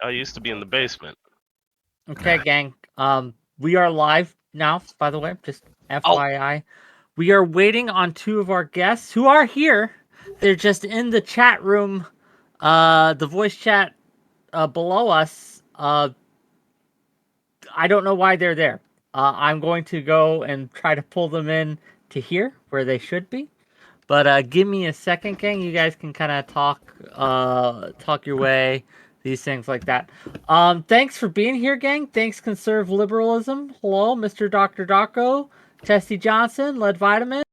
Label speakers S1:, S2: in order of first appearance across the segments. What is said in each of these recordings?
S1: I used to be in the basement.
S2: Okay, gang. We are live now, by the way, just
S1: Oh,
S2: FYI. We are waiting on two of our guests who are here. They're just in the chat room, the voice chat below us. I don't know why they're there. I'm going to go and try to pull them in to here where they should be. But give me a second, gang. You guys can kind of talk your way, these things like that. Thanks for being here, gang. Thanks, Conserve Liberalism. Hello, Mr. Dr. Daco, Tessie Johnson, Lead Vitamin.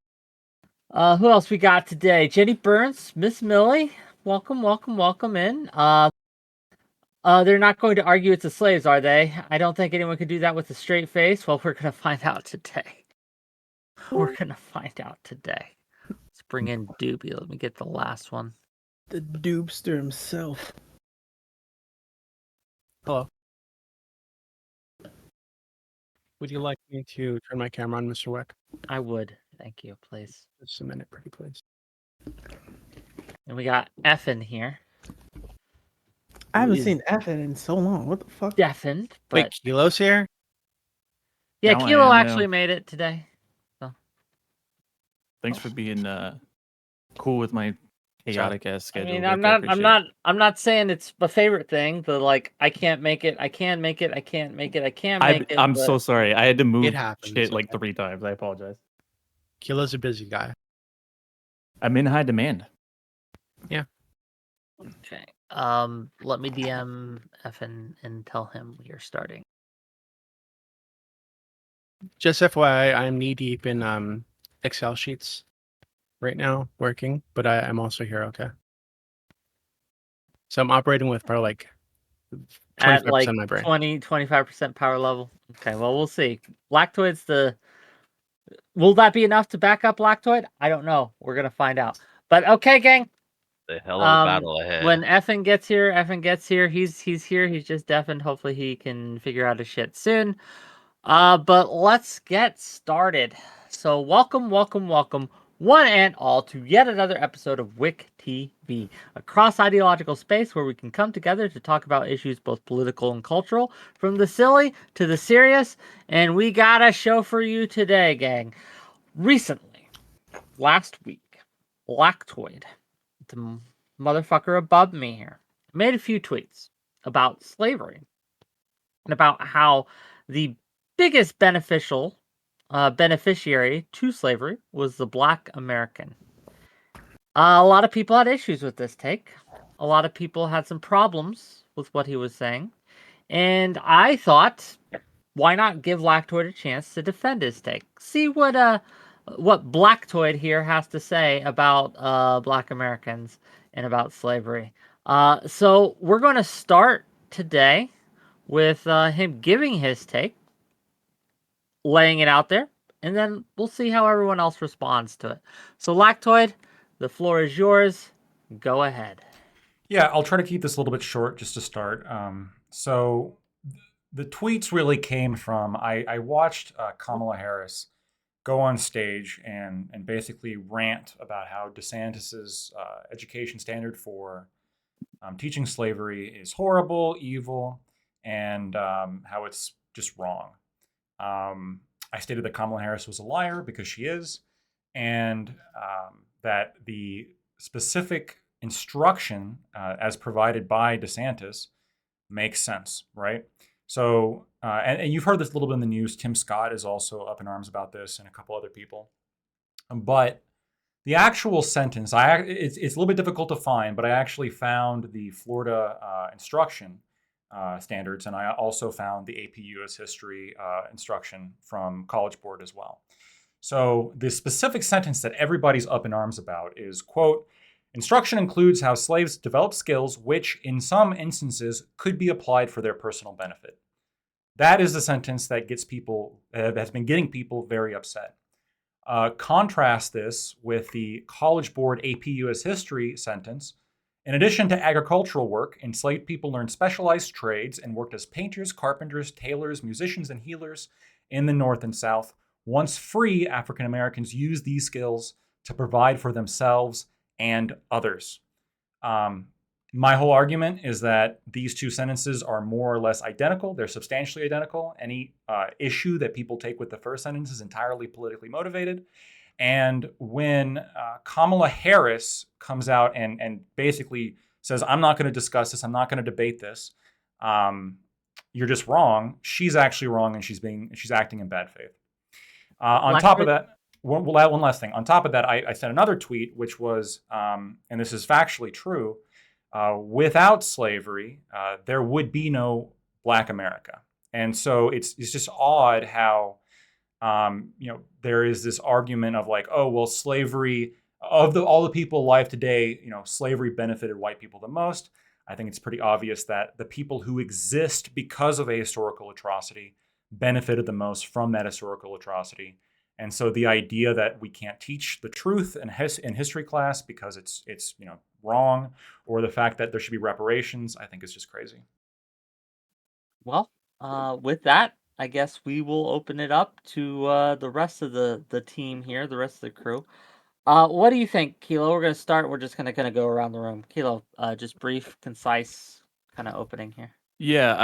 S2: Who else we got today? Jenny Burns, Miss Millie. Welcome in. They're not going to argue it's the slaves, are they? I don't think anyone could do that with a straight face. Well, we're gonna find out today. We're gonna find out today. Let's bring in Doobie. Let me get the last one.
S3: The Doobster himself.
S4: Hello. Would you like me to turn my camera on, Mr. Weck?
S2: I would. Thank you, please.
S4: Just a minute, pretty please.
S2: And we got Effin here.
S3: I haven't seen Effin in so long. What the fuck?
S2: Deafened, but
S4: Wait, Kilo's here?
S2: yeah,
S5: Now I
S2: Kilo
S5: am,
S2: actually
S5: yeah.
S2: made it today.
S5: Thanks for being cool with my chaotic ass
S2: I
S5: schedule.
S2: mean,
S5: Rick.
S2: I'm
S5: I
S2: not,
S5: appreciate it.
S2: I'm not saying it's my favorite thing. The like, I can't make it. I can make it. I can't make it. I can't make it.
S5: I'm
S2: but
S5: so sorry. I had to move
S4: It happens,
S5: shit like
S4: okay.
S5: 3 times. I apologize.
S4: Kilo's a busy guy.
S5: I'm in high demand.
S2: Okay. Let me DM Effin and tell him we are starting.
S4: Just FYI, I'm knee deep in Excel sheets right now, working, but I'm also here, okay? So I'm operating with probably like 25%
S2: At like
S4: of my brain.
S2: 25% power level. Okay, well, we'll see. Lactoid's the. Will that be enough to back up Lactoid? I don't know. We're gonna find out. But okay, gang.
S1: the hell of a battle ahead.
S2: When Effin gets here. He's here. He's just deafened. Hopefully, he can figure out his shit soon. But let's get started. So, welcome, one and all, to yet another episode of Wick TV, a cross-ideological space where we can come together to talk about issues both political and cultural, from the silly to the serious, and we got a show for you today, gang. Recently, last week, Lactoid, the motherfucker above me here, made a few tweets about slavery and about how the biggest beneficiary to slavery was the Black American. A lot of people had issues with this take. A lot of people had some problems with what he was saying. And I thought, why not give Lactoid a chance to defend his take? See what Blacktoid here has to say about Black Americans and about slavery. So we're going to start today with him giving his take, laying it out there, and then we'll see how everyone else responds to it. So, Lactoid, the floor is yours. Go ahead.
S6: Yeah, I'll try to keep this a little bit short just to start. So the tweets really came from I watched Kamala Harris go on stage and basically rant about how DeSantis's education standard for teaching slavery is horrible, evil, and how it's just wrong. I stated that Kamala Harris was a liar because she is, and that the specific instruction as provided by DeSantis makes sense, right? So, and you've heard this a little bit in the news. Tim Scott is also up in arms about this, and a couple other people. But the actual sentence, it's a little bit difficult to find, but I actually found the Florida instruction standards, and I also found the AP US History instruction from College Board as well. So the specific sentence that everybody's up in arms about is, quote, instruction includes how slaves develop skills which, in some instances, could be applied for their personal benefit. That is the sentence that gets people, has been getting people very upset. Contrast this with the College Board AP US History sentence. In addition to agricultural work, enslaved people learned specialized trades and worked as painters, carpenters, tailors, musicians, and healers in the North and South. Once free, African Americans used these skills to provide for themselves and others. My whole argument is that these two sentences are more or less identical. They're substantially identical. Any issue that people take with the first sentence is entirely politically motivated. And when Kamala Harris comes out and basically says, I'm not going to discuss this, I'm not going to debate this, you're just wrong. She's actually wrong, and she's acting in bad faith. On top of that, we'll add one last thing. On top of that, I sent another tweet, which was, and this is factually true, without slavery, there would be no Black America. And so it's just odd how, there is this argument of like, oh, well, slavery, of all the people alive today, slavery benefited white people the most. I think it's pretty obvious that the people who exist because of a historical atrocity benefited the most from that historical atrocity. And so the idea that we can't teach the truth in history class because it's wrong, or the fact that there should be reparations, I think is just crazy.
S2: Well, with that, I guess we will open it up to the rest of the team here, the rest of the crew. What do you think, Kilo? We're gonna start. We're just gonna kind of go around the room. Kilo, just brief, concise, kind of opening here.
S5: Yeah,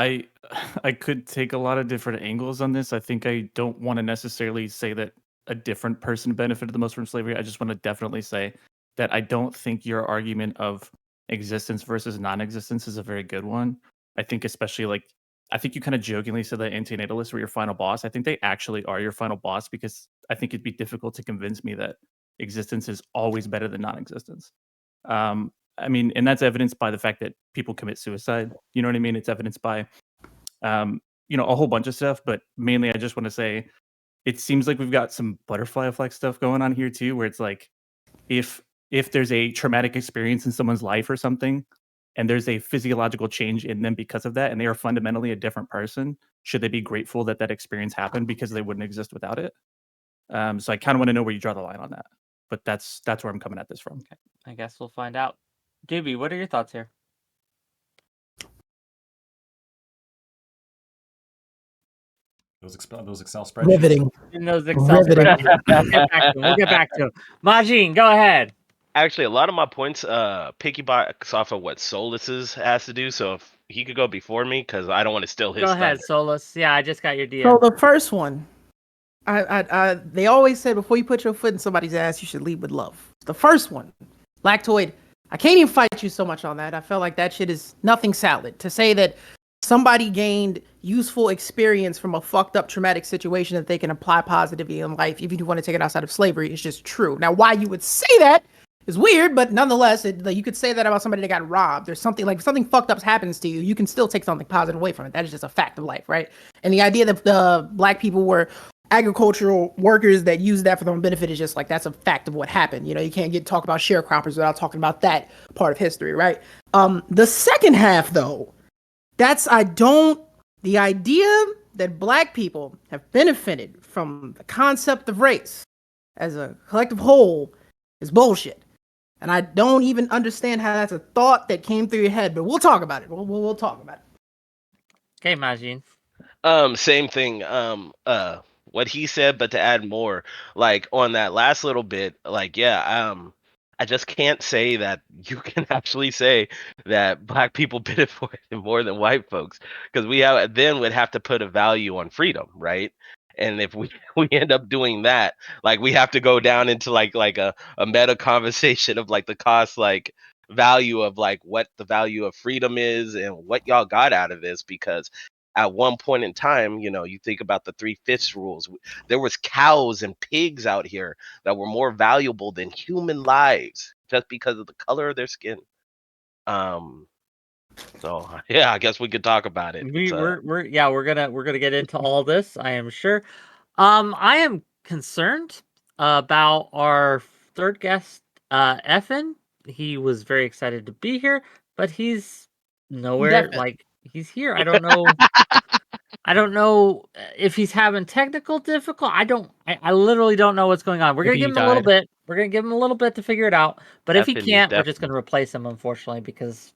S5: I could take a lot of different angles on this. I think I don't want to necessarily say that a different person benefited the most from slavery. I just want to definitely say that I don't think your argument of existence versus non-existence is a very good one. I think especially I think you kind of jokingly said that antinatalists were your final boss. I think they actually are your final boss, because I think it'd be difficult to convince me that existence is always better than non-existence. I mean, and that's evidenced by the fact that people commit suicide. You know what I mean? It's evidenced by, a whole bunch of stuff. But mainly, I just want to say, it seems like we've got some butterfly effect stuff going on here too, where it's like, if there's a traumatic experience in someone's life or something, and there's a physiological change in them because of that, and they are fundamentally a different person, should they be grateful that that experience happened because they wouldn't exist without it? So I kind of want to know where you draw the line on that. But that's where I'm coming at this from.
S2: Okay. I guess we'll find out. JB, what are your thoughts here?
S6: Those Excel spreadsheets.
S3: Riveting.
S2: In those Excel
S3: Riveting.
S2: spreadsheets. We'll get back to them. Majin, go ahead.
S1: Actually, a lot of my points piggybacks off of what Solus's has to do. So if he could go before me, because I don't want to steal his
S2: Go
S1: thunder.
S2: ahead, Solus. Yeah, I just got your DM.
S3: So the first one, they always said before you put your foot in somebody's ass, you should lead with love. The first one, Lactoid, I can't even fight you so much on that. I felt like that shit is nothing salad. To say that somebody gained useful experience from a fucked up traumatic situation that they can apply positively in life, even if you want to take it outside of slavery, is just true. Now, why you would say that is weird, but nonetheless, you could say that about somebody that got robbed. There's something fucked up happens to you, you can still take something positive away from it. That is just a fact of life, right? And the idea that the Black people were agricultural workers that use that for their own benefit is just that's a fact of what happened. You can't talk about sharecroppers without talking about that part of history, right? The second half, though, the idea that Black people have benefited from the concept of race as a collective whole is bullshit. And I don't even understand how that's a thought that came through your head, but we'll talk about it. We'll talk about it.
S2: Okay, Majin.
S1: Same thing. What he said, but to add more, on that last little bit, I just can't say that you can actually say that Black people benefited more than white folks, because we would have to put a value on freedom, right? And if we end up doing that, we have to go down into a meta conversation of the cost value of what the value of freedom is and what y'all got out of this, because at one point in time, you think about the 3/5 rules. There was cows and pigs out here that were more valuable than human lives just because of the color of their skin. So yeah, I guess we could talk about it.
S2: We're gonna get into all this, I am sure. I am concerned about our third guest, Effin. He was very excited to be here, but he's nowhere. He's here. I don't know. I don't know if he's having technical difficulty. I literally don't know what's going on. We're gonna give him a little bit. We're gonna give him a little bit to figure it out. But if he can't, we're just gonna replace him, unfortunately, because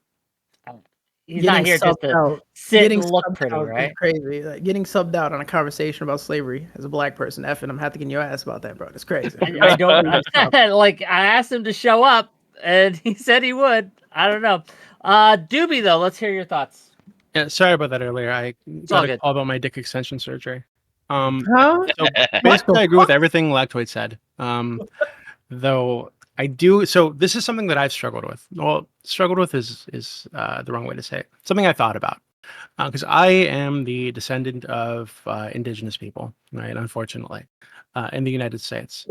S2: he's not here just to sit and look pretty, right?
S3: Crazy. Getting subbed out on a conversation about slavery as a Black person. Effing, I'm having to get your ass about that, bro. It's crazy.
S2: I don't. I asked him to show up, and he said he would. I don't know. Doobie, though, let's hear your thoughts.
S4: Yeah, sorry about that earlier. I
S2: all
S4: got a
S2: good.
S4: call about my dick extension surgery.
S3: Huh?
S4: So
S3: What
S4: basically,
S3: the
S4: I agree with
S3: fuck?
S4: everything Lactoid said. Though I do. So this is something that I've struggled with. Well, struggled with is the wrong way to say it. Something I thought about because I am the descendant of indigenous people, right? Unfortunately, in the United States.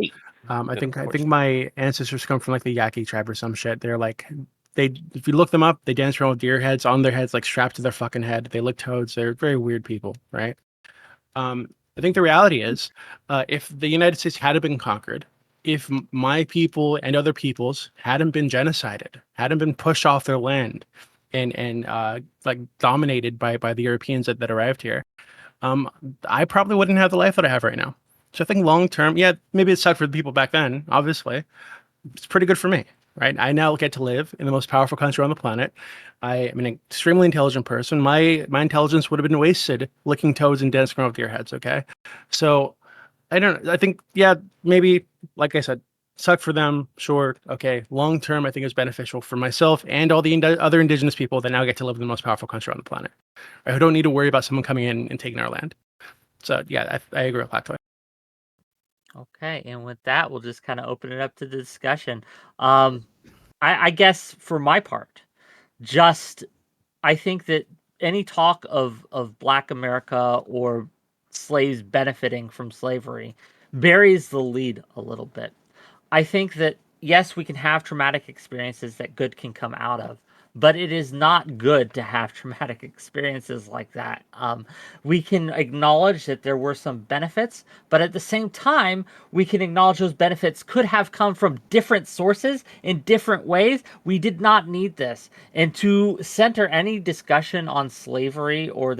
S4: I think my ancestors come from like the Yaqui tribe or some shit. They're like if you look them up, they dance around with deer heads on their heads, like strapped to their fucking head. They lick toads. They're very weird people, right? Um, I think the reality is, if the United States hadn't been conquered, if my people and other peoples hadn't been genocided, hadn't been pushed off their land, and like dominated by the Europeans that arrived here, um, I probably wouldn't have the life that I have right now. So I think long term, yeah, maybe it sucked for the people back then. Obviously, it's pretty good for me, right? I now get to live in the most powerful country on the planet. I am an extremely intelligent person. My intelligence would have been wasted licking toads and dancing around with your heads. Okay, so I don't. I think yeah, maybe like I said, suck for them. Sure, okay. Long term, I think it's beneficial for myself and all the other indigenous people that now get to live in the most powerful country on the planet. Right? Who don't need to worry about someone coming in and taking our land. So yeah, I agree with Lactoid.
S2: Okay, and with that, we'll just kind of open it up to the discussion. I guess for my part, just I think that any talk of Black America or slaves benefiting from slavery buries the lead a little bit. I think that yes, we can have traumatic experiences that good can come out of, but it is not good to have traumatic experiences like that. We can acknowledge that there were some benefits, but at the same time, we can acknowledge those benefits could have come from different sources in different ways. We did not need this. And to center any discussion on slavery or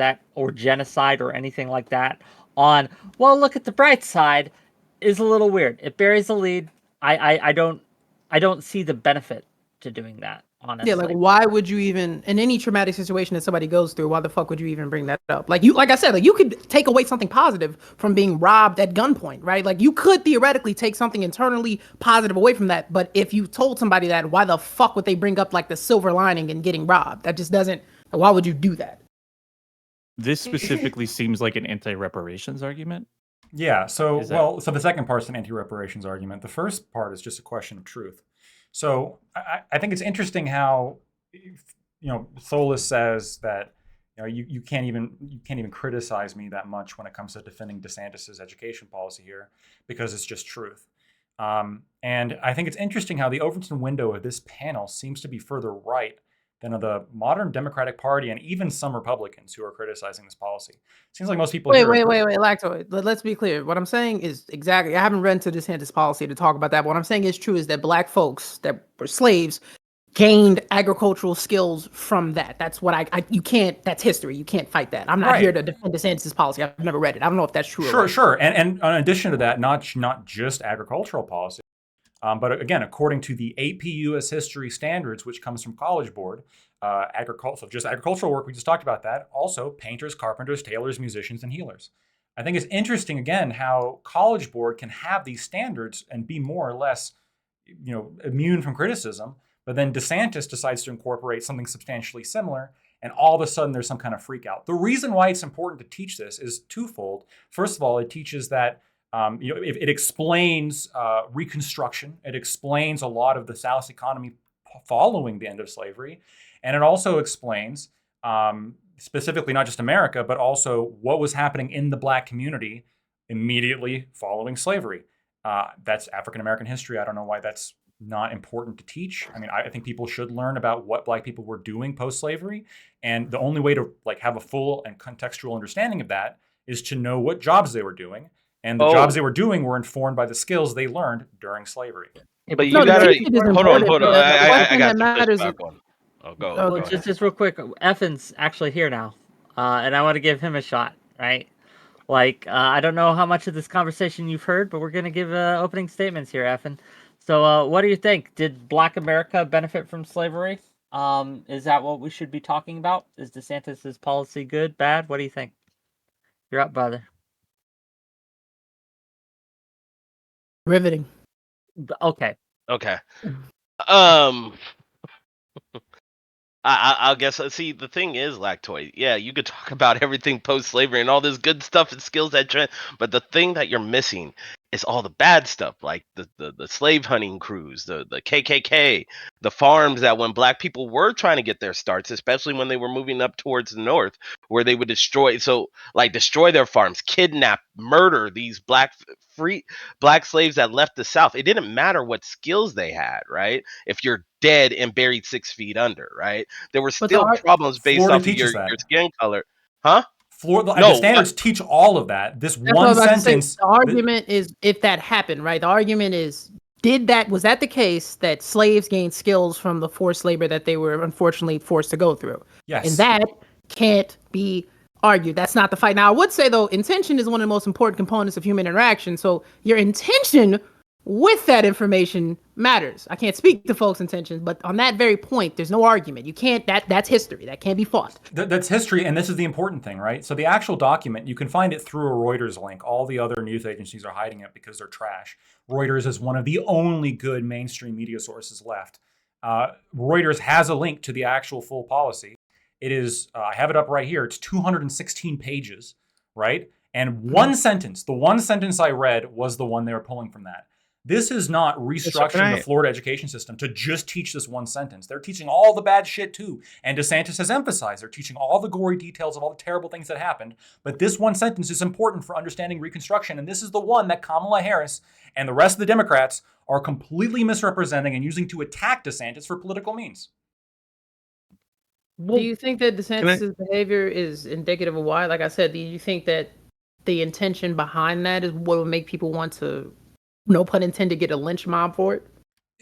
S2: genocide or anything like that on, well, look at the bright side is a little weird. It buries the lead. I don't see the benefit to doing that,
S3: Yeah, like
S2: honestly.
S3: why would you even in any traumatic situation that somebody goes through, why the fuck would you even bring that up? Like I said, like you could take away something positive from being robbed at gunpoint, right? Like you could theoretically take something internally positive away from that, but if you told somebody that, why the fuck would they bring up like the silver lining in getting robbed? That just doesn't, why would you do that?
S5: This specifically seems like an anti-reparations argument.
S6: Yeah. So,
S5: Is that-
S6: so the second part's an anti-reparations argument. The first part is just a question of truth. So, I think it's interesting how, Solus says that you can't even criticize me that much when it comes to defending DeSantis's education policy here because it's just truth. And I think it's interesting how the Overton window of this panel seems to be further right than of the modern Democratic Party and even some Republicans who are criticizing this policy. Seems like most people
S3: Wait,
S6: here
S3: wait,
S6: agree.
S3: wait, wait, Lactoid. Let's be clear. What I'm saying is exactly. I haven't read into DeSantis policy to talk about that. But what I'm saying is true is that black folks that were slaves gained agricultural skills from that. That's what you can't. That's history. You can't fight that. I'm not here
S6: Right.
S3: to defend DeSantis policy. I've never read it. I don't know if that's true. Or
S6: Sure,
S3: right.
S6: sure. And in addition to that, not just agricultural policy, but again, according to the AP US History Standards, which comes from College Board, just agricultural work, we just talked about that. Also, painters, carpenters, tailors, musicians, and healers. I think it's interesting, again, how College Board can have these standards and be more or less, immune from criticism. But then DeSantis decides to incorporate something substantially similar, and all of a sudden there's some kind of freak out. The reason why it's important to teach this is twofold. First of all, it teaches that it explains Reconstruction. It explains a lot of the South's economy following the end of slavery, and it also explains specifically not just America, but also what was happening in the Black community immediately following slavery. That's African American history. I don't know why that's not important to teach. I mean, I think people should learn about what Black people were doing post-slavery, and the only way to have a full and contextual understanding of that is to know what jobs they were doing, and the jobs they were doing were informed by the skills they learned during slavery.
S1: But you
S3: No, the
S1: gotta
S3: teaching is
S1: hold on,
S3: important.
S1: hold on.
S3: But the
S1: I
S3: question
S1: got
S3: that
S1: some
S3: matters is
S1: pushback on. Oh, go
S3: okay.
S2: Well,
S1: ahead.
S2: just real quick, Effen's actually here now, and I want to give him a shot, right? Like, I don't know how much of this conversation you've heard, but we're gonna give opening statements here, Effen. So, what do you think? Did Black America benefit from slavery? Is that what we should be talking about? Is DeSantis's policy good, bad? What do you think? You're up, brother.
S3: riveting.
S2: Okay.
S1: Okay. Um. I'll guess. See, the thing is, Lactoid. Yeah, you could talk about everything post-slavery and all this good stuff and skills that trend, but the thing that you're missing is all the bad stuff, like the slave hunting crews, the KKK, the farms that when black people were trying to get their starts, especially when they were moving up towards the north, where they would destroy their farms, kidnap, murder these free black slaves that left the South. It didn't matter what skills they had, right? If you're dead and buried 6 feet under, right? There were
S3: But the
S1: still problems based
S6: Florida
S1: off of
S6: teaches
S1: your
S6: that.
S1: skin color, huh?
S6: The
S1: No,
S6: standards teach all of that. This
S3: That's what I
S6: one
S3: was about to say.
S6: sentence.
S3: The argument is if that happened, right? The argument is was that the case that slaves gained skills from the forced labor that they were unfortunately forced to go through?
S6: Yes.
S3: And that can't be argued. That's not the fight. Now I would say though, intention is one of the most important components of human interaction. So your intention with that information matters. I can't speak to folks' intentions, but on that very point, there's no argument. You can't. That's history. That can't be fought.
S6: That's history, and this is the important thing, right? So the actual document, you can find it through a Reuters link. All the other news agencies are hiding it because they're trash. Reuters is one of the only good mainstream media sources left. Reuters has a link to the actual full policy. It is, I have it up right here. It's 216 pages, right? And one sentence, the one sentence I read was the one they were pulling from that. This is not restructuring the Florida education system to just teach this one sentence. They're teaching all the bad shit too. And DeSantis has emphasized they're teaching all the gory details of all the terrible things that happened. But this one sentence is important for understanding Reconstruction. And this is the one that Kamala Harris and the rest of the Democrats are completely misrepresenting and using to attack DeSantis for political means.
S3: Do you think that DeSantis' behavior is indicative of why? Like I said, do you think that the intention behind that is what would make people want to, no pun intended, get a lynch mob for it?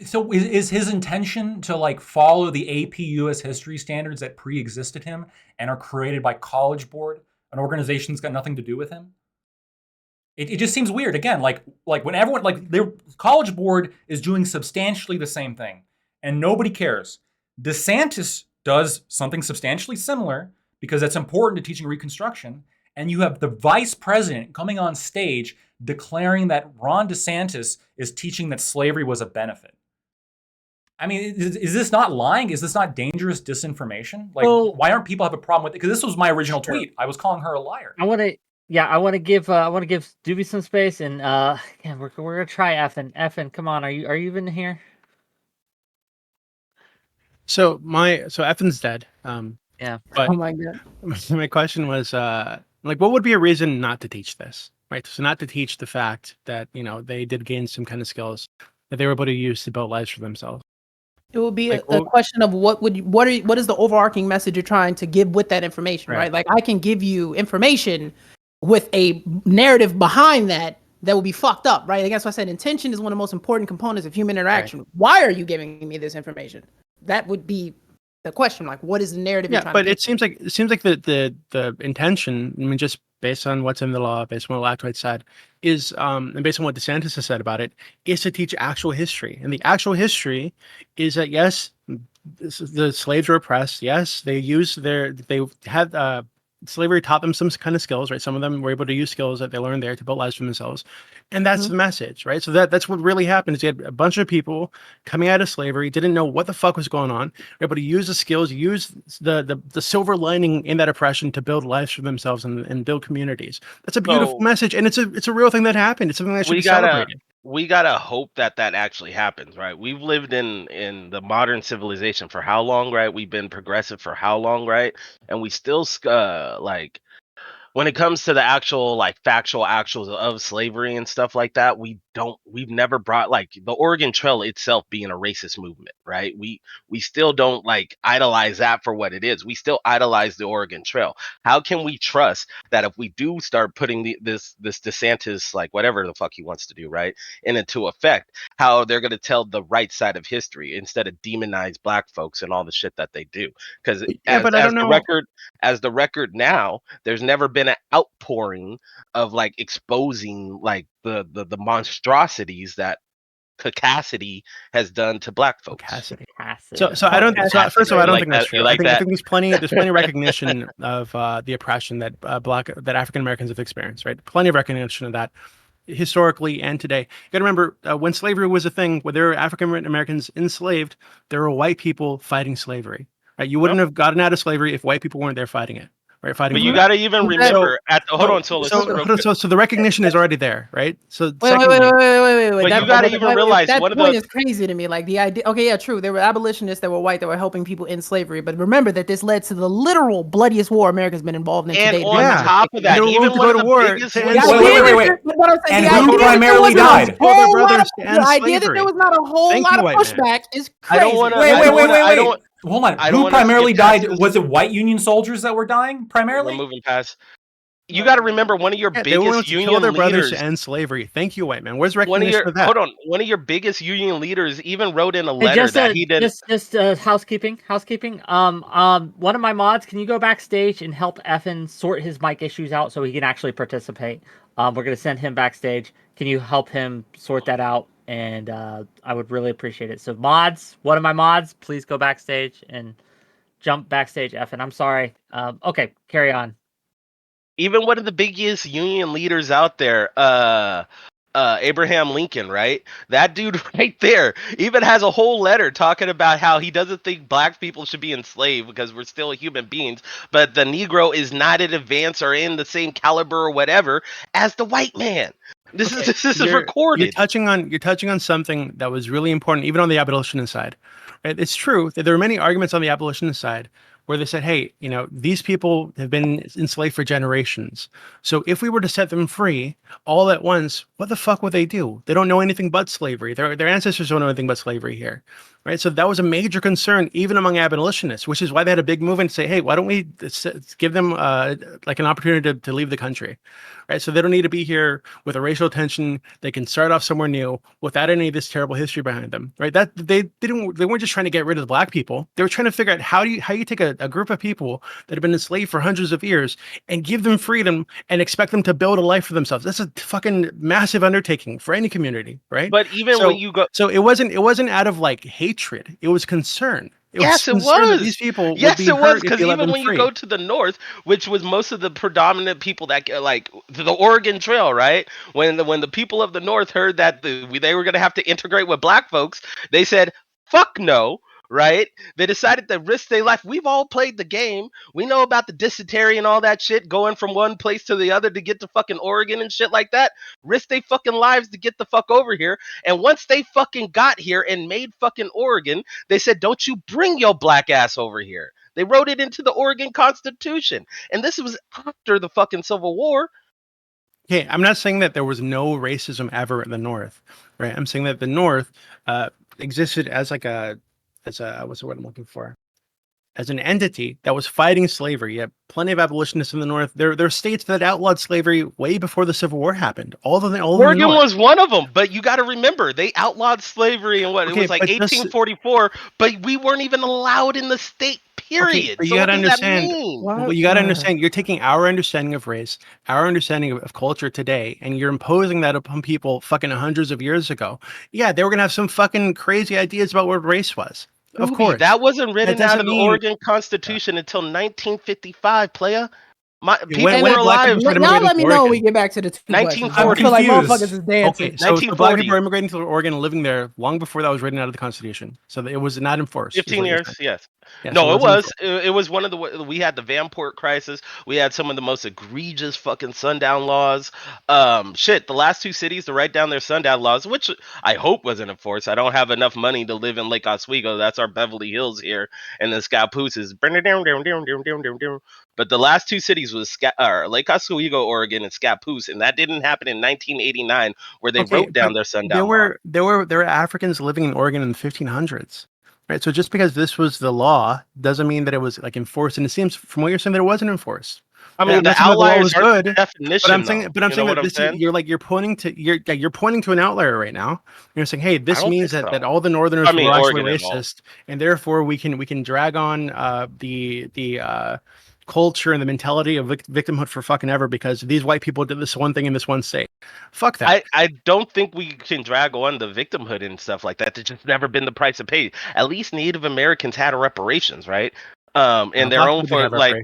S6: So is his intention to like follow the AP US history standards that pre-existed him and are created by College Board, an organization that's got nothing to do with him? It just seems weird. Again, like when everyone, like their College Board is doing substantially the same thing and nobody cares. DeSantis does something substantially similar because that's important to teaching Reconstruction. And you have the vice president coming on stage declaring that Ron DeSantis is teaching that slavery was a benefit. I mean, is this not lying? Is this not dangerous disinformation? Like, why aren't people have a problem with it? Because this was my original tweet. I was calling her a liar.
S2: I want to give Doobie some space, and we're gonna try Effin. Effin, come on, are you even here?
S4: So Effin's dead.
S2: Yeah.
S4: But
S3: Oh my God.
S4: my question was, like, what would be a reason not to teach this, right? So not to teach the fact that, you know, they did gain some kind of skills that they were able to use to build lives for themselves.
S3: It would be
S4: Like,
S3: a question of what is the overarching message you're trying to give with that information, right? Like I can give you information with a narrative behind that will be fucked up, right? I guess I said intention is one of the most important components of human interaction. Why are you giving me this information? That would be the question. Like, what is the narrative?
S4: Yeah, but it seems like the intention. I mean, just based on what's in the law, based on what Lactoid said, is and based on what DeSantis has said about it, is to teach actual history. And the actual history is that yes, the slaves were oppressed. Yes, they had slavery taught them some kind of skills, right? Some of them were able to use skills that they learned there to build lives for themselves. And that's the message, right? So that's what really happened is you had a bunch of people coming out of slavery, didn't know what the fuck was going on, were able to use the skills, use the silver lining in that oppression to build lives for themselves and build communities. That's a beautiful message. And it's a real thing that happened. It's something that should be celebrated.
S1: We gotta hope that actually happens, right? We've lived in the modern civilization for how long, right? We've been progressive for how long, right? And we still like when it comes to the actual like factual actuals of slavery and stuff like that, we've never brought like the Oregon Trail itself being a racist movement, right? We still don't like idolize that for what it is. We still idolize the Oregon Trail. How can we trust that if we do start putting this DeSantis, like whatever the fuck he wants to do, right, into effect, how they're going to tell the right side of history instead of demonize black folks and all the shit that they do? Because as the record now, there's never been an outpouring of like exposing like the monstrosities that Cassidy has done to black folks.
S4: Cassidy. So I don't. So first of all, I don't think that's true. I think there's plenty recognition of the oppression that African Americans have experienced. Right, plenty of recognition of that historically and today. You got to remember when slavery was a thing, where there were African Americans enslaved, there were white people fighting slavery. Right? You wouldn't have gotten out of slavery if white people weren't there fighting it. Right? Fighting
S1: But
S4: for
S1: you
S4: it.
S1: got to even
S3: So-
S1: remember at the hold on, so let's
S3: hold on.
S4: So the recognition is already there, right? So
S3: Wait.
S4: secondly,
S1: But you gotta even realize
S3: that
S1: one of
S3: point
S1: the-
S3: is crazy to me. Like the idea. Okay, yeah, true. There were abolitionists that were white that were helping people in slavery, but remember that this led to the literal bloodiest war America's been involved in
S1: and
S3: today.
S1: on
S4: Yeah.
S1: top of that,
S4: They were willing
S1: even
S4: to
S1: one
S4: go
S1: of
S4: to
S1: the
S4: war
S1: biggest
S4: to
S1: ones-
S4: end
S3: The
S6: Wait,
S3: idea
S6: wait, wait,
S3: that-
S6: wait.
S3: but I'm saying
S6: And
S3: the
S6: who
S3: idea that there
S6: primarily
S3: was not a
S6: died?
S4: Told their
S3: whole lot
S4: brothers
S3: of-
S4: to end
S3: The idea that
S4: slavery.
S3: there was not a whole
S4: Thank
S3: lot
S4: you,
S3: of
S4: white man.
S3: pushback is
S1: I
S3: crazy.
S1: don't wanna-
S6: Wait,
S1: I
S6: wait,
S1: don't
S6: wait,
S1: wanna-
S6: wait,
S1: I
S6: wait.
S1: don't-
S6: Hold on.
S1: I don't
S6: Who
S1: wanna skip
S6: primarily
S1: past
S6: died?
S1: this.
S6: Was it white Union soldiers that were dying
S1: We're
S6: primarily?
S1: moving past. You got to remember one of your
S4: Yeah, they were willing
S1: biggest
S4: to kill
S1: union
S4: their brothers
S1: leaders.
S4: to end slavery. Thank you, white man. Where's
S1: One of
S4: recognition
S1: your
S4: of that?
S1: hold on. One of your biggest union leaders even wrote in a
S2: Hey,
S1: letter that he did.
S2: just housekeeping. One of my mods, can you go backstage and help Effin sort his mic issues out so he can actually participate? We're gonna send him backstage. Can you help him sort that out? And I would really appreciate it. So mods, one of my mods, please go backstage and jump backstage, Effin. I'm sorry. Okay, carry on.
S1: Even one of the biggest union leaders out there, Abraham Lincoln, right? That dude right there even has a whole letter talking about how he doesn't think black people should be enslaved because we're still human beings, but the Negro is not in advance or in the same caliber or whatever as the white man. This is
S4: You're
S1: recorded.
S4: touching on something that was really important, even on the abolitionist side. Right? It's true that there are many arguments on the abolitionist side where they said, hey, these people have been enslaved for generations. So if we were to set them free all at once, what the fuck would they do? They don't know anything but slavery. Their ancestors don't know anything but slavery here. Right? So that was a major concern, even among abolitionists, which is why they had a big movement to say, hey, why don't we give them like an opportunity to leave the country? Right? So they don't need to be here with a racial tension. They can start off somewhere new without any of this terrible history behind them. Right? That they weren't just trying to get rid of the black people. They were trying to figure out how you take a group of people that have been enslaved for hundreds of years and give them freedom and expect them to build a life for themselves. That's a fucking massive undertaking for any community, right?
S1: But even when you go,
S4: So it wasn't out of like hatred. It was concern.
S1: Yes, it
S4: concern that
S1: was.
S4: These people would
S1: yes,
S4: be
S1: it was
S4: hurt if
S1: because
S4: you let
S1: even
S4: them
S1: when
S4: free.
S1: you go to the north, which was most of the predominant people that like the Oregon Trail, right? When the people of the north heard that they were going to have to integrate with black folks, they said, "Fuck no." Right? They decided to risk their life. We've all played the game. We know about the dysentery and all that shit, going from one place to the other to get to fucking Oregon and shit like that. Risk their fucking lives to get the fuck over here. And once they fucking got here and made fucking Oregon, they said, don't you bring your black ass over here. They wrote it into the Oregon Constitution. And this was after the fucking Civil War.
S4: Okay, I'm not saying that there was no racism ever in the North, right? I'm saying that the North existed as what's the word I'm looking for? As an entity that was fighting slavery. You have plenty of abolitionists in the North. There are states that outlawed slavery way before the Civil War happened.
S1: Oregon was one of them, but you got to remember they outlawed slavery in what it was like 1844, but we weren't even allowed in the state. Period.
S4: But
S1: so
S4: you got to
S1: what does that
S4: understand.
S1: mean?
S4: Well, you got to understand. You're taking our understanding of race, our understanding of culture today, and you're imposing that upon people fucking hundreds of years ago. Yeah, they were gonna have some fucking crazy ideas about what race was. Of course,
S1: that wasn't written out of the
S4: mean,
S1: Oregon Constitution until 1955, playa. People
S4: when
S1: were alive.
S3: Now let me know when we get back to the two
S1: 1940.
S3: I feel like motherfuckers is dancing.
S4: Okay, so black people are immigrating to Oregon and living there long before that was written out of the Constitution. So it was not enforced.
S1: 15 years, yes.
S4: Yeah,
S1: no,
S4: so
S1: it was one of the, we had the Vanport crisis. We had some of the most egregious fucking sundown laws. The last two cities to write down their sundown laws, which I hope wasn't enforced. I don't have enough money to live in Lake Oswego. That's our Beverly Hills here. And then Scappoose is but the last two cities was Lake Oswego, Oregon, and Scappoose, and that didn't happen in 1989, where they wrote down their sundown law.
S4: There were Africans living in Oregon in the 1500s. Right, so just because this was the law doesn't mean that it was like enforced, and it seems from what you're saying that it wasn't enforced.
S1: I mean, the outliers are the definition.
S4: But I'm saying that you're pointing to an outlier right now. You're saying, hey, this means that all the Northerners were actually racist, and therefore we can drag on the culture and the mentality of victimhood for fucking ever because these white people did this one thing in this one state. Fuck that.
S1: I don't think we can drag on the victimhood and stuff like that. It's just never been the price of pay. At least Native Americans had reparations, right? And their own for like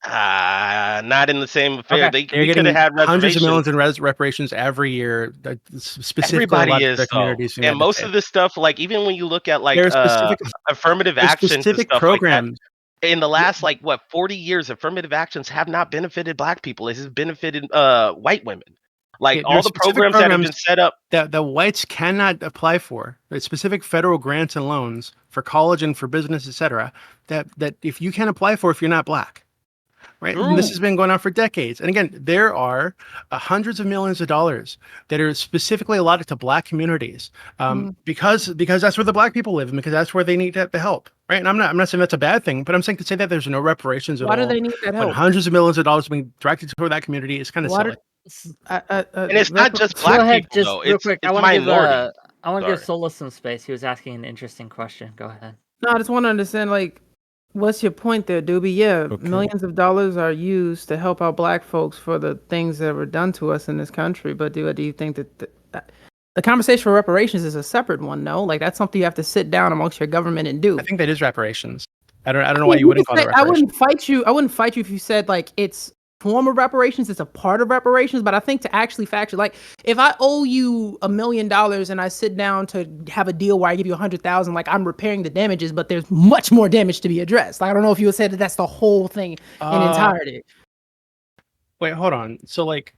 S1: not in the same affair.
S4: Okay.
S1: They could have had
S4: hundreds of millions in reparations every year. Specifically,
S1: everybody is communities, and most of this stuff, like even when you look at like affirmative action,
S4: specific programs.
S1: in the last like what 40 years, affirmative actions have not benefited black people. It has benefited white women. Like
S4: Yeah,
S1: all
S4: there's
S1: the
S4: specific
S1: programs that have
S4: programs
S1: been set up.
S4: that the whites cannot apply for. There's specific federal grants and loans for college and for business, etc. That if you can't apply for if you're not black, right? And this
S1: True.
S4: has been going on for decades. And again, there are hundreds of millions of dollars that are specifically allotted to black communities because that's where the black people live and because that's where they need the help, right? And I'm not saying that's a bad thing, but I'm saying to say that there's no reparations at
S3: Why do
S4: all
S3: they need that
S4: when
S3: help?
S4: hundreds of millions of dollars being directed toward that community is kind of
S3: Why
S4: silly.
S1: And it's not just
S2: Go
S1: black
S2: ahead,
S1: people
S2: just
S1: though.
S2: real
S1: It's
S2: quick. I
S1: it's
S2: want to give
S1: minority.
S2: give
S1: Sorry.
S2: Solus some space. He was asking an interesting question. Go ahead.
S3: No, I just want to understand, like, what's your point there, Doobie? Yeah,
S5: Okay.
S3: millions of dollars are used to help out black folks for the things that were done to us in this country. But do you think that the conversation for reparations is a separate one? No, like that's something you have to sit down amongst your government and do.
S4: I think that is reparations. I don't know why you wouldn't call it
S3: I
S4: reparations.
S3: wouldn't fight you. I wouldn't fight you if you said like it's form of reparations, it's a part of reparations. But I think to actually factor, like if I owe you $1 million and I sit down to have a deal where I give you 100,000, like I'm repairing the damages, but there's much more damage to be addressed. Like I don't know if you would say that that's the whole thing in entirety.
S4: Wait, hold on. So like,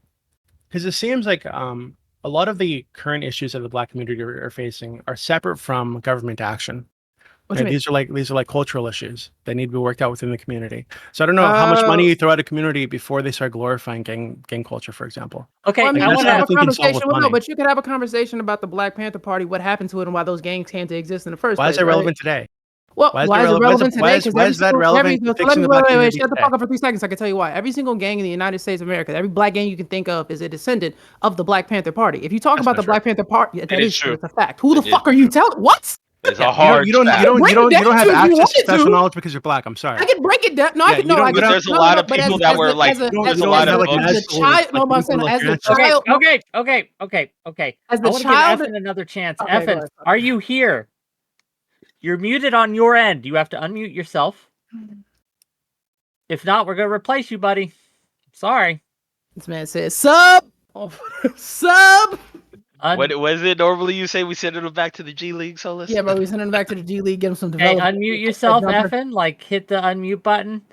S4: because it seems like a lot of the current issues that the black community are facing are separate from government action.
S3: What do you
S4: Right?
S3: mean?
S4: These are like cultural issues that need to be worked out within the community. So I don't know how much money you throw at a community before they start glorifying gang culture, for example.
S2: Okay,
S3: Well, I mean,
S2: I
S3: you
S4: that's
S3: could
S2: want
S4: not
S3: have
S2: to.
S3: a
S4: I think can solve with
S3: conversation. Well, no,
S4: money.
S3: but you could have a conversation about the Black Panther Party, what happened to it, and why those gangs came to exist in the first
S4: Why
S3: place.
S4: is that
S3: right?
S4: relevant today?
S3: Well,
S4: Why is
S3: why
S4: it
S3: is it
S4: relevant?
S3: relevant
S4: Why
S3: today?
S4: is-
S3: 'Cause
S4: why
S3: every
S4: is that
S3: single-
S4: relevant
S3: every-
S4: to
S3: so
S4: fixing
S3: let me
S4: the black
S3: wait,
S4: community
S3: shut the
S4: today?
S3: fuck up for 3 seconds. So I can tell you why. Every single gang in the United States of America, every black gang you can think of is a descendant of the Black Panther Party. If you talk
S4: That's
S3: about
S4: not
S3: the
S4: true.
S3: Black Panther Party, that
S1: is
S3: is true.
S1: true.
S3: It's a fact. Who the
S1: It is
S3: fuck are you telling? What?
S1: It's
S4: Yeah,
S1: a hard
S4: you don't
S3: break it
S4: have
S3: down if you
S4: access to
S3: wanted
S4: special
S3: to.
S4: knowledge because you're black. I'm sorry.
S3: I can break it down. No, I
S4: Yeah,
S3: can.
S4: you
S3: No,
S4: don't-
S3: I
S4: you
S3: can.
S4: don't-
S1: There's a lot of
S3: but
S1: people
S3: as,
S1: that
S3: as
S1: were
S3: the,
S1: like,
S3: as a,
S4: You
S3: as,
S1: there's a
S3: as,
S1: lot
S3: the,
S1: of
S4: like
S1: books.
S3: as
S4: high
S3: the
S4: school,
S3: child.
S4: like
S3: No, I'm saying
S4: people
S3: as
S4: like
S3: the
S4: your
S3: child.
S2: Okay.
S3: As
S2: I
S3: the
S2: want to give
S3: child.
S2: Effen another chance.
S3: Okay, go
S2: Effen,
S3: ahead.
S2: are you here? You're muted on your end. You have to unmute yourself. If not, we're gonna replace you, buddy. Sorry.
S3: This man says sub, sub.
S1: What was it normally you say we send it back to the G League, Solus?
S3: Yeah, bro, we send him back to the G League, get him some
S2: Hey,
S3: development.
S2: unmute yourself,
S3: Jumper.
S2: Effen. Like, hit the unmute button,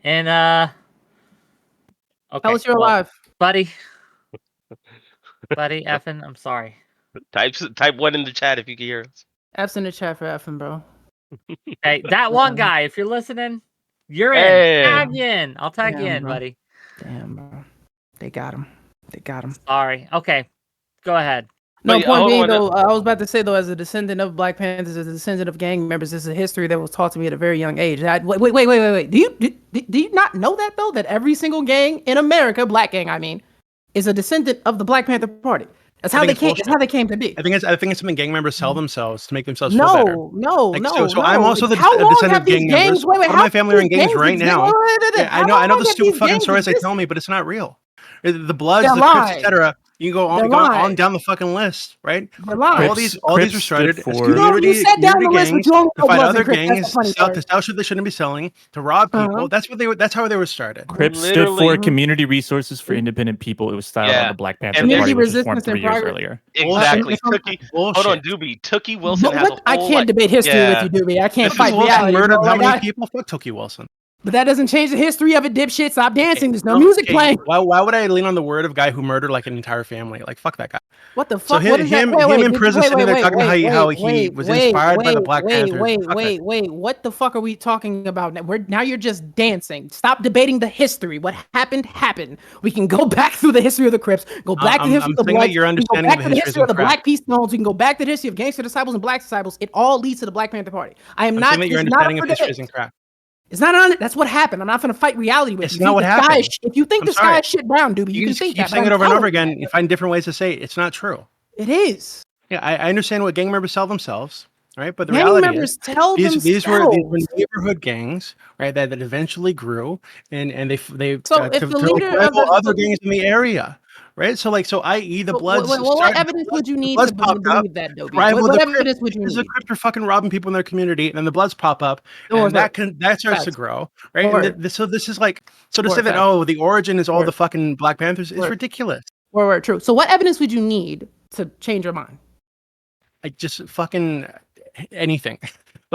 S2: and okay,
S3: Tell us you're
S2: well,
S3: alive.
S2: buddy, Effen. I'm sorry.
S1: Type 1 in the chat if you can hear us.
S3: F's in the chat for effing, bro.
S2: Hey, that one guy, if you're listening, you're
S1: Hey.
S2: in. Tag in. I'll tag you
S3: Damn,
S2: in,
S3: bro.
S2: buddy.
S3: Damn, bro. They got him. They got him.
S2: Sorry. Okay, go ahead.
S3: No,
S1: But,
S3: point
S1: hold
S3: being
S1: on,
S3: though, I was about to say though, as a descendant of Black Panthers, as a descendant of gang members, this is a history that was taught to me at a very young age. Wait. Do you not know that though? That every single gang in America, black gang, I mean, is a descendant of the Black Panther Party. That's
S4: I
S3: how
S4: think
S3: they
S4: it's
S3: came.
S4: bullshit.
S3: That's how they came to be.
S4: I think it's something gang members sell themselves to make themselves feel better.
S3: No.
S4: Like,
S3: no.
S4: so I'm also the
S3: How long
S4: descendant
S3: have
S4: of
S3: these
S4: gang
S3: gangs?
S4: members.
S3: Wait,
S4: Part of
S3: how
S4: my family are in
S3: these
S4: gangs right
S3: exist?
S4: now.
S3: Wait.
S4: Yeah, I
S3: How
S4: know
S3: long
S4: the
S3: have
S4: stupid
S3: these
S4: fucking
S3: gangs
S4: stories they tell
S3: existed?
S4: me, but it's not real. The Bloods,
S3: They're
S4: the Crips,
S3: lying.
S4: etc. You go on,
S3: They're
S4: go on
S3: lying.
S4: down the fucking list, right?
S3: They're lying.
S4: All these were
S5: Crips
S4: started
S5: stood
S4: as
S5: for-
S4: community,
S3: You said down the list, but
S4: gangs
S3: you only
S4: to
S3: know
S4: fight
S3: Bloods
S4: other
S3: and Crips. That's the
S4: gangs,
S3: funny
S4: to
S3: part.
S4: sell shit they shouldn't be selling, to rob people. That's how they were started.
S5: Crips stood
S1: Literally.
S5: for Community Resources for Independent People. It was styled on
S1: Yeah.
S5: the Black Panther
S1: And
S5: Party,
S3: Community
S5: which was formed
S3: resistance and
S5: 3 years
S3: progress.
S5: earlier.
S1: Exactly.
S3: Bullshit.
S1: Tookie,
S4: Bullshit.
S1: hold on, Doobie. Tookie Wilson has a whole.
S3: I can't
S1: like,
S3: debate history
S1: yeah.
S3: with you, Doobie. I can't
S1: This
S3: fight
S1: is
S4: Wilson
S3: reality.
S4: murdered
S3: bro.
S4: how
S3: Like,
S4: many people? Fuck Tookie Wilson.
S3: But that doesn't change the history of it, dipshit. Stop dancing. There's no
S4: No,
S3: music
S4: okay,
S3: playing.
S4: Why would I lean on the word of a guy who murdered like an entire family? Like fuck that guy.
S3: What the
S4: So
S3: fuck? What is that?
S4: him in
S3: did-
S4: prison sitting there talking about how he was inspired by the Black Panthers. Fuck that.
S3: wait. What the fuck are we talking about? Now you're just dancing. Stop debating the history. What happened. We can go back through the history of the Crips. Go back to the history
S4: I'm
S3: of the
S4: saying that
S3: Bloods.
S4: your
S3: We can go
S4: understanding
S3: back
S4: of
S3: to
S4: the
S3: the
S4: history
S3: history of
S4: is
S3: the
S4: crap.
S3: Black Peace Stones. We can go back to the history of Gangster Disciples and Black Disciples. It all leads to the Black Panther Party. I am
S4: I'm
S3: not.
S4: saying that your
S3: it's not
S4: understanding
S3: up
S4: of
S3: for
S4: history
S3: debate.
S4: isn't crap.
S3: It's not on it. That's what happened. I'm not going to fight reality with
S4: It's
S3: you.
S4: not what happened.
S3: If you think
S4: I'm
S3: the sky
S4: sorry.
S3: is shit brown, Doobie, you can
S4: just
S3: think
S4: keep
S3: that. but
S4: saying it
S3: I'm
S4: over and over
S3: telling you
S4: again. You find different ways to say it. It's not true.
S3: It is.
S4: Yeah, I understand what gang members sell themselves, right? But the
S3: Gang
S4: reality
S3: members
S4: is
S3: tell
S4: these were
S3: themselves.
S4: neighborhood gangs, right? That eventually grew and they
S3: So if the leader of
S4: rival
S3: the-
S4: other gangs in the area, right? So i.e. the Bloods.
S3: What evidence would you need
S4: Bloods
S3: to
S4: popped up,
S3: believe that, Doobie?
S4: rival
S3: What
S4: the
S3: evidence would you
S4: because the
S3: need?
S4: Crips are fucking robbing people in their community, and then the Bloods pop up,
S3: Or
S4: and that starts to
S3: facts.
S4: grow, right?
S3: Or-
S4: And so this is like to
S3: Or
S4: say that
S3: facts.
S4: the origin is all
S3: Or-
S4: the fucking Black Panthers is
S3: Or-
S4: ridiculous.
S3: Word, true. So what evidence would you need to change your mind?
S4: Like just fucking anything.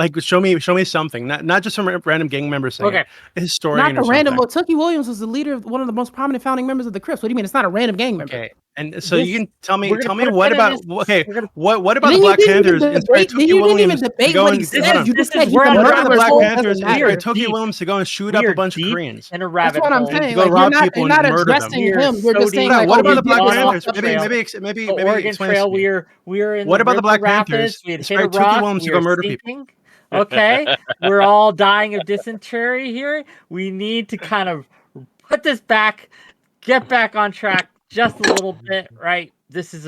S4: Like, show me something, not just some random gang member saying
S2: Okay.
S4: it, a historian
S3: Not the
S4: or
S3: random.
S4: something.
S3: Well, Tookie Williams was the leader of one of the most prominent founding members of the Crips. What do you mean? It's not a random gang member.
S4: Okay, and so you
S2: This-
S4: can tell me
S2: we're gonna put a
S4: what
S2: pin in
S4: about
S2: this.
S4: okay,
S2: We're gonna-
S4: what about
S3: And
S4: the
S3: then you
S4: Black
S3: didn't even
S4: Panthers inspired
S3: debate. Then
S4: Tookie
S3: you didn't even
S4: Williams to
S3: debate
S4: go
S3: what
S4: and
S3: he
S2: This
S3: said.
S2: is-
S3: You
S2: this
S3: just said
S2: is
S3: he
S2: where
S3: can
S2: I'm
S4: what
S3: murder
S4: about
S2: going
S4: the
S3: us
S4: Black
S3: all.
S4: Panthers
S3: Doesn't matter.
S4: inspired Tookie
S2: deep.
S4: Williams to go and shoot
S2: We
S4: up a
S2: are
S4: bunch of
S2: deep
S4: Koreans?
S2: in a
S3: That's
S2: rabbit
S3: what I'm
S2: hole.
S3: saying.
S4: Go
S3: Like,
S4: rob
S3: you're
S4: people
S3: not
S4: and murder them.
S3: addressing
S2: We are
S3: him. You're
S2: so
S3: just saying
S2: deep.
S3: like,
S4: What
S3: oh,
S4: about
S3: you're
S4: the Black
S3: getting off
S4: Panthers?
S3: the
S4: Maybe
S3: trail.
S4: maybe
S2: The Oregon
S4: explain this
S2: Trail.
S4: to me.
S2: We are in
S4: What
S2: the
S4: about the
S2: River
S4: Black
S2: Rapids.
S4: Panthers
S2: We had hit a
S4: inspired Tookie
S2: rock.
S4: Williams to
S2: We
S4: go
S2: are
S4: murder people?
S2: sinking. Okay, we're all dying of dysentery here. We need to kind of put this back, get back on track just a little bit, right? This is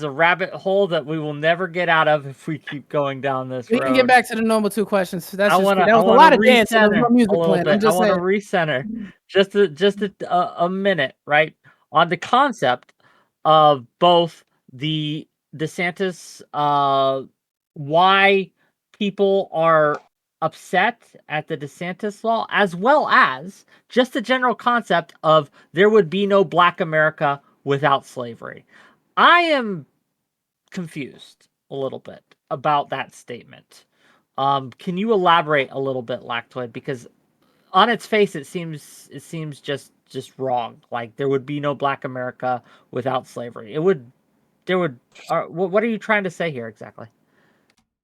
S2: a rabbit hole that we will never get out of if we keep going down this
S3: We
S2: road.
S3: can get back to the normal 2 questions. That's
S2: I
S3: just
S2: want to.
S3: that was a lot of dancing. There was no music
S2: a little
S3: playing.
S2: bit.
S3: I'm just
S2: I want
S3: saying.
S2: to recenter just a minute, right, on the concept of both the DeSantis, why people are upset at the DeSantis law, as well as just the general concept of there would be no Black America without slavery. I am confused a little bit about that statement. Can you elaborate a little bit, Lactoid? Because on its face, it seems just wrong. Like there would be no Black America without slavery. What are you trying to say here exactly?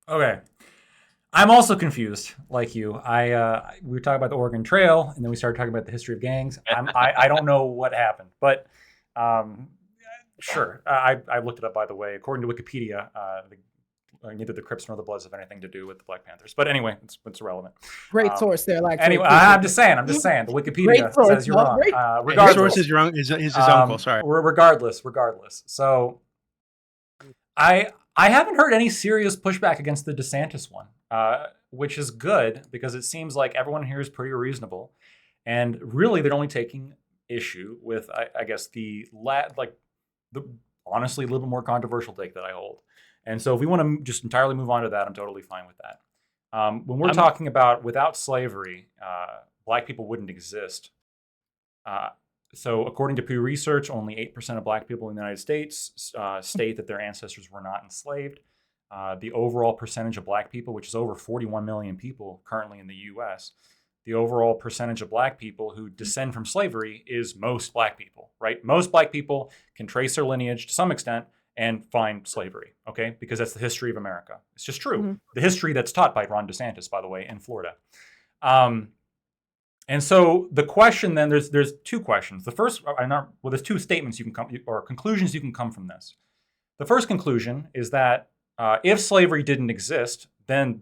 S6: Okay. I'm also confused, like you. We were talking about the Oregon Trail, and then we started talking about the history of gangs. I don't know what happened, but sure. I looked it up, by the way. According to Wikipedia, neither the Crips nor the Bloods have anything to do with the Black Panthers. But anyway, it's irrelevant.
S3: Great source there, like.
S6: Anyway, I'm just saying. The Wikipedia
S3: source,
S6: says you're
S3: no,
S6: wrong.
S3: great-
S4: His
S6: Regardless,
S4: source is wrong. Is his uncle? Sorry.
S6: Regardless. So, I haven't heard any serious pushback against the DeSantis one, which is good because it seems like everyone here is pretty reasonable, and really they're only taking issue with, I guess, the honestly a little bit more controversial take that I hold. And so if we want to just entirely move on to that, I'm totally fine with that. When we're talking about without slavery, Black people wouldn't exist. So according to Pew Research, only 8% of Black people in the United States state that their ancestors were not enslaved. The overall percentage of Black people, which is over 41 million people currently in the U.S., the overall percentage of Black people who descend from slavery is most Black people, right? Most Black people can trace their lineage to some extent and find slavery, okay? Because that's the history of America. It's just true.
S3: Mm-hmm.
S6: The history that's taught by Ron DeSantis, by the way, in Florida. And so the question then, there's 2 questions. The first, there's 2 statements you can come, or conclusions you can come from this. The first conclusion is that if slavery didn't exist, then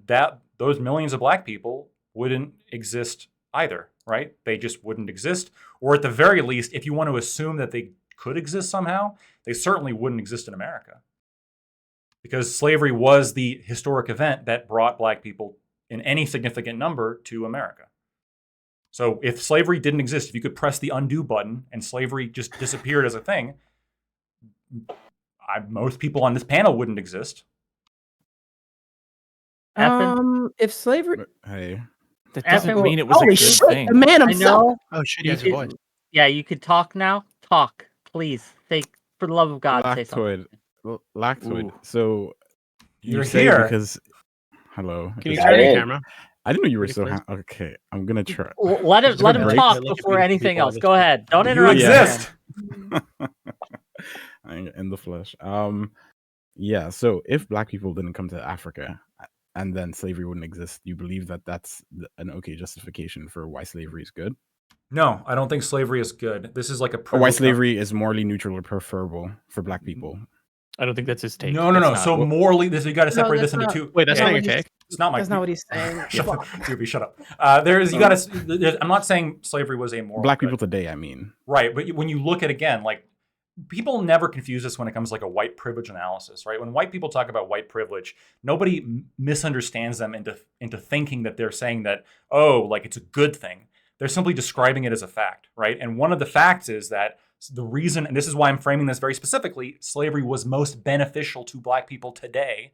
S6: those millions of Black people wouldn't exist either, right? They just wouldn't exist. Or at the very least, if you want to assume that they could exist somehow, they certainly wouldn't exist in America. Because slavery was the historic event that brought Black people in any significant number to America. So if slavery didn't exist, if you could press the undo button and slavery just disappeared as a thing, most people on this panel wouldn't exist.
S3: If slavery.
S7: Hey,
S5: That doesn't
S2: Evan,
S5: mean it was a
S3: Holy
S5: good
S3: shit,
S5: thing.
S3: the man
S2: I
S3: himself.
S2: know.
S4: Oh shit, he
S2: You
S4: has a voice.
S2: could, yeah, you could talk now. Talk, please. For the love of God, say something.
S7: Lactoid.
S5: Ooh.
S7: So
S6: You're
S7: say
S6: here.
S7: because hello.
S4: Can you
S7: Is-
S4: turn
S8: I
S4: your
S8: am.
S4: camera?
S7: I didn't know you were
S4: Pretty
S7: so
S4: close.
S7: okay. I'm gonna try.
S2: Let him
S7: Is there a break?
S2: talk
S4: Look at
S2: before
S4: these
S2: anything
S4: people
S2: else.
S4: on
S2: Go
S4: this-
S2: ahead. Don't
S6: You
S2: interrupt.
S6: exist.
S7: In the flesh. Yeah. So if Black people didn't come to Africa and then slavery wouldn't exist, you believe that that's an okay justification for why slavery is good,
S6: No, I don't think slavery is good. This is like a
S7: or why
S6: privilege-
S7: slavery is morally neutral or preferable for Black people?
S5: I don't think that's his take.
S6: No.
S5: That's not-
S6: So morally, you got to separate
S3: that's
S6: this into
S3: not-
S6: 2.
S4: Wait, that's
S3: Yeah,
S4: not
S3: what
S4: your
S3: he's-
S4: take.
S6: It's not my.
S3: That's not what he's saying.
S6: Shut up, Doobie, shut up. You got to. I'm not saying slavery was a moral.
S7: Black
S6: good.
S7: people today, I mean.
S6: Right, but when you look at again, like people never confuse this when it comes to like a white privilege analysis, right? When white people talk about white privilege, nobody misunderstands them into thinking that they're saying that, oh, like it's a good thing. They're simply describing it as a fact, right? And one of the facts is that the reason, and this is why I'm framing this very specifically, slavery was most beneficial to Black people today.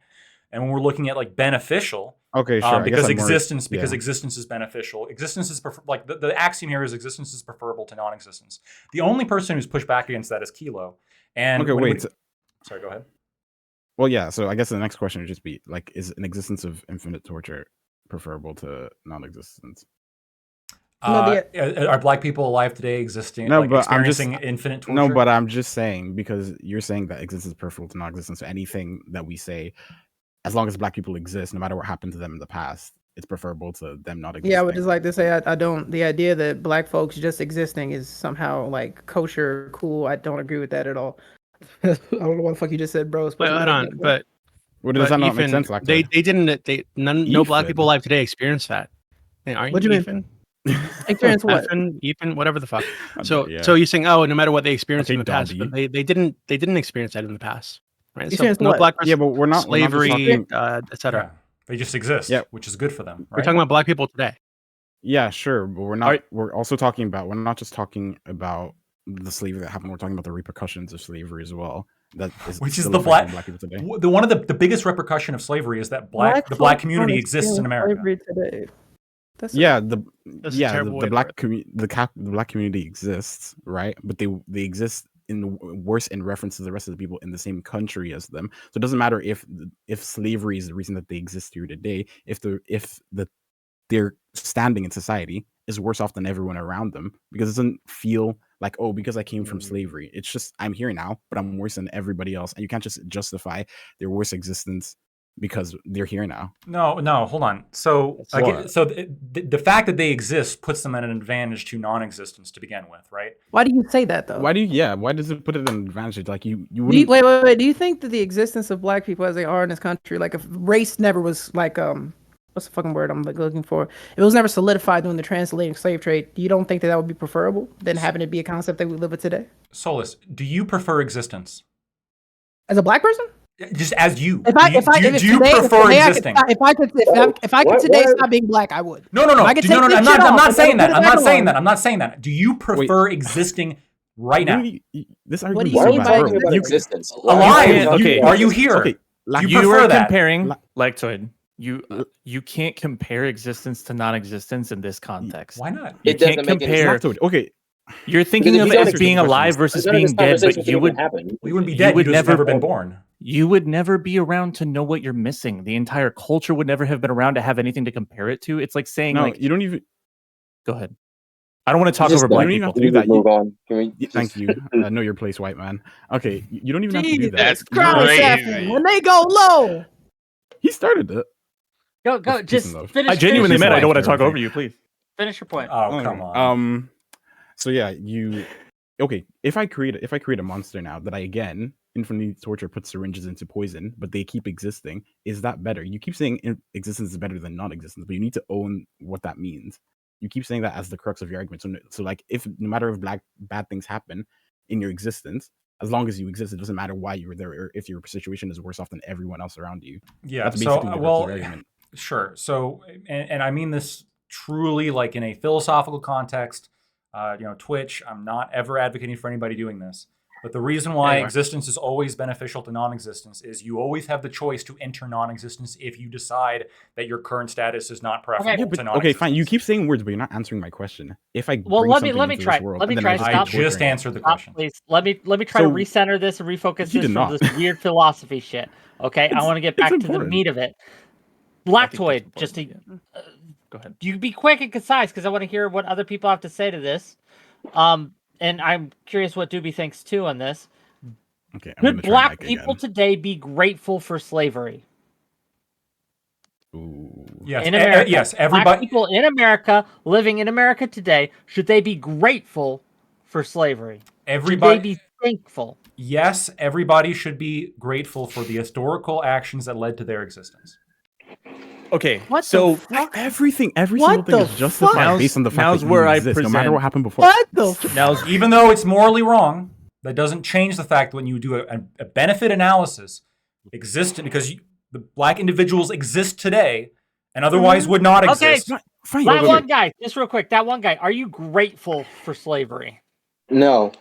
S6: And when we're looking at like beneficial,
S7: Okay, sure. I guess
S6: because
S7: I'm more-
S6: existence is beneficial. Existence is like the axiom here is existence is preferable to non-existence. The only person who's pushed back against that is Kilo. And
S7: Okay,
S6: when we-
S7: wait.
S6: sorry, go ahead.
S7: Well, yeah. So I guess the next question would just be like, is an existence of infinite torture preferable to non-existence.
S6: Are black people alive today, existing,
S7: No,
S6: like
S7: but I'm just
S6: experiencing infinite torture?
S7: no, but I'm just saying, because you're saying that existence is preferable to non-existence. So anything that we say, as long as black people exist, no matter what happened to them in the past, it's preferable to them not existing.
S3: Yeah, I would just like to say I don't. The idea that black folks just existing is somehow like kosher, cool. I don't agree with that at all. I don't know what the fuck you just said, bro.
S4: But hold on, but
S7: Well, does that not make
S4: Ethan,
S7: sense?
S4: they didn't. No black
S7: Ethan.
S4: people alive today experience that. Hey, aren't
S3: What do you
S4: Ethan?
S3: Experience what?
S4: Ethan, whatever the fuck. So
S7: Yeah.
S4: so you're saying, oh, no matter what they experienced
S7: Okay,
S4: in the past,
S7: Dobby.
S4: but they didn't experience that in the past, right? So
S3: Experience
S4: no
S3: what?
S4: black person,
S7: Yeah, but we're not
S4: slavery,
S7: we're not just
S4: etc.
S6: Yeah. They just exist,
S7: Yeah.
S6: which is good for them.
S4: We're
S6: Right?
S4: talking about black people today.
S7: Yeah, sure, but we're not.
S5: Alright.
S7: We're also talking about. We're not just talking about the slavery that happened. We're talking about the repercussions of slavery as well. That is
S6: Which is
S7: still
S6: the
S7: affecting
S6: black
S7: people today.
S6: one of the biggest repercussion of slavery is that the black
S3: folks
S6: community
S3: don't
S6: exists in
S3: experience
S6: America.
S3: slavery today. That's
S7: Yeah,
S4: That's a terrible way
S7: the
S4: to
S7: black
S4: put it.
S7: the black community exists, right? But they exist in worse in reference to the rest of the people in the same country as them. So it doesn't matter if slavery is the reason that they exist here today. If their standing in society is worse off than everyone around them, because it doesn't feel like, oh, because I came from slavery. It's just I'm here now, but I'm worse than everybody else, and you can't just justify their worse existence because they're here now.
S6: No, hold on. So,
S7: What?
S6: the fact that they exist puts them at an advantage to non-existence to begin with, right?
S3: Why do you say that though?
S7: Why does it put it at an advantage? Like you
S3: Do you,
S7: wouldn't.
S3: wait. Do you think that the existence of black people as they are in this country, like if race never was like what's the fucking word I'm like looking for? If it was never solidified during the transatlantic slave trade, you don't think that would be preferable than having it be a concept that we live with today?
S6: Solus, do you prefer existence?
S3: As a black person?
S6: Just as you.
S3: If
S6: Do you prefer existing?
S3: If I could today stop being black, I would.
S6: No.
S3: If I could take
S6: I'm
S3: this shit
S6: not
S3: off,
S6: saying that.
S3: put it
S6: I'm
S3: back
S6: not saying
S3: on.
S6: that. I'm not saying that. Do you prefer existing right now?
S7: This
S3: What do
S7: argument
S3: you
S7: is so
S3: mean
S7: bad,
S3: by
S7: bro.
S3: existence?
S8: existence?
S6: Alive.
S5: Okay.
S6: Are you here?
S7: Okay, like
S6: You
S5: You
S6: prefer
S5: are
S6: that.
S5: comparing
S7: La-
S5: Lactoid. You can't compare existence to non-existence in this context.
S6: Why not?
S5: You
S8: It doesn't
S5: can't
S8: make any
S5: compare.
S7: Lactoid. Okay,
S5: You're thinking of
S8: if
S5: it
S8: you
S5: as
S8: don't
S5: being
S7: exist,
S5: alive
S7: none
S5: versus
S8: None of
S5: being
S8: this
S5: dead,
S8: conversation
S5: but
S8: can
S5: you
S8: even
S5: would
S8: happen.
S6: We wouldn't be
S5: You
S6: dead.
S5: would
S6: You'd just
S5: never-
S6: never been born.
S5: you would never be around to know what you're missing. The entire culture would never have been around to have anything to compare it to. It's like saying,
S7: no,
S5: like,
S7: you don't even.
S5: go ahead. I don't want to talk
S8: Just
S5: over
S8: don't.
S5: black
S7: You don't even
S5: people.
S7: have to do that.
S8: Move on. Can we
S7: Yeah, thank you. Know your place, white man. Okay, you don't even have to do that.
S1: That's
S3: Crown
S1: crazy.
S3: Assassin, when they go low.
S7: He started it.
S2: Go.
S7: Peace
S2: Just
S7: and love.
S2: finish.
S5: I genuinely
S2: finish
S5: meant
S2: your
S5: I don't
S2: point.
S5: want to talk over you, please.
S2: Finish your point.
S6: Oh,
S7: Okay,
S6: come on.
S7: So yeah, okay, if I create a monster now that I again infinitely torture, put syringes into poison, but they keep existing, is that better? You keep saying existence is better than non-existence, but you need to own what that means. You keep saying that as the crux of your argument. So like, if no matter if bad things happen in your existence, as long as you exist, it doesn't matter why you were there or if your situation is worse off than everyone else around you.
S6: Yeah.
S7: That's
S6: So,
S7: basically the crux of
S6: well,
S7: your argument.
S6: sure. So, and I mean this truly, like in a philosophical context. Twitch. I'm not ever advocating for anybody doing this. But the reason why existence is always beneficial to non-existence is you always have the choice to enter non-existence if you decide that your current status is not preferable
S7: Yeah,
S6: to
S7: but
S6: non-existence.
S7: okay, fine. You keep saying words, but you're not answering my question. If I
S2: Well,
S7: bring
S2: let me
S7: something
S2: let me
S7: into
S2: try.
S7: this world,
S2: Let me
S7: and then
S2: try.
S7: I
S6: I
S2: Stop.
S7: torture
S6: just
S7: it,
S6: answered the
S2: Stop,
S6: question.
S2: please. Let me try to
S7: So-
S2: recenter this and refocus
S7: You
S2: this
S7: did
S2: from
S7: not.
S2: this weird philosophy shit. Okay, I want to get
S7: it's
S2: back to the
S7: important.
S2: meat of it.
S5: I think that's
S2: Lactoid,
S5: important,
S2: just to
S5: yeah. Go ahead.
S2: you be quick and concise because I want to hear what other people have to say to this. And I'm curious what Doobie thinks too on this.
S7: Okay, I'm
S2: Could
S7: gonna try
S2: black
S7: Mike
S2: people
S7: again.
S2: today be grateful for slavery
S7: Ooh.
S6: Yes.
S2: in America?
S6: Yes.
S2: Black
S6: Everybody.
S2: people in America, living in America today, should they be grateful for slavery? Should they
S6: Everybody.
S2: be thankful?
S6: Yes. Everybody should be grateful for the historical actions that led to their existence.
S5: Okay,
S3: What
S5: so
S3: the fuck?
S7: Every
S3: What
S7: single thing
S3: the
S7: is justified
S5: fuck?
S7: based on the fact
S5: Now's
S7: that you
S5: where I
S7: exist, no matter
S5: present-
S7: what happened before.
S3: What the fuck?
S5: now
S6: Even though it's morally wrong, that doesn't change the fact that when you do a benefit analysis, because the black individuals exist today and otherwise would not
S2: Okay,
S6: exist.
S7: Fine.
S2: That
S7: wait.
S2: one guy, just real quick, that one guy, are you grateful for slavery?
S8: No,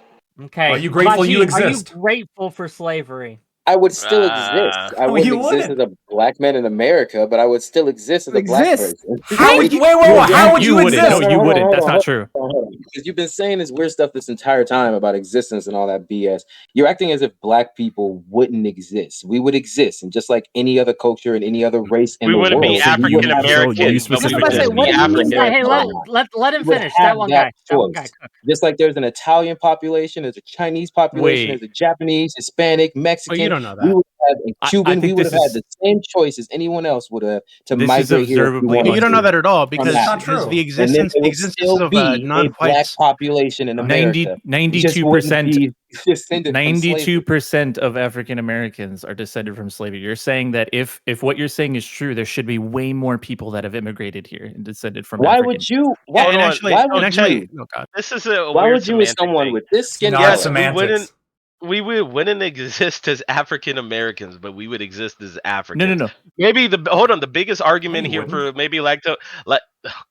S2: Okay.
S6: Are you grateful you
S2: Majid,
S6: exist?
S2: Are you grateful for slavery?
S8: I would still
S1: Ah.
S8: exist. I
S6: No,
S8: wouldn't
S6: you
S8: exist
S6: wouldn't.
S8: as a black men in America, but I would still exist as a black
S3: Exist.
S8: person.
S6: How would you? Wait, how would you
S5: wouldn't.
S6: exist?
S5: No, you wouldn't. That's not true.
S8: Because you've been saying this weird stuff this entire time about existence and all that BS. You're acting as if black people wouldn't exist. We would exist, and just like any other culture and any other race in
S1: We
S8: the
S1: wouldn't
S8: world,
S1: be
S8: so you would
S1: African
S8: have
S1: American,
S8: choice.
S1: but we
S3: specifically
S1: would
S3: say,
S1: just
S3: what
S1: be
S3: do you mean
S1: African.
S3: by
S2: Hey, let him
S8: You would
S2: finish. That
S8: have
S2: one
S8: that
S2: guy. That one guy.
S8: choice. Just like there's an Italian population, there's a Chinese population,
S5: Wait.
S8: there's a Japanese, Hispanic,
S4: Oh, you
S8: Mexican.
S4: don't know
S8: We
S4: that.
S8: would have a
S5: I
S8: Cuban. We
S5: think
S8: would
S5: this
S8: have had
S5: is
S8: the same choice as anyone else would have to
S5: this is
S8: migrate here if we
S5: observably
S8: wanted
S4: You don't know
S8: to.
S4: that at all
S8: From
S4: because
S8: that.
S6: Not
S4: because
S6: true.
S4: the
S8: And then
S4: existence
S8: there
S4: the
S8: would
S4: existence
S8: still
S4: of
S8: be a black
S4: non-whites.
S8: population in America. It just wouldn't
S5: 92%
S8: be descended from slavery.
S5: 92% of African Americans are descended from slavery. You're saying that if what you're saying is true, there should be way more people that have immigrated here and descended from
S8: Why
S5: Africans.
S8: would you?
S4: Yeah,
S8: Why,
S4: and
S1: on.
S4: actually,
S8: why
S4: and
S8: would
S4: actually,
S8: you?
S4: oh god,
S1: This is a
S8: Why
S1: weird
S8: would you, as
S1: semantic
S8: someone
S1: thing.
S8: with this
S6: It's
S8: skin
S6: not
S1: Yes,
S8: color,
S1: we wouldn't.
S6: semantics.
S1: We wouldn't exist as African Americans, but we would exist as
S5: No,
S1: Africans.
S5: no.
S1: Maybe the biggest
S6: No,
S1: argument
S6: you
S1: here
S6: wouldn't.
S1: for maybe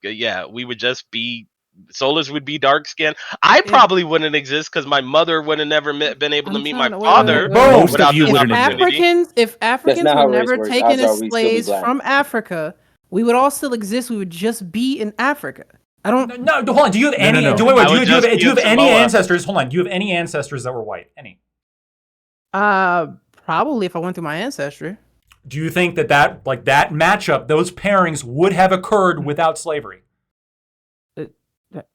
S1: yeah, we would just be Solas would be dark skinned. I probably wouldn't exist because my mother would have never been able to
S3: I'm
S1: meet my
S3: trying to
S1: father
S5: Most
S1: without
S5: of you
S1: this
S5: wouldn't exist.
S1: opportunity.
S3: If Africans
S8: not
S3: were
S8: how race
S3: never
S8: works.
S3: taken
S8: Odds are
S3: as
S8: we'd still be
S3: slaves
S8: black.
S3: from Africa, we would all still exist. We would just be in Africa. I don't.
S6: No, hold on. Do you have
S5: No,
S6: any?
S5: no, no.
S6: Do, wait,
S1: I
S6: do
S1: would
S6: you have,
S1: just
S6: do
S1: be
S6: you have
S1: a
S6: any
S1: Samoa.
S6: ancestors? Hold on. Do you have any ancestors that were white? Any?
S3: Probably if I went through my ancestry.
S6: Do you think that matchup, those pairings would have occurred without slavery?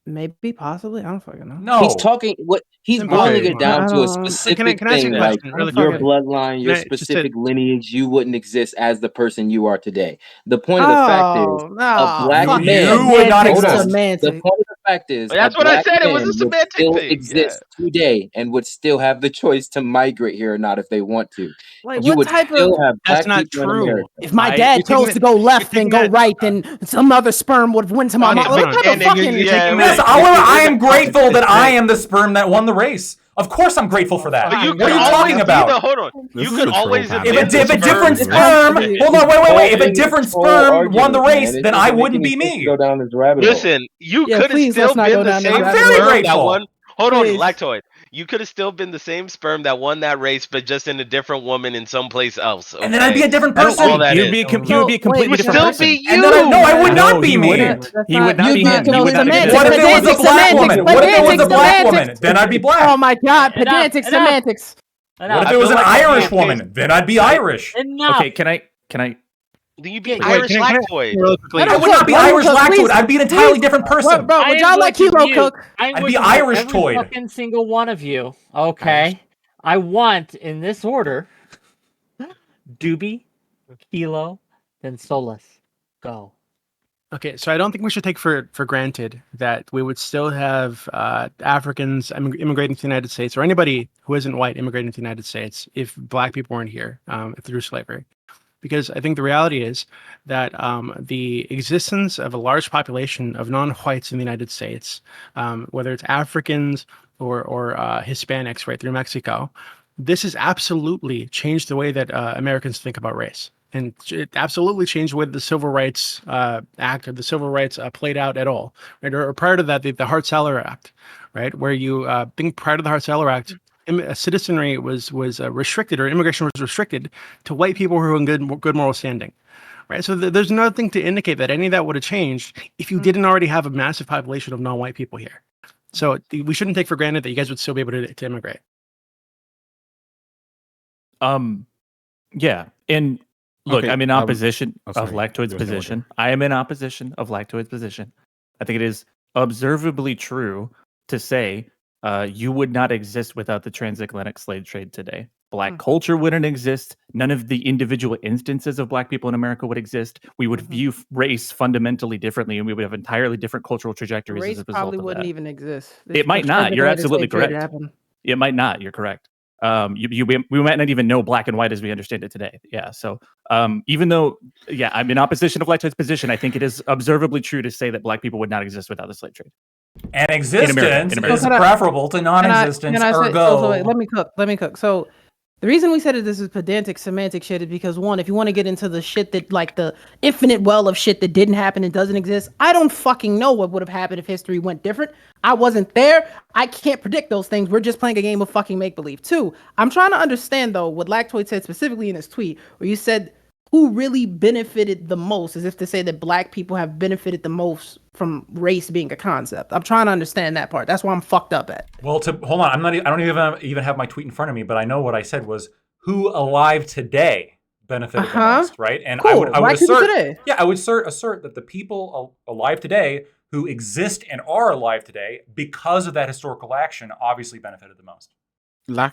S3: Maybe, possibly. I don't fucking know.
S6: No.
S8: He's talking. What he's
S4: Okay.
S8: boiling it
S3: I
S8: down to a
S3: don't-
S8: specific
S4: can I ask you
S8: thing,
S4: a
S8: like
S4: question really
S8: your
S3: quick?
S8: bloodline, your
S4: Can I just
S8: specific lineage. You wouldn't exist as the person you are today. The point of the fact is,
S3: no,
S8: a black
S3: fuck
S8: man.
S6: You would not
S3: semantics,
S6: exist.
S8: The
S3: semantics.
S8: point of the fact is,
S1: That's
S8: a
S1: what I
S8: black
S1: said. It was a
S8: man would
S1: semantic
S8: still
S1: thing.
S8: exist today and would still have the choice to migrate here or not if they want to.
S3: Like,
S8: You
S3: what
S8: would
S3: type
S8: still
S3: of?
S8: have
S4: That's
S8: black
S4: not
S8: people in
S4: true.
S8: America.
S3: If my
S5: I-
S3: dad
S4: you're taking
S3: chose
S4: it-
S3: to go left
S4: you're
S3: and
S4: taking
S3: go
S4: that-
S3: right, then some other sperm would have went to my
S4: Okay,
S3: mom.
S4: hold
S3: What
S4: on.
S3: type of
S1: And then
S3: fucking?
S1: you- yeah,
S6: Yes,
S1: right.
S6: I am grateful that I am the sperm that won the race. Of course, I'm grateful for that.
S1: But you
S6: What
S1: could
S6: are you
S1: always
S6: talking
S1: be
S6: about?
S1: hold on.
S7: This
S1: You
S7: is
S1: could
S7: a troll
S1: always have
S7: panel.
S1: been
S6: If
S1: the
S6: a different
S1: sperm.
S6: sperm,
S3: Actually,
S6: hold on, wait. If a
S8: It's
S6: different
S8: a whole
S6: sperm won the
S8: argument,
S6: race,
S8: man. It
S6: then I
S8: doesn't make
S6: wouldn't
S8: any
S6: be
S8: sense to
S6: me.
S8: go down this rabbit hole.
S1: Listen, you
S3: Yeah,
S1: could have
S3: please,
S1: still
S3: let's not
S1: been
S3: go
S1: the
S3: down this
S1: same
S6: I'm
S3: rabbit
S6: very
S3: hole.
S1: sperm that
S6: grateful.
S1: won. Hold on,
S3: Please.
S1: Lactoid. You could have still been the same sperm that won that race, but just in a different woman in someplace else.
S6: And then I'd be a different
S1: That's
S6: person.
S1: all that
S5: You'd
S1: is.
S5: be a
S3: So,
S5: completely
S3: wait,
S1: would
S5: different
S1: still
S5: person.
S1: be you.
S6: And then I would not
S5: No,
S6: be
S5: he
S6: me.
S5: wouldn't.
S3: That's
S5: He
S3: not-
S5: would not
S3: you'd
S5: be
S3: be-
S5: him.
S3: no,
S5: He would not be
S3: semantics,
S6: What if it was a
S3: semantics,
S6: black
S3: semantics,
S6: woman? What if it was a
S3: semantics,
S6: black
S3: semantics.
S6: woman? Then I'd be black.
S3: Oh my god,
S2: Enough,
S3: pedantic
S2: enough.
S3: semantics.
S6: What
S2: Enough.
S6: if
S1: I
S6: it was
S1: feel
S6: an
S1: like
S6: Irish
S1: that's
S6: woman? Then I'd be Irish.
S2: Enough.
S5: Okay, can I
S1: You be
S2: Wait,
S1: Irish
S4: can I-
S1: Lactoid.
S4: really quickly?
S3: Let
S6: I
S3: him
S6: would not
S3: cook,
S6: be
S3: let him
S6: Irish
S3: cook,
S6: lactoid.
S3: please.
S6: I'd be an entirely
S3: Please.
S6: different
S3: What,
S6: person.
S3: bro,
S2: I
S3: would
S2: am
S3: y'all
S2: going
S3: let
S2: to
S3: Kilo
S2: mute.
S3: cook?
S2: I'm
S6: I'd
S2: going
S6: be
S2: to mute
S6: Irish
S2: every
S6: toid.
S2: fucking single one of you. Okay. I want in this order: Doobie, Kilo, then Solus. Go.
S4: Okay, so I don't think we should take for granted that we would still have Africans immigrating to the United States, or anybody who isn't white immigrating to the United States, if Black people weren't here through slavery. Because I think the reality is that the existence of a large population of non-whites in the United States, whether it's Africans or Hispanics, right through Mexico, this has absolutely changed the way that Americans think about race. And it absolutely changed the way the Civil Rights Act or the Civil Rights played out at all, right? Or prior to that, the Hart-Celler Act, right? Where you think prior to the Hart-Celler Act, citizenry was restricted, or immigration was restricted to white people who were in good moral standing, right? So there's nothing to indicate that any of that would have changed if you didn't already have a massive population of non-white people here. So we shouldn't take for granted that you guys would still be able to immigrate.
S5: Yeah, and look,
S7: Okay,
S5: I'm in opposition
S7: oh,
S5: of
S7: sorry.
S5: Lactoid's
S7: You were saying
S5: position. I am in opposition of Lactoid's position. I think it is observably true to say you would not exist without the transatlantic slave trade today. Black culture wouldn't exist. None of the individual instances of Black people in America would exist. We would view race fundamentally differently, and we would have entirely different cultural trajectories
S3: Race
S5: as a result
S3: probably
S5: of
S3: wouldn't
S5: that.
S3: even exist.
S5: It might not. You're absolutely correct.
S3: Happen.
S5: It might not. You're correct. We might not even know black and white as we understand it today. Yeah. So even though, yeah, I'm in opposition of Lactoid's position, I think it is observably true to say that Black people would not exist without the slave trade.
S6: And existence
S5: In America.
S6: is preferable to non-existence.
S3: Can I say,
S6: Ergo,
S3: so wait, let me cook. So the reason we said that this is pedantic semantic shit is because, one, if you want to get into the shit that, like, the infinite well of shit that didn't happen and doesn't exist, I don't fucking know what would have happened if history went different. I wasn't there. I can't predict those things. We're just playing a game of fucking make-believe. Two, I'm trying to understand, though, what Lactoid said specifically in his tweet, where you said who really benefited the most, as if to say that black people have benefited the most from race being a concept. I'm trying to understand that part. That's why I'm fucked up at.
S6: Well, hold on, I don't even have my tweet in front of me, but I know what I said was who alive today benefited the most, right? And
S3: Cool.
S6: I would
S3: Black people
S6: assert,
S3: today.
S6: yeah, I would assert that the people alive today who exist and are alive today because of that historical action obviously benefited the most.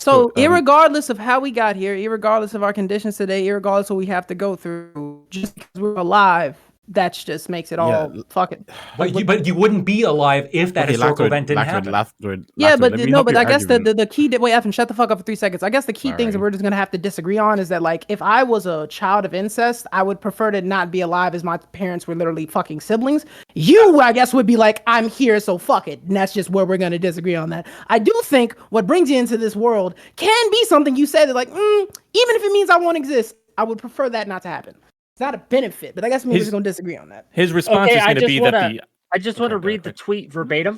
S3: So, irregardless of how we got here, irregardless of our conditions today, irregardless of what we have to go through, just because we're alive, that just makes it all fucking.
S6: But you wouldn't be alive if that historical event didn't happen.
S3: Yeah, but no, but I guess the key. Wait, Evan, shut the fuck up for 3 seconds. I guess the key things that we're just gonna have to disagree on is that, like, if I was a child of incest, I would prefer to not be alive, as my parents were literally fucking siblings. You, I guess, would be like, I'm here, so fuck it, and that's just where we're gonna disagree on that. I do think what brings you into this world can be something you said that, like, even if it means I won't exist, I would prefer that not to happen. It's not a benefit, but I guess we're just going to disagree on that.
S5: His response is going to be that
S2: I just want to read the tweet verbatim.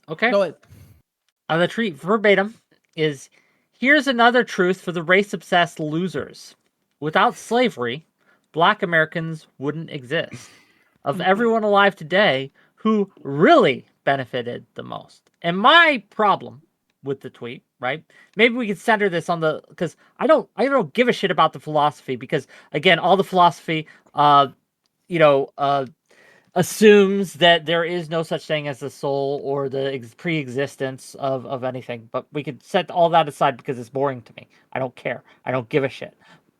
S2: Okay?
S3: Go ahead.
S2: The tweet verbatim is, here's another truth for the race-obsessed losers. Without slavery, black Americans wouldn't exist. Of everyone alive today, who really benefited the most? And my problem with the tweet, right? Maybe we could center this on the, because I don't give a shit about the philosophy, because again, all the philosophy, assumes that there is no such thing as the soul or the pre-existence of anything. But we could set all that aside because it's boring to me. I don't care. I don't give a shit.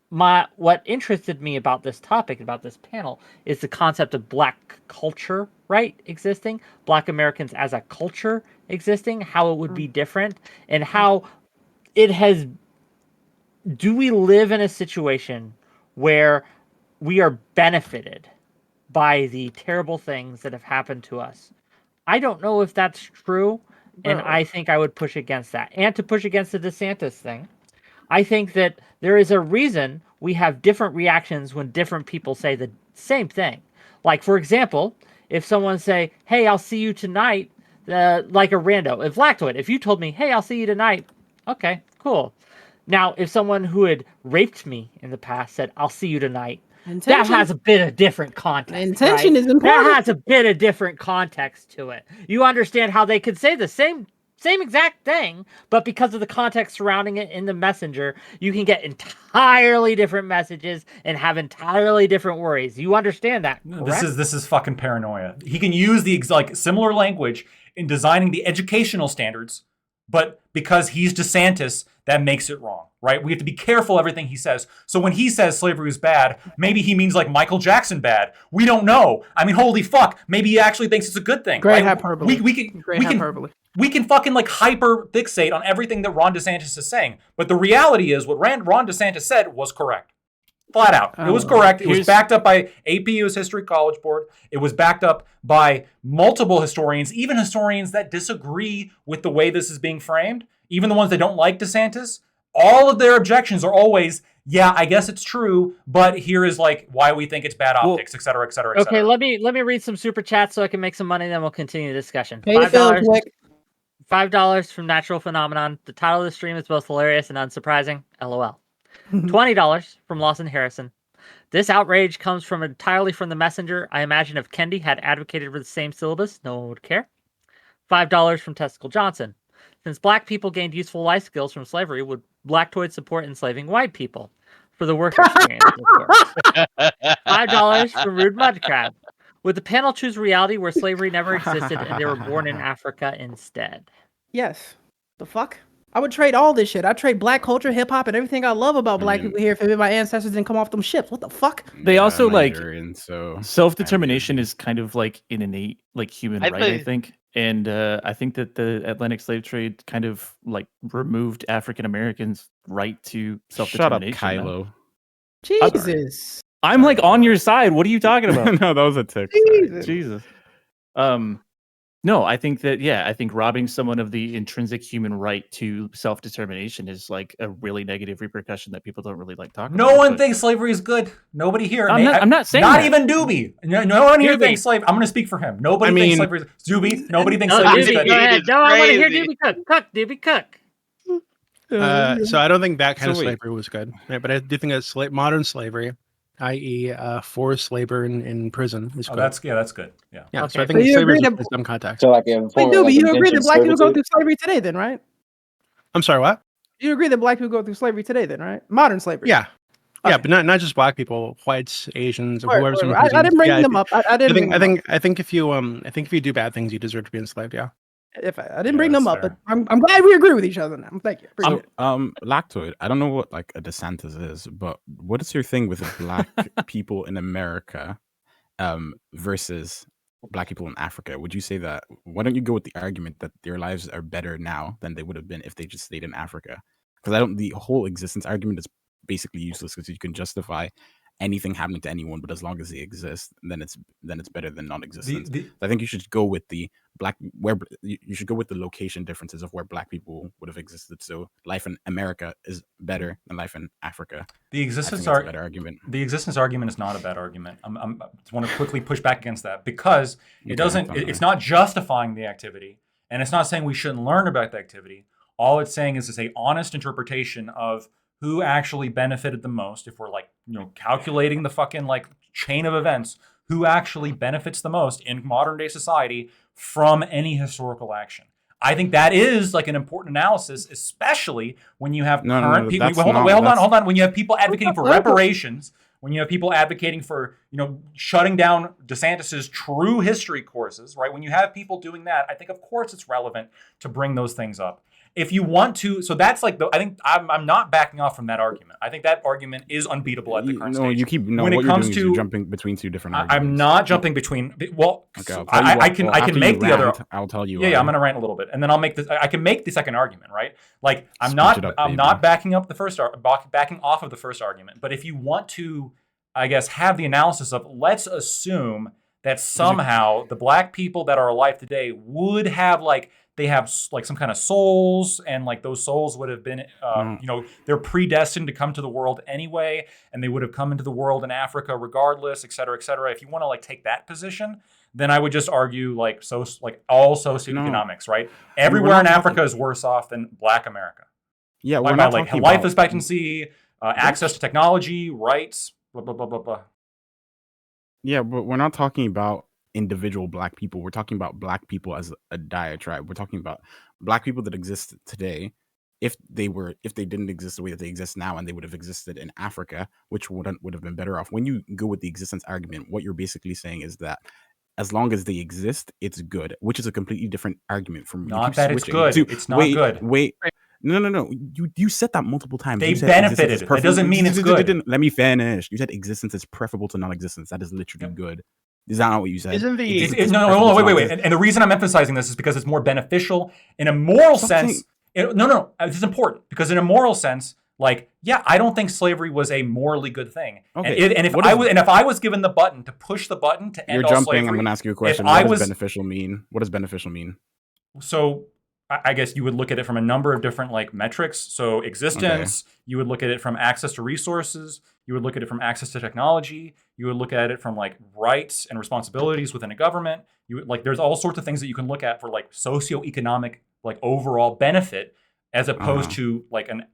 S2: What interested me about this topic, about this panel, is the concept of black culture, right, existing, black Americans as a culture existing, how it would be different, and how it has. Do we live in a situation where we are benefited by the terrible things that have happened to us? I don't know if that's true, and I think I would push against that. And to push against the DeSantis thing, I think that there is a reason we have different reactions when different people say the same thing. Like, for example, if someone say, hey, I'll see you tonight, like a rando. If Lactoid, if you told me, hey, I'll see you tonight, okay, cool. Now, if someone who had raped me in the past said, I'll see you tonight, that has a bit of different context.
S3: Intention is important.
S2: That has a bit of different context to it. You understand how they could say the same exact thing, but because of the context surrounding it in the messenger, you can get entirely different messages and have entirely different worries. You understand that? Correct?
S6: This is fucking paranoia. He can use the similar language in designing the educational standards, but because he's DeSantis, that makes it wrong, right? We have to be careful everything he says. So when he says slavery is bad, maybe he means like Michael Jackson bad. We don't know. I mean, holy fuck. Maybe he actually thinks it's a good thing.
S3: Great
S6: right?
S3: hyperbole.
S6: We can fucking like hyper fixate on everything that Ron DeSantis is saying. But the reality is what Ron DeSantis said was correct. Flat out. It was correct. It was backed up by APU's History College Board. It was backed up by multiple historians, even historians that disagree with the way this is being framed, even the ones that don't like DeSantis. All of their objections are always, yeah, I guess it's true, but here is like why we think it's bad optics, et cetera, et cetera, et cetera.
S2: Okay, let me read some super chats so I can make some money, then we'll continue the discussion. $5 from Natural Phenomenon. The title of the stream is both hilarious and unsurprising. LOL. $20 from Lawson Harrison. This outrage comes from entirely from the messenger. I imagine if Kendi had advocated for the same syllabus, no one would care. $5 from Testicle Johnson. Since black people gained useful life skills from slavery, would Blactoid support enslaving white people? For the work experience, of course. $5 from Rude Mudcrab. Would the panel choose reality where slavery never existed and they were born in Africa instead?
S3: Yes. The fuck? I would trade all this shit. I'd trade black culture, hip hop, and everything I love about black people here if my ancestors didn't come off them ships. What the fuck?
S5: They also
S7: Nigerian, so
S5: self-determination is kind of like an innate like human right, I think. And I think that the Atlantic slave trade kind of like removed African Americans' right to self-determination.
S7: Shut up, Kylo.
S3: Jesus.
S5: I'm like on your side. What are you talking about?
S7: No, that was a tick.
S5: Jesus. No, I think that, I think robbing someone of the intrinsic human right to self-determination is like a really negative repercussion that people don't really like talking about.
S6: No one thinks slavery is good. Nobody here.
S5: I'm not saying
S6: not
S5: that.
S6: even Doobie. No one here thinks slavery. I'm going to speak for him. Nobody thinks slavery is Doobie. Nobody thinks slavery is good.
S2: Go ahead. No, I want to hear Doobie cook. Cook, Doobie, cook.
S4: So I don't think that kind of slavery was good, right? But I do think that modern slavery i.e., forced labor in prison is
S6: Oh,
S4: good.
S6: that's good. Yeah.
S4: Yeah, so I
S2: Okay.
S4: think
S3: So you
S4: slavery
S3: agree
S4: is
S3: that-
S4: some context.
S8: So like a
S3: Wait,
S8: form of
S3: Doobie,
S8: like
S3: you agree
S8: indentured
S3: that black people go
S8: servitude.
S3: through slavery today, then, right?
S4: I'm sorry, what?
S3: You agree that black people go through slavery today, then, right? Modern slavery.
S4: Yeah. Yeah,
S3: Okay.
S4: but not just black people, whites, Asians, or
S3: Word,
S4: whoever's
S3: word,
S4: in
S3: word.
S4: prison.
S3: I didn't bring
S4: Yeah,
S3: them up. I didn't bring them up.
S4: I think if you do bad things, you deserve to be enslaved. Yeah.
S3: If I didn't
S6: Yeah,
S3: bring them
S6: that's
S3: up, but
S6: fair.
S3: I'm glad we agree with each other now. Thank you. Appreciate
S7: So,
S3: it.
S7: Lactoid, I don't know what like a DeSantis is, but what is your thing with black people in America versus black people in Africa? Would you say that? Why don't you go with the argument that their lives are better now than they would have been if they just stayed in Africa? Because the whole existence argument is basically useless because you can justify anything happening to anyone, but as long as they exist, then it's better than non-existence. I think you should go with the you should go with the location differences of where black people would have existed. So life in America is better than life in Africa.
S6: The
S7: I
S6: existence
S7: think that's a better argument.
S6: The existence argument is not a bad argument. I just want to quickly push back against that because it
S7: Okay,
S6: doesn't.
S7: fine.
S6: It's not justifying the activity, and it's not saying we shouldn't learn about the activity. All it's saying is it's a honest interpretation of who actually benefited the most. If we're like calculating the fucking like chain of events, who actually benefits the most in modern day society from any historical action. I think that is like an important analysis, especially when you have current people. Hold on. When you have people advocating for reparations, when you have people advocating for shutting down DeSantis's true history courses, right? When you have people doing that, I think of course it's relevant to bring those things up. If you want to, so that's like I think I'm not backing off from that argument. I think that argument is unbeatable at the current stage.
S7: When it comes to, you're jumping between two different arguments.
S6: I'm not jumping between. Well,
S7: okay,
S6: I can make the other.
S7: I'll tell you.
S6: Yeah, I'm gonna rant a little bit, and then I'll make this. I can make the second argument, right? Like I'm not backing up the first backing off of the first argument. But if you want to, I guess, have the analysis of, let's assume that somehow the black people that are alive today would have they have like some kind of souls, and like those souls would have been, they're predestined to come to the world anyway, and they would have come into the world in Africa regardless, et cetera, et cetera. If you want to like take that position, then I would just argue all socioeconomics, right? Everywhere in Africa is worse off than Black America.
S7: Yeah,
S6: we're not like life expectancy, access to technology, rights, blah blah blah blah blah.
S7: Yeah, but we're not talking about individual black people. We're talking about black people as a diatribe. We're talking about black people that exist today. If they didn't exist the way that they exist now, and they would have existed in Africa, which would have been better off. When you go with the existence argument, what you're basically saying is that as long as they exist, it's good, which is a completely different argument from
S6: not that it's good. It's not good.
S7: Wait. No. You said that multiple times.
S6: They benefited. That doesn't mean it's good.
S7: Let me finish. You said existence is preferable to non-existence. That is literally good. Is that not what you said?
S4: Isn't the
S6: wait. And the reason I'm emphasizing this is because it's more beneficial in a moral sense. No. This is important because in a moral sense, I don't think slavery was a morally good thing.
S7: Okay.
S6: And if I was given the button to push the button to end all slavery,
S7: I'm going to ask you a question. What does beneficial mean? What does beneficial mean?
S6: So I guess you would look at it from a number of different metrics. So existence, you would look at it from access to resources, you would look at it from access to technology, you would look at it from rights and responsibilities within a government. You would, there's all sorts of things that you can look at for socioeconomic overall benefit, as opposed to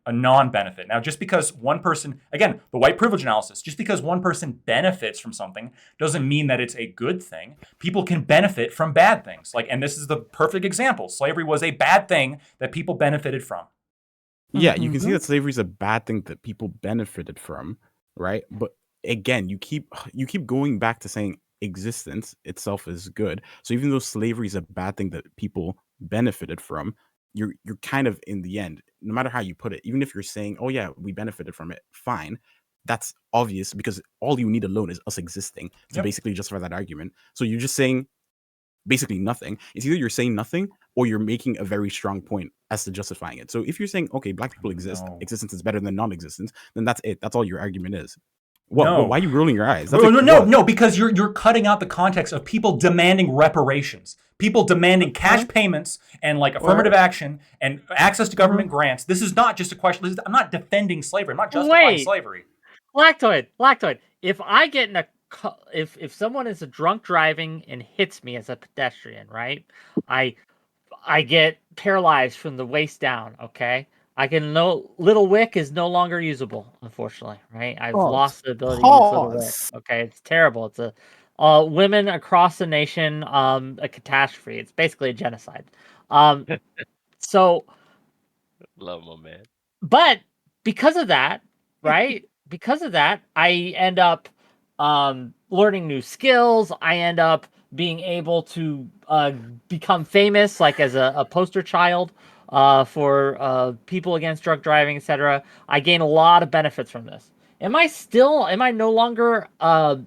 S6: a non-benefit. Now, just because one person, again, the white privilege analysis, just because one person benefits from something doesn't mean that it's a good thing. People can benefit from bad things. And this is the perfect example. Slavery was a bad thing that people benefited from.
S7: Yeah, you can see that slavery is a bad thing that people benefited from, right? But again, you keep going back to saying existence itself is good. So even though slavery is a bad thing that people benefited from, you're kind of, in the end, no matter how you put it, even if you're saying, oh yeah, we benefited from it, fine, that's obvious because all you need alone is us existing to basically justify that argument. So you're just saying basically nothing. It's either you're saying nothing or you're making a very strong point as to justifying it. So if you're saying, okay, black people exist, existence is better than non-existence, then that's it. That's all your argument is. Why are you rolling your eyes?
S6: No, because you're cutting out the context of people demanding reparations, people demanding cash payments and affirmative action and access to government grants. This is not just a question. I'm not defending slavery. I'm not justifying slavery.
S2: Lactoid. If I get in if someone is drunk driving and hits me as a pedestrian, right? I get paralyzed from the waist down. Okay. Little Wick is no longer usable, unfortunately. Right, I've
S3: Pause.
S2: lost the ability to use Little Wick.
S3: Pause.
S2: Okay, it's terrible. It's women across the nation, a catastrophe. It's basically a genocide. So,
S1: Love my man.
S2: but because of that, right? Because of that, I end up learning new skills. I end up being able to become famous, like as a poster child for people against drug driving, etc. I gain a lot of benefits from this. Am I no longer am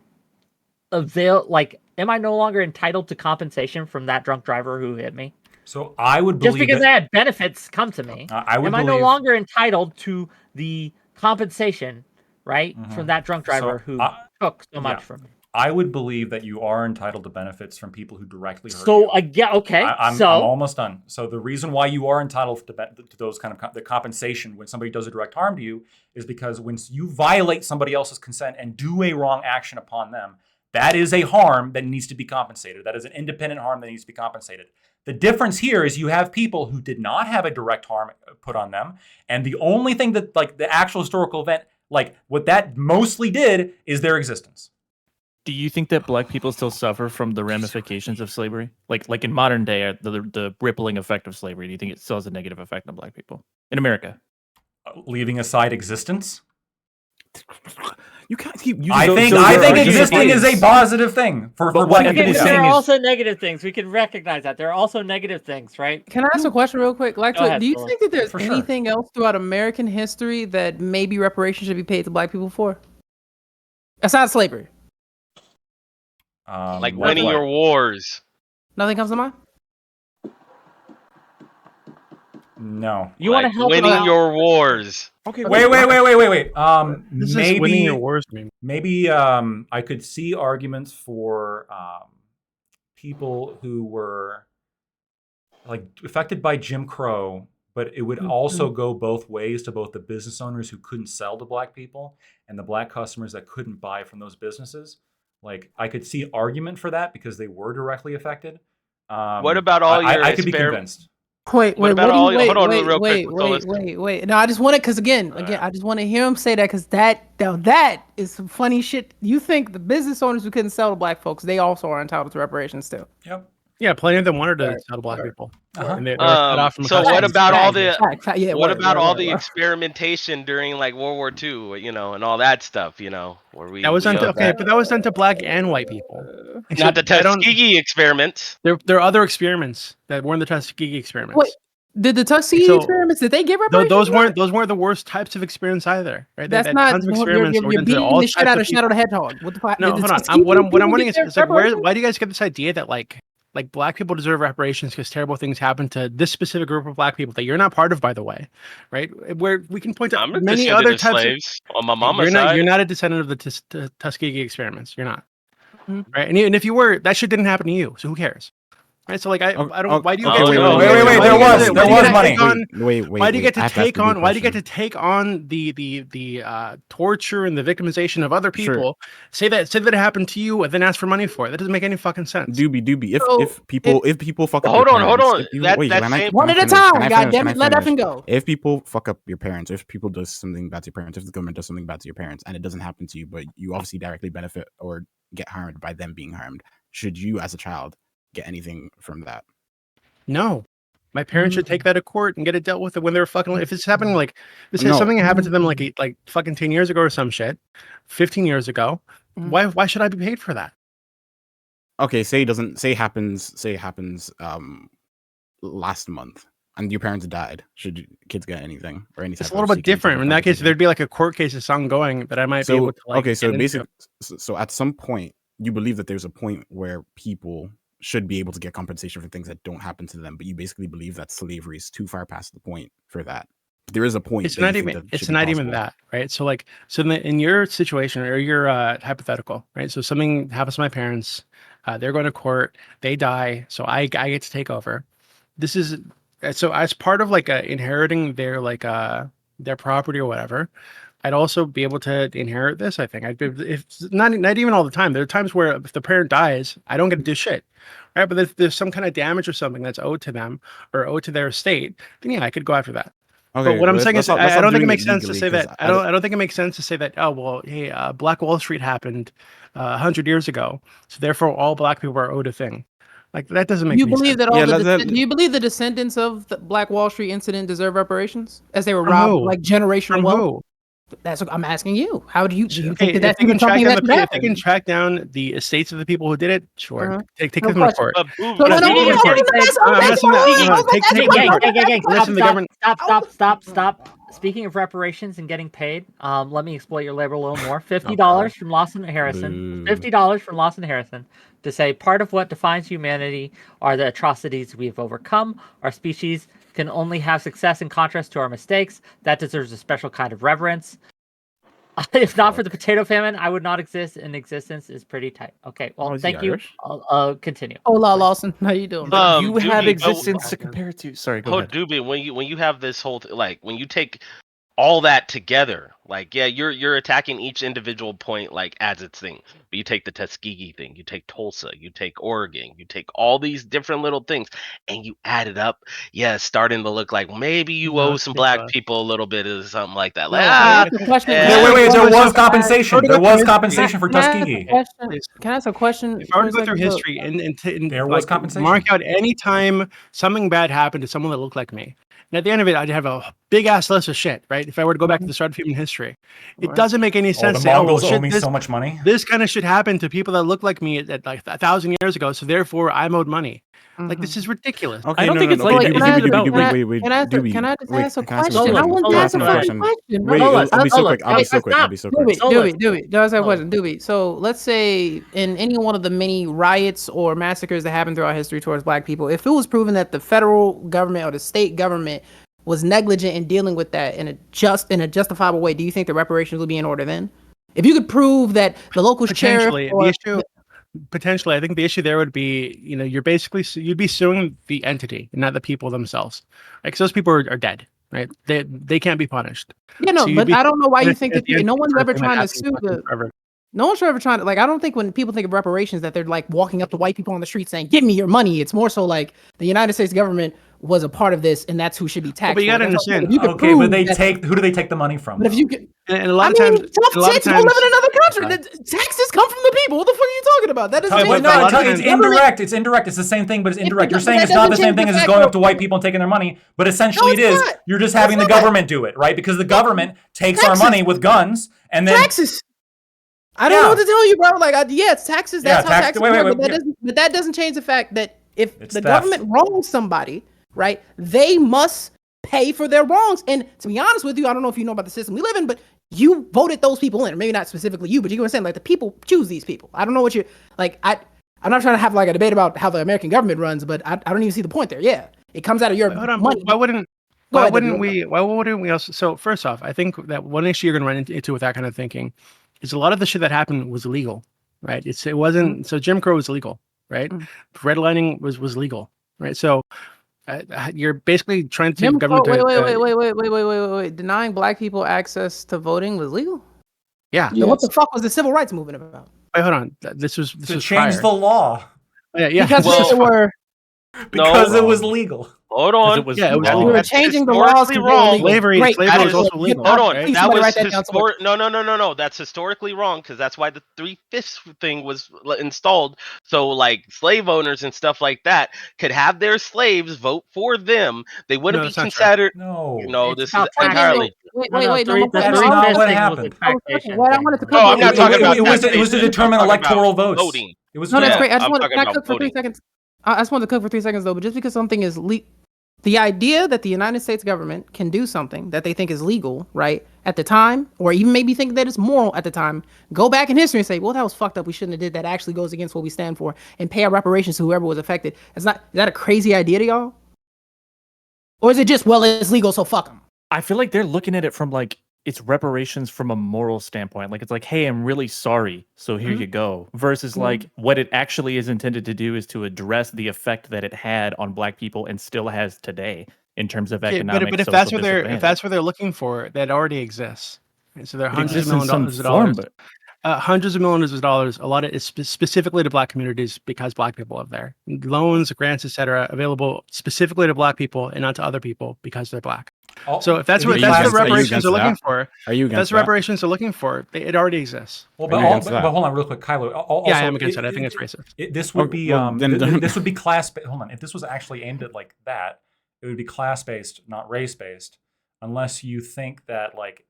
S2: I no longer entitled to compensation from that drunk driver who hit me?
S6: So I would
S2: Just
S6: believe
S2: because
S6: that
S2: I had benefits come to me,
S6: I would
S2: am I no
S6: believe.
S2: longer entitled to the compensation, right, from
S6: Mhm.
S2: that drunk driver
S6: So
S2: who
S6: I,
S2: took so
S6: yeah,
S2: much from me?
S6: I would believe that you are entitled to benefits from people who directly hurt you.
S2: So again, okay,
S6: I'm almost done. So the reason why you are entitled to those kind of the compensation when somebody does a direct harm to you is because when you violate somebody else's consent and do a wrong action upon them, that is a harm that needs to be compensated. That is an independent harm that needs to be compensated. The difference here is you have people who did not have a direct harm put on them, and the only thing that like the actual historical event, like what that mostly did, is their existence.
S5: Do you think that Black people still suffer from the ramifications of slavery? Like in modern day, the rippling effect of slavery, do you think it still has a negative effect on Black people in America?
S6: Leaving aside existence,
S7: You can't keep using.
S6: I think
S5: so your
S6: existing is a positive thing for
S5: But
S6: Black
S5: what
S6: people.
S5: Evan is
S2: There
S5: saying
S2: are
S5: is-
S2: also negative things. We can recognize that. There are also negative things, right?
S3: Can I ask a question real quick? Like,
S2: Go ahead,
S3: do you
S2: Philip.
S3: think that there's
S6: For sure.
S3: anything else throughout American history that maybe reparations should be paid to Black people for? Aside slavery,
S1: Like
S6: Like
S1: winning
S6: what?
S1: your wars.
S3: nothing comes to mind.
S6: No.
S2: You want to
S1: Like
S2: help
S1: winning
S2: out?
S1: your wars.
S7: Okay,
S6: Wait.
S4: This is winning your
S6: Maybe
S4: wars, man.
S6: maybe I could see arguments for people who were like affected by Jim Crow, but it would also go both ways to both the business owners who couldn't sell to Black people and the Black customers that couldn't buy from those businesses. Like I could see argument for that because they were directly affected.
S1: What about all your
S6: I could be
S1: exper-
S6: convinced.
S3: Wait,
S1: What
S3: wait,
S1: about
S3: what do
S1: all-
S3: you, wait,
S1: hold on
S3: wait,
S1: real quick,
S3: wait,
S1: Thomas.
S3: wait. No, I just want to, because again, I just want to hear him say that because that is some funny shit. You think the business owners who couldn't sell to Black folks, they also are entitled to reparations too?
S6: Yep.
S4: Yeah, plenty of them wanted to sell to Black people.
S6: Uh-huh.
S4: And they were cut off from
S1: So what
S4: customers.
S1: about all the
S3: Yeah,
S1: what about all the
S3: word.
S1: experimentation during like World War II, you know, and all that stuff, you know, where we
S4: That was done to,
S1: we-
S4: okay, but that was done to Black and white people.
S1: not the
S4: I don't-
S1: Tuskegee experiments.
S4: There are other experiments that weren't the Tuskegee experiments.
S3: Wait, did the Tuskegee
S4: So,
S3: experiments? Did they get reparations?
S4: Those weren't the worst types of experiments either, right?
S3: That's
S4: They had
S3: not.
S4: tons of
S3: You're
S4: experiments that were done to
S3: beating
S4: all
S3: the shit
S4: types
S3: out
S4: of
S3: of Shadow
S4: people.
S3: the Hedgehog. What the fuck?
S4: No,
S3: did the
S4: hold on.
S3: Tuskegee
S4: What I'm
S3: people
S4: wondering
S3: get
S4: is like,
S3: reparations?
S4: why do you guys get this idea that like Black people deserve reparations because terrible things happen to this specific group of Black people that you're not part of, by the way, right? Where we can point to
S1: I'm a
S4: many
S1: descendant
S4: other
S1: of
S4: types
S1: slaves on my
S4: of.
S1: mama's side.
S4: You're not a descendant of the Tuskegee experiments. You're not,
S3: Mhm.
S4: right? And if you were, that shit didn't happen to you. So who cares? Right, so like I don't. Why do you?
S1: okay,
S4: get
S1: wait,
S4: to-
S1: wait,
S4: why do
S1: wait,
S4: you
S1: wait,
S4: get-
S1: there
S4: why do
S1: was-
S4: you
S1: there
S4: get
S1: was
S4: to
S6: money.
S4: take on-
S7: Wait.
S4: Why do you get to
S7: I have ask
S4: take
S7: a
S4: on?
S7: good
S4: Why do you get to
S7: question.
S4: take on the torture and the victimization of other
S7: Sure.
S4: people? Say that it happened to you, and then ask for money for it. That doesn't make any fucking sense.
S7: Doobie.
S3: So,
S7: If people fuck up
S1: Hold
S7: your
S1: on, hold
S7: parents,
S1: on.
S7: if you-
S1: That
S7: wait, can I-
S1: same-
S7: can
S3: One
S7: I
S3: at a
S7: finish? Can
S3: time.
S7: I
S3: God
S7: finish?
S3: damn
S7: Can I
S3: it, let
S7: finish?
S3: effing go.
S7: If people fuck up your parents, if people does something bad to your parents, if the government does something bad to your parents, and it doesn't happen to you, but you obviously directly benefit or get harmed by them being harmed, should you as a child get anything from that?
S4: No. My parents should take that to court and get it dealt with when they're fucking. If it's happening like this, is
S7: No.
S4: something that happened to them like fucking 10 years ago or some shit, 15 years ago.
S3: Mhm.
S4: Why should I be paid for that?
S7: Okay, say it happens last month and your parents died. Should kids get anything or any?
S4: It's
S7: type
S4: a little
S7: of
S4: bit
S7: seeking
S4: different.
S7: type of
S4: In that case,
S7: compensation?
S4: there'd be like a court case that's ongoing that I might be able to like.
S7: okay, so
S4: get into.
S7: basically, so at some point, you believe that there's a point where people should be able to get compensation for things that don't happen to them, but you basically believe that slavery is too far past the point for that. But there is a point.
S4: It's
S7: that you
S4: not
S7: think
S4: even.
S7: that
S4: It's
S7: should be
S4: not even
S7: possible.
S4: that, right? So like, in your situation or your hypothetical, right? So something happens to my parents. They're going to court. They die. So I get to take over. This is so as part of like inheriting their their property or whatever. I'd also be able to inherit this. I think I'd be if not even all the time. There are times where if the parent dies, I don't get to do shit, right? But if there's some kind of damage or something that's owed to them or owed to their estate, then yeah, I could go after that.
S7: Okay,
S4: But what I'm
S7: let's-
S4: saying
S7: let's
S4: is,
S7: stop- let's
S4: I
S7: stop
S4: don't think it
S7: doing
S4: makes sense to
S7: legally,
S4: say
S7: 'cause
S4: that. I don't think it makes sense to say that. Oh well, hey, Black Wall Street happened 100 years ago, so therefore all black people are owed a thing. Like that doesn't make
S3: You
S4: any
S3: believe
S4: sense.
S3: that all
S7: Yeah,
S3: the
S7: let-
S3: do you believe the descendants of the Black Wall Street incident deserve reparations as they were
S4: From
S3: robbed
S4: who?
S3: like generational
S4: From
S3: wealth?
S4: who?
S3: That's what I'm asking you. How do you
S4: Okay,
S3: think that
S4: if
S3: that's
S4: they can
S3: even
S4: track
S3: something
S4: down
S3: that
S4: the
S3: should
S4: pe- if they
S3: happen?
S4: can track down the estates of the people who did it, sure,
S3: Uh-huh.
S4: take
S3: No
S4: them to
S3: question.
S4: court.
S1: But boom,
S3: So, no,
S1: but
S3: no,
S2: Speaking
S3: no,
S2: of
S3: no,
S2: court,
S3: I'm asking-
S4: I'm
S3: I'm
S4: asking
S3: asking-
S4: that-
S3: I'm
S4: no,
S3: asking-
S4: take
S3: I'm
S4: them
S3: asking-
S4: to
S3: I'm
S4: court.
S3: asking-
S2: gang,
S4: Listen, the government.
S2: Speaking of reparations and getting paid, let me exploit your labor a little more. $50 from Lawson Harrison.
S7: Boo.
S2: $50 from Lawson Harrison to say part of what defines humanity are the atrocities we have overcome. Our species can only have success in contrast to our mistakes. That deserves a special kind of reverence. If not for the potato famine, I would not exist, and existence is pretty tight. Okay, well,
S9: Oh, is he
S2: thank you.
S9: Irish?
S2: I'll continue.
S3: Hola, Lawson. How you doing?
S5: But you have
S1: Doobie, but-
S5: existence to compare it to. Sorry, go
S1: Oh,
S5: ahead.
S1: Doobie, when you have this whole like when you take all that together, like yeah, you're attacking each individual point like as its thing. But you take the Tuskegee thing, you take Tulsa, you take Oregon, you take all these different little things, and you add it up. Yeah, it's starting to look like maybe you
S4: No,
S1: owe
S4: it's
S1: some black
S4: ridiculous.
S1: people a little bit of something like that.
S3: No,
S1: Like
S3: can I
S1: ah,
S3: ask a question?
S1: yeah.
S3: Can I ask
S6: Wait,
S3: a
S6: there
S3: question?
S6: was compensation. There was compensation for
S3: Can I ask a
S6: Tuskegee.
S3: question?
S4: Please.
S3: Can I ask a question?
S4: If I were to
S3: for a
S4: go through
S3: second? So-
S4: history and
S6: There was
S4: like,
S6: compensation.
S4: mark out any time something bad happened to someone that looked like me, and at the end of it, I'd have a big ass list of shit. Right? If I were to go back to the start of human history, it
S3: Right.
S4: doesn't make any
S6: Oh,
S4: sense.
S6: the
S4: to say, oh, well,
S6: Mongols owe
S4: shit,
S6: me
S4: this,
S6: so much money.
S4: this kind of shit happened to people that look like me at like 1,000 years ago, so therefore I'm owed money. Like this is ridiculous.
S7: Okay,
S5: I don't
S7: no,
S5: think
S7: no,
S5: it's
S7: no,
S5: like
S7: wait,
S5: that.
S7: Doobie,
S5: It's
S7: Doobie,
S5: about-
S7: Doobie, wait,
S3: Can I just
S7: Doobie,
S3: ask
S7: wait,
S3: a
S7: can I ask
S3: question? I
S7: question?
S3: want
S7: Can
S3: to
S7: I
S3: ask a fucking question.
S7: Wait,
S2: Solas,
S7: I'll be so
S2: Solas,
S7: quick. I'll be so
S2: stop.
S7: quick. I'll be so quick.
S3: Dewey. No, ask a question. Dewey. So let's say in any one of the many riots or massacres that happened throughout history towards black people, if it was proven that the federal government or the state government was negligent in dealing with that in a justifiable way, do you think the reparations would be in order then? If you could prove that the local sheriff
S4: Potentially,
S3: or
S4: the issue. Potentially, I think the issue there would be, you're basically you'd be suing the entity, not the people themselves, like those people are dead, right? They can't be punished.
S3: yeah, no,
S4: So you'd
S3: but
S4: be
S3: I don't know why you
S4: If-
S3: think
S4: if
S3: that
S4: the
S3: no one's
S4: entity
S3: ever
S4: person
S3: trying to
S4: had
S3: sue
S4: fucking
S3: the.
S4: forever.
S3: No one's ever trying to I don't think when people think of reparations that they're like walking up to white people on the street saying, "Give me your money." It's more so like the United States government was a part of this, and that's who should be taxed.
S4: but you
S3: for it.
S4: gotta
S3: That's what I'm saying.
S4: understand-
S3: If you could
S6: Okay,
S3: prove
S6: but they
S3: that-
S6: take. Who do they take the money from?
S3: But if
S6: though?
S3: you could,
S4: And a lot
S3: I
S4: of
S3: mean,
S4: times,
S3: tough
S4: a lot of
S3: tits. Go live in
S4: times,
S3: another country. The taxes come from the people. What the fuck are you talking about? That doesn't
S6: But
S3: change
S6: no,
S3: the fact
S4: lot of
S3: that
S6: it's
S3: the government-
S6: indirect. It's indirect. It's the same thing, but it's indirect. You're
S3: but
S6: saying
S3: that
S6: it's not the
S3: doesn't
S6: same
S3: change
S6: thing
S3: the
S6: as it's
S3: fact
S6: going
S3: that-
S6: up to white people and taking their money, but essentially
S3: it's
S6: it is.
S3: not.
S6: You're just having the
S3: It's not.
S6: government do it, right? Because the government takes our
S3: Taxes.
S6: money with guns and then
S3: taxes. I don't know what to tell you, bro. Like, yeah, it's taxes. That's
S6: Yeah,
S3: how
S6: tax-
S3: taxes
S6: wait,
S3: work.
S6: wait,
S3: But
S6: yeah.
S3: that doesn't change the fact that if
S6: It's
S3: the
S6: theft.
S3: government wrongs somebody, right, they must pay for their wrongs. And to be honest with you, I don't know if you know about the system we live in, but you voted those people in, or maybe not specifically you, but you know what I'm saying? Like, the people choose these people. I don't know what you're like. I'm not trying to have like a debate about how the American government runs, but I don't even see the point there. Yeah, it comes out of your
S4: hold on,
S3: money.
S4: why wouldn't
S3: Go
S4: Why
S3: ahead,
S4: wouldn't
S3: Daniel.
S4: we? Why wouldn't we also? So first off, I think that one issue you're going to run into with that kind of thinking is a lot of the shit that happened was illegal, right? It wasn't. So Jim Crow was illegal, right?
S3: Mm.
S4: Redlining was legal, right? So you're basically trying to
S3: Jim
S4: government.
S3: Crow-
S4: to-
S3: wait. Denying black people access to voting was legal?
S4: Yeah.
S3: So what the fuck was the civil rights movement about?
S4: Wait, hold on. This was
S6: to change
S4: prior.
S6: the law
S4: Yeah.
S3: Because
S1: Well-
S3: they were
S6: because it
S1: No.
S6: was legal.
S1: Hold
S5: 'Cause
S1: on.
S5: it was
S4: Yeah, it was
S5: wrong.
S3: we were
S1: That's
S3: changing the laws
S1: historically
S3: to be
S1: wrong.
S3: illegal.
S4: Slavery
S3: Great.
S4: was
S1: That
S4: also
S1: is-
S4: legal.
S1: Hold on.
S4: right?
S3: Please,
S1: That
S3: somebody
S1: was
S3: write that down so
S1: historic. No. That's historically wrong because that's why the 3/5 thing was installed. So like slave owners and stuff like that could have their slaves vote for them. They wouldn't
S4: No,
S1: be
S4: that's not true.
S1: considered.
S6: No.
S1: No,
S2: It's
S1: this is
S2: about tax-
S1: entirely.
S3: Wait,
S2: No,
S3: no,
S2: three-
S3: but
S2: the
S6: that's
S3: no,
S2: three
S6: not
S2: fifth
S6: what
S2: thing
S6: happened.
S2: was a taxation
S3: What I
S2: thing.
S3: wanted to
S1: No, I'm not talking
S6: it,
S1: about
S6: it was to
S1: taxation.
S6: determine
S1: I'm talking
S6: electoral
S1: about
S6: votes.
S1: voting.
S6: It was
S3: No, that's
S1: Yeah,
S3: great. I just
S1: I'm
S3: want
S1: talking
S3: can I
S1: about
S3: cook for 3
S1: voting.
S3: seconds? I just wanted to cook for 3 seconds though, but just because something is the idea that the United States government can do something that they think is legal, right, at the time, or even maybe think that it's moral at the time, go back in history and say, well, that was fucked up. We shouldn't have did that. Actually goes against what we stand for, and pay our reparations to whoever was affected. Is that a crazy idea to y'all? Or is it just, well, it's legal, so fuck them?
S5: I feel like they're looking at it from like it's reparations from a moral standpoint. Like it's like, hey, I'm really sorry, so here
S3: Mhm.
S5: you go. Versus like what it actually is intended to do is to address the effect that it had on Black people and still has today in terms of
S4: Yeah,
S5: economic.
S4: but if
S5: social
S4: that's what they're
S5: disadvantage.
S4: looking for, that already exists. Right? So there are
S5: It
S4: hundreds of
S5: exists in
S4: millions
S5: some
S4: of
S5: form,
S4: dollars.
S5: but
S4: Hundreds of millions of dollars. A lot of it is specifically to Black communities because Black people live there. Loans, grants, etc., available specifically to Black people and not to other people because they're Black. So if that's
S6: It'd
S4: what
S6: be
S4: that's
S6: class-
S4: what
S7: Are you
S4: reparations
S7: against
S4: are looking
S7: that?
S4: for,
S7: Are you
S4: if
S7: against
S4: that's what
S7: that?
S4: reparations are looking for, it already exists.
S6: Well,
S7: Are you against
S6: but
S7: that?
S6: hold on, real quick, Kylo.
S4: Yeah, I
S6: Also,
S4: am against it. I think it's racist.
S6: This would
S7: Okay,
S6: be
S7: well, then-
S6: this would be class. Hold on, if this was actually aimed at like that, it would be class based, not race based, unless you think that like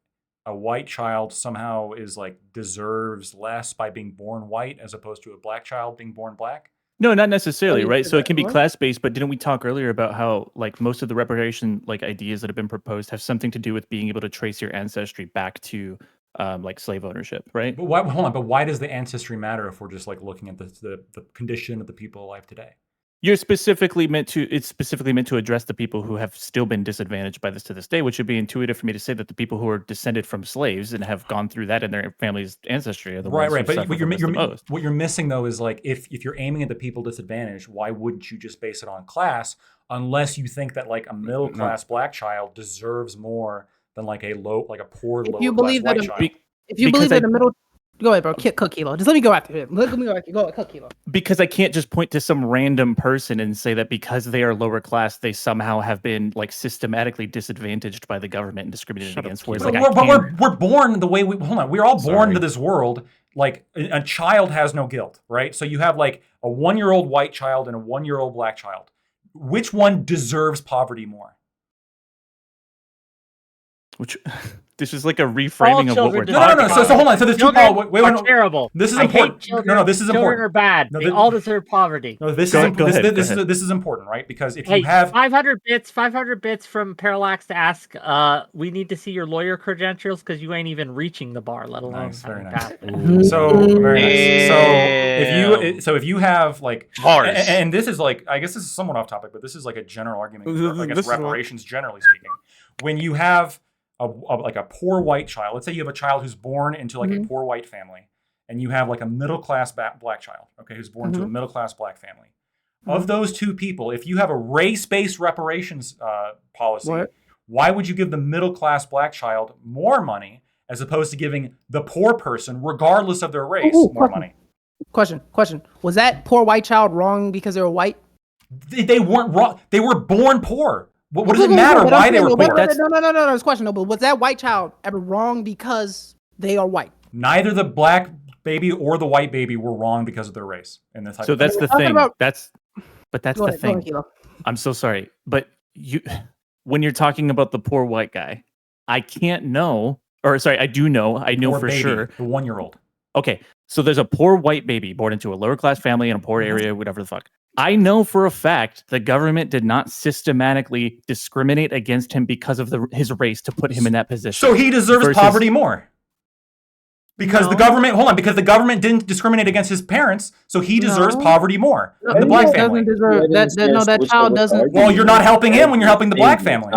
S6: a white child somehow is like deserves less by being born white as opposed to a black child being born black.
S5: No, not necessarily,
S3: you
S5: right?
S3: said
S5: So it
S3: that,
S5: can be
S3: what?
S5: class based, but didn't we talk earlier about how like most of the reparation like ideas that have been proposed have something to do with being able to trace your ancestry back to like slave ownership, right?
S6: But why? Hold on. But why does the ancestry matter if we're just like looking at the condition of the people alive today?
S5: It's specifically meant to address the people who have still been disadvantaged by this to this day, which would be intuitive for me to say that the people who are descended from slaves and have gone through that in their family's ancestry are the ones who
S6: But
S5: suffer
S6: what
S5: from this the most.
S6: what you're missing though is like if you're aiming at the people disadvantaged, why wouldn't you just base it on class? Unless you think that like a middle class black child deserves more than like a poor lower
S3: you
S6: class
S3: believe that
S6: white
S3: a-
S6: child.
S3: If you
S5: Because
S3: believe
S5: I-
S3: in the middle, go ahead, bro. Cook Kilo. Just let me go after him. Let me go after. Go ahead, Cook Kilo.
S5: Because I can't just point to some random person and say that because they are lower class, they somehow have been like systematically disadvantaged by the government and discriminated
S7: Shut up,
S5: against. Whereas,
S7: Kilo.
S5: like,
S6: We're born the way we hold on. We're all born
S7: Sorry.
S6: into this world. Like a child has no guilt, right? So you have like a 1-year-old white child and a 1-year-old black child. Which one deserves poverty more?
S5: which this is like a reframing of what we're
S2: children
S5: talking
S6: No.
S5: about.
S6: So hold on. So there's two.
S2: Children
S6: Wait.
S2: are
S6: No.
S2: terrible.
S6: This is
S2: I
S6: important.
S2: hate children.
S6: No, this is
S2: Children
S6: important.
S2: are bad.
S6: No,
S2: They
S6: this-
S2: all deserve poverty.
S6: No, this
S5: Go
S6: is
S5: ahead, go ahead,
S6: this
S5: go
S6: is important, right? Because if
S2: Hey,
S6: you have
S2: 500 bits from Parallax to ask. We need to see your lawyer credentials because you ain't even reaching the bar, let alone
S6: Nice, very
S2: having
S6: nice.
S2: passed.
S6: So very nice. So
S1: Damn.
S6: if you have like
S1: Bars.
S6: and this is like I guess this is somewhat off topic, but this is like a general argument against
S7: This is what-
S6: reparations generally speaking. When you have like a poor white child, let's say you have a child who's born into like a poor white family, and you have like a middle class black child, okay, who's born to a middle class black family. Of those two people, if you have a race based reparations policy,
S3: What?
S6: why would you give the middle class black child more money as opposed to giving the poor person, regardless of their race,
S3: Ooh,
S6: more money?
S3: Question. Was that poor white child wrong because they were white?
S6: They weren't wrong. They were born poor. What does it matter
S3: But
S6: why
S3: I'm
S6: they
S3: saying,
S6: were
S3: but
S6: poor?
S3: No. It's question. No, but was that white child ever wrong because they are white?
S6: Neither the black baby or the white baby were wrong because of their race. In this
S5: So that's the
S3: talking
S5: thing.
S3: about-
S5: That's
S3: Go
S5: the
S3: ahead, go ahead,
S5: thing.
S3: Kilo.
S5: I'm so sorry, but when you're talking about the poor white guy, I can't know, or sorry, I do know. I know
S6: poor
S5: for
S6: baby,
S5: sure.
S6: the 1-year-old.
S5: Okay, so there's a poor white baby born into a lower class family in a poor area, whatever the fuck. I know for a fact the government did not systematically discriminate against him because of his race to put him in that position.
S6: So he deserves
S5: Versus-
S6: poverty more. Because the government didn't discriminate against his parents, so he deserves
S3: No.
S6: poverty more
S3: No,
S6: than the
S3: he
S6: black
S3: doesn't
S6: family.
S3: deserve that. That child doesn't.
S6: Well, you're not helping him when you're helping the black family.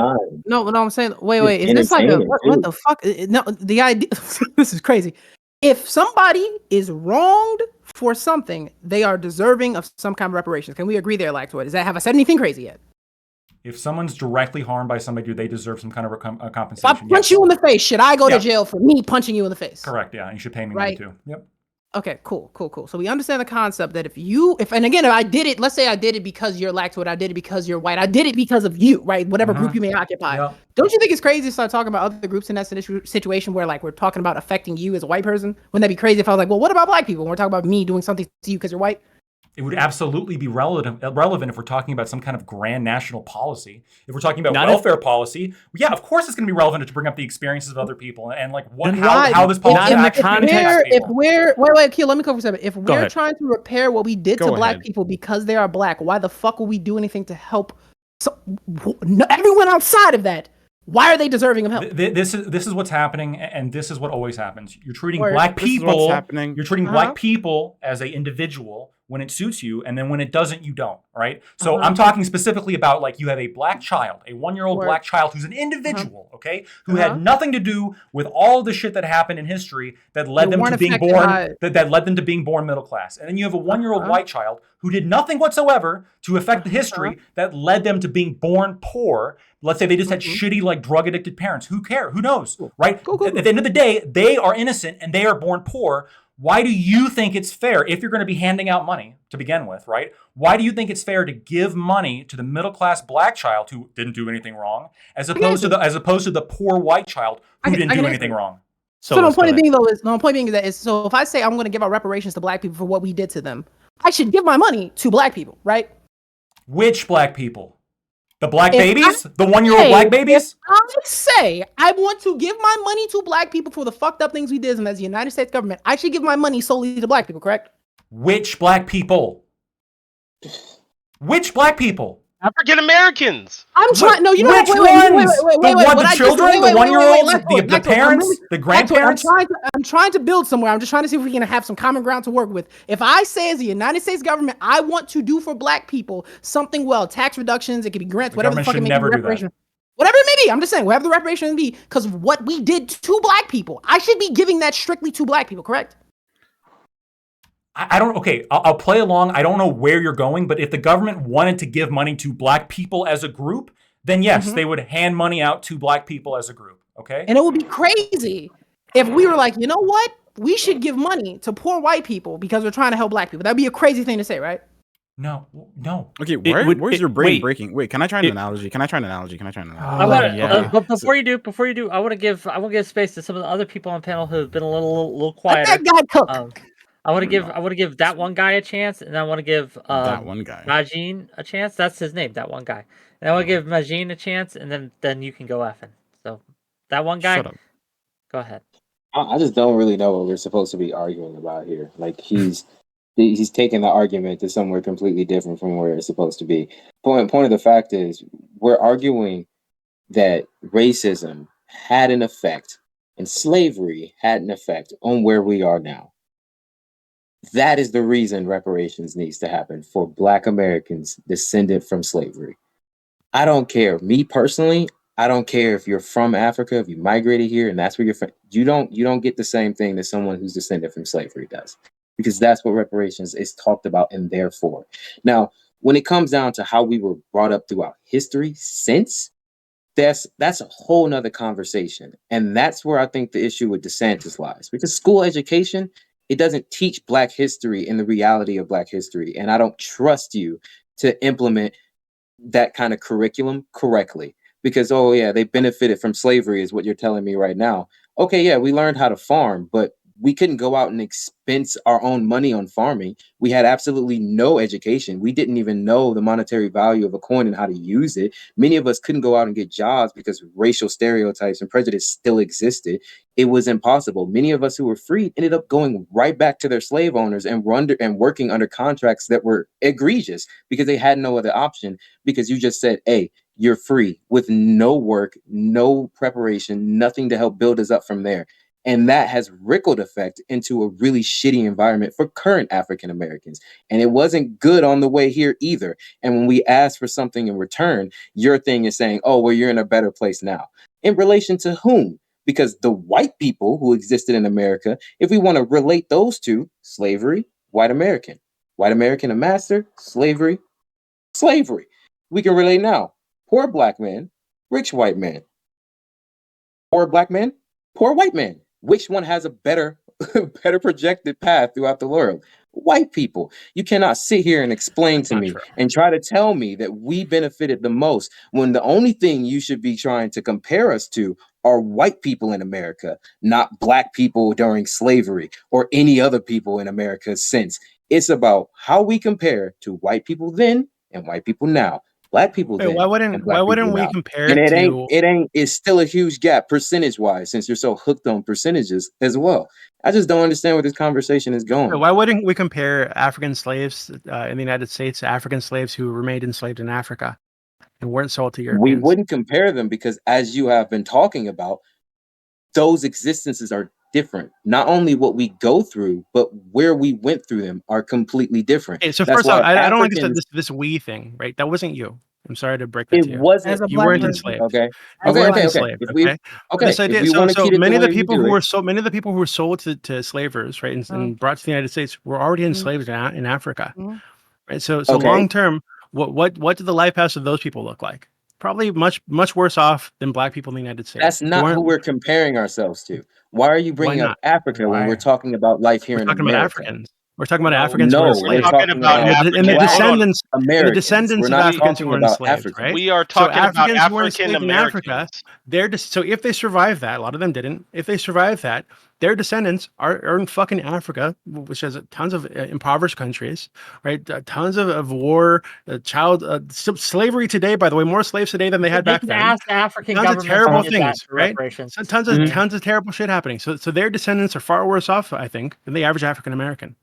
S3: No, I'm saying, wait,
S8: It's
S3: is this like a
S8: entertaining,
S3: what
S8: too.
S3: the fuck? No, the idea. This is crazy. If somebody is wronged for something, they are deserving of some kind of reparations. Can we agree there, Lactoid? Have I said anything crazy yet?
S6: If someone's directly harmed by somebody, do they deserve some kind of
S3: If I
S6: compensation?
S3: punch you in the face, should I go
S6: Yeah.
S3: to jail for me punching you in the face?
S6: Correct. Yeah, and you should pay me
S3: Right.
S6: money too. Yep.
S3: Okay, cool. So we understand the concept that if I did it, let's say I did it because you're Lactoid, I did it because you're white, I did it because of you, right? Whatever group you may occupy.
S6: Yep.
S3: Don't you think it's crazy to start talking about other groups in that situation where like we're talking about affecting you as a white person? Wouldn't that be crazy if I was like, well, what about black people? When we're talking about me doing something to you because you're white?
S6: It would absolutely be relevant if we're talking about some kind of grand national policy. If we're talking about
S5: Not if-
S6: welfare policy, yeah, of course it's going to be relevant to bring up the experiences of other people and like
S5: Then
S6: how this policy
S5: Not in the
S6: actually
S5: context-
S6: impacts
S3: If
S6: people.
S3: we're wait, Keel, let me go for a second. If we're
S5: ahead.
S3: trying to repair what we did
S7: Go
S3: to black
S7: ahead.
S3: people because they are black, why the fuck would we do anything to help everyone outside of that? Why are they deserving of help?
S6: This is what's happening, and this is what always happens. You're treating
S3: Word.
S6: black
S7: This is what's
S6: people.
S7: happening.
S6: You're treating
S3: Uh-huh.
S6: black people as an individual when it suits you, and then when it doesn't, you don't. Right. So
S3: Uh-huh.
S6: I'm talking specifically about like you have a black child, a 1-year-old
S3: Word.
S6: black child who's an individual, okay, who
S3: Uh-huh.
S6: had nothing to do with all the shit that happened in history that led
S3: They
S6: them to
S3: weren't
S6: being
S3: affected
S6: born
S3: by it.
S6: that led them to being born middle class. And then you have a 1-year-old
S3: Uh-huh.
S6: white child who did nothing whatsoever to affect the history that led them to being born poor. Let's say they just had shitty, like drug addicted parents. Who cares? Who knows? Right?
S3: Cool.
S6: At the end of the day, they are innocent and they are born poor. Why do you think it's fair, if you're going to be handing out money to begin with, right? Why do you think it's fair to give money to the middle-class black child who didn't do anything wrong, as opposed to the poor white child who didn't do anything wrong?
S3: So the point being is so if I say I'm going to give out reparations to black people for what we did to them, I should give my money to black people, right?
S6: Which black people? The black babies? The 1-year-old black babies?
S3: I say I want to give my money to black people for the fucked up things we did as the United States government. I should give my money solely to black people, correct?
S6: Which black people? Which black people?
S1: African Americans.
S3: I'm trying. No, you know
S6: which
S3: what?
S6: Wait. The children, the 1-year-olds, the parents, the grandparents.
S3: I'm trying to build somewhere. I'm just trying to see if we can have some common ground to work with. If I say as the United States government, I want to do for black people something well, tax reductions, it could be grants, whatever the fuck it may be, reparation. Whatever it may be, I'm just saying, whatever the reparation may be, because what we did to black people, I should be giving that strictly to black people, correct?
S6: I don't. Okay, I'll play along. I don't know where you're going, but if the government wanted to give money to black people as a group, then yes, they would hand money out to black people as a group. Okay,
S3: and it would be crazy if we were like, you know what, we should give money to poor white people because we're trying to help black people. That'd be a crazy thing to say, right?
S6: No.
S7: Okay, where's your brain breaking? Wait, can I try an analogy?
S2: But before you do, I want to give space to some of the other people on the panel who have been a little quieter.
S3: Let that guy cook.
S2: I want to give that one guy a chance, and I want to give
S7: that one guy
S2: Majin a chance. That's his name, that one guy. And I want to give Majin a chance, and then you can go effing. So that one guy,
S7: shut up.
S2: Go ahead.
S8: I just don't really know what we're supposed to be arguing about here. Like he's taking the argument to somewhere completely different from where it's supposed to be. Point of the fact is we're arguing that racism had an effect and slavery had an effect on where we are now. That is the reason reparations needs to happen for Black Americans descended from slavery. I don't care. Me personally, I don't care if you're from Africa, if you migrated here and that's where you're from. You don't get the same thing that someone who's descended from slavery does, because that's what reparations is talked about and therefore. Now, when it comes down to how we were brought up throughout history since, that's a whole nother conversation. And that's where I think the issue with DeSantis lies, because school education, it doesn't teach Black history and the reality of Black history. And I don't trust you to implement that kind of curriculum correctly because, oh yeah, they benefited from slavery is what you're telling me right now. Okay, yeah, we learned how to farm, but we couldn't go out and expense our own money on farming. We had absolutely no education. We didn't even know the monetary value of a coin and how to use it. Many of us couldn't go out and get jobs because racial stereotypes and prejudice still existed. It was impossible. Many of us who were freed ended up going right back to their slave owners and working under contracts that were egregious because they had no other option, because you just said, hey, you're free, with no work, no preparation, nothing to help build us up from there. And that has rippled effect into a really shitty environment for current African Americans. And it wasn't good on the way here either. And when we ask for something in return, your thing is saying, oh, well, you're in a better place now. In relation to whom? Because the white people who existed in America, if we want to relate those two, slavery, white American a master, slavery. We can relate now. Poor Black man, rich white man. Poor Black man, poor white man. Which one has a better projected path throughout the world? White people. You cannot sit here and explain to me and try to tell me that we benefited the most when the only thing you should be trying to compare us to are white people in America, not Black people during slavery or any other people in America since. It's about how we compare to white people then and white people now. Black people.
S4: Wait, why wouldn't we compare?
S8: And it's still a huge gap percentage wise, since you're so hooked on percentages as well. I just don't understand where this conversation is going.
S4: Why wouldn't we compare African slaves in the United States to African slaves who remained enslaved in Africa and weren't sold to Europeans?
S8: We wouldn't compare them because, as you have been talking about, those existences are different. Not only what we go through, but where we went through them are completely different.
S4: Okay, so first off, I don't like this we thing, right? That wasn't you. I'm sorry to break that to you.
S8: It wasn't.
S4: You weren't enslaved.
S8: Okay.
S4: Enslaved.
S8: Okay.
S4: So many of the people who were sold to slavers, right, and brought to the United States were already enslaved in Africa, right? So long term, what did the life paths of those people look like? probably much worse off than black people in the United States.
S8: That's
S4: They
S8: not
S4: weren't-
S8: who we're comparing ourselves to. Why are you bringing up
S4: not?
S8: Africa when
S6: Why?
S8: we're talking about life here
S4: We're
S8: in
S4: talking about
S8: America?
S4: Africans. We're talking about
S1: No,
S4: Africans who were
S8: No,
S4: enslaved.
S8: we're
S1: talking
S8: talking
S1: about
S8: about
S4: and the
S1: African- hold on.
S4: descendants and the
S8: Americans.
S4: descendants
S8: We're
S4: of
S8: not
S4: Africans who
S8: talking
S4: were
S8: about
S4: enslaved,
S8: Africans.
S4: right?
S1: We are
S4: So
S1: talking about
S4: Africans who were
S1: African
S4: enslaved in Africa,
S1: Americans.
S4: so if they survive that, a lot of them didn't. If they survive that, their descendants are in fucking Africa, which has tons of impoverished countries, right? Tons of war, slavery today. By the way, more slaves today than they had
S2: They
S4: back
S2: can
S4: then.
S2: ask the African
S4: Tons of
S2: government
S4: terrible
S2: to do that
S4: things,
S2: for
S4: right?
S2: reparations.
S4: So tons of terrible shit happening. So their descendants are far worse off, I think, than the average African American.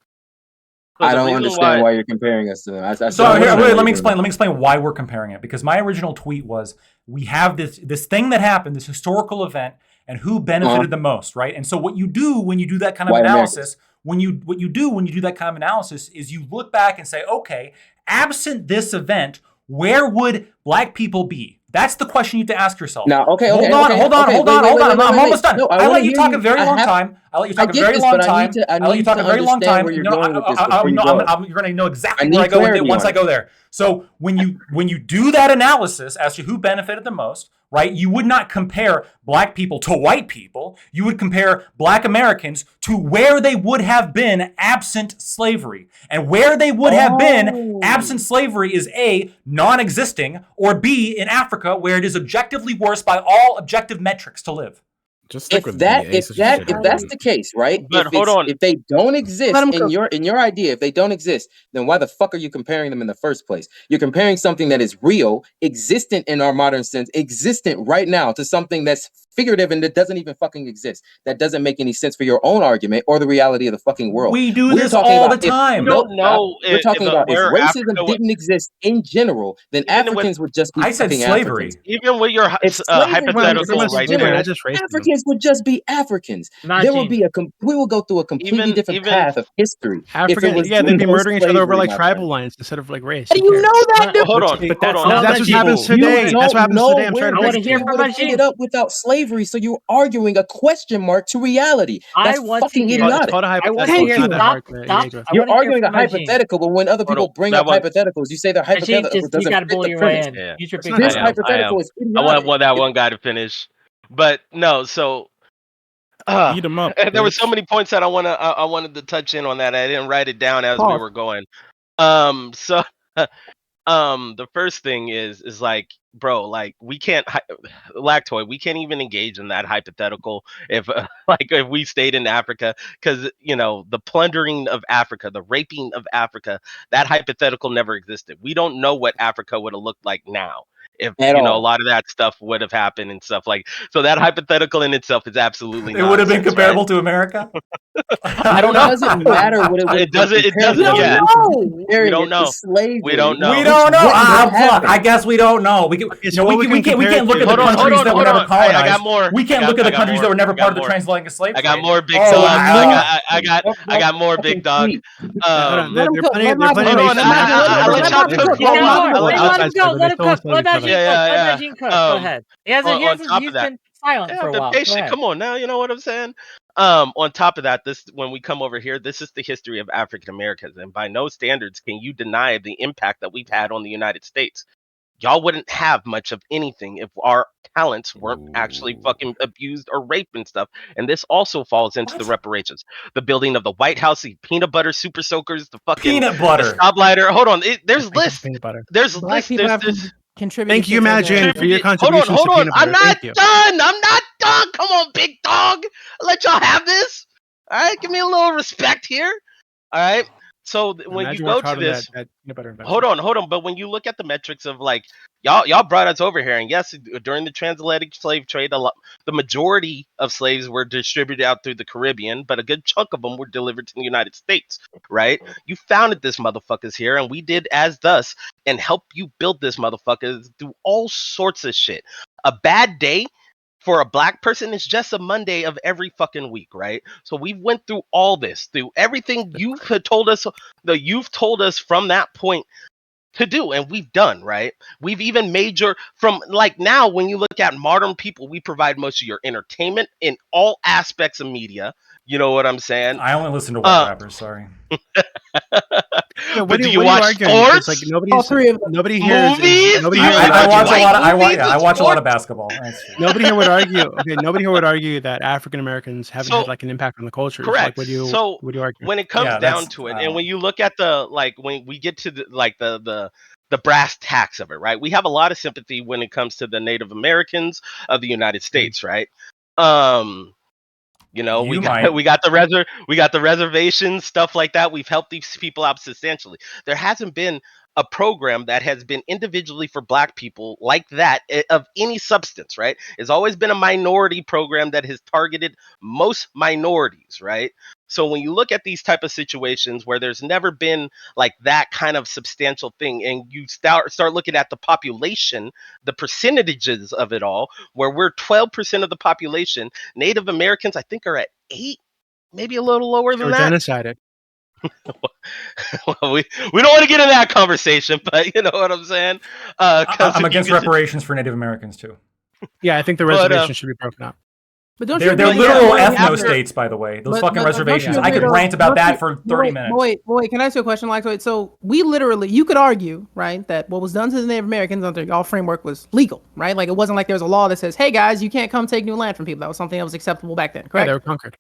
S1: So
S8: I
S1: the
S8: don't
S1: reason
S8: understand why you're comparing us to them. I
S6: So
S8: still don't
S6: here,
S8: understand
S6: wait,
S8: why
S6: let
S8: you're
S6: me
S8: doing
S6: explain.
S8: that.
S6: Let me explain why we're comparing it. Because my original tweet was, we have this thing that happened, this historical event, and who benefited the most, right? And so what you do when you do that kind of
S8: White
S6: analysis, what you do when you do that kind of analysis is you look back and say, okay, absent this event, where would black people be? That's the question you have to ask yourself.
S8: Now, okay,
S6: hold
S8: okay,
S6: on,
S8: okay,
S6: hold on,
S8: okay,
S6: hold
S8: wait,
S6: on,
S8: wait,
S6: hold
S8: wait,
S6: on.
S8: wait,
S6: I'm
S8: wait,
S6: almost done.
S8: no, I
S6: I
S8: wanna
S6: let you
S8: hear
S6: talk
S8: you.
S6: a very
S8: I
S6: long
S8: have-
S6: time. I let you
S8: I
S6: talk a
S8: get
S6: very
S8: this,
S6: long
S8: but I
S6: time.
S8: need to- I
S6: I let you
S8: need
S6: talk
S8: to
S6: a very long
S8: understand
S6: time.
S8: where you're
S6: No,
S8: going with this
S6: I-
S8: before you
S6: no,
S8: go.
S6: you're gonna know exactly
S8: I
S6: where I
S8: need
S6: go with it
S8: clarity
S6: once
S8: on
S6: I
S8: it.
S6: go there. So when you do that analysis as to who benefited the most, right? You would not compare black people to white people. You would compare black Americans to where they would have been absent slavery. And where they would have been absent slavery is A, non-existing, or B, in Africa, where it is objectively worse by all objective metrics to live.
S7: Just stick
S8: If
S7: with
S8: that
S7: BA,
S8: if
S7: such a
S8: that
S7: shit
S8: if that's
S7: argument.
S8: the case, right?
S1: But
S8: if
S1: hold
S8: it's-
S1: on.
S8: if they don't exist
S3: Let 'em
S8: in your idea, if they don't exist, then why the fuck are you comparing them in the first place? You're comparing something that is real, existent in our modern sense, existent right now, to something that's figurative and that doesn't even fucking exist. That doesn't make any sense for your own argument or the reality of the fucking world.
S6: We do
S8: We're
S6: this
S8: talking
S6: all
S8: about
S6: the
S8: if-
S6: time.
S1: We don't know
S8: we're talking about if
S1: where
S8: racism
S1: Africa
S8: didn't exist in general, then
S1: Even with-
S8: Africans would just be
S6: I said
S8: fucking
S6: slavery.
S8: Africans.
S1: even with your
S8: If slavery didn't
S1: hypothetical
S8: exist in
S1: right
S8: general,
S1: there,
S4: not just racism.
S8: Africans would just be Africans.
S2: Not
S8: There will
S2: Gene.
S8: be we will go through a completely different
S1: even-
S8: path of history. if it
S4: African,
S8: was
S4: yeah, they'd be
S8: no
S4: murdering each other over
S8: slavery,
S4: like
S8: my
S4: tribal
S8: friend.
S4: lines instead of like race.
S3: How do
S4: Who
S3: you
S4: cares?
S3: know that?
S1: Well, hold on,
S6: But
S1: hold
S6: that's
S1: on.
S6: not
S4: That's what
S6: people.
S4: happens
S8: You
S4: today. That's what
S8: don't
S4: happens
S8: know
S4: today. I'm
S8: where
S4: trying to
S2: I
S4: break
S2: wanna
S4: it to
S2: hear
S4: you.
S2: from
S8: would have
S2: Ajin.
S8: ended up without slavery. So you're arguing a question mark to reality.
S2: I
S8: That's
S2: want to
S8: fucking
S2: hear-
S4: It's
S8: idiotic.
S4: called a
S2: I want to
S4: hypothetical.
S2: hear.
S4: It's not that
S2: Stop.
S4: hard to
S2: Stop.
S4: engage with.
S2: I
S8: You're
S2: want to hear
S8: arguing a
S2: from Ajin.
S8: hypothetical, but when other
S1: Hold
S8: people
S1: on,
S8: bring
S1: that
S8: up
S1: one-
S8: hypotheticals, you say the
S2: Ajin,
S8: hypothetical
S2: just you
S8: doesn't
S2: got to
S8: fit
S2: blow
S8: the
S2: your
S8: premise.
S2: way in.
S1: Yeah.
S2: Use your
S4: It's
S2: big
S4: not
S8: This
S4: that
S2: brain.
S8: hypothetical is
S1: I
S8: idiotic.
S1: want that one guy to finish, but no. So
S7: Eat 'em up.
S1: there were so
S7: bitch.
S1: many points that I wanted to touch in on that. I didn't write it down as we
S3: Pause.
S1: were going. So the first thing is like, bro, like we can't Lactoid, we can't even engage in that hypothetical if like if we stayed in Africa, because the plundering of Africa, the raping of Africa, that hypothetical never existed. We don't know what Africa would have looked like now if
S8: At
S1: a
S8: all.
S1: lot of that stuff would have happened and stuff like. So that hypothetical in itself is absolutely
S6: It would have been
S1: nonsense,
S6: comparable to America.
S1: I don't
S8: It
S1: know.
S8: doesn't matter what it would
S1: It doesn't- it doesn't-
S8: compare
S1: yeah.
S8: to.
S1: We don't know.
S8: Slavery,
S1: We don't know.
S6: We
S8: which
S6: don't know.
S8: wouldn't have
S6: Fuck.
S8: happened.
S6: I guess we don't know. We can,
S4: Okay, so what we can
S6: we can't
S4: compare it
S6: look
S4: to-
S6: at the
S1: Hold on,
S6: countries that were never
S1: I
S6: colonized.
S1: got more.
S6: We can't
S1: I
S6: look at
S1: got
S6: the countries
S1: more.
S6: that were never
S1: I got
S6: part of the
S1: more.
S6: transatlantic slave
S1: I
S6: trade.
S1: got more big
S6: Oh,
S1: dog.
S6: wow.
S1: I got more big dog.
S4: Hold on,
S3: Let him
S4: there are
S3: cook.
S4: plenty
S3: Let
S4: of nations
S1: Hold on,
S4: that
S1: I-
S4: have
S1: I-
S4: never
S1: I let
S4: been
S1: y'all
S4: able to
S1: cook.
S4: cook.
S2: He's got
S1: Hold
S2: more.
S1: on.
S2: Let
S4: Outside
S2: him go.
S4: slavery,
S2: Let
S4: they
S2: him
S4: still
S2: cook.
S4: enslaved
S2: Let
S4: each other.
S2: Ajin
S1: Yeah,
S2: cook.
S1: yeah,
S2: Let
S1: yeah.
S2: Ajin cook. Go ahead.
S1: On top of
S2: He's
S1: that,
S2: been silent
S1: yeah,
S2: for a
S1: the
S2: while. Go
S1: patient.
S2: ahead.
S1: Come on now, you know what I'm saying. On top of that, this when we come over here, this is the history of African Americans, and by no standards can you deny the impact that we've had on the United States. Y'all wouldn't have much of anything if our talents weren't actually fucking abused or raped and stuff. And this also falls into the reparations. The building of the White House, the peanut butter super soakers, the fucking
S6: Peanut
S1: the
S6: butter.
S1: stoplighter. Hold on, there's
S4: I love
S1: lists.
S4: peanut butter.
S1: There's
S3: Black
S1: lists.
S3: people
S1: There's
S3: have
S1: this.
S3: contributed.
S4: Thank you,
S3: to the-
S4: Imagine, for your
S1: Hold on,
S4: contributions to
S1: hold on.
S4: peanut
S1: I'm
S4: butter.
S1: not
S4: Thank you.
S1: done. I'm not done. Come on, big dog. I'll let y'all have this. All right, give me a little respect here. All right. So when you
S4: Imagine
S1: go
S4: worked
S1: to
S4: hard on
S1: this,
S4: that peanut butter invention.
S1: hold on. But when you look at the metrics of like y'all brought us over here, and yes, during the transatlantic slave trade, the majority of slaves were distributed out through the Caribbean, but a good chunk of them were delivered to the United States. Right? You founded this motherfuckers here, and we did as thus, and help you build this motherfuckers through all sorts of shit. A bad day for a black person is just a Monday of every fucking week, right? So we went through all this, through everything you've told us, from that point to do, and we've done, right? We've even from like now when you look at modern people, we provide most of your entertainment in all aspects of media. You know what I'm saying?
S6: I only listen to white rappers. Sorry.
S4: Yeah,
S1: But do you
S4: what are you
S1: watch
S4: arguing? It's
S1: sports?
S4: like
S3: All three of them.
S4: nobody here is
S1: Movies?
S4: nobody
S1: Do you
S4: here
S6: I
S1: like
S6: watch a
S1: like
S6: lot.
S1: movies
S6: I
S1: and
S6: watch a lot of
S1: sports?
S6: basketball. That's true.
S4: nobody here would argue. Okay, nobody here would argue that African Americans haven't had
S1: So
S4: like an impact on the culture. So, like,
S1: correct. So
S4: would you argue?
S1: when it comes
S6: Yeah,
S1: down
S6: that's
S1: to it, and when you look at when we get to the brass tacks of it, right? We have a lot of sympathy when it comes to the Native Americans of the United States, right? Um, you know,
S6: you might.
S1: we got the reservations, stuff like that. We've helped these people out substantially. There hasn't been a program that has been individually for Black people like that of any substance, right? It's always been a minority program that has targeted most minorities, right? So when you look at these type of situations where there's never been like that kind of substantial thing, and you start looking at the population, the percentages of it all, where we're 12% of the population, Native Americans I think are at 8, maybe a little lower
S4: They
S1: than
S4: were
S1: that.
S4: genocided.
S1: Well, we don't want to get in that conversation, but you know what I'm saying.
S6: I'm against reparations for Native Americans too.
S4: Yeah, I think the
S1: But,
S4: reservation should be broken up.
S3: But don't
S6: They're
S3: you
S6: they're
S3: agree
S1: yeah,
S6: literal
S3: that
S6: ethno
S3: after-
S6: states, by the way. Those
S3: but-
S6: fucking
S3: but don't you
S6: reservations. I
S3: agree
S6: could
S3: though-
S6: rant about
S3: don't
S6: that
S3: you-
S6: for 30 minutes.
S3: Wait, can I ask you a question, Lactoid? So we literally, you could argue, right, that what was done to the Native Americans under y'all framework was legal, right? Like it wasn't like there's a law that says, hey guys, you can't come take new land from people. That was something that was acceptable back then,
S4: Yeah,
S3: correct?
S4: they were conquered.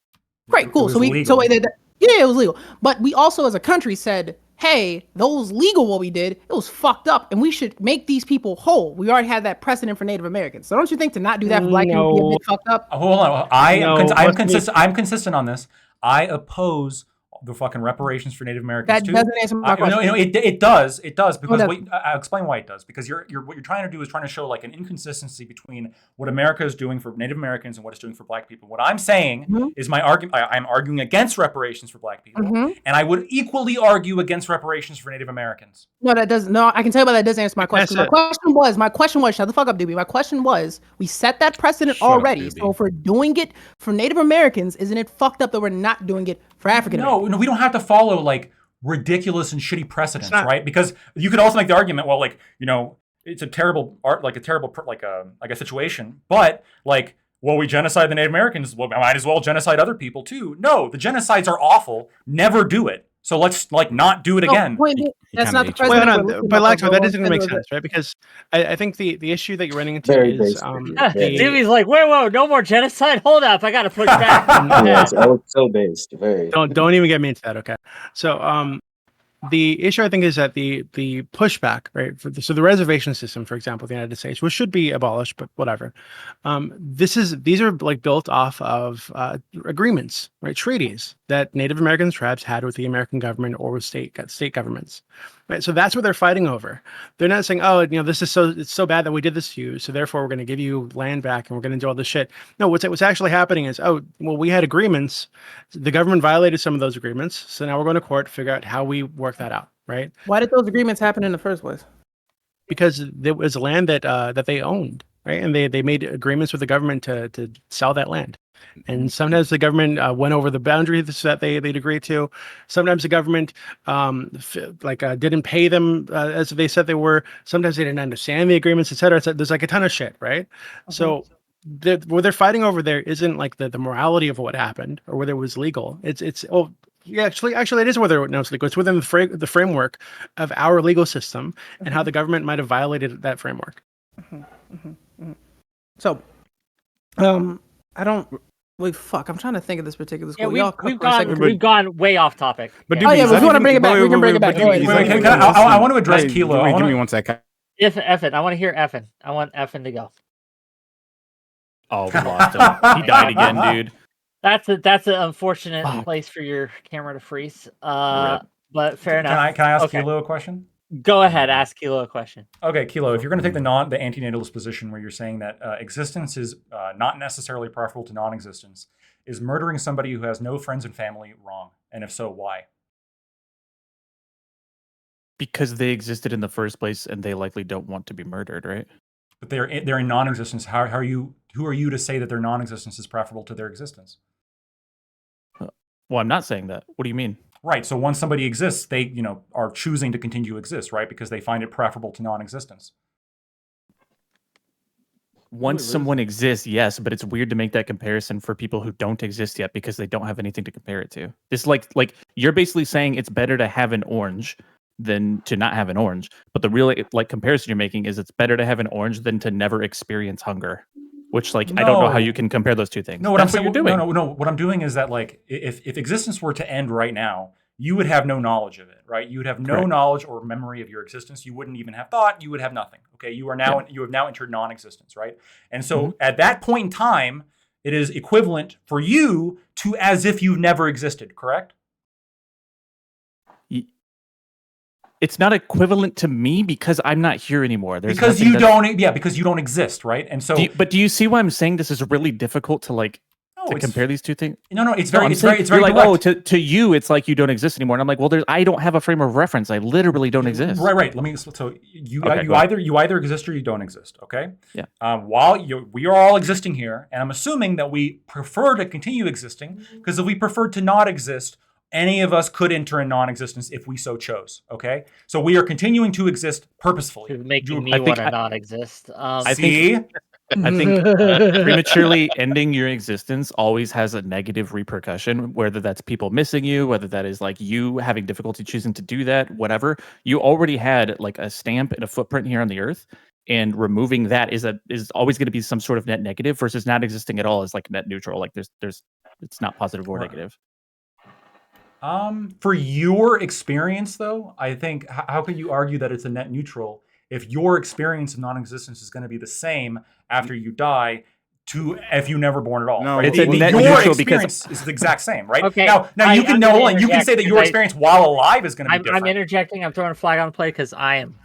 S3: Great, cool.
S6: was
S3: So
S6: legal.
S3: yeah, it was legal. But we also, as a country, said, hey, those legal what we did, it was fucked up, and we should make these people whole. We already had that precedent for Native Americans. So don't you think to not do that for Black people would be a
S4: No.
S3: bit fucked up?
S6: Hold on.
S4: No,
S6: I'm
S4: let's
S6: consistent. I'm consistent on this. I oppose the fucking reparations for Native Americans
S3: That
S6: too.
S3: doesn't answer my question.
S6: No, it does because
S3: doesn't.
S6: I'll explain why it does. Because what you're trying to do is trying to show like an inconsistency between what America is doing for Native Americans and what it's doing for Black people. What I'm saying
S3: Mhm.
S6: is my argument. I'm arguing against reparations for Black people,
S3: Mhm.
S6: and I would equally argue against reparations for Native Americans.
S3: No, that doesn't. No, I can tell you, but that doesn't answer my question.
S4: That's
S3: My question was, shut the fuck up, Doobie. My question was, we set that precedent
S7: Shut up,
S3: already. So
S7: Doobie.
S3: if we're doing it for Native Americans, isn't it fucked up that we're not doing it for African Americans?
S6: No, we don't have to follow like ridiculous and shitty precedents,
S4: not-
S6: right? Because you could also make the argument, well, like it's a terrible art, like a situation, but like, well, we genocide the Native Americans, well, might as well genocide other people too. No, the genocides are awful. Never do it. So let's like not do it
S3: No,
S6: again.
S3: wait,
S7: He
S3: that's
S7: kinda
S3: not the
S7: hates you.
S4: Wait,
S3: precedent.
S4: hold
S3: we're
S4: on.
S3: looking
S4: But
S3: at,
S4: Laxo,
S3: though.
S4: that doesn't
S3: What
S4: make
S3: I'm saying
S4: sense, right? Because I think the issue that you're running into
S8: Very
S4: is
S8: basic.
S4: the
S2: Jimmy's like, whoa, no more genocide. Hold up, I gotta push back.
S8: Yeah, it's so based. Very.
S4: don't even get me into that, okay? So the issue I think is that the pushback, right? So the reservation system, for example, in the United States, which should be abolished, but whatever. These are like built off of agreements, right? Treaties that Native American tribes had with the American government or with state governments, right? So that's what they're fighting over. They're not saying, oh, this is it's so bad that we did this to you, so therefore we're going to give you land back and we're going to do all this shit. No, what's actually happening is, oh, well, we had agreements. The government violated some of those agreements, so now we're going to court to figure out how we work that out, right?
S3: Why did those agreements happen in the first place?
S4: Because there was land that they owned, right? And they made agreements with the government to sell that land. And sometimes the government went over the boundaries that they'd agreed to. Sometimes the government didn't pay them as they said they were. Sometimes they didn't understand the agreements, et cetera. So there's like a ton of shit, right? So what they're fighting over there isn't like the morality of what happened or whether it was legal. Yeah, actually, it is whether it's legal. It's within the framework of our legal system and how the government might have violated that framework.
S3: So, I don't. Wait, fuck. I'm trying to think of this particular
S2: Yeah,
S3: school. Y'all
S2: we've gone way off topic.
S7: But
S2: Yeah.
S3: Oh, yeah,
S7: Doobie,
S3: but if you want to bring it back, we can bring it back.
S7: Doobie,
S3: Wait,
S7: he's
S3: wait,
S7: not
S3: wait,
S7: even
S6: Can
S3: wait.
S6: I want to address
S7: Hey,
S6: Kilo.
S7: Give me 1 second.
S2: Effin, I want to hear Effin. I want Effin to go.
S5: Oh, we lost him. He died again, dude.
S2: That's an unfortunate place for your camera to freeze. But fair enough.
S6: Can I ask
S2: Okay.
S6: Kilo a question?
S2: Go ahead, ask Kilo a question.
S6: Okay, Kilo, if you're going to take the antinatalist position where you're saying that existence is not necessarily preferable to non-existence, is murdering somebody who has no friends and family wrong? And if so, why?
S5: Because they existed in the first place and they likely don't want to be murdered, right?
S6: But they're in non-existence. Who are you to say that their non-existence is preferable to their existence?
S5: Well, I'm not saying that. What do you mean?
S6: Right. So once somebody exists, they are choosing to continue to exist, right? Because they find it preferable to non-existence.
S5: once someone exists, yes, but it's weird to make that comparison for people who don't exist yet because they don't have anything to compare it to. It's like you're basically saying it's better to have an orange than to not have an orange. But the real like comparison you're making is it's better to have an orange than to never experience hunger. Which I don't know how you can compare those two things.
S6: No,
S5: That's what you're doing.
S6: No. What I'm doing is that like if existence were to end right now, you would have no knowledge of it, right? You would have no knowledge or memory of your existence. You wouldn't even have thought. You would have nothing. Okay, you have now entered non-existence, right? And so at that point in time, it is equivalent for you to as if you've never existed. Correct?
S5: It's not equivalent to me because I'm not here anymore.
S6: Because you don't exist, right? And so,
S5: do you see why I'm saying this is really difficult to compare these two things?
S6: No, it's very
S5: like,
S6: direct.
S5: to you, it's like you don't exist anymore, and I'm like, well, I don't have a frame of reference. I literally don't exist.
S6: Right. So you either exist or you don't exist. Okay.
S5: Yeah.
S6: We are all existing here, and I'm assuming that we prefer to continue existing because if we preferred to not exist, any of us could enter in non-existence if we so chose. Okay, so we are continuing to exist purposefully.
S2: You're making me want to not exist.
S5: I think prematurely ending your existence always has a negative repercussion, whether that's people missing you, whether that is like you having difficulty choosing to do that, whatever. You already had like a stamp and a footprint here on the earth, and removing that is always going to be some sort of net negative versus not existing at all is like net neutral. Like there's it's not positive or negative.
S6: For your experience, though, I think how can you argue that it's a net neutral if your experience of non-existence is going to be the same after you die to if you never born at all?
S7: No,
S6: right?
S5: it's a net
S6: your
S5: neutral
S6: experience is the exact same, right?
S2: Okay,
S6: Now you can say that your experience while alive is going to be different.
S2: I'm interjecting. I'm throwing a flag on the play because I'm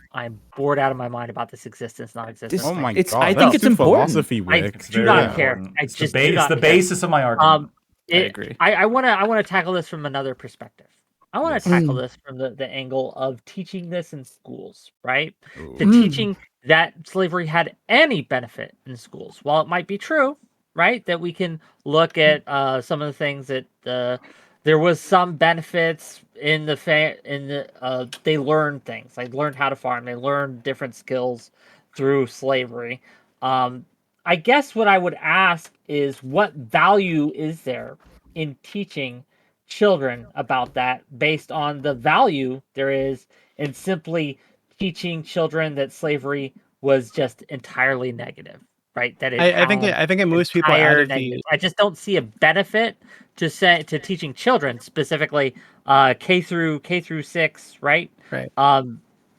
S2: bored out of my mind about this existence, non-existence.
S7: Oh my
S5: It's-
S7: god!
S5: I think it's important.
S7: Philosophy,
S2: I
S7: Wick.
S2: do not care. I just do
S6: It's
S2: not
S6: the
S2: care.
S6: basis of my argument.
S5: I agree.
S2: I want to tackle this from another perspective. I want to tackle this from the angle of teaching this in schools, right? To teaching that slavery had any benefit in schools. While it might be true, right, that we can look at some of the things that there was some benefits in they learned things. They learned how to farm. They learned different skills through slavery. I guess what I would ask is what value is there in teaching children about that based on the value there is in simply teaching children that slavery was just entirely negative, right? That
S4: I think it moves people out of the.
S2: I just don't see a benefit to teaching children specifically K through 6, right?
S4: Right.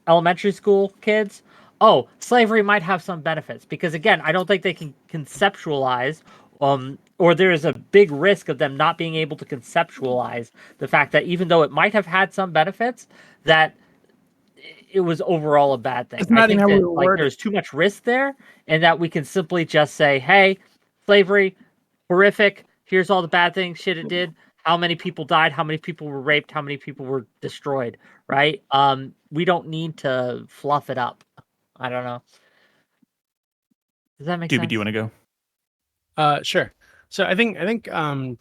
S2: Elementary school kids. Oh, slavery might have some benefits because again, I don't think they can conceptualize or there is a big risk of them not being able to conceptualize the fact that even though it might have had some benefits, that it was overall a bad thing.
S3: It's not even how we word it.
S2: There's too much risk there, and that we can simply just say, "Hey, slavery, horrific. Here's all the bad things shit it did. How many people died? How many people were raped? How many people were destroyed?" Right? We don't need to fluff it up. I don't know. Does that make sense?
S5: Do you want to go?
S4: Sure. So I think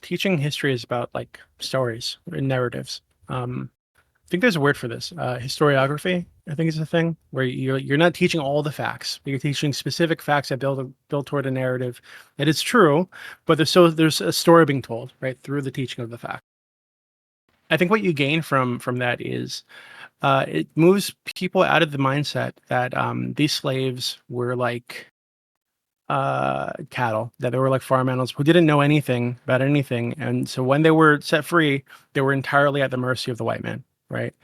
S4: teaching history is about like stories and narratives. I think there's a word for this. Historiography, I think, is a thing where you're not teaching all the facts, but you're teaching specific facts that build toward a narrative that is true, but there's a story being told right through the teaching of the fact. I think what you gain from that is it moves people out of the mindset that these slaves were like cattle, that they were like farm animals who didn't know anything about anything, and so when they were set free, they were entirely at the mercy of the white man. Right?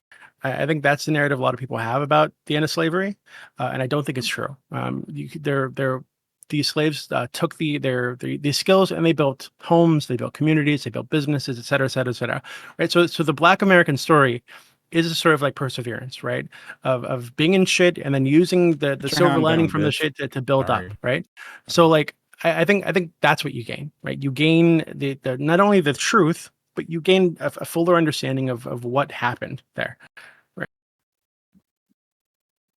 S4: I think that's the narrative a lot of people have about the end of slavery, and I don't think it's true. These slaves took these skills and they built homes, they built communities, they built businesses, et cetera, et cetera, et cetera. Right? So the Black American story is a sort of like perseverance, right? Of being in shit and then using the silver lining from the shit to build up, right? So like I think that's what you gain, right? You gain the not only the truth, but you gain a fuller understanding of what happened there. Right.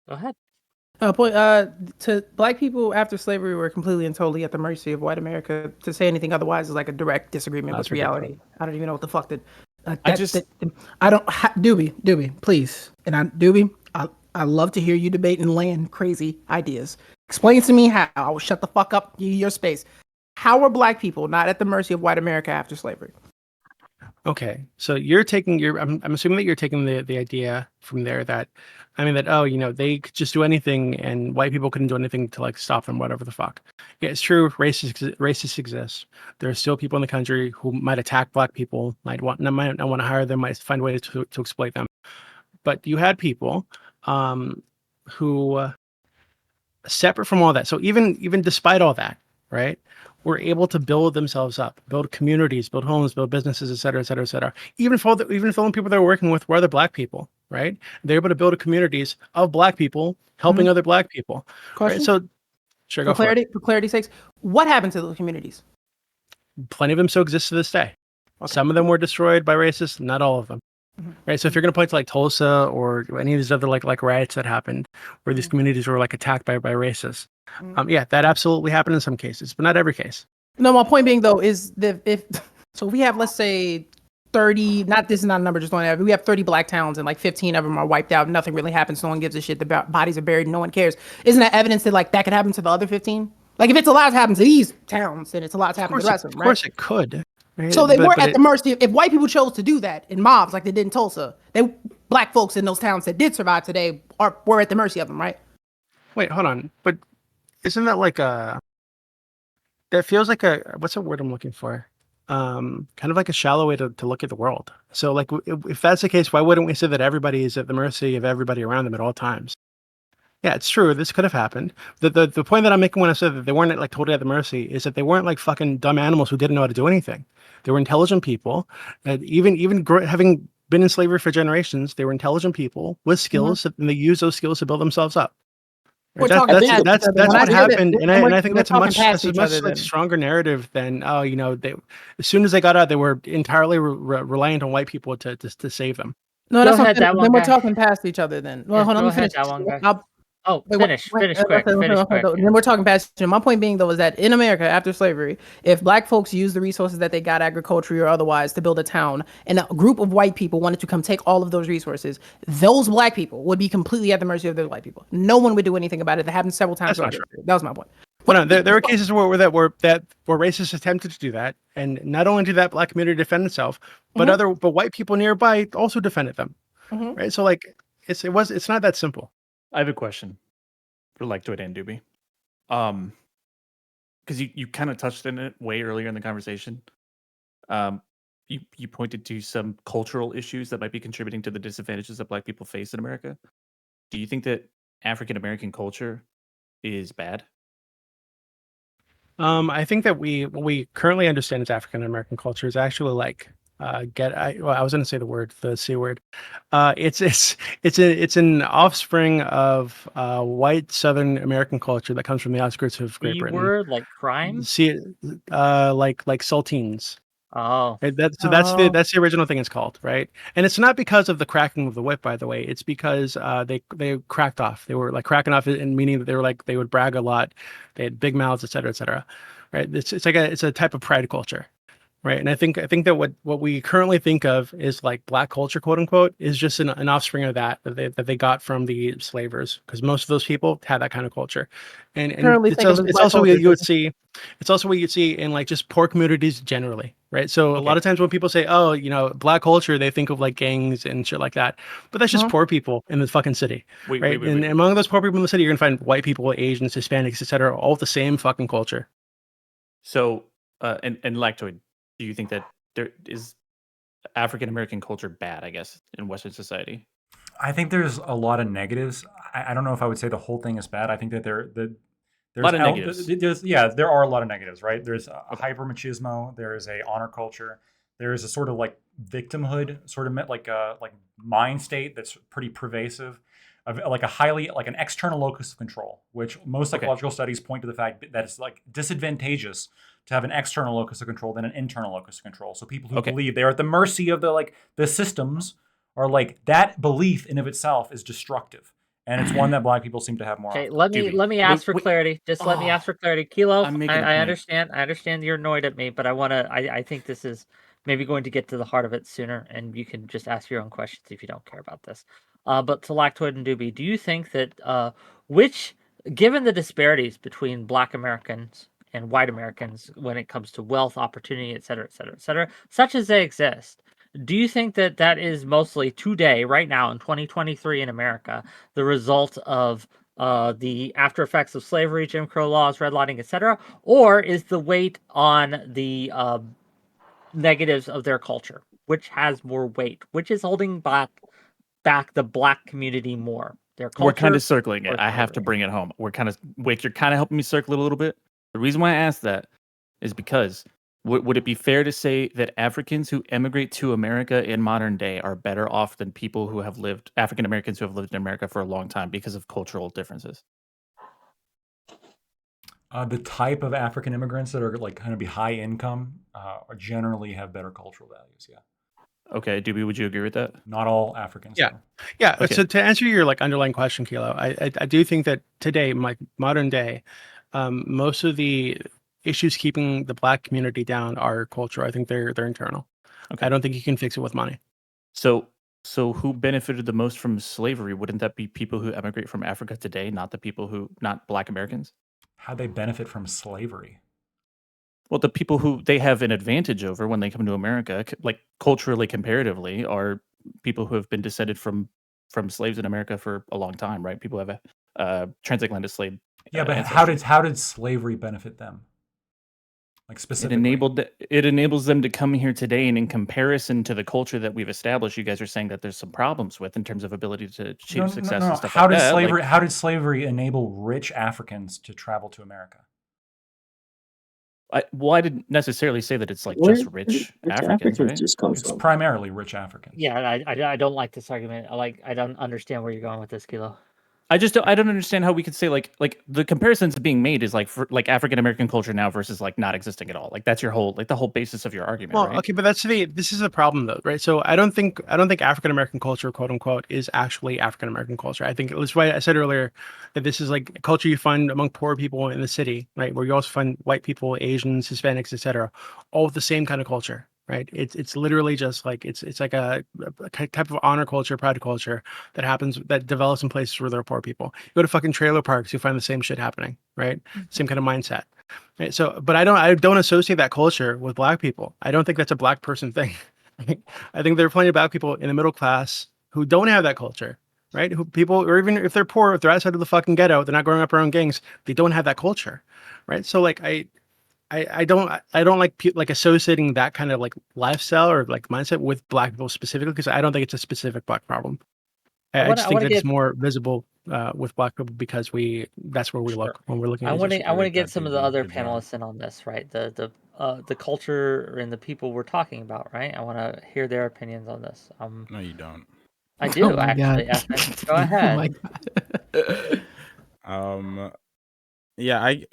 S2: Go ahead.
S3: To Black people after slavery were completely and totally at the mercy of white America. To say anything otherwise is like a direct disagreement with reality. I don't even know what the fuck did. Doobie, please. And I love to hear you debate and land crazy ideas Explain to me how. I will shut the fuck up. Give you your space. How are black people not at the mercy of white America after slavery?
S4: Okay, so you're taking I'm assuming that you're taking the idea from there that, I mean, that, oh, they could just do anything and white people couldn't do anything to like stop them, whatever the fuck. Yeah, it's true. Racists exist. There are still people in the country who might attack black people, might not want to hire them, might find ways to exploit them. But you had people who, separate from all that. So even despite all that, right, were able to build themselves up, build communities, build homes, build businesses, et cetera, et cetera, et cetera. Even if the only people they were working with were other black people, right? They're able to build communities of black people helping other black people.
S3: Question?
S4: Right? So, sure, go for it.
S3: For clarity's sakes, what happened to those communities?
S4: Plenty of them still exist to this day.
S3: Okay.
S4: Some of them were destroyed by racists, not all of them. Right. So if you're going to point to like Tulsa or any of these other like riots that happened where these communities were like attacked by racists, yeah, that absolutely happened in some cases, but not every case.
S3: No, my point being though is that if we have, let's say, 30, this is not a number, just throwing it out. We have 30 black towns and like 15 of them are wiped out. Nothing really happens. No one gives a shit. The bodies are buried. No one cares. Isn't that evidence that like that could happen to the other 15? Like if it's allowed to happen to these towns, then it's allowed to happen to the rest of them, right?
S4: Of course it could. Right?
S3: So they weren't at the mercy. If white people chose to do that in mobs like they did in Tulsa, black folks in those towns that did survive today were at the mercy of them, right?
S4: Wait, hold on. But isn't that like that feels like what's the word I'm looking for? Kind of like a shallow way to look at the world. So like if that's the case, why wouldn't we say that everybody is at the mercy of everybody around them at all times? Yeah, it's true. This could have happened. The point that I'm making when I said that they weren't like totally at the mercy is that they weren't like fucking dumb animals who didn't know how to do anything. They were intelligent people that even having been in slavery for generations, they were intelligent people with skills, and they used those skills to build themselves up. Right? That's what happened, and I think that's a much like stronger narrative than they, as soon as they got out, they were entirely reliant on white people to save them.
S3: No, that's not. Then we're talking past each other. Then well, hold on, let me finish.
S2: Finish quick.
S3: Then we're talking past you. My point being, though, is that in America, after slavery, if black folks used the resources that they got agriculturally or otherwise to build a town, and a group of white people wanted to come take all of those resources, those black people would be completely at the mercy of those white people. No one would do anything about it. That happened several times. That was my point.
S4: Well, no, there were cases where racists attempted to do that, and not only did that black community defend itself, but white people nearby also defended them. Right? So like it's not that simple.
S5: I have a question for Lectoid and Doobie. Because you kind of touched on it way earlier in the conversation. You pointed to some cultural issues that might be contributing to the disadvantages that black people face in America. Do you think that African American culture is bad?
S4: I think that what we currently understand as African American culture is actually like I was going to say the C word. It's an offspring of white Southern American culture that comes from the outskirts of Great Britain.
S2: Word like crime.
S4: See, like saltines.
S2: Oh,
S4: right? That's the original thing it's called, right? And it's not because of the cracking of the whip, by the way. It's because they cracked off. They were like cracking off, in meaning that they would brag a lot. They had big mouths, et cetera, right? It's a type of pride culture. Right. And I think that what we currently think of is like black culture, quote unquote, is just an offspring of that they got from the slavers, because most of those people had that kind of culture. And it's also what you would see in like just poor communities generally. Right. So a lot of times when people say, oh, black culture, they think of like gangs and shit like that. But that's just poor people in the fucking city. Wait. And among those poor people in the city, you're going to find white people, Asians, Hispanics, et cetera, all the same fucking culture.
S5: So and Lactoid, do you think that there is African American culture bad, I guess, in Western society?
S6: I think there's a lot of negatives. I don't know if I would say the whole thing is bad. I think that there's
S5: a lot of negatives.
S6: There are a lot of negatives, right? There's a hyper machismo. There is a honor culture. There is a sort of like victimhood, sort of like mind state that's pretty pervasive. Like an external locus of control, which most psychological studies point to the fact that it's like disadvantageous to have an external locus of control than an internal locus of control. So people who believe they're at the mercy of the systems are like, that belief in of itself is destructive. And it's one that black people seem to have more.
S2: Okay, let me ask for clarity. Let me ask for clarity. Kilo, I understand you're annoyed at me, but I think this is maybe going to get to the heart of it sooner, and you can just ask your own questions if you don't care about this. But to Lactoid and Doobie, do you think that which given the disparities between Black Americans and white Americans when it comes to wealth, opportunity, et cetera, et cetera, et cetera, such as they exist, do you think that that is mostly today, right now in 2023 in America, the result of the after effects of slavery, Jim Crow laws, redlining, et cetera, or is the weight on the negatives of their culture? Which has more weight? Which is holding back the Black community more? Their culture.
S5: We're kind of circling
S2: or
S5: it. I have to
S2: slavery?
S5: bring it home. We're kind of Wake. You're kind of helping me circle it a little bit. The reason why I asked that is because would it be fair to say that Africans who emigrate to America in modern day are better off than people who have lived African Americans who have lived in America for a long time because of cultural differences?
S6: The type of African immigrants that are like kind of be high income generally have better cultural values. Yeah,
S5: Okay, Doobie, would you agree with that?
S6: not all Africans.
S4: Yeah.
S6: though.
S4: Yeah.
S5: Okay.
S4: So to answer your like underlying question, Kilo, I do think that today, like modern day, most of the issues keeping the Black community down are cultural. I think they're internal.
S5: Okay.
S4: I don't think you can fix it with money.
S5: So who benefited the most from slavery? Wouldn't that be people who emigrate from Africa today, not not Black Americans?
S6: How they benefit from slavery?
S5: Well, the people who they have an advantage over when they come to America, like culturally comparatively, are people who have been descended from slaves in America for a long time, right? People have a transatlantic slave.
S6: Yeah, but
S5: ancestry.
S6: how did slavery benefit them? Like specifically,
S5: It enables them to come here today, and in comparison to the culture that we've established, you guys are saying that there's some problems with in terms of ability to achieve success and stuff
S6: How
S5: like
S6: did
S5: that.
S6: slavery? How did slavery enable rich Africans to travel to America?
S5: I didn't necessarily say that it's like
S8: Where
S5: just
S8: rich
S5: Africans, right?
S8: just come
S6: It's
S8: from?
S6: primarily rich Africans.
S2: Yeah, I don't like this argument. I don't understand where you're going with this, Kilo.
S5: I don't understand how we could say like the comparisons being made is like for like African American culture now versus like not existing at all. Like that's your whole the whole basis of your argument,
S4: Well,
S5: right?
S4: okay, but this is a problem though, right? So I don't think African American culture, quote unquote, is actually African American culture. I think it was why I said earlier that this is like a culture you find among poor people in the city, right? Where you also find white people, Asians, Hispanics, etc., all with the same kind of culture, right? It's literally just like it's like a type of honor culture, pride culture that develops in places where there are poor people. You go to fucking trailer parks, you find the same shit happening, right? Same kind of mindset. Right. So, but I don't associate that culture with Black people. I don't think that's a Black person thing. I think there are plenty of Black people in the middle class who don't have that culture, right? Who people, or even if they're poor, if they're outside of the fucking ghetto, they're not growing up around gangs, they don't have that culture, right? So, like, I don't like associating that kind of like lifestyle or like mindset with Black people specifically because I don't think it's a specific Black problem. I just think that it's more visible with Black people because that's where we look when we're looking
S2: I
S4: at
S2: want
S4: these
S2: to
S4: issues.
S2: get some of the
S7: Dude,
S2: other
S7: good job.
S2: panelists in on this, right? The culture and the people we're talking about, right? I want to hear their opinions on this.
S7: No, you don't.
S2: I do
S3: Oh my
S2: actually.
S3: God.
S2: Ethan. Go
S3: Oh
S2: ahead.
S3: my God.
S7: Yeah, I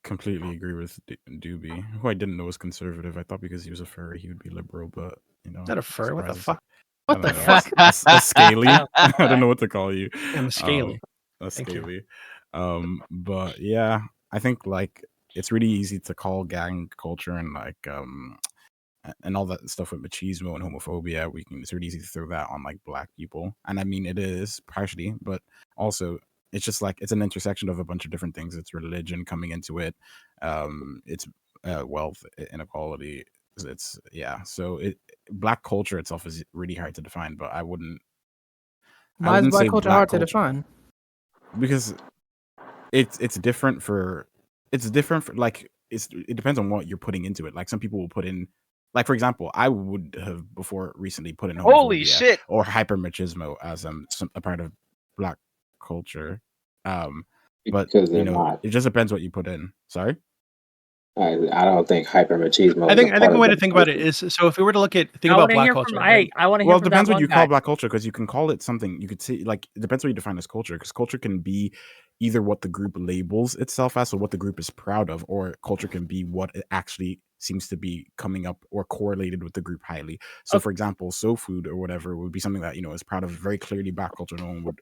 S7: completely agree with Doobie, who I didn't know was conservative. I thought because he was a furry, he would be liberal, but
S4: Not a fur. What the
S7: surprises-
S4: fuck?
S7: I
S3: What the
S7: don't know,
S3: fuck?
S7: a scaly. I don't know what to call you.
S4: I'm scaly.
S7: A
S4: Thank you.
S7: scaly. But yeah, I think like it's really easy to call gang culture and like and all that stuff with machismo and homophobia. It's really easy to throw that on like Black people, and I mean it is partially, but also it's just like it's an intersection of a bunch of different things. It's religion coming into it. It's wealth inequality. It's so Black culture itself is really hard to define, but I wouldn't
S3: Why is Black
S7: say
S3: culture hard to define?
S7: because it's different for like it depends on what you're putting into it. Like some people will put in, like for example, I would have before recently put in
S1: Holy
S7: homophobia
S1: shit!
S7: or hypermachismo as a part of Black culture. But
S8: Because they're not.
S7: it just depends what you put in. Sorry.
S8: I don't think hypermachismo.
S4: I
S8: is
S4: think
S8: a part
S4: a
S8: of
S4: way
S8: the
S4: to think about it
S8: culture.
S4: is so if we were to think
S2: I
S4: about
S2: want to
S4: Black
S2: hear
S4: culture,
S2: from
S4: right?
S2: I want to hear
S7: Well, it
S2: from
S7: depends
S2: that
S7: what you
S2: one
S7: call
S2: guy.
S7: Black culture, because you can call it something. You could say like it depends what you define as culture, because culture can be either what the group labels itself as, or what the group is proud of, or culture can be what it actually seems to be coming up or correlated with the group highly. So, for example, soul food or whatever would be something that is proud of, very clearly Black culture. No one would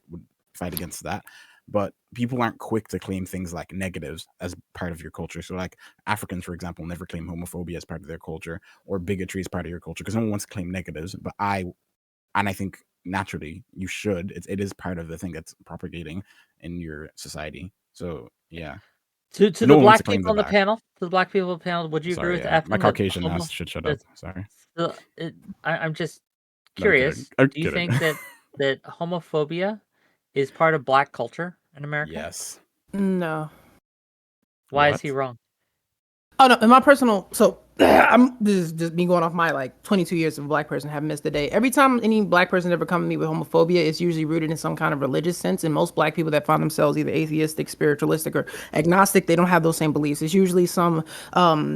S7: fight against that. But people aren't quick to claim things like negatives as part of your culture. So, like Africans, for example, never claim homophobia as part of their culture or bigotry as part of your culture, because no one wants to claim negatives. But I think naturally you should. It is part of the thing that's propagating in your society. So yeah.
S2: To
S7: No
S2: the
S7: one wants
S2: black
S7: to claim
S2: people on
S7: the
S2: the
S7: back.
S2: panel, would you agree
S7: Sorry,
S2: with
S7: yeah.
S2: Evan
S7: My
S2: that
S7: Caucasian
S2: homo-
S7: ass should shut
S2: that
S7: up. Sorry.
S2: I'm just
S7: No, I'm kidding.
S2: curious.
S7: I'm
S2: Do you
S7: kidding.
S2: think that homophobia is part of black culture in America?
S7: Yes.
S3: No.
S2: Why is
S7: What?
S2: he wrong?
S3: Oh no, in my personal this is just me going off my like 22 years of a black person haven't missed a day. Every time any black person ever come to me with homophobia, it's usually rooted in some kind of religious sense. And most black people that find themselves either atheistic, spiritualistic, or agnostic, they don't have those same beliefs. It's usually some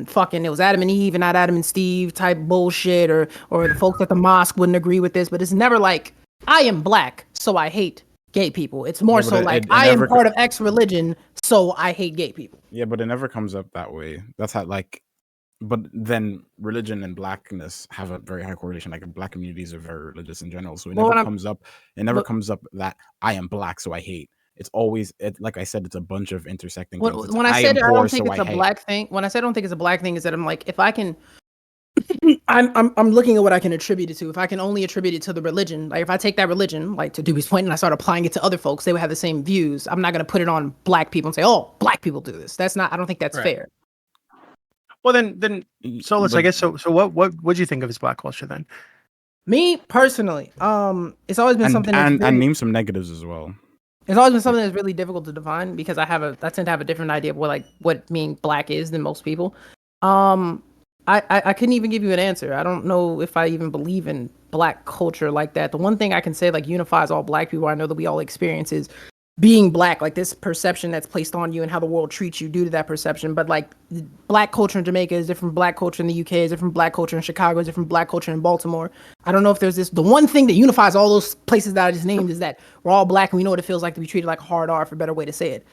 S3: fucking it was Adam and Eve and not Adam and Steve type bullshit, or the folks at the mosque wouldn't agree with this. But it's never like I am black, so I hate gay people. It's more
S7: Yeah, but
S3: so
S7: it-
S3: like
S7: it
S3: I am
S7: never
S3: part of X religion, so I hate gay people.
S7: Yeah, but it never comes up that way. That's how like, but then religion and blackness have a very high correlation. Like black communities are very religious in general, so it
S3: Well,
S7: never
S3: when I'm-
S7: comes up. It never
S3: but-
S7: comes up that I am black, so I hate. It's always like I said, it's a bunch of intersecting
S3: When,
S7: things. It's,
S3: when I
S7: am
S3: said I
S7: poor,
S3: don't think
S7: so
S3: it's
S7: I
S3: a
S7: hate.
S3: black thing, when I said I don't think it's a black thing, is that I'm like, if I can, I'm looking at what I can attribute it to. If I can only attribute it to the religion, like if I take that religion, like to Dewey's point, and I start applying it to other folks, they would have the same views. I'm not going to put it on black people and say, oh, black people do this. That's not. I don't think that's
S4: Right.
S3: fair.
S4: Well, then, so let's. I
S7: But-
S4: guess so. So what do you think of his black culture then?
S3: Me personally, it's always been something. That's
S7: And
S3: very-
S7: name some negatives as well.
S3: It's always been something that's really difficult to define because I tend to have a different idea of what being black is than most people. I couldn't even give you an answer. I don't know if I even believe in black culture like that. The one thing I can say like unifies all black people, I know that we all experience, is being black, like this perception that's placed on you and how the world treats you due to that perception. But like black culture in Jamaica is different, black culture in the UK is different, black culture in Chicago is different, black culture in Baltimore. I don't know if there's the one thing that unifies all those places that I just named is that we're all black and we know what it feels like to be treated like a hard R, for a better way to say it.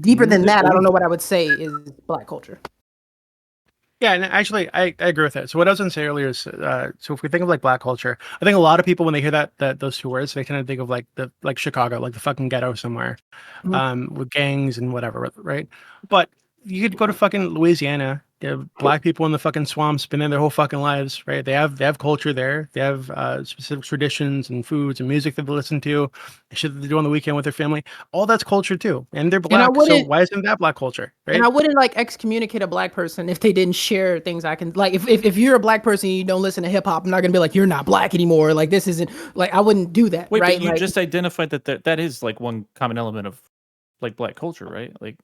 S3: Deeper than that, I don't know what I would say is black culture.
S4: Yeah, and actually, I agree with that. So what I was going to say earlier is, so if we think of like black culture, I think a lot of people when they hear that those two words, they kind of think of like Chicago, like the fucking ghetto somewhere, with gangs and whatever, right? But you could go to fucking Louisiana. You have black people in the fucking swamps, been in their whole fucking lives, right? They have culture there. They have specific traditions and foods and music that they listen to, shit that they do on the weekend with their family. All that's culture too, and they're black. So
S3: wouldn't-
S4: why isn't that black culture, right?
S3: And I wouldn't like excommunicate a black person if they didn't share things I can like. If you're a black person and you don't listen to hip hop, I'm not gonna be like you're not black anymore. Like this isn't like I wouldn't do that.
S5: Wait,
S3: right?
S5: but you
S3: Like,
S5: just identified that is like one common element of like black culture, right? Like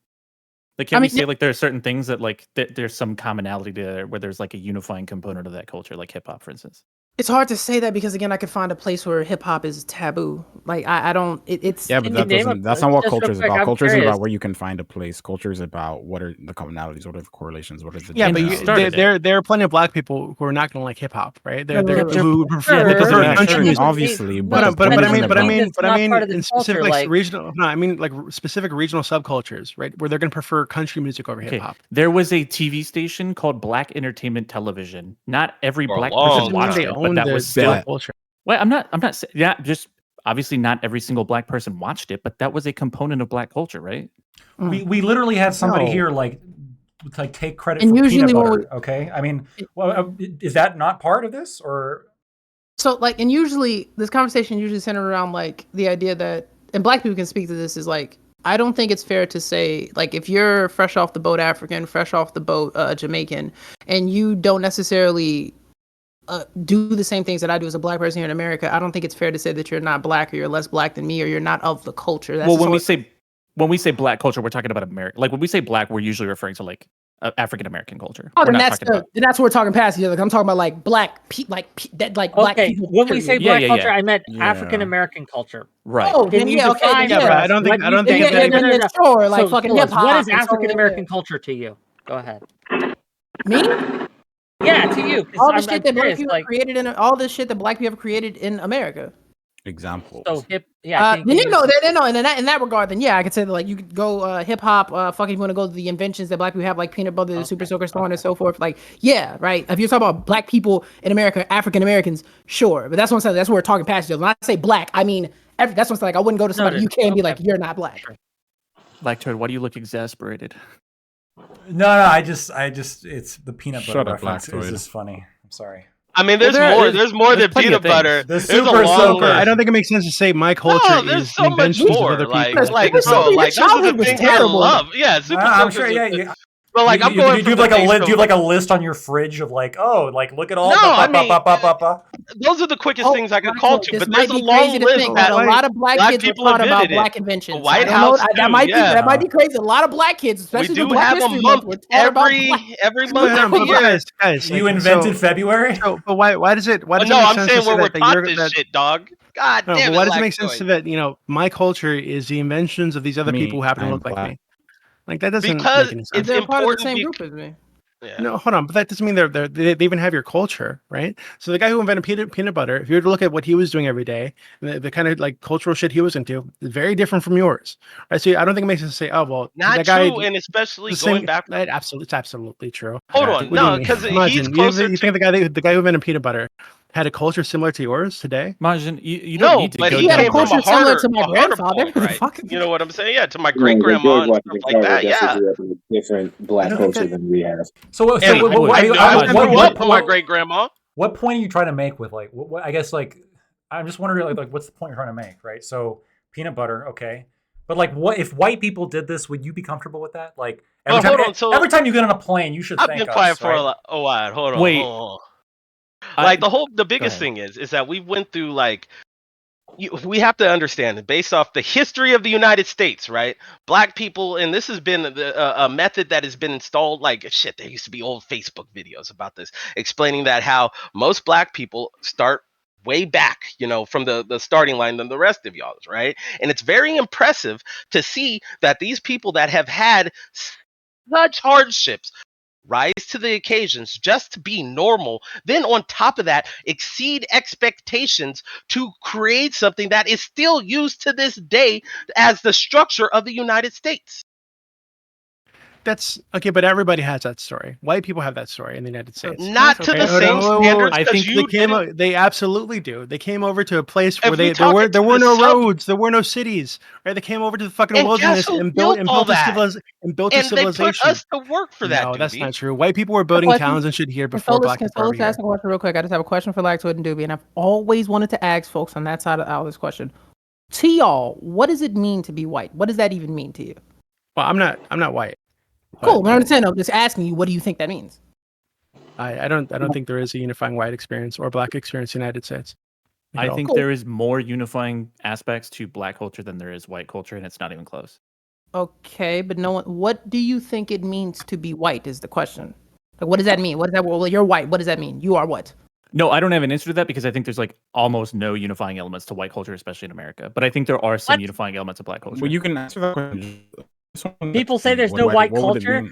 S5: can we say like there are certain things that like there's some commonality there where there's like a unifying component of that culture, like hip hop, for instance?
S3: it's hard to say that because again, I could find a place where hip hop is taboo. Like I don't. It's
S7: Yeah, but
S2: Can
S7: that
S2: you name
S7: doesn't.
S2: a-
S7: That's not what
S2: just real
S7: culture is
S2: quick,
S7: about.
S2: I'm
S7: Culture isn't
S2: curious.
S7: about where you can find a place. Culture is about what are the commonalities, what are the correlations, what are the
S4: Yeah, but
S5: you
S7: generalities.
S5: started it.
S4: there are plenty of black people who are not going to like hip hop, right? They're
S3: No,
S4: who prefer
S2: Sure,
S4: prefer
S7: Yeah,
S4: country
S7: sure,
S4: music.
S7: obviously,
S2: No,
S7: but
S4: No,
S7: the
S4: but
S7: point
S4: I
S7: isn't
S4: mean, but I
S7: about-
S4: mean,
S2: That's
S4: but I
S2: not
S4: mean,
S2: part of this
S4: in specific
S2: culture,
S4: like
S2: like-
S4: regional. No, I mean like specific regional subcultures, right? Where they're going to prefer country music over hip
S5: Okay,
S4: hop.
S5: there was a TV station called Black Entertainment Television. Not every
S1: For a
S5: black
S1: long
S5: person
S4: Doesn't mean
S5: watched
S4: they
S5: it, but
S4: own
S5: that
S4: the
S5: was still.
S4: black culture.
S5: Well, I'm not. Yeah, just obviously not every single black person watched it, but that was a component of black culture, right?
S6: We literally had somebody
S4: No.
S6: here like take credit
S3: And
S6: for
S3: usually
S6: peanut
S3: when
S6: butter. Okay, I mean, well, is that not part of this or?
S3: so like, and usually this conversation usually centered around like the idea that, and black people can speak to this, is like I don't think it's fair to say like if you're fresh off the boat African, fresh off the boat Jamaican, and you don't necessarily do the same things that I do as a black person here in America, I don't think it's fair to say that you're not black or you're less black than me or you're not of the culture. That's
S5: Well,
S3: just
S5: when we say black culture, we're talking about America. Like when we say black, we're usually referring to like African American culture.
S3: oh,
S5: We're
S3: then
S5: not
S3: that's
S5: talking about.
S3: then that's what we're talking past each other. Like, I'm talking about like black black
S2: Okay,
S3: people.
S2: when we say
S3: period.
S2: black
S5: Yeah,
S2: culture,
S5: yeah.
S2: I meant
S7: Yeah.
S2: African American culture.
S5: Right.
S3: Oh,
S2: Can
S3: then
S2: you
S3: yeah, okay,
S2: define?
S3: then
S4: Yeah,
S3: yeah.
S4: but I don't think-
S2: what
S4: I don't
S2: you
S4: think
S2: think-
S4: it's
S3: yeah,
S4: any-
S3: yeah, sure, like
S2: So,
S3: fucking
S2: Phyllis,
S3: hip hop.
S2: what is African American culture to you? Go ahead.
S3: Me?
S2: Yeah, to you. 'cause
S3: All the
S2: I'm
S3: shit that black
S2: curious,
S3: people
S2: like,
S3: have created all this shit that black people have created in America.
S7: examples.
S2: so hip. Yeah.
S3: Then you know, in that regard, then yeah, I could say that like you could go hip hop. Fucking, if you want to go to the inventions that black people have, like peanut butter, the super soaker, so on and so forth. Like, yeah, right. If you're talking about black people in America, African Americans, sure, but that's what I'm saying. That's what we're talking past each other. When I say black, I mean that's what's like. I wouldn't go to somebody
S2: Noted.
S3: UK and be
S2: Okay.
S3: like, you're not black.
S5: Black Turd, why do you look exasperated?
S6: No, I just it's the peanut butter
S7: Shut up,
S6: reference
S7: Blacktoid.
S6: is just funny. I'm sorry.
S1: I mean, there's
S3: there-
S1: more. There's more than
S5: plenty of
S1: peanut butter.
S5: things.
S6: The
S1: There's a
S6: Super
S1: long
S6: Soaker.
S1: list.
S4: I don't think it makes sense to say my culture
S1: No, there's
S4: is
S1: so
S4: the
S1: much
S4: inventions of
S1: more.
S4: other
S1: Like,
S4: people.
S1: like,
S3: Super
S1: bro,
S3: Soaker, your
S1: like those are
S3: childhood
S1: the
S3: was
S1: things I
S3: terrible.
S1: love. Yeah, Super
S6: I'm
S1: Soakers
S6: sure.
S1: is
S6: Yeah,
S1: the-
S6: yeah.
S1: But like, I'm going
S6: do
S1: from
S6: you have
S1: the
S6: like a
S1: taste
S6: list? Do you
S1: of-
S6: have like a list on your fridge of like, oh, like look at all.
S1: No, I mean,
S6: ba.
S1: those are the quickest things I could call to.
S3: This
S1: But
S3: might
S1: there's a
S3: be
S1: long
S3: crazy to
S1: list
S3: think, but
S1: that
S3: a lot of black
S1: black
S3: kids were
S1: people
S3: taught about
S1: invented it.
S3: black inventions.
S1: White
S3: I don't know.
S1: House
S3: That
S1: too,
S3: might be
S1: yeah.
S3: that might be crazy. A lot of black kids,
S1: We
S3: especially the
S1: do
S3: Black
S1: have a
S3: History
S1: month
S3: Month, were taught about
S1: every
S3: black.
S1: month, every
S4: But
S1: year.
S4: guys,
S6: You
S4: like,
S6: invented
S4: so,
S6: February.
S4: but why does it
S1: No,
S4: make
S1: I'm
S4: sense
S1: saying
S4: to say
S1: where we're
S4: that
S1: taught
S4: you're
S1: this
S4: that
S1: shit, dog. God
S4: no,
S1: damn
S4: but
S1: it,
S4: why does it make sense to
S1: Lactoid.
S4: that my culture is the inventions of these other people who happen to
S7: I'm
S4: look like
S7: black.
S4: me? Like that doesn't
S1: Because
S4: make any
S1: it's
S4: sense.
S3: They're part of the
S1: important.
S3: same group as me.
S1: Yeah.
S4: No, hold on, but that doesn't mean they even have your culture, right? So the guy who invented peanut butter, if you were to look at what he was doing every day, the kind of like cultural shit he was into, is very different from yours, right? So I don't think it makes sense to say, oh well,
S1: Not
S4: that guy,
S1: true, and especially
S4: the
S1: going
S4: same.
S1: back.
S4: It's absolutely true.
S1: Hold
S4: What
S1: on,
S4: do you
S1: no,
S4: mean?
S1: because he's
S4: Imagine,
S1: closer
S4: you
S1: to.
S4: think the guy who invented peanut butter had a culture similar to yours today?
S5: Majin, you don't
S1: No,
S5: need to
S1: but
S5: go
S1: he
S3: He had a
S1: came
S5: down
S1: from
S5: the
S3: culture similar to my
S1: a harder
S3: grandfather.
S1: bulk,
S3: The
S1: right?
S3: fuck?
S1: You know what I'm saying? Yeah, to my
S8: No,
S1: great
S8: the
S1: grandma
S8: George
S1: and stuff
S8: Washington
S1: like
S8: Carver
S1: that.
S8: definitely
S1: Yeah.
S8: grew up in a different black
S4: don't think
S8: culture
S4: that-
S8: than we have.
S6: So,
S1: And I grew up from my great grandma.
S6: What point are you trying to make with like? What I guess like, I'm just wondering like what's the point you're trying to make, right? So peanut butter, okay, but like, what if white people did this? Would you be comfortable with that? Like every
S1: Hold
S6: time,
S1: on, so-
S6: every time you get on a plane, you should
S1: I've
S6: thank
S1: been
S6: us,
S1: quiet for
S6: right?
S1: a while. Hold on.
S5: Wait.
S1: Hold on. Like the biggest
S5: ahead.
S1: thing is that we went through like. We have to understand that based off the history of the United States, right? Black people, and this has been a method that has been installed. Like shit, there used to be old Facebook videos about this, explaining that how most black people start way back, from the starting line than the rest of y'all's, right? And it's very impressive to see that these people that have had such hardships rise to the occasions just to be normal, then on top of that exceed expectations to create something that is still used to this day as the structure of the United States.
S4: That's okay, but everybody has that story. White people have that story in the United States.
S1: Not to the
S4: Hold
S1: same
S4: on, whoa, whoa, whoa.
S1: standards,
S5: I
S1: because
S5: think
S1: you
S4: they absolutely do. They came over to a place where
S1: If we
S4: there
S1: talk
S4: were
S1: into
S4: no
S1: the sub-
S4: roads, there were no cities, right? They came over to the fucking
S1: And
S4: wilderness
S1: guess who
S4: and
S1: built all
S4: built
S1: that?
S4: a
S1: and they put
S4: civilization.
S1: us to work for that.
S4: No, that's
S1: Doobie.
S4: not true. White people were building
S3: Question?
S4: towns and shit here
S3: Can
S4: before black
S3: Solis
S4: people were over
S3: ask
S4: here.
S3: a question real quick? I just have a question for Lactoid and Doobie, and I've always wanted to ask folks on that side of this question. To y'all, what does it mean to be white? What does that even mean to you?
S4: Well, I'm not white.
S3: Cool, I understand. I'm just asking you, what do you think that means?
S4: I don't think there is a unifying white experience or black experience in the United States.
S5: I think
S3: Cool.
S5: there is more unifying aspects to black culture than there is white culture, and it's not even close.
S3: Okay, but no one. What do you think it means to be white? Is the question. Like, what does that mean? What is that? Well, you're white. What does that mean? You are what?
S5: No, I don't have an answer to that because I think there's like almost no unifying elements to white culture, especially in America. But I think there are some
S2: What?
S5: unifying elements of black culture.
S7: Well, you can answer that question.
S2: People say there's no white culture.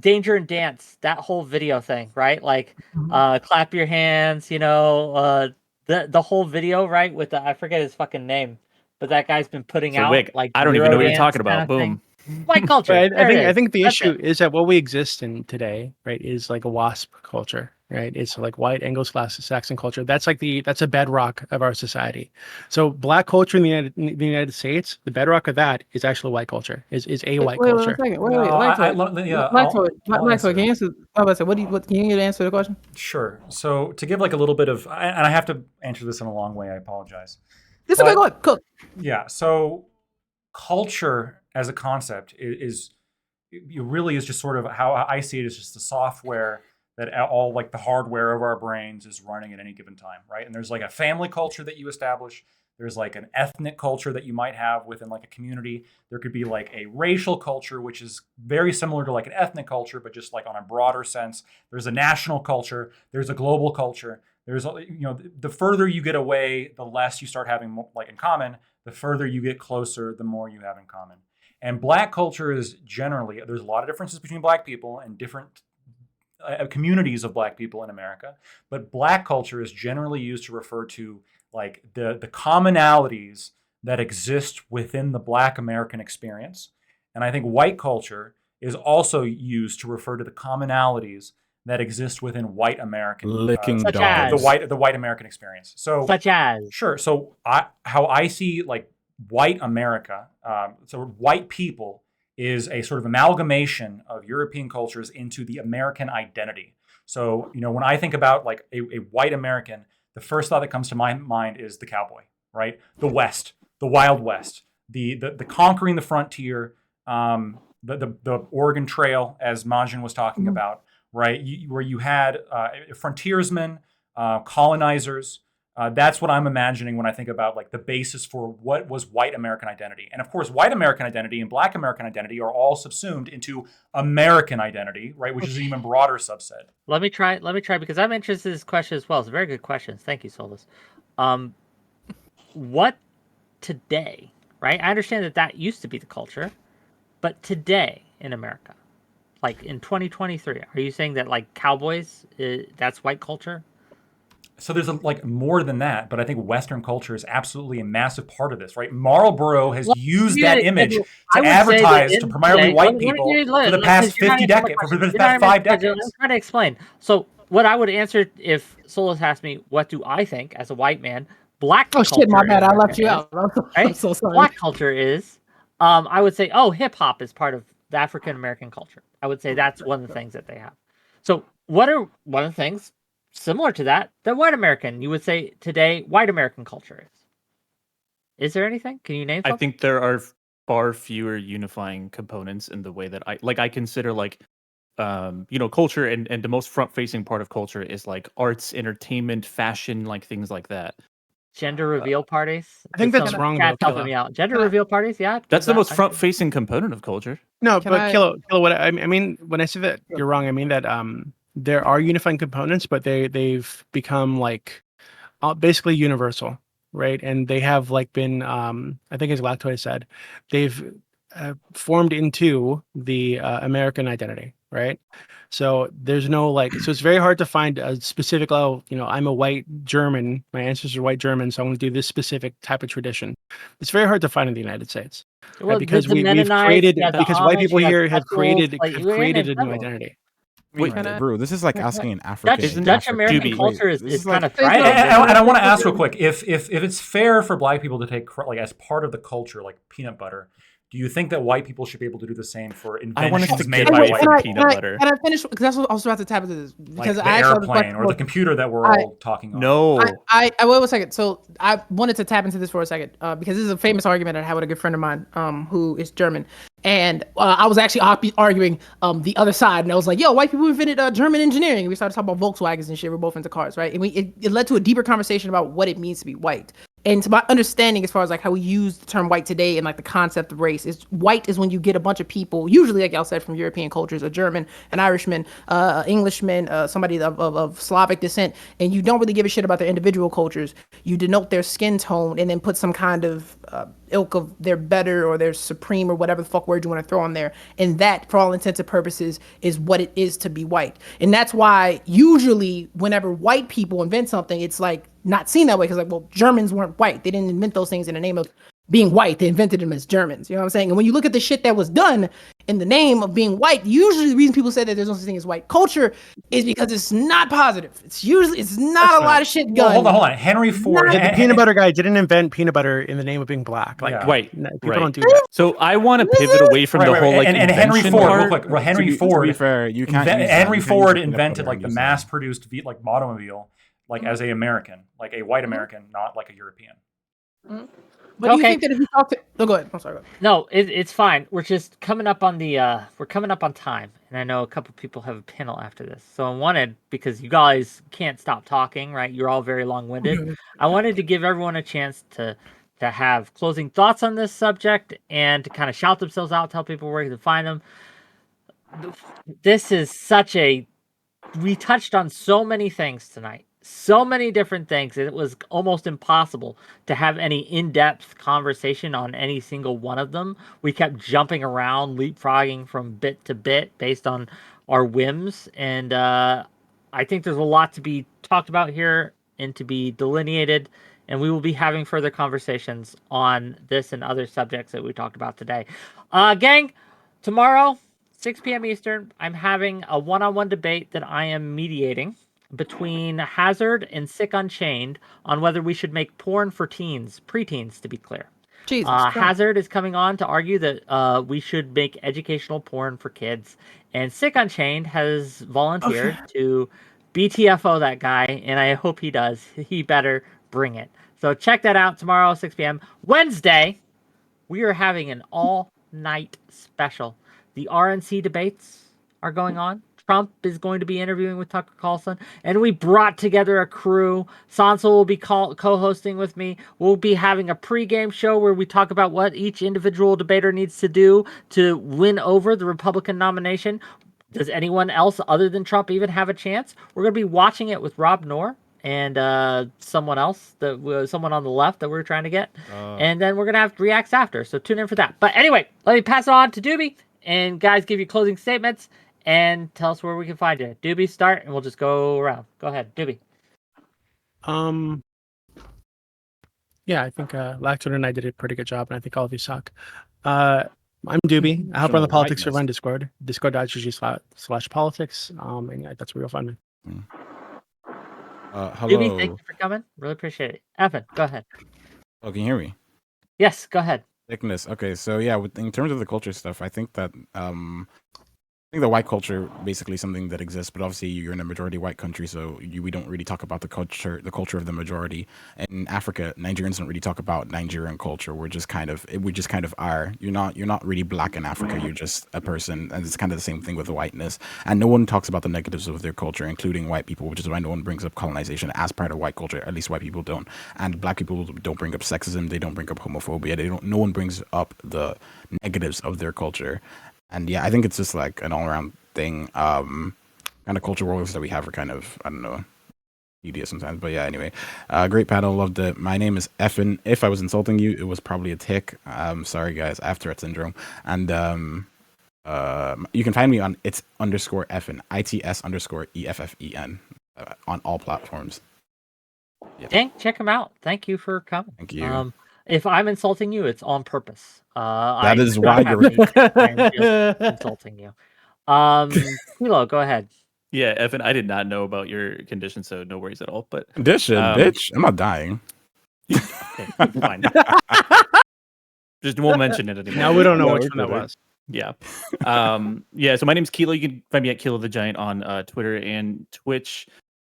S2: Danger and Dance, that whole video thing, right? Like, clap your hands, the whole video, right? With I forget his fucking name, but that guy's been putting
S5: So
S2: out
S5: Wick,
S2: like
S5: I don't even
S2: Euro
S5: know what you're
S2: dance
S5: talking
S2: kinda
S5: about. Boom.
S2: thing. White culture.
S4: But
S2: There it
S4: I
S2: is.
S4: think the
S2: That's
S4: issue
S2: it.
S4: is that what we exist in today, right, is like a WASP culture, right? It's like white Anglo-Saxon culture. That's a bedrock of our society. So black culture in the United States, the bedrock of that is actually white culture. Is a white
S3: Wait,
S4: culture.
S3: a second.
S6: No,
S3: Lactoid.
S6: I'll answer
S3: Can you answer? I was about to say, what can you answer the question?
S6: Sure. So to give like a little bit of, and I have to answer this in a long way. I apologize.
S3: This is
S6: But-
S3: go ahead. Cook.
S6: Yeah. So culture as a concept is it really is just sort of how I see it is just the software that all like the hardware of our brains is running at any given time, right? And there's like a family culture that you establish. There's like an ethnic culture that you might have within like a community. There could be like a racial culture, which is very similar to like an ethnic culture, but just like on a broader sense. There's a national culture. There's a global culture. There's, the further you get away, the less you start having like in common. The further you get closer, the more you have in common. And black culture is generally, there's a lot of differences between black people and different communities of black people in America. But black culture is generally used to refer to like the commonalities that exist within the black American experience. And I think white culture is also used to refer to the commonalities that exist within white American
S7: Licking
S2: Such
S7: dogs.
S2: as-
S6: the white American experience. So
S2: Such as
S6: sure. So how I see like white America, so white people is a sort of amalgamation of European cultures into the American identity. So, when I think about like a white American, the first thought that comes to my mind is the cowboy, right? The West, the Wild West, the conquering the frontier, the Oregon Trail, as Majin was talking about, right? Where you had frontiersmen, colonizers. That's what I'm imagining when I think about like the basis for what was white American identity. And of course, white American identity and black American identity are all subsumed into American identity, right? Which is an even broader subset.
S2: Let me try because I'm interested in this question as well. It's a very good question. Thank you, Solus. What today, right? I understand that used to be the culture, but today in America, like in 2023, are you saying that like cowboys, that's white culture?
S6: So there's like more than that, but I think Western culture is absolutely a massive part of this, right? Marlboro has used that image to advertise to primarily white people for the past 50 decades, for the past 5 decades.
S2: I'm trying to explain. So what I would answer if Solus asked me, what do I think as a white man? Black culture.
S3: Oh shit, my bad. I left you out.
S2: I'm so sorry. Black culture is, I would say, hip hop is part of the African American culture. I would say that's one of the things that they have. So what are one of the things similar to that white American, you would say today, white American culture is? Is there anything? Can you name something?
S5: I think there are far fewer unifying components in the way that I consider like, culture and the most front-facing part of culture is like arts, entertainment, fashion, like things like that.
S2: Gender reveal parties.
S4: I think that's wrong.
S2: Helping me out. Gender reveal parties, yeah.
S5: That's the most front-facing component of culture.
S4: No, but Kilo, what I mean when I say that you're wrong, I mean that there are unifying components, but they've become like basically universal, right? And they have like been, I think as Lactoid said, they've formed into the American identity, right? So there's no so it's very hard to find a specific, I'm a white German, my ancestors are white German, so I'm going to do this specific type of tradition. It's very hard to find in the United States, right? Because we've created, because white people here have created a new identity.
S7: Wait, bro, this is like asking an African.
S2: Dutch American culture is kind of thriving.
S6: And I want to ask real quick, if it's fair for black people to take like as part of the culture, like peanut butter, do you think that white people should be able to do the same for inventions made by white
S5: peanut butter?
S3: Can I finish? Because that's what I was about to tap into this. Because
S6: like the airplane or the computer that we're all talking on.
S5: No.
S3: I wait a second. So I wanted to tap into this for a second because this is a famous argument that I had with a good friend of mine who is German. And I was actually arguing the other side. And I was like, yo, white people invented German engineering. And we started talking about Volkswagens and shit. We're both into cars, right? And it led to a deeper conversation about what it means to be white. And to my understanding, as far as like how we use the term white today and like the concept of race, is white is when you get a bunch of people, usually like y'all said, from European cultures, a German, an Irishman, Englishman, somebody of Slavic descent, and you don't really give a shit about their individual cultures. You denote their skin tone and then put some kind of ilk of they're better or they're supreme or whatever the fuck word you want to throw on there. And that, for all intents and purposes, is what it is to be white. And that's why usually whenever white people invent something, it's like not seen that way because like, well, Germans weren't white. They didn't invent those things in the name of being white. They invented them as Germans. You know what I'm saying? And when you look at the shit that was done in the name of being white, usually the reason people say that there's no such thing as white culture is because it's not positive. It's not a lot of shit done.
S6: Hold on. Henry Ford.
S4: The peanut butter guy didn't invent peanut butter in the name of being black.
S5: Right.
S4: People don't do that.
S5: So I want to pivot away from the whole like
S6: and Henry Ford. Look, Henry Ford.
S7: To be fair, you can't.
S6: Henry Ford invented like the mass-produced like automobile, like as a American, like a white American, not like a European.
S3: Mm-hmm. But do you think that if you talk to... No, go ahead. I'm sorry. Go ahead.
S2: No, it's fine. We're just coming up on we're coming up on time. And I know a couple people have a panel after this. So I wanted, because you guys can't stop talking, right? You're all very long-winded. I wanted to give everyone a chance to have closing thoughts on this subject and to kind of shout themselves out, tell people where you can find them. This is we touched on so many things tonight. So many different things. It was almost impossible to have any in-depth conversation on any single one of them. We kept jumping around, leapfrogging from bit to bit based on our whims. And I think there's a lot to be talked about here and to be delineated. And we will be having further conversations on this and other subjects that we talked about today. Gang, tomorrow, 6 p.m. Eastern, I'm having a one-on-one debate that I am mediating between Hazard and Sick Unchained on whether we should make porn for teens, preteens to be clear.
S3: Jesus Christ.
S2: Hazard is coming on to argue that we should make educational porn for kids. And Sick Unchained has volunteered to BTFO that guy, and I hope he does. He better bring it. So check that out tomorrow, 6 p.m. Wednesday, we are having an all-night special. The RNC debates are going on. Trump is going to be interviewing with Tucker Carlson, and we brought together a crew. Sansa will be co-hosting with me. We'll be having a pregame show where we talk about what each individual debater needs to do to win over the Republican nomination. Does anyone else other than Trump even have a chance? We're going to be watching it with Rob Noor and someone else, someone on the left that we're trying to get. And then we're going to have reacts after, so tune in for that. But anyway, let me pass it on to Doobie. And guys, give you closing statements and tell us where we can find you. Doobie, start, and we'll just go around. Go ahead, Doobie.
S4: Yeah, I think Lactoid and I did a pretty good job, and I think all of you suck. I'm Doobie. I help run the politics server on Discord, discord.gg/politics. And yeah, that's where you'll find me.
S7: Hello.
S2: Doobie, thank you for coming. Really appreciate it. Evan, go ahead.
S7: Oh, can you hear me?
S2: Yes, go ahead.
S7: Thickness. Okay, so yeah, in terms of the culture stuff, I think that the white culture basically something that exists, but obviously you're in a majority white country, so we don't really talk about the culture of the majority. And in Africa, Nigerians don't really talk about Nigerian culture. We just kind of are. You're not really black in Africa. You're just a person, and it's kind of the same thing with the whiteness. And no one talks about the negatives of their culture, including white people, which is why no one brings up colonization as part of white culture. At least white people don't, and black people don't bring up sexism. They don't bring up homophobia. No one brings up the negatives of their culture. And yeah, I think it's just like an all-around thing. Kind of culture wars that we have are kind of, I don't know, tedious sometimes. But yeah, anyway, great panel, loved it. My name is Effin. If I was insulting you, it was probably a tick. Sorry guys, I have Tourette syndrome. And you can find me on its_Effin, ITS_EFFEN, on all platforms.
S2: Yeah. Dang, check him out. Thank you for coming.
S7: Thank you.
S2: If I'm insulting you, it's on purpose.
S7: That is why you're
S2: I'm just insulting you. Kilo, go ahead.
S5: Yeah, Evan, I did not know about your condition, so no worries at all. But
S7: condition, bitch, I'm not dying.
S5: Okay, fine. Just won't mention it anymore.
S4: Now we don't know which one that was.
S5: Yeah. Yeah, so my name's Kilo. You can find me at Kilo the Giant on Twitter and Twitch.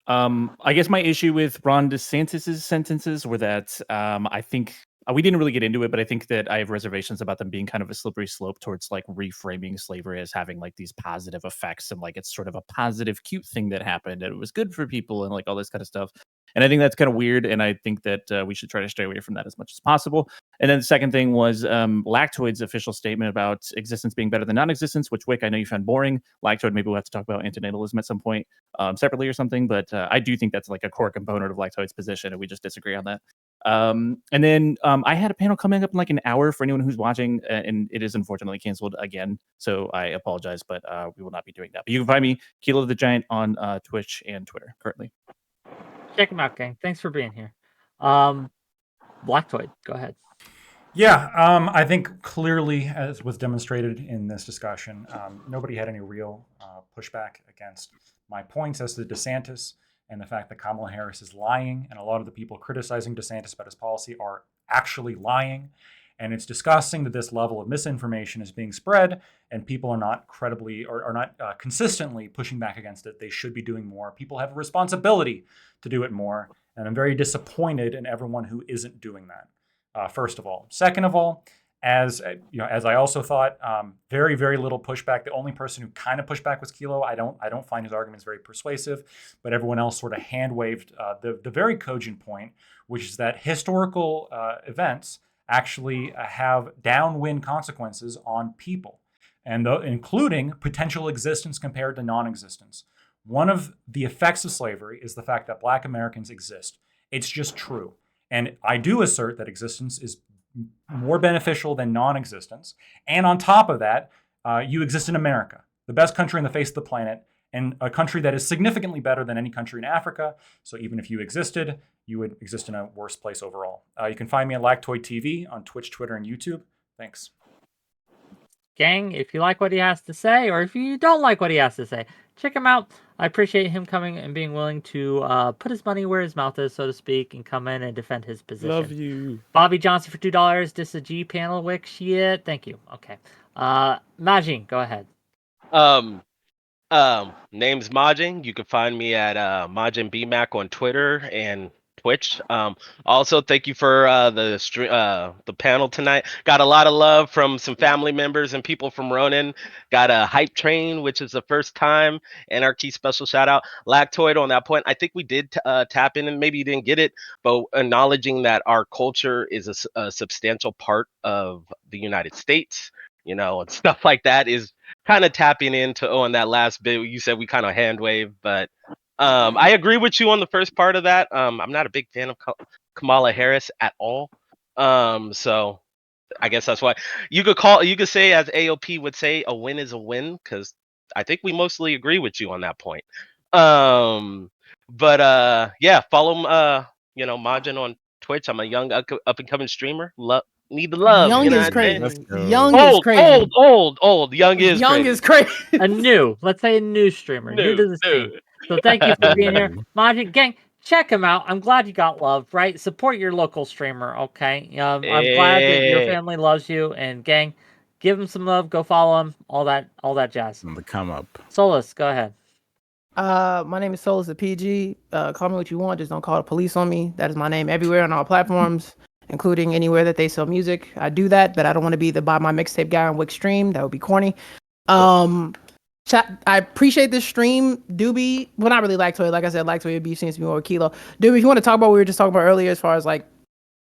S5: I guess my issue with Ron DeSantis' sentences were that I think we didn't really get into it, but I think that I have reservations about them being kind of a slippery slope towards like reframing slavery as having like these positive effects and like it's sort of a positive, cute thing that happened and it was good for people and like all this kind of stuff. And I think that's kind of weird. And I think that we should try to stay away from that as much as possible. And then the second thing was Lactoid's official statement about existence being better than non-existence, which, Wick, I know you found boring. Lactoid, maybe we'll have to talk about antinatalism at some point separately or something. But I do think that's like a core component of Lactoid's position, and we just disagree on that. And then I had a panel coming up in like an hour for anyone who's watching, and it is unfortunately canceled again. So I apologize, but we will not be doing that. But you can find me, Kilo the Giant, on Twitch and Twitter currently.
S2: Check him out, gang. Thanks for being here. Lactoid, go ahead.
S6: Yeah, I think clearly, as was demonstrated in this discussion, nobody had any real pushback against my points as to DeSantis and the fact that Kamala Harris is lying, and a lot of the people criticizing DeSantis about his policy are actually lying. And it's disgusting that this level of misinformation is being spread, and people are not credibly or are not consistently pushing back against it. They should be doing more. People have a responsibility to do it more, and I'm very disappointed in everyone who isn't doing that. First of all, second of all, as I also thought, very, very little pushback. The only person who kind of pushed back was Kilo. I don't find his arguments very persuasive, but everyone else sort of hand waved the very cogent point, which is that historical events actually have downwind consequences on people, and including potential existence compared to non-existence. One of the effects of slavery is the fact that Black Americans exist. It's just true. And I do assert that existence is more beneficial than non-existence. And on top of that, you exist in America, the best country on the face of the planet, and a country that is significantly better than any country in Africa. So even if you existed, you would exist in a worse place overall. You can find me at Lactoid TV on Twitch, Twitter, and YouTube. Thanks.
S2: Gang, if you like what he has to say, or if you don't like what he has to say, check him out. I appreciate him coming and being willing to put his money where his mouth is, so to speak, and come in and defend his position.
S4: Love you.
S2: Bobby Johnson for $2. This is a G panel wick shit. Thank you. Okay. Majin, go ahead.
S1: Name's Majin. You can find me at Majin BMac on Twitter and Twitch. Also, thank you for the panel tonight. Got a lot of love from some family members and people from Ronin. Got a hype train, which is the first time. Anarchy special shout out. Lactoid on that point. I think we did tap in and maybe you didn't get it, but acknowledging that our culture is a substantial part of the United States. And stuff like that is kind of tapping into on that last bit you said we kind of hand wave, but I agree with you on the first part of that. I'm not a big fan of Kamala Harris at all. So I guess that's why you could say, as AOP would say, a win is a win, because I think we mostly agree with you on that point. But yeah, follow Majin on Twitch. I'm a young up and coming streamer. Need the love.
S3: Young
S1: You know
S3: is
S1: what I'm saying?
S3: crazy.
S7: Let's go.
S3: Young is crazy.
S1: Old. Young is
S3: Young
S1: crazy.
S3: is crazy.
S2: Let's say a new streamer, new to the scene.
S1: New.
S2: So thank you for being here.
S7: Ooh.
S2: Majin, gang, check him out. I'm glad you got love, right? Support your local streamer, okay? I'm glad that your
S1: Hey.
S2: family loves you, and gang, give him some love, go follow him, all that jazz.
S7: On the come up.
S2: Solus, go ahead.
S3: My name is Solus the PG. Call me what you want, just don't call the police on me. That is my name everywhere on all platforms, including anywhere that they sell music. I do that, but I don't want to be the buy my mixtape guy on Wickstream. That would be corny. I appreciate this stream, Doobie. Well, not really Lactoid. Like I said, Lactoid beef seems to be more with Kilo. Doobie, if you want to talk about what we were just talking about earlier, as far as like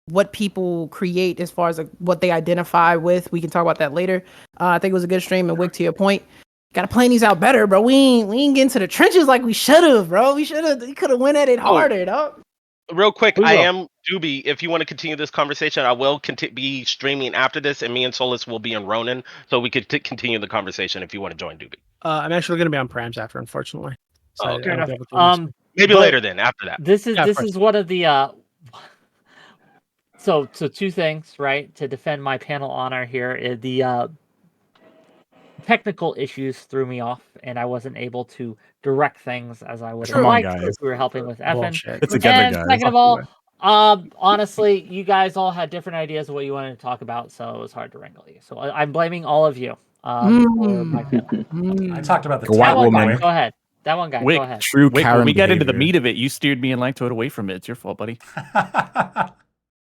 S3: what people create, as far as like what they identify with, we can talk about that later. I think it was a good stream, and Wick, to your point, gotta plan these out better, bro. We ain't get into the trenches like we should have, bro. We could have went at it harder, dog.
S1: Real quick,
S2: We
S1: I
S2: will.
S1: am Doobie. If you want to continue this conversation, I will be streaming after this, and me and Solus will be in Ronin, so we could continue the conversation if you want to join Doobie.
S4: I'm actually going to be on Prams after, unfortunately. So
S1: Oh,
S4: I
S1: fair
S4: won't
S2: enough.
S4: be able to listen.
S1: Maybe
S2: but
S1: later then, after that.
S2: This is
S4: Yeah, of
S2: this
S4: course.
S2: is one of the so two things, right? To defend my panel honor here, the technical issues threw me off, and I wasn't able to direct things as I would have
S7: Come on,
S2: liked.
S7: guys.
S2: We were helping with Effin.
S4: Bullshit.
S7: Get together,
S2: And
S7: guys.
S2: second of all, honestly, you guys all had different ideas of what you wanted to talk about, so it was hard to wrangle you. So I'm blaming all of you for my panel.
S6: I talked about the
S7: A white
S2: That one
S7: woman.
S2: guy,
S6: Wick.
S2: go ahead. That one guy,
S5: Wick.
S2: go ahead.
S7: True
S5: Wick,
S7: Karen
S5: when we got into the
S7: behavior.
S5: meat of it, you steered me and Lactoid away from it. It's your fault, buddy.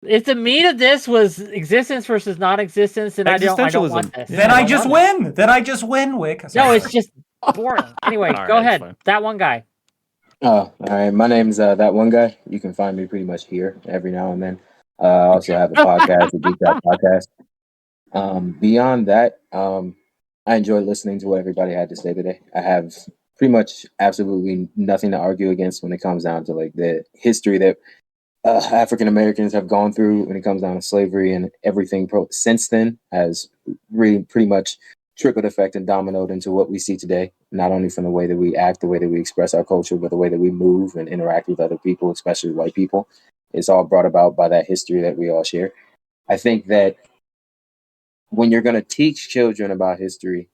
S2: If the meat of this was existence versus non-existence, then I don't
S5: Existentialism.
S2: want this.
S6: Then
S2: I
S6: I
S2: don't
S6: just
S2: want it.
S6: win. Then I just win, Wick.
S2: No,
S6: Sorry.
S2: it's just boring. Anyway,
S5: All
S2: go
S5: right,
S2: ahead.
S5: fine.
S2: That one guy.
S8: Oh, all right. My name's that one guy. You can find me pretty much here every now and then. I also have a podcast, the Geek Out Podcast. Beyond that, I enjoyed listening to what everybody had to say today. I have pretty much absolutely nothing to argue against when it comes down to like the history that African Americans have gone through when it comes down to slavery, and everything since then has really pretty much trickled effect and dominoed into what we see today, not only from the way that we act, the way that we express our culture, but the way that we move and interact with other people, especially white people. It's all brought about by that history that we all share. I think that when you're going to teach children about history,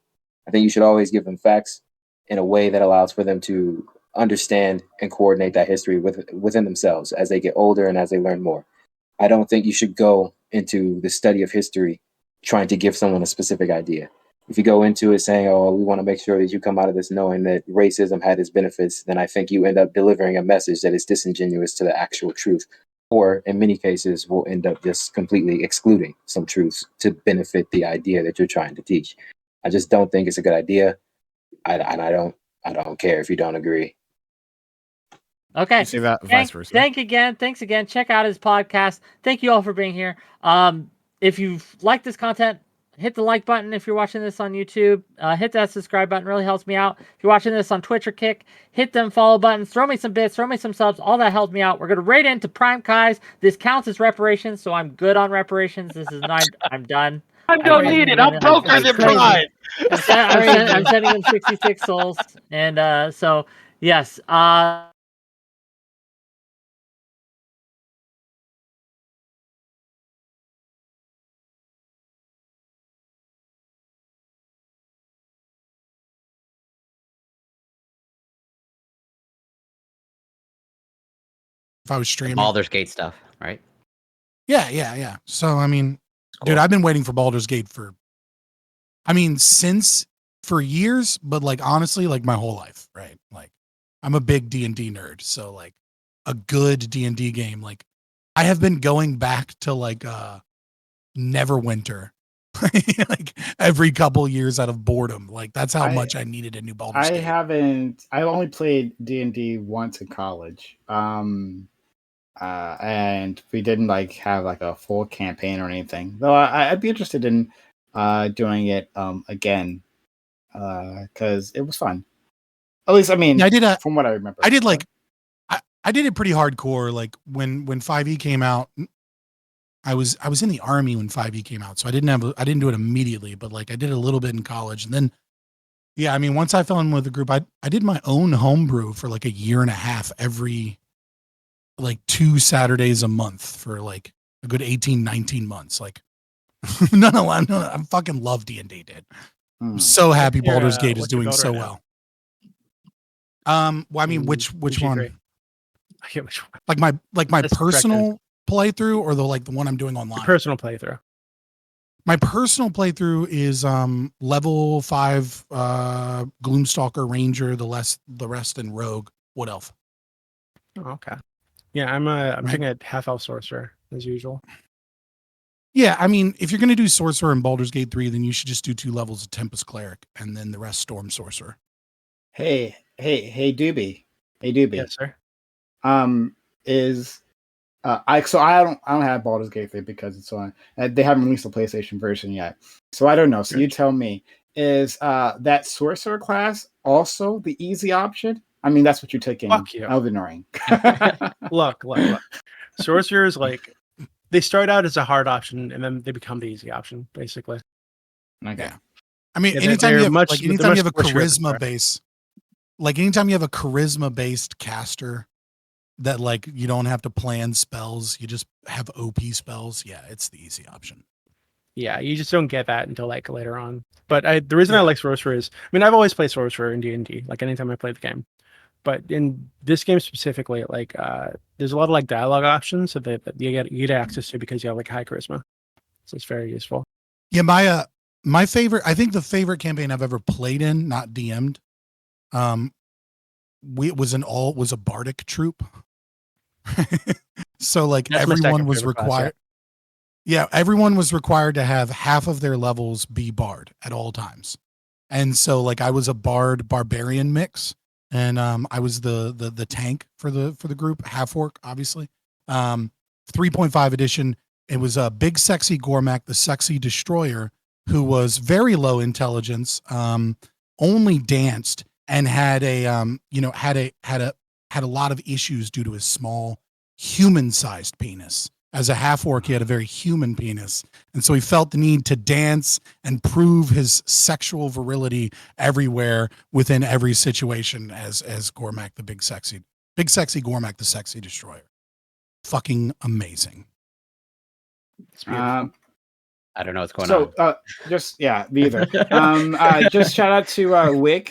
S8: I think you should always give them facts in a way that allows for them to understand and coordinate that history within themselves as they get older and as they learn more. I don't think you should go into the study of history trying to give someone a specific idea. If you go into it saying, oh, we want to make sure that you come out of this knowing that racism had its benefits, then I think you end up delivering a message that is disingenuous to the actual truth. Or in many cases, will end up just completely excluding some truths to benefit the idea that you're trying to teach. I just don't think it's a good idea. I don't care if you don't agree.
S2: Okay.
S7: You say that vice versa.
S2: Thanks again. Check out his podcast. Thank you all for being here. If you've liked this content, hit the like button. If you're watching this on YouTube, hit that subscribe button. Really helps me out. If you're watching this on Twitch or Kick, hit them follow buttons. Throw me some bits. Throw me some subs. All that helps me out. We're gonna raid into Prime Kai's. This counts as reparations, so I'm good on reparations. This is not. I'm done.
S1: I don't need it. I'm broker than Prime.
S2: I'm sending him 66 souls, and so yes.
S9: if I was streaming.
S10: Baldur's Gate stuff, right?
S9: Yeah. So I mean,
S10: Cool.
S9: dude, I've been waiting for Baldur's Gate since for years, but like honestly, like my whole life, right? Like I'm a big D&D nerd, so like a good D&D game. Like I have been going back to like Neverwinter, like every couple years out of boredom. Like that's how much I needed a new Baldur's Gate.
S11: I only played D&D once in college. And we didn't like have like a full campaign or anything. Though I'd be interested in doing it again because it was fun. At least I mean, from what I remember.
S9: I did like I did it pretty hardcore. Like when 5e came out, I was in the army when 5e came out, so I didn't do it immediately, but like I did a little bit in college, and then yeah, I mean once I fell in with the group, I did my own homebrew for like a year and a half every like 2 Saturdays a month for like a good 18, 19 months. Like no, I fucking love D&D, dude. I'm so happy Baldur's Gate is doing so well. Well, I mean, which one?
S4: I get which one.
S9: Like my personal playthrough or the one I'm doing online?
S4: The personal playthrough.
S9: My personal playthrough is level 5 Gloomstalker Ranger, the rest in Rogue Wood Elf.
S4: Oh, okay. Yeah, I'm doing a half elf sorcerer as usual.
S9: Yeah, I mean, if you're gonna do sorcerer in Baldur's Gate 3, then you should just do 2 levels of Tempest Cleric and then the rest Storm Sorcerer.
S11: Hey, Doobie. Hey, Doobie.
S4: Yes, sir.
S11: I don't have Baldur's Gate 3 because it's on. They haven't released the PlayStation version yet, so I don't know. So you tell me, is that sorcerer class also the easy option? I mean, that's what you took in Elden Ring.
S4: Look. Sorcerers, like, they start out as a hard option and then they become the easy option, basically.
S11: Okay.
S9: Yeah. I mean, anytime you have a charisma base, like anytime you have a charisma based caster that like you don't have to plan spells, you just have OP spells. Yeah, it's the easy option.
S4: Yeah, you just don't get that until like later on. But the reason I like Sorcerer is, I mean, I've always played Sorcerer in D&D, like anytime I play the game. But in this game specifically, like there's a lot of like dialogue options so that you get access to because you have like high charisma. So it's very useful.
S9: Yeah, my favorite, I think the favorite campaign I've ever played in, not DM'd, was a bardic troop. So like
S4: That's my
S9: everyone
S4: second
S9: was
S4: favorite class,
S9: required. Yeah, everyone was required to have half of their levels be bard at all times. And so like I was a bard barbarian mix, and I was the tank for the group, half orc, obviously. 3.5 edition. It was a big sexy Gormak, the sexy destroyer, who was very low intelligence, only danced and had a lot of issues due to his small human-sized penis. As a half orc, he had a very human penis, and so he felt the need to dance and prove his sexual virility everywhere within every situation. As Gormak, the big sexy Gormak, the sexy destroyer. Fucking amazing.
S10: I don't know what's going on.
S11: So, me either. Just shout out to Wick,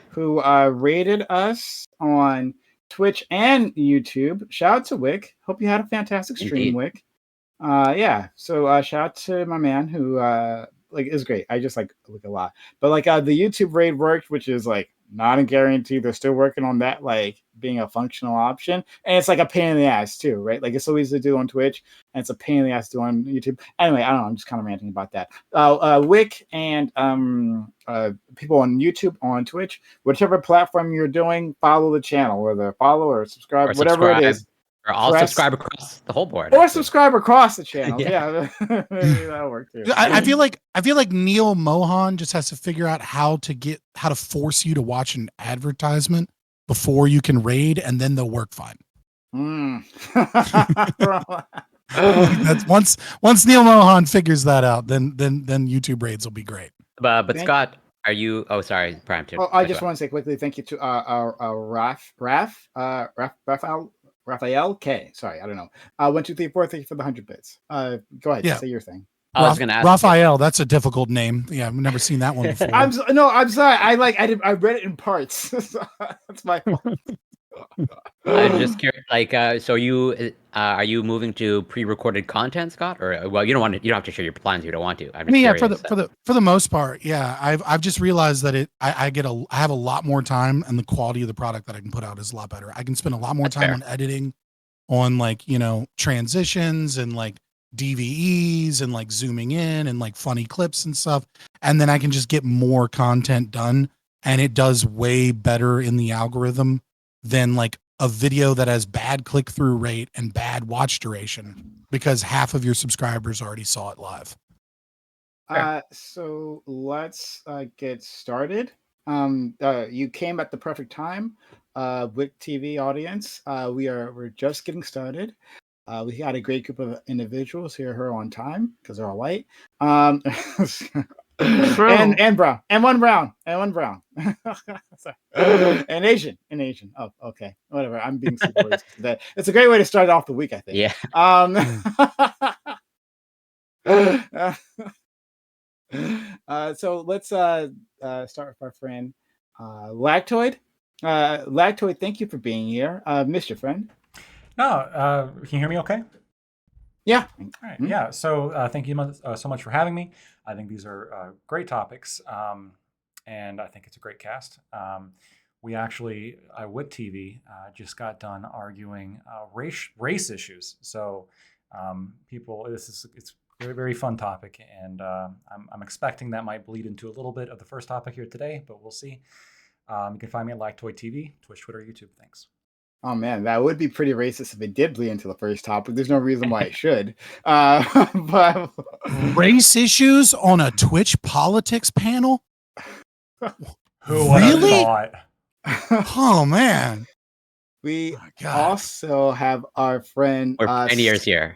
S11: who rated us on Twitch and YouTube. Shout out to Wick. Hope you had a fantastic stream, Wick. So shout out to my man who is great. I just like Wick a lot. But the YouTube raid worked, which is like not a guarantee. They're still working on that, like being a functional option. And it's like a pain in the ass too, right? Like it's so easy to do on Twitch and it's a pain in the ass to do on YouTube. Anyway, I don't know. I'm just kind of ranting about that. Wick and people on YouTube, on Twitch, whichever platform you're doing, follow the channel, whether follow or subscribe, whatever it is.
S10: Or all subscribe across the whole board.
S11: Or subscribe across the channel. Yeah. That'll work too.
S9: I feel like Neil Mohan just has to figure out how to force you to watch an advertisement before you can raid, and then they'll work fine. That's once Neil Mohan figures that out, then YouTube raids will be great.
S10: But Scott, are you? Oh, sorry, Prime.
S11: I just want to say quickly, thank you to Raphael K. Sorry, I don't know. 1, 2, 3, 4. Thank you for the 100 bits. Go ahead, say your thing.
S10: I was going to ask
S9: Raphael. That's a difficult name. Yeah, I've never seen that one before.
S11: I'm sorry. I read it in parts. That's my fault.
S10: I'm just curious. Like, so you are you moving to pre-recorded content, Scott? Or well, you don't want to. You don't have to share your plans if you don't want to. I'm
S9: I
S10: just
S9: mean, yeah,
S10: curious.
S9: for the most part, yeah. I've just realized that I have a lot more time, and the quality of the product that I can put out is a lot better. I can spend a lot more
S10: That's
S9: time
S10: fair.
S9: on editing, on like, you know, transitions and like DVEs and like zooming in and like funny clips and stuff. And then I can just get more content done, and it does way better in the algorithm than like a video that has bad click-through rate and bad watch duration because half of your subscribers already saw it live.
S11: So let's get started. You came at the perfect time. Wick TV audience, we're just getting started. We had a great group of individuals here on time because they're all white. And brown, and one brown, and Asian. Oh, okay, whatever. I'm being super racist today. It's a great way to start off the week, I think.
S10: Yeah.
S11: So let's start with our friend Lactoid. Lactoid, thank you for being here. Missed your friend.
S6: No, can you hear me okay?
S11: Yeah.
S6: All right. Yeah. So thank you so much for having me. I think these are great topics, and I think it's a great cast. We actually, Wick TV, just got done arguing race issues. So it's a very, very fun topic, and I'm expecting that might bleed into a little bit of the first topic here today, but we'll see. You can find me at Lactoid TV, Twitch, Twitter, YouTube. Thanks.
S11: Oh man, that would be pretty racist if it did bleed into the first topic. There's no reason why it should. But
S9: race issues on a Twitch politics panel?
S6: Who would have
S9: really?
S6: thought?
S9: Oh man.
S11: We
S9: God.
S11: also have our friend
S10: We're pioneers here.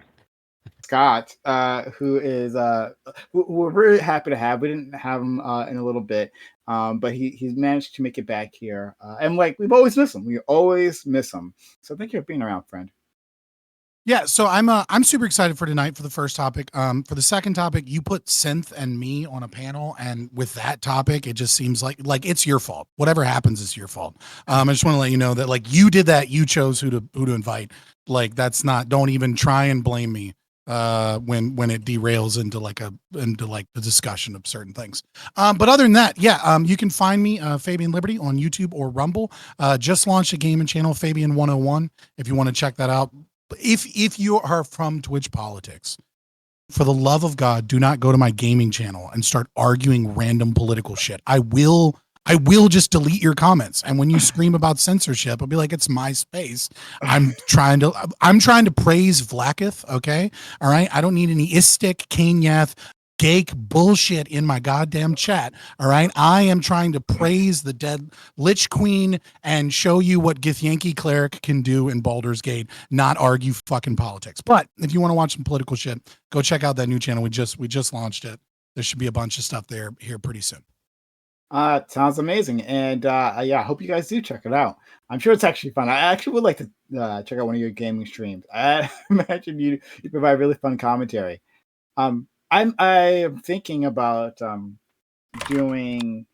S11: Scott, who is we're very happy to have. We didn't have him in a little bit, but he's managed to make it back here. And like we've always missed him. We always miss him. So thank you for being around, friend.
S9: Yeah, so I'm super excited for tonight for the first topic. For the second topic, you put Synth and me on a panel, and with that topic, it just seems like it's your fault. Whatever happens is your fault. I just want to let you know that like you did that, you chose who to invite. Like that's not. Don't even try and blame me when it derails into the discussion of certain things. But other than that, yeah, you can find me Fabian Liberty on YouTube or Rumble. Just launched a gaming channel, Fabian 101, if you want to check that out. If you are from Twitch politics, for the love of God, do not go to my gaming channel and start arguing random political shit. I will just delete your comments. And when you scream about censorship, I'll be like, it's my space. I'm trying to praise Vlakith. Okay. All right. I don't need any Istik, Kanyath, Gake bullshit in my goddamn chat. All right. I am trying to praise the dead Lich Queen and show you what Githyanki Cleric can do in Baldur's Gate, not argue fucking politics. But if you want to watch some political shit, go check out that new channel. We just launched it. There should be a bunch of stuff there here pretty soon.
S11: Sounds amazing. And yeah, I hope you guys do check it out. I'm sure it's actually fun. I actually would like to check out one of your gaming streams. I imagine you provide really fun commentary. I'm thinking about doing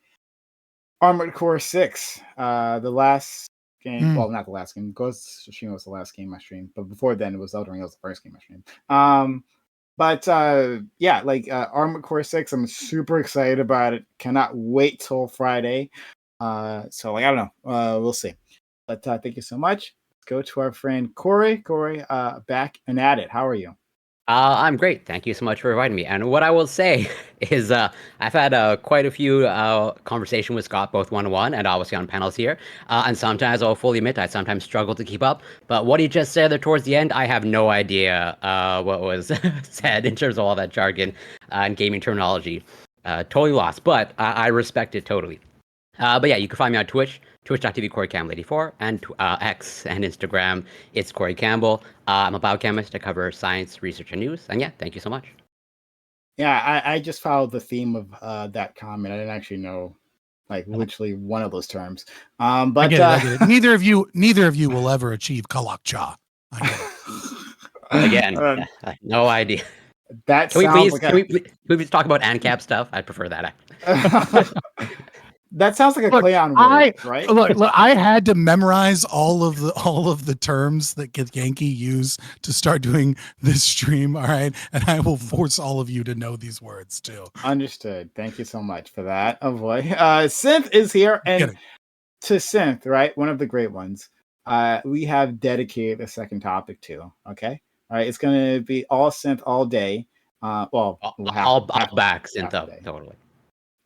S11: Armored Core 6, the last game. Well, not the last game. Ghost of Tsushima was the last game I streamed, but before then it was Elden Ring. It was the first game I streamed. But yeah, like Armored Core 6, I'm super excited about it. Cannot wait till Friday. So like I don't know. We'll see. But thank you so much. Let's go to our friend Corey. Corey, back and at it. How are you?
S10: I'm great. Thank you so much for inviting me. And what I will say is I've had quite a few conversations with Scott, both one-on-one and obviously on panels here. And sometimes I'll fully admit I sometimes struggle to keep up. But what he just said there towards the end, I have no idea what was said in terms of all that jargon and gaming terminology. Totally lost, but I respect it totally. But yeah, you can find me on Twitch, twitch.tv CoreyCampbell84, and X and Instagram, it's Corey Campbell. I'm a biochemist. I cover science, research, and news. And yeah, thank you so much.
S11: Yeah, I just followed the theme of that comment. I didn't actually know, like, literally one of those terms. But
S9: I get it. Neither of you will ever achieve Kalak Cha.
S10: Again, no idea.
S11: That
S10: can we please talk about ANCAP stuff? I prefer that.
S11: That sounds like a
S9: Look,
S11: play on
S9: I
S11: words, right?
S9: look. I had to memorize all of the terms that Githyanki use to start doing this stream. All right, and I will force all of you to know these words too.
S11: Understood. Thank you so much for that. Oh boy. Synth is here, and
S9: Kidding.
S11: to Synth, right? One of the great ones. We have dedicated a second topic to. Okay. All right. It's gonna be all Synth all day. Well,
S10: I'll back Synth up
S11: day.
S10: totally.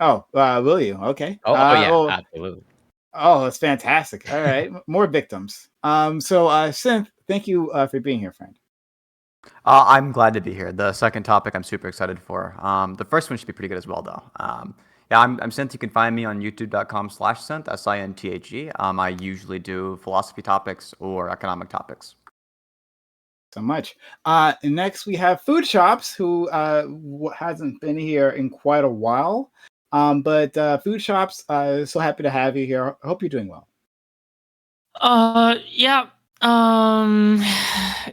S11: Oh, will you? Okay.
S10: Oh yeah,
S11: well,
S10: absolutely.
S11: Oh, that's fantastic. All right. More victims. So Synth, thank you for being here, friend.
S12: I'm glad to be here. The second topic I'm super excited for. The first one should be pretty good as well, though. Yeah, I'm Synth. You can find me on youtube.com/Synth, SINTHE. I usually do philosophy topics or economic topics.
S11: So much. Next, we have Food Shops, who hasn't been here in quite a while. But Food Shops, so happy to have you here. I hope you're doing well.
S13: Yeah.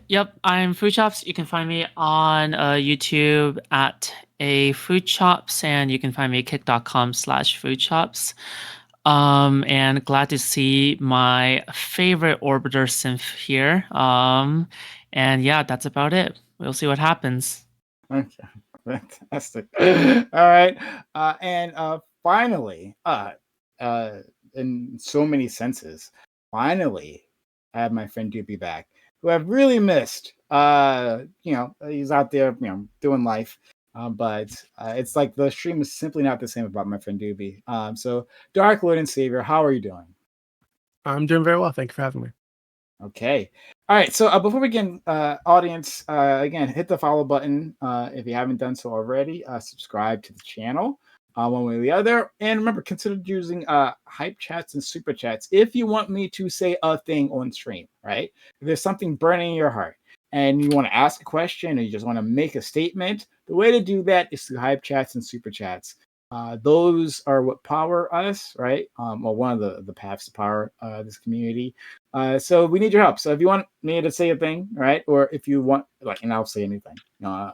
S13: Yep. I'm Food Shops. You can find me on YouTube at a Food Shops, and you can find me kick.com/Food Shops. And glad to see my favorite Orbiter synth here. And yeah, that's about it. We'll see what happens.
S11: Okay. Fantastic. All right. And finally, in so many senses, finally, I have my friend Doobie back, who I've really missed. He's out there, doing life. But it's like the stream is simply not the same about my friend Doobie. So Dark Lord and Savior, how are you doing?
S4: I'm doing very well. Thank you for having me.
S11: Okay. All right. So before we begin, audience, again, hit the follow button if you haven't done so already. Subscribe to the channel one way or the other. And remember, consider using hype chats and super chats if you want me to say a thing on stream, right? If there's something burning in your heart and you want to ask a question or you just want to make a statement, the way to do that is through hype chats and super chats. Those are what power us, right? Well, one of the paths to power this community. So we need your help. So if you want me to say a thing, right, or if you want, and I'll say anything,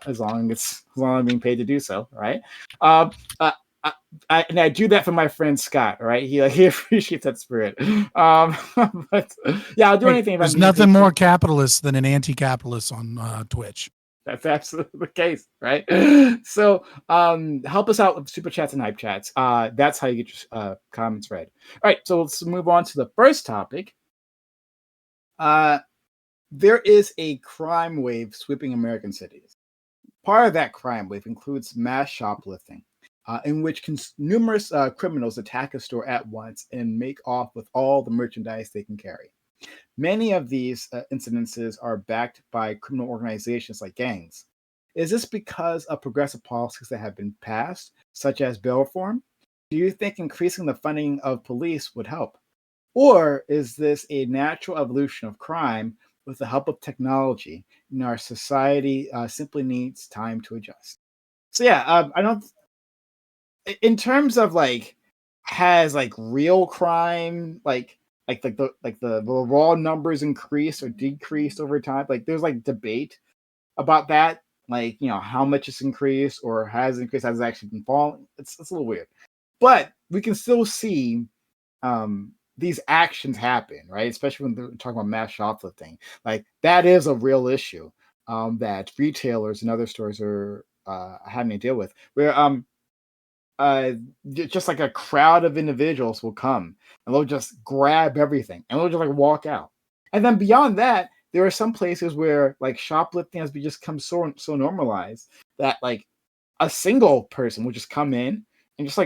S11: as long as I'm being paid to do so, right? And I do that for my friend Scott, right? He appreciates that spirit. But yeah, I'll do anything.
S9: There's nothing more capitalist than an anti-capitalist on Twitch.
S11: That's absolutely the case, right? So help us out with super chats and hype chats. That's how you get your comments read. All right, so let's move on to the first topic. There is a crime wave sweeping American cities. Part of that crime wave includes mass shoplifting, in which numerous criminals attack a store at once and make off with all the merchandise they can carry. Many of these incidences are backed by criminal organizations like gangs. Is this because of progressive policies that have been passed, such as bail reform? Do you think increasing the funding of police would help? Or is this a natural evolution of crime with the help of technology, and our society simply needs time to adjust? So yeah, I don't. In terms of has real crime the raw numbers increased or decreased over time? There's debate about that, how much it's increased or has increased, has it actually been falling? It's a little weird, but we can still see these actions happen, right? Especially when they're talking about mass shoplifting. That is a real issue that retailers and other stores are having to deal with, where just a crowd of individuals will come and they'll just grab everything and they'll just walk out. And then beyond that, there are some places where shoplifting has become so normalized that a single person will just come in and just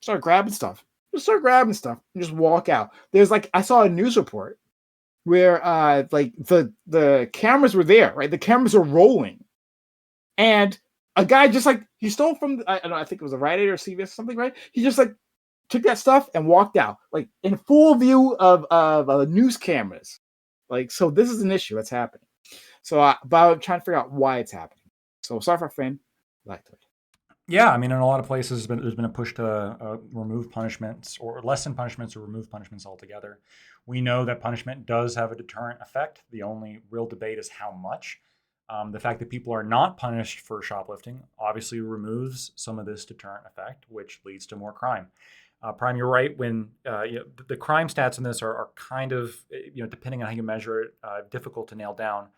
S11: start grabbing stuff, and just walk out. There's I saw a news report where the cameras were there, right? The cameras are rolling, and a guy just he stole from I don't know, I think it was a Rite Aid or CVS or something, right? He just took that stuff and walked out, in full view of news cameras. So this is an issue that's happening. So, but I'm trying to figure out why it's happening. So sorry for our friend.
S6: Yeah, I mean, in a lot of places, there's been a push to remove punishments or lessen punishments or remove punishments altogether. We know that punishment does have a deterrent effect. The only real debate is how much. The fact that people are not punished for shoplifting obviously removes some of this deterrent effect, which leads to more crime. Prime, you're right. When the crime stats in this are kind of, depending on how you measure it, difficult to nail down.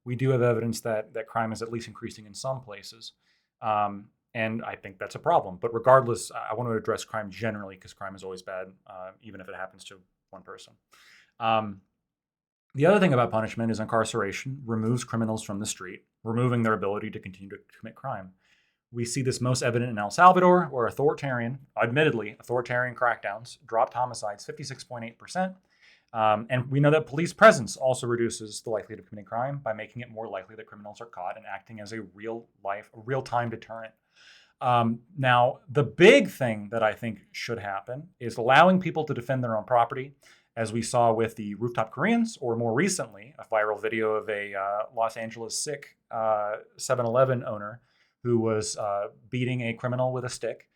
S6: We do have evidence that crime is at least increasing in some places. And I think that's a problem. But regardless, I want to address crime generally, because crime is always bad, even if it happens to one person. The other thing about punishment is incarceration removes criminals from the street, removing their ability to continue to commit crime. We see this most evident in El Salvador, where admittedly authoritarian crackdowns dropped homicides 56.8%. And we know that police presence also reduces the likelihood of committing crime by making it more likely that criminals are caught and acting as a real-time deterrent. Now, the big thing that I think should happen is allowing people to defend their own property, as we saw with the Rooftop Koreans, or more recently, a viral video of a Los Angeles Sick 7-Eleven owner who was beating a criminal with a stick.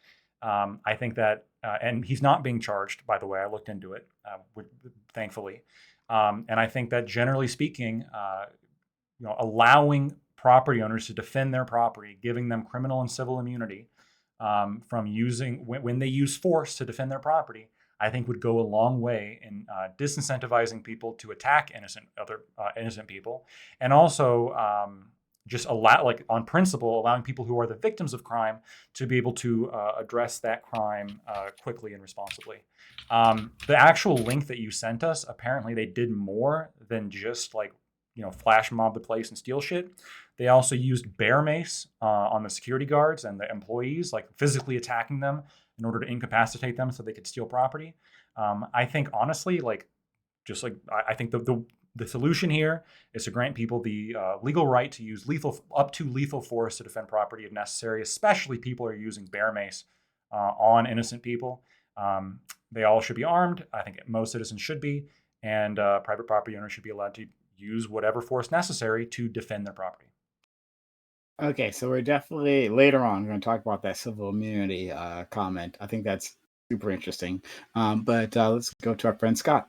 S6: I think that, and he's not being charged, by the way, I looked into it, thankfully. And I think that generally speaking, allowing property owners to defend their property, giving them criminal and civil immunity from using, when they use force to defend their property, I think would go a long way in disincentivizing people to attack innocent people, and also just on principle, allowing people who are the victims of crime to be able to address that crime quickly and responsibly. The actual link that you sent us, apparently they did more than just flash mob the place and steal shit. They also used bear mace on the security guards and the employees, physically attacking them in order to incapacitate them so they could steal property. I think honestly, I think the solution here is to grant people the legal right to use up to lethal force to defend property if necessary, especially people who are using bear mace on innocent people. They all should be armed. I think most citizens should be, and private property owners should be allowed to use whatever force necessary to defend their property.
S11: Okay, so we're definitely later on going to talk about that civil immunity comment. I think that's super interesting. But let's go to our friend Scott.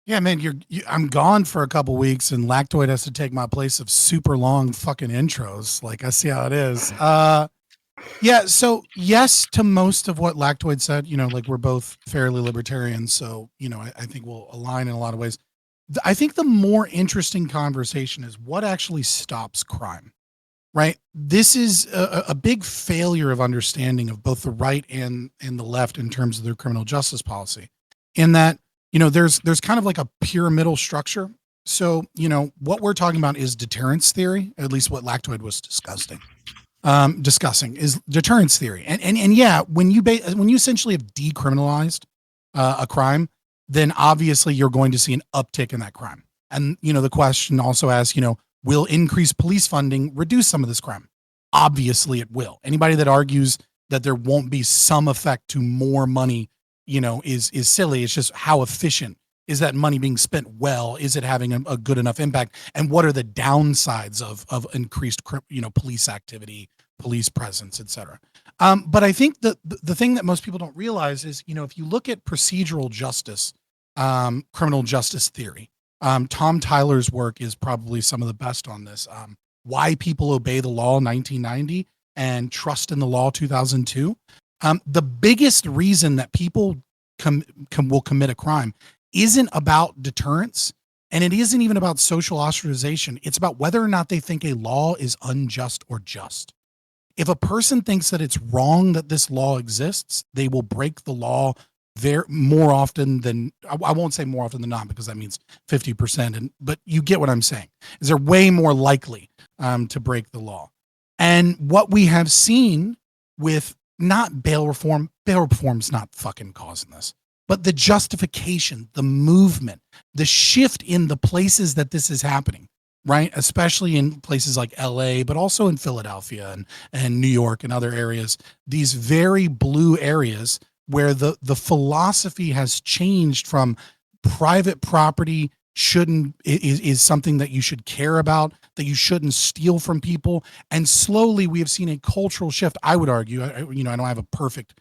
S9: Yeah, man, I'm gone for a couple weeks, and Lactoid has to take my place of super long fucking intros. I see how it is. Yeah, so yes to most of what Lactoid said. We're both fairly libertarian, so I think we'll align in a lot of ways. I think the more interesting conversation is what actually stops crime, right? This is a big failure of understanding of both the right and the left in terms of their criminal justice policy, in that there's kind of like a pyramidal structure. So what we're talking about is deterrence theory, at least what Lactoid was discussing is deterrence theory, and yeah, when you essentially have decriminalized a crime, then obviously you're going to see an uptick in that crime. And, the question also asks, will increased police funding reduce some of this crime? Obviously it will. Anybody that argues that there won't be some effect to more money, is silly. It's just how efficient is that money being spent well? Is it having a good enough impact? And what are the downsides of increased, police activity, police presence, et cetera? But I think the thing that most people don't realize is, if you look at procedural justice, criminal justice theory, Tom Tyler's work is probably some of the best on this. Why People Obey the Law, 1990, and Trust in the Law, 2002. The biggest reason that people will commit a crime isn't about deterrence, and it isn't even about social ostracization. It's about whether or not they think a law is unjust or just. If a person thinks that it's wrong that this law exists, they will break the law more often than, I won't say more often than not, because that means 50%. But you get what I'm saying. Is they're way more likely to break the law. And what we have seen with not bail reform's not fucking causing this, but the justification, the movement, the shift in the places that this is happening, right? Especially in places like LA, but also in Philadelphia and New York and other areas, these very blue areas where the philosophy has changed from private property is something that you should care about, that you shouldn't steal from people. And slowly we have seen a cultural shift. I would argue, I don't have a perfect,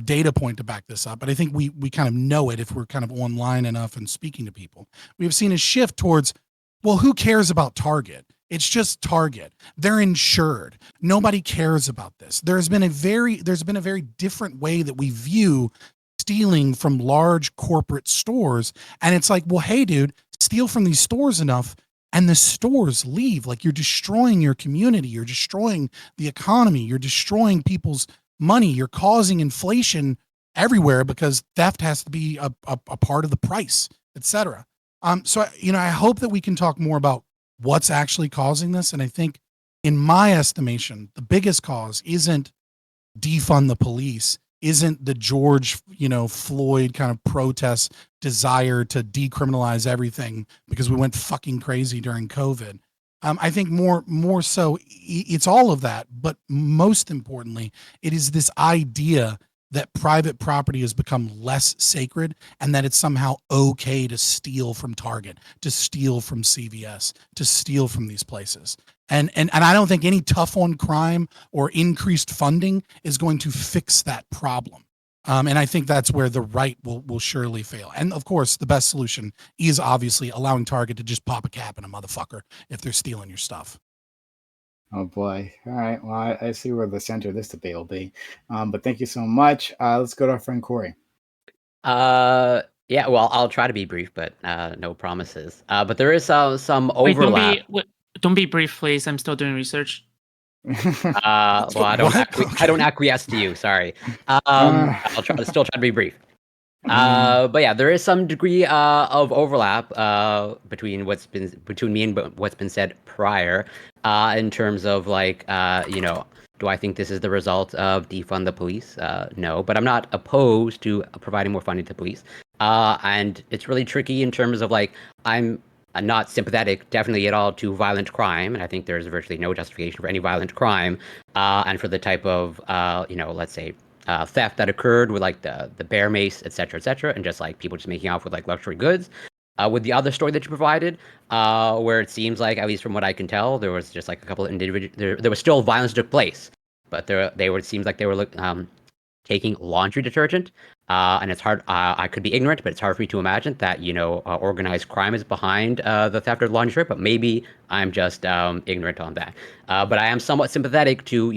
S9: data point to back this up, but I think we kind of know it if we're kind of online enough and speaking to people. We have seen a shift towards, well, who cares about Target? It's just Target. They're insured. Nobody cares about this. There's been a very different way that we view stealing from large corporate stores. And it's like, well, hey, dude, steal from these stores enough and the stores leave. Like, you're destroying your community. You're destroying the economy. You're destroying people's money. You're causing inflation everywhere because theft has to be a part of the price, etc. So, I hope that we can talk more about what's actually causing this. And I think, in my estimation, the biggest cause isn't defund the police, isn't the George, Floyd kind of protest desire to decriminalize everything because we went fucking crazy during COVID. I think more so it's all of that, but most importantly, it is this idea that private property has become less sacred and that it's somehow okay to steal from Target, to steal from CVS, to steal from these places. And I don't think any tough on crime or increased funding is going to fix that problem. And I think that's where the right will surely fail. And of course, the best solution is obviously allowing Target to just pop a cap in a motherfucker if they're stealing your stuff.
S11: Oh boy. All right. Well, I see where the center of this debate will be. But thank you so much. Let's go to our friend Corey.
S10: Yeah, well, I'll try to be brief, but no promises. But there is some overlap.
S13: Don't be brief, please. I'm still doing research.
S10: Well, I don't acquiesce to you. Sorry. I'll still try to be brief. But yeah, there is some degree of overlap between me and what's been said prior, in terms of like, do I think this is the result of defund the police? No, but I'm not opposed to providing more funding to police. And it's really tricky in terms of like, I'm not sympathetic, definitely at all, to violent crime, and I think there's virtually no justification for any violent crime, and for the type of, let's say, theft that occurred with like the bear mace, et cetera, and just like people just making off with like luxury goods. With the other story that you provided, where it seems like, at least from what I can tell, there was just like a couple of individuals, there was still violence took place, but it seems like they were taking laundry detergent. And it's hard, I could be ignorant, but it's hard for me to imagine that, organized crime is behind the theft of laundry, but maybe I'm just ignorant on that. But I am somewhat sympathetic to,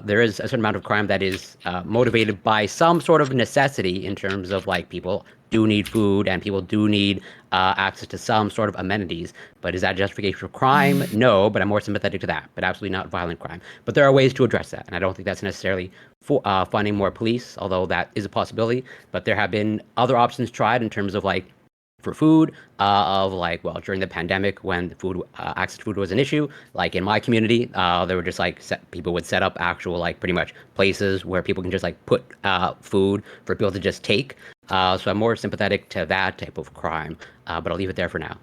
S10: there is a certain amount of crime that is motivated by some sort of necessity in terms of like people do need food and people do need access to some sort of amenities. But is that justification for crime? No, but I'm more sympathetic to that, but absolutely not violent crime. But there are ways to address that, and I don't think that's necessarily funding more police, although that is a possibility. But there have been other options tried in terms of like for food, during the pandemic when access to food was an issue, like in my community, there were just like people would set up actual like pretty much places where people can just like put food for people to just take. So I'm more sympathetic to that type of crime, but I'll leave it there for now.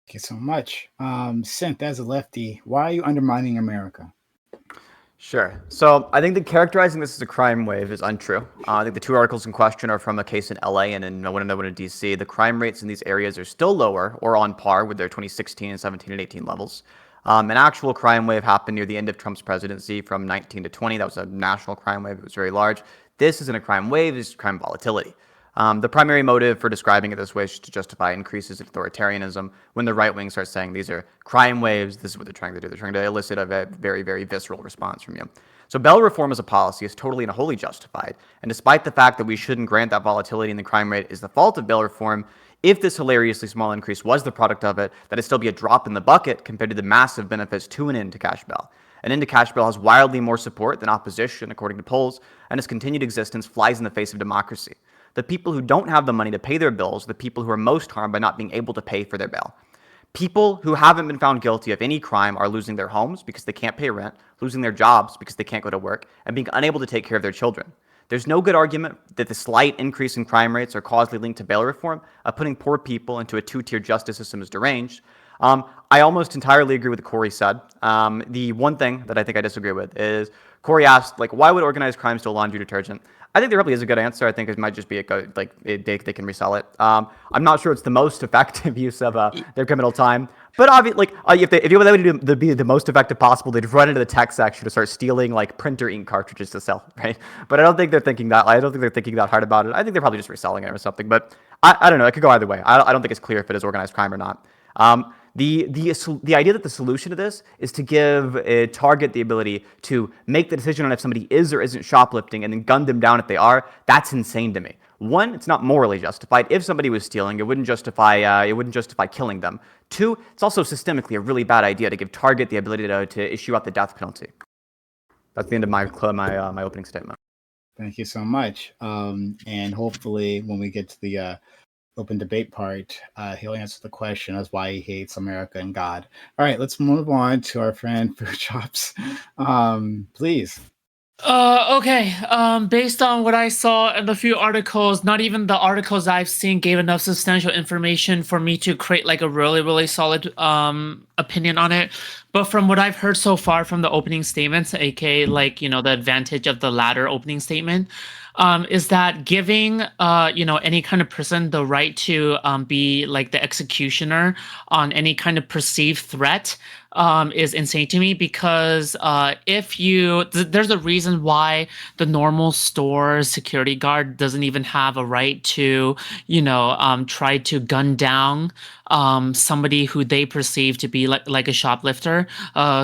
S11: Thank you so much. Synth, as a lefty, why are you undermining America?
S12: Sure. So I think that characterizing this as a crime wave is untrue. I think the two articles in question are from a case in LA and in one in DC. The crime rates in these areas are still lower or on par with their 2016 and 17 and 18 levels. An actual crime wave happened near the end of Trump's presidency from 19 to 20. That was a national crime wave. It was very large. This isn't a crime wave. It's crime volatility. The primary motive for describing it this way is to justify increases in authoritarianism. When the right wing starts saying these are crime waves, this is what they're trying to do. They're trying to elicit a very, very visceral response from you. So bail reform as a policy is totally and wholly justified. And despite the fact that we shouldn't grant that volatility in the crime rate is the fault of bail reform, if this hilariously small increase was the product of it, that'd still be a drop in the bucket compared to the massive benefits to an end to cash bail. An end to cash bail has wildly more support than opposition, according to polls, and its continued existence flies in the face of democracy. The people who don't have the money to pay their bills are the people who are most harmed by not being able to pay for their bail. People who haven't been found guilty of any crime are losing their homes because they can't pay rent, losing their jobs because they can't go to work, and being unable to take care of their children. There's no good argument that the slight increase in crime rates are causally linked to bail reform. Putting poor people into a two-tier justice system is deranged. I almost entirely agree with what Corey said. The one thing that I think I disagree with is Corey asked, why would organized crime steal laundry detergent? I think there probably is a good answer. I think it might just be they can resell it. I'm not sure it's the most effective use of their criminal time. But obviously, if you wanted to be the most effective possible, they'd run into the tech section to start stealing printer ink cartridges to sell, right? But I don't think they're thinking that. I don't think they're thinking that hard about it. I think they're probably just reselling it or something. But I don't know. It could go either way. I don't think it's clear if it is organized crime or not. The idea that the solution to this is to give a Target the ability to make the decision on if somebody is or isn't shoplifting and then gun them down if they are, that's insane to me. One, it's not morally justified. If somebody was stealing, it wouldn't justify killing them. Two, it's also systemically a really bad idea to give Target the ability to issue out the death penalty. That's the end of my opening statement.
S11: Thank you so much. And hopefully, when we get to the open debate part, he'll answer the question as why he hates America and God. All right, let's move on to our friend Food Chops. Please.
S13: Okay. Based on what I saw in the few articles, not even the articles I've seen gave enough substantial information for me to create like a really, really solid opinion on it. But from what I've heard so far from the opening statements, aka like, the advantage of the latter opening statement, is that giving any kind of person the right to be like the executioner on any kind of perceived threat is insane to me, because there's a reason why the normal store security guard doesn't even have a right to try to gun down somebody who they perceive to be like a shoplifter,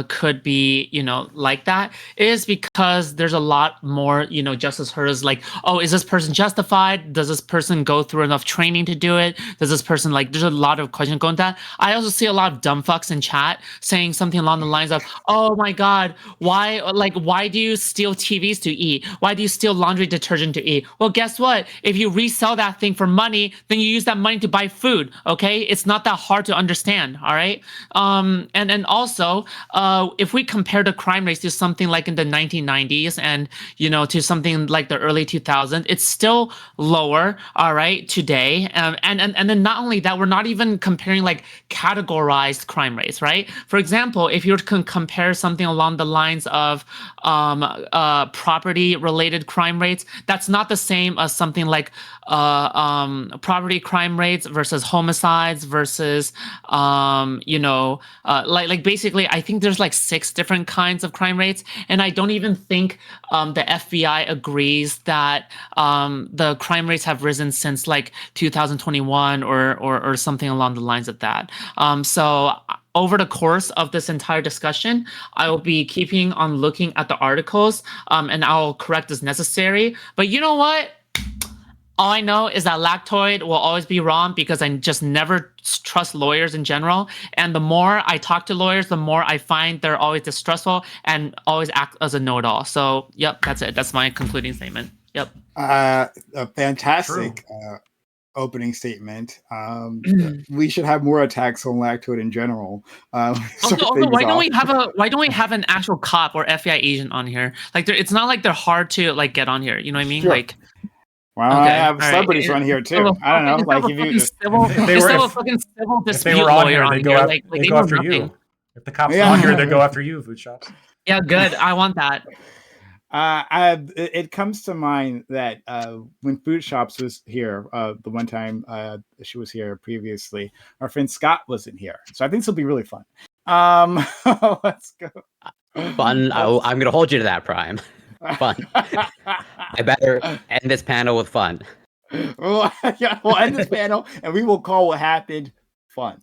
S13: could be like that, is because there's a lot more justice hurdles, like, oh, is this person justified? Does this person go through enough training to do it? Does this person there's a lot of questions going to that. I also see a lot of dumb fucks in chat saying something along the lines of, oh my god, why do you steal TVs to eat? Why do you steal laundry detergent to eat? Well, guess what? If you resell that thing for money, then you use that money to buy food. Okay, it's not that hard to understand. All right. And also, if we compare the crime rates to something like in the 1990s and to something like the early 2000s, it's still lower. All right, today. And then not only that, we're not even comparing like categorized crime rates, right? For example, if you can compare something along the lines of property-related crime rates, that's not the same as something like property crime rates versus homicides versus basically, I think there's like 6 different kinds of crime rates, and I don't even think the FBI agrees that the crime rates have risen since like 2021 or something along the lines of that. So over the course of this entire discussion, I will be keeping on looking at the articles, and I'll correct as necessary. But you know what? All I know is that Lactoid will always be wrong, because I just never trust lawyers in general. And the more I talk to lawyers, the more I find they're always distrustful and always act as a know-it-all. So, yep, that's it. That's my concluding statement. Yep.
S11: A fantastic opening statement. We should have more attacks on Lactoid in general.
S13: Also, why don't we have an actual cop or FBI agent on here? Like, it's not like they're hard to like get on here. You know what I mean?
S11: Sure.
S13: Like,
S11: well, I have celebrities on here too. I don't know. Like, if
S6: they were on here, they go after you. If the cops are on here, they go after you, Food Chops.
S13: Yeah, good. I want that.
S11: It comes to mind that when Food Chops was here, the one time she was here previously, our friend Scott wasn't here. So I think this will be really fun. Let's go.
S10: Fun. I'm going to hold you to that, Prime. Fun. I better end this panel with fun.
S11: We'll end this panel and we will call what happened fun.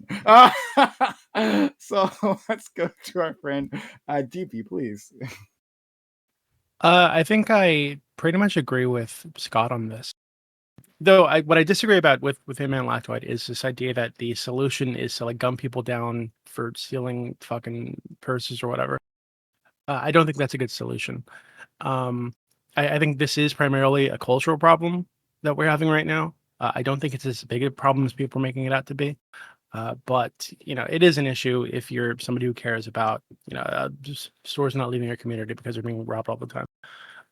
S11: So let's go to our friend DP, please.
S4: I think I pretty much agree with Scott on this. Though what I disagree about with him and Lactoid is this idea that the solution is to like gun people down for stealing fucking purses or whatever. I don't think that's a good solution. I think this is primarily a cultural problem that we're having right now. I don't think it's as big a problem as people are making it out to be. But it is an issue if you're somebody who cares about just stores not leaving your community because they're being robbed all the time.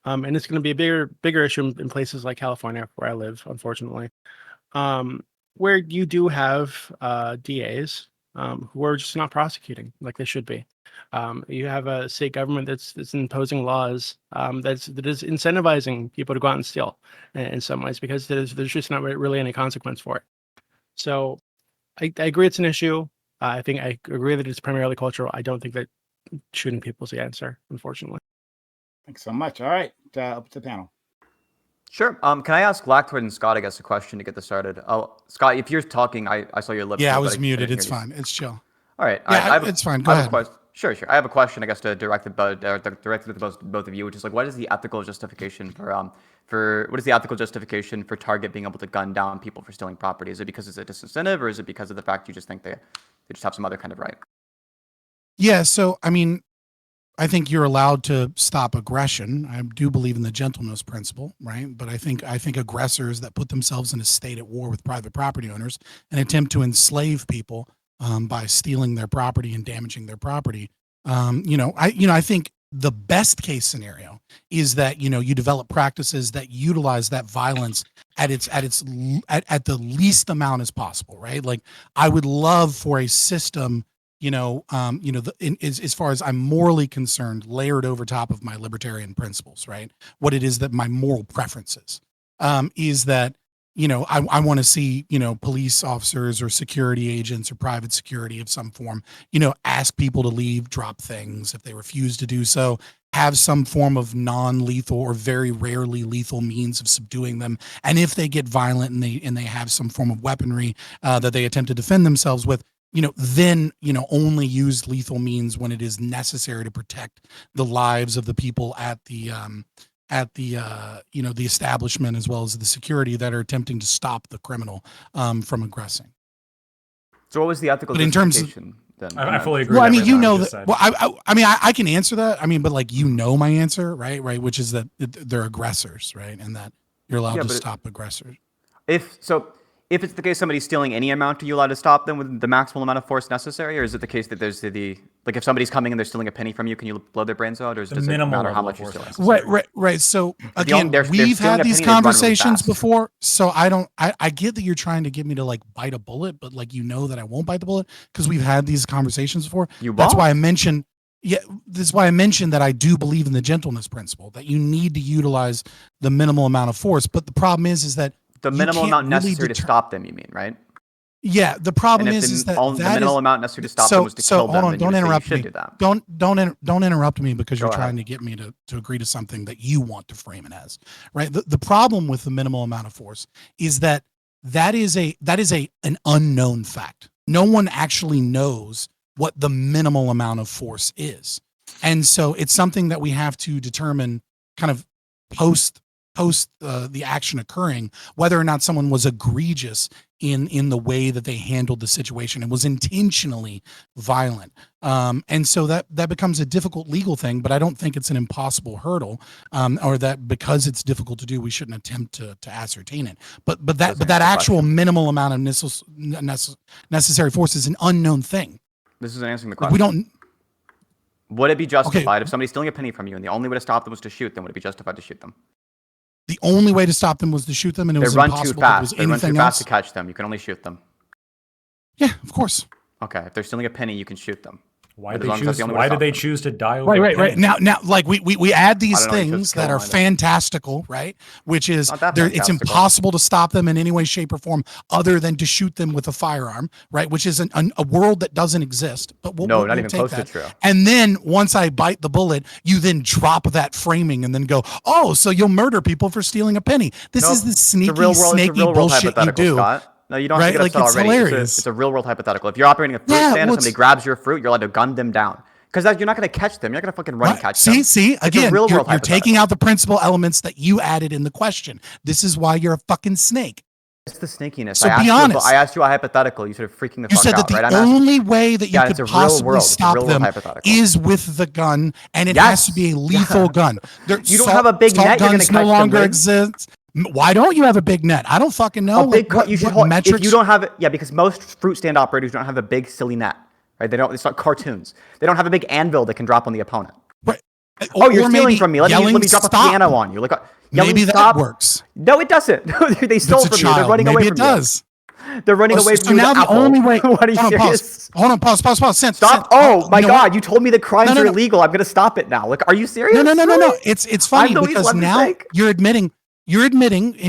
S4: And it's going to be a bigger issue in places like California, where I live, unfortunately, where you do have DAs who are just not prosecuting like they should be. You have a state government that's imposing laws that is incentivizing people to go out and steal in some ways, because there's just not really any consequence for it. So I agree it's an issue. I think I agree that it's primarily cultural. I don't think that shooting people is the answer, unfortunately.
S11: Thanks so much. All right, up to the panel.
S12: Sure. Can I ask Lactoid and Scott, I guess, a question to get this started? Oh, Scott, if you're talking, I saw your lips.
S9: Yeah, I was muted. It's fine. It's chill.
S12: All right.
S9: It's fine. Go ahead.
S12: Sure. I have a question, I guess, to direct it to both of you, which is like, what is the ethical justification for Target being able to gun down people for stealing property? Is it because it's a disincentive, or is it because of the fact you just think they just have some other kind of right?
S9: Yeah. So, I mean, I think you're allowed to stop aggression. I do believe in the gentleness principle, right? But I think aggressors that put themselves in a state at war with private property owners and attempt to enslave people by stealing their property and damaging their property. I think the best case scenario is that you develop practices that utilize that violence at the least amount as possible, right? Like, I would love for a system, as far as I'm morally concerned, layered over top of my libertarian principles, right? What it is that my moral preferences is that I want to see, police officers or security agents or private security of some form, ask people to leave, drop things. If they refuse to do so, have some form of non-lethal or very rarely lethal means of subduing them. And if they get violent and they have some form of weaponry that they attempt to defend themselves with, then only use lethal means when it is necessary to protect the lives of the people at the the establishment, as well as the security that are attempting to stop the criminal from aggressing.
S12: So what was the ethical
S6: justification then? I fully agree.
S9: Well, I mean, I can answer that. I mean, but like, my answer, right, which is that they're aggressors, right, and that you're allowed to stop aggressors.
S12: If it's the case somebody's stealing any amount, are you allowed to stop them with the maximal amount of force necessary? Or is it the case that there's if somebody's coming and they're stealing a penny from you, can you blow their brains out? Or does it matter how much you're stealing?
S9: Right. So again, we've had these conversations before. So I get that you're trying to get me to like bite a bullet, but like, that I won't bite the bullet because we've had these conversations before. That's why I mentioned that I do believe in the gentleness principle, that you need to utilize the minimal amount of force. But the problem is that
S12: the minimal amount necessary to stop them, you mean, right?
S9: Yeah, the problem is that
S12: the minimal amount necessary to stop them was to kill them.
S9: Hold on, don't interrupt me.
S12: Do that.
S9: Don't interrupt me because you're trying to get me to agree to something that you want to frame it as, right? The problem with the minimal amount of force is that is an unknown fact. No one actually knows what the minimal amount of force is, and so it's something that we have to determine kind of post the action occurring, whether or not someone was egregious in the way that they handled the situation and was intentionally violent. And so that becomes a difficult legal thing, but I don't think it's an impossible hurdle, or that because it's difficult to do, we shouldn't attempt to ascertain it. But that actual minimal amount of necessary force is an unknown thing.
S12: This isn't answering the question.
S9: We don't.
S12: Would it be justified if somebody's stealing a penny from you and the only way to stop them was to shoot them? Would it be justified to shoot them?
S9: The only way to stop them was to shoot them, and it was impossible.
S12: They run too fast to catch them. You can only shoot them.
S9: Yeah, of course.
S12: Okay, if they're stealing a penny, you can shoot them.
S6: Why did they choose to dial?
S9: Right. Now, like we add these things that are fantastical, right? Which is it's impossible to stop them in any way, shape, or form other than to shoot them with a firearm, right? Which is a world that doesn't exist. But
S12: not even close to true.
S9: And then once I bite the bullet, you then drop that framing and then go, oh, so you'll murder people for stealing a penny. This is the snaky bullshit you do.
S12: Scott. No, you don't have to get upset already.
S9: Hilarious.
S12: It's a real world hypothetical. If you're operating a fruit stand and somebody grabs your fruit, you're allowed to gun them down. Because you're not going to catch them. You're not going to fucking run and catch them.
S9: See, again, you're taking out the principal elements that you added in the question. This is why you're a fucking snake.
S12: It's the snakiness.
S9: So be honest.
S12: I asked you a hypothetical. You said freaking the fuck out.
S9: You said that the only way that you could possibly stop them is with the gun, and it has to be a lethal gun.
S12: You don't have a big net. You're going to catch
S9: no longer exists. Why don't you have a big net? I don't fucking know.
S12: If you don't have it, because most fruit stand operators don't have a big silly net, right? It's not cartoons. They don't have a big anvil that can drop on the opponent.
S9: Right.
S12: Oh, you're stealing from me. Let me drop a piano on you.
S9: Maybe that works.
S12: No, it doesn't. They stole from you. They're running away from you.
S9: Maybe it does.
S12: They're running away from you.
S9: So now the only way.
S12: What are you serious?
S9: Hold on. Pause.
S12: Stop. Oh my God! You told me the crimes are illegal. I'm gonna stop it now. Are you serious?
S9: No. It's funny because now you're admitting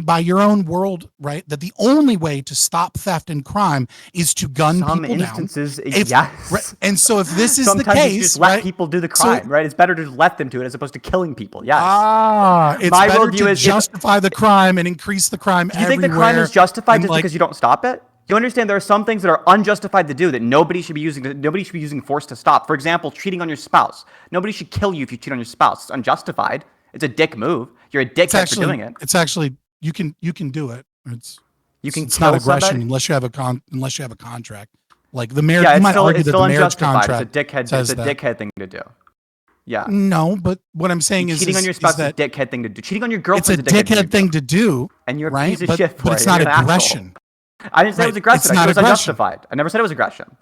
S9: by your own world, right, that the only way to stop theft and crime is to gun people down.
S12: Some instances, yes.
S9: Right, and so if this is
S12: sometimes
S9: the case,
S12: you just let people do the crime, right? It's better to just let them do it as opposed to killing people. Yes.
S9: It's better to justify the crime and increase the crime.
S12: Do you think the crime is justified just because you don't stop it? You understand there are some things that are unjustified to do that nobody should be using force to stop. For example, cheating on your spouse. Nobody should kill you if you cheat on your spouse. It's unjustified. It's a dick move. You're a dickhead for doing it.
S9: It's actually you can do it. It's
S12: not
S9: aggression
S12: somebody?
S9: unless you have a contract. Like the marriage,
S12: Yeah,
S9: you
S12: it's
S9: might
S12: still,
S9: argue
S12: it's
S9: that
S12: still
S9: the marriage
S12: unjustified.
S9: contract
S12: It's a dickhead thing to do. Yeah.
S9: No, but what I'm saying is
S12: cheating on your spouse is a
S9: that
S12: dickhead thing to do. Cheating on your
S9: it's
S12: girlfriend
S9: a dickhead thing to do,
S12: and you're a
S9: right?
S12: piece of
S9: but,
S12: shit for
S9: but
S12: it.
S9: it's not
S12: You're an
S9: aggression.
S12: I didn't say it was aggressive.
S9: It's
S12: I said
S9: not
S12: it was
S9: aggression.
S12: unjustified. I never said it was aggression.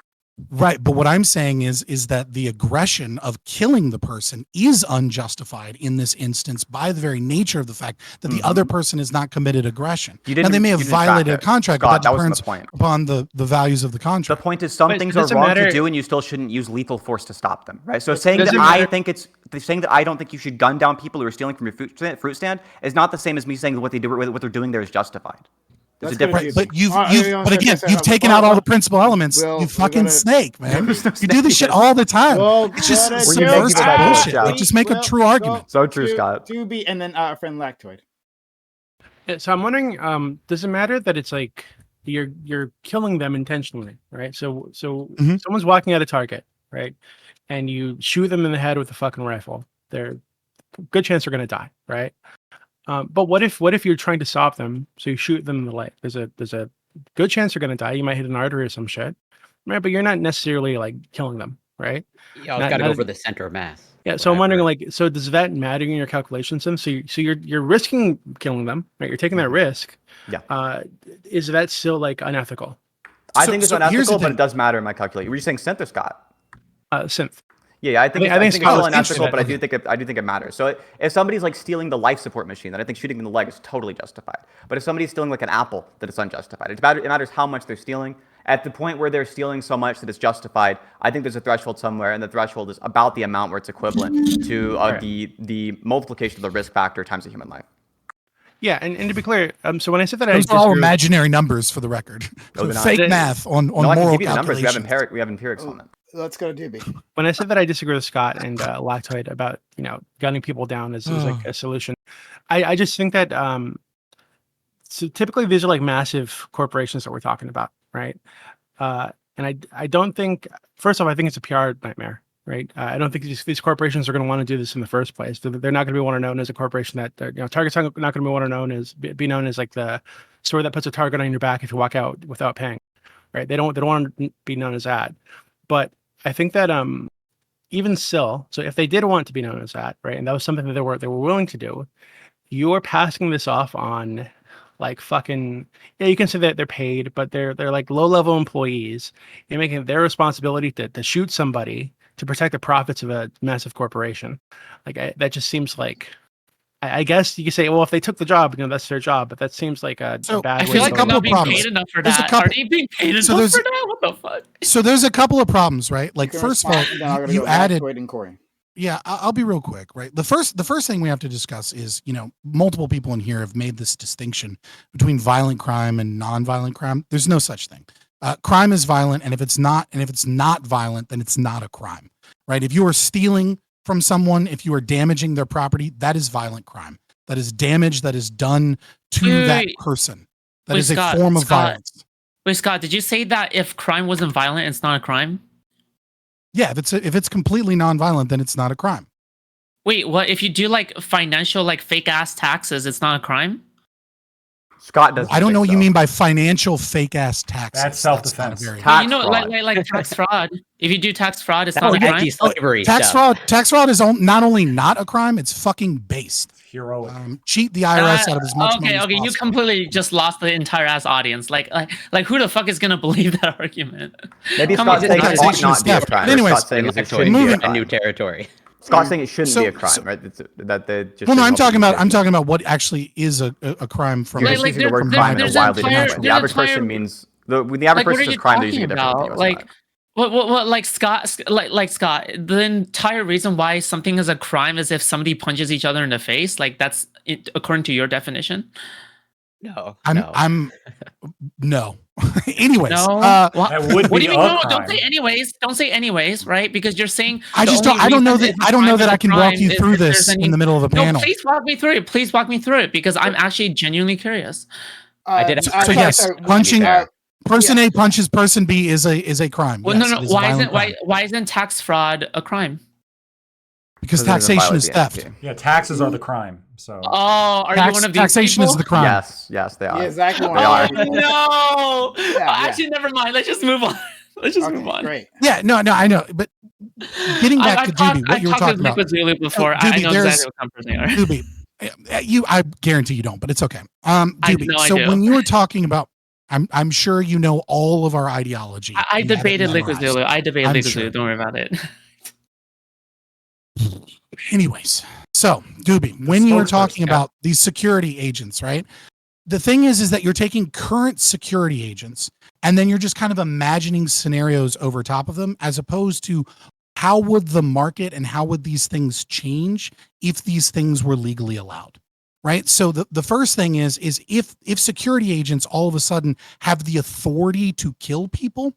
S9: Right, but what I'm saying is that the aggression of killing the person is unjustified in this instance by the very nature of the fact that the other person has not committed aggression. Now they may have violated a contract,
S12: Scott,
S9: but that
S12: that wasn't
S9: depends
S12: the point.
S9: upon the values of the contract.
S12: The point is some things are wrong to do, and you still shouldn't use lethal force to stop them, right? So saying that I don't think you should gun down people who are stealing from your fruit stand is not the same as me saying that what they're doing there is justified. There's a difference.
S9: Right, but you've taken out all the principal elements. You fucking snake, man. You do this shit all the time. It's just subversive bullshit. Like, just make a true argument.
S12: So true, Scott.
S11: To be, and then friend Lactoid.
S4: Yeah, so I'm wondering, does it matter that it's like you're killing them intentionally, right? So someone's walking at a target, right, and you shoot them in the head with a fucking rifle. They're good chance they're gonna die, right? But what if you're trying to stop them? So you shoot them in the leg. There's a good chance they're gonna die. You might hit an artery or some shit, right? But you're not necessarily like killing them, right?
S10: Yeah, it's got to go for the center of mass.
S4: Yeah, so I'm wondering, like, so does that matter in your calculations? Then, so you're risking killing them, right? You're taking that risk.
S12: Yeah.
S4: Is that still like unethical?
S12: I think it's unethical, but it does matter in my calculation. Were you saying synth or Scott?
S4: Synth.
S12: Yeah, I think
S4: I think
S12: it's still
S4: Scott
S12: unethical, but I
S4: okay.
S12: do think it matters. So if somebody's like stealing the life support machine, then I think shooting in the leg is totally justified. But if somebody's stealing like an apple, then it's unjustified. It matters how much they're stealing. At the point where they're stealing so much that it's justified, I think there's a threshold somewhere, and the threshold is about the amount where it's equivalent to the multiplication of the risk factor times the human life.
S4: Yeah, and to be clear, so when I said that,
S9: Those are all imaginary numbers for the record.
S12: No, they're
S9: Fake
S12: not.
S9: math on
S12: No, I can
S9: moral
S12: give you the numbers.
S9: calculations.
S12: We have empirics on it.
S11: Let's go, DB.
S4: When I said that I disagree with Scott and Lactoid about gunning people down as like a solution, I just think that so typically these are like massive corporations that we're talking about, right? And I don't think, first off, I think it's a PR nightmare, right? I don't think these corporations are going to want to do this in the first place. They're not going to be want to known as a corporation that Target's not going to be want to known as be known as like the store that puts a target on your back if you walk out without paying, right? They don't want to be known as that. But I think that even still, so if they did want to be known as that, right, and that was something that they were willing to do, you're passing this off on like fucking, yeah, you can say that they're paid, but they're like low level employees. You're making it their responsibility to shoot somebody to protect the profits of a massive corporation. Like that just seems like, I guess you could say, well, if they took the job, that's their job, but that seems like a bad.
S13: I feel like they're not being paid enough for that. Are they being paid enough for that? What the fuck?
S9: So there's a couple of problems, right? Like first of all, you added.
S11: And Corey.
S9: Yeah, I'll be real quick, right? The first thing we have to discuss is, multiple people in here have made this distinction between violent crime and non-violent crime. There's no such thing. Crime is violent, and if it's not violent, then it's not a crime, right? If you are stealing from someone, if you are damaging their property, that is violent crime. That is damage that is done to that person. That is a form of violence.
S13: Wait, Scott, did you say that if crime wasn't violent, it's not a crime?
S9: Yeah, if it's completely non-violent, then it's not a crime.
S13: Wait, what if you do like financial, like fake ass taxes, it's not a crime?
S12: Scott doesn't.
S9: I don't know what you mean by financial fake ass taxes.
S6: That's self-defense.
S13: Well, like tax fraud. If you do tax fraud, it's not a crime.
S10: Anti-slavery
S9: tax fraud is not only not a crime, it's fucking based.
S6: Heroic.
S9: Cheat the IRS out of as much money as possible.
S13: You completely just lost the entire ass audience. Like who the fuck is gonna believe that argument?
S12: Maybe Scott's saying it ought not be a crime.
S9: Anyways,
S10: a new territory.
S12: Scott's saying it shouldn't be a crime, right?
S9: I'm talking about what actually is a crime from.
S12: You're using the word crime in a wildly different. The average person means when the average person says crime, they're using a different thing.
S13: Like what like Scott, the entire reason why something is a crime is if somebody punches each other in the face. Like that's it, according to your definition.
S10: No.
S9: No. Anyways,
S13: that
S6: would
S13: what
S6: be
S13: do you mean? No,
S6: crime.
S13: don't say anyways. Don't say anyways, right? Because you're saying
S9: I don't know that I can walk you through this in the middle of a panel.
S13: No, please walk me through it. Please walk me through it because I'm actually genuinely curious.
S10: I did.
S9: So yes, Person A punches person B is a crime.
S13: Well,
S9: Yes,
S13: no,
S9: it
S13: no.
S9: is a
S13: Why
S9: violent crime.
S13: why isn't tax fraud a crime?
S9: Because
S12: Because it doesn't
S9: taxation
S12: violate
S9: is
S12: the
S9: theft.
S12: NFP.
S6: Yeah, taxes are the crime. So
S13: Oh, are you one of these
S9: Taxation
S13: people?
S9: is the crime.
S12: Yes, they are.
S11: Yeah, exactly.
S12: They
S13: Oh
S12: are.
S13: no!
S11: Yeah.
S13: Actually, never mind. Let's just move on. Let's just move on.
S11: Great.
S9: Yeah, no, I know, but getting back to Doobie, what
S13: I've
S9: you were
S13: talked
S9: talking
S13: with
S9: about.
S13: Liquid Zulu before. I
S9: Doobie,
S13: know
S9: there's-
S13: exactly what companies they are.
S9: Doobie, I guarantee you don't, but it's okay. Doobie,
S13: I
S9: so
S13: do.
S9: when you were talking about, I'm sure you know all of our ideology.
S13: I
S9: You have it
S13: debated Liquid
S9: memorized.
S13: Zulu. I debated
S9: I'm
S13: Liquid
S9: sure.
S13: Zulu. Don't worry about it.
S9: Anyways, so Doobie, when you were talking about these security agents, right? The thing is that you're taking current security agents and then you're just kind of imagining scenarios over top of them, as opposed to how would the market and how would these things change if these things were legally allowed, right? So the first thing is if security agents all of a sudden have the authority to kill people,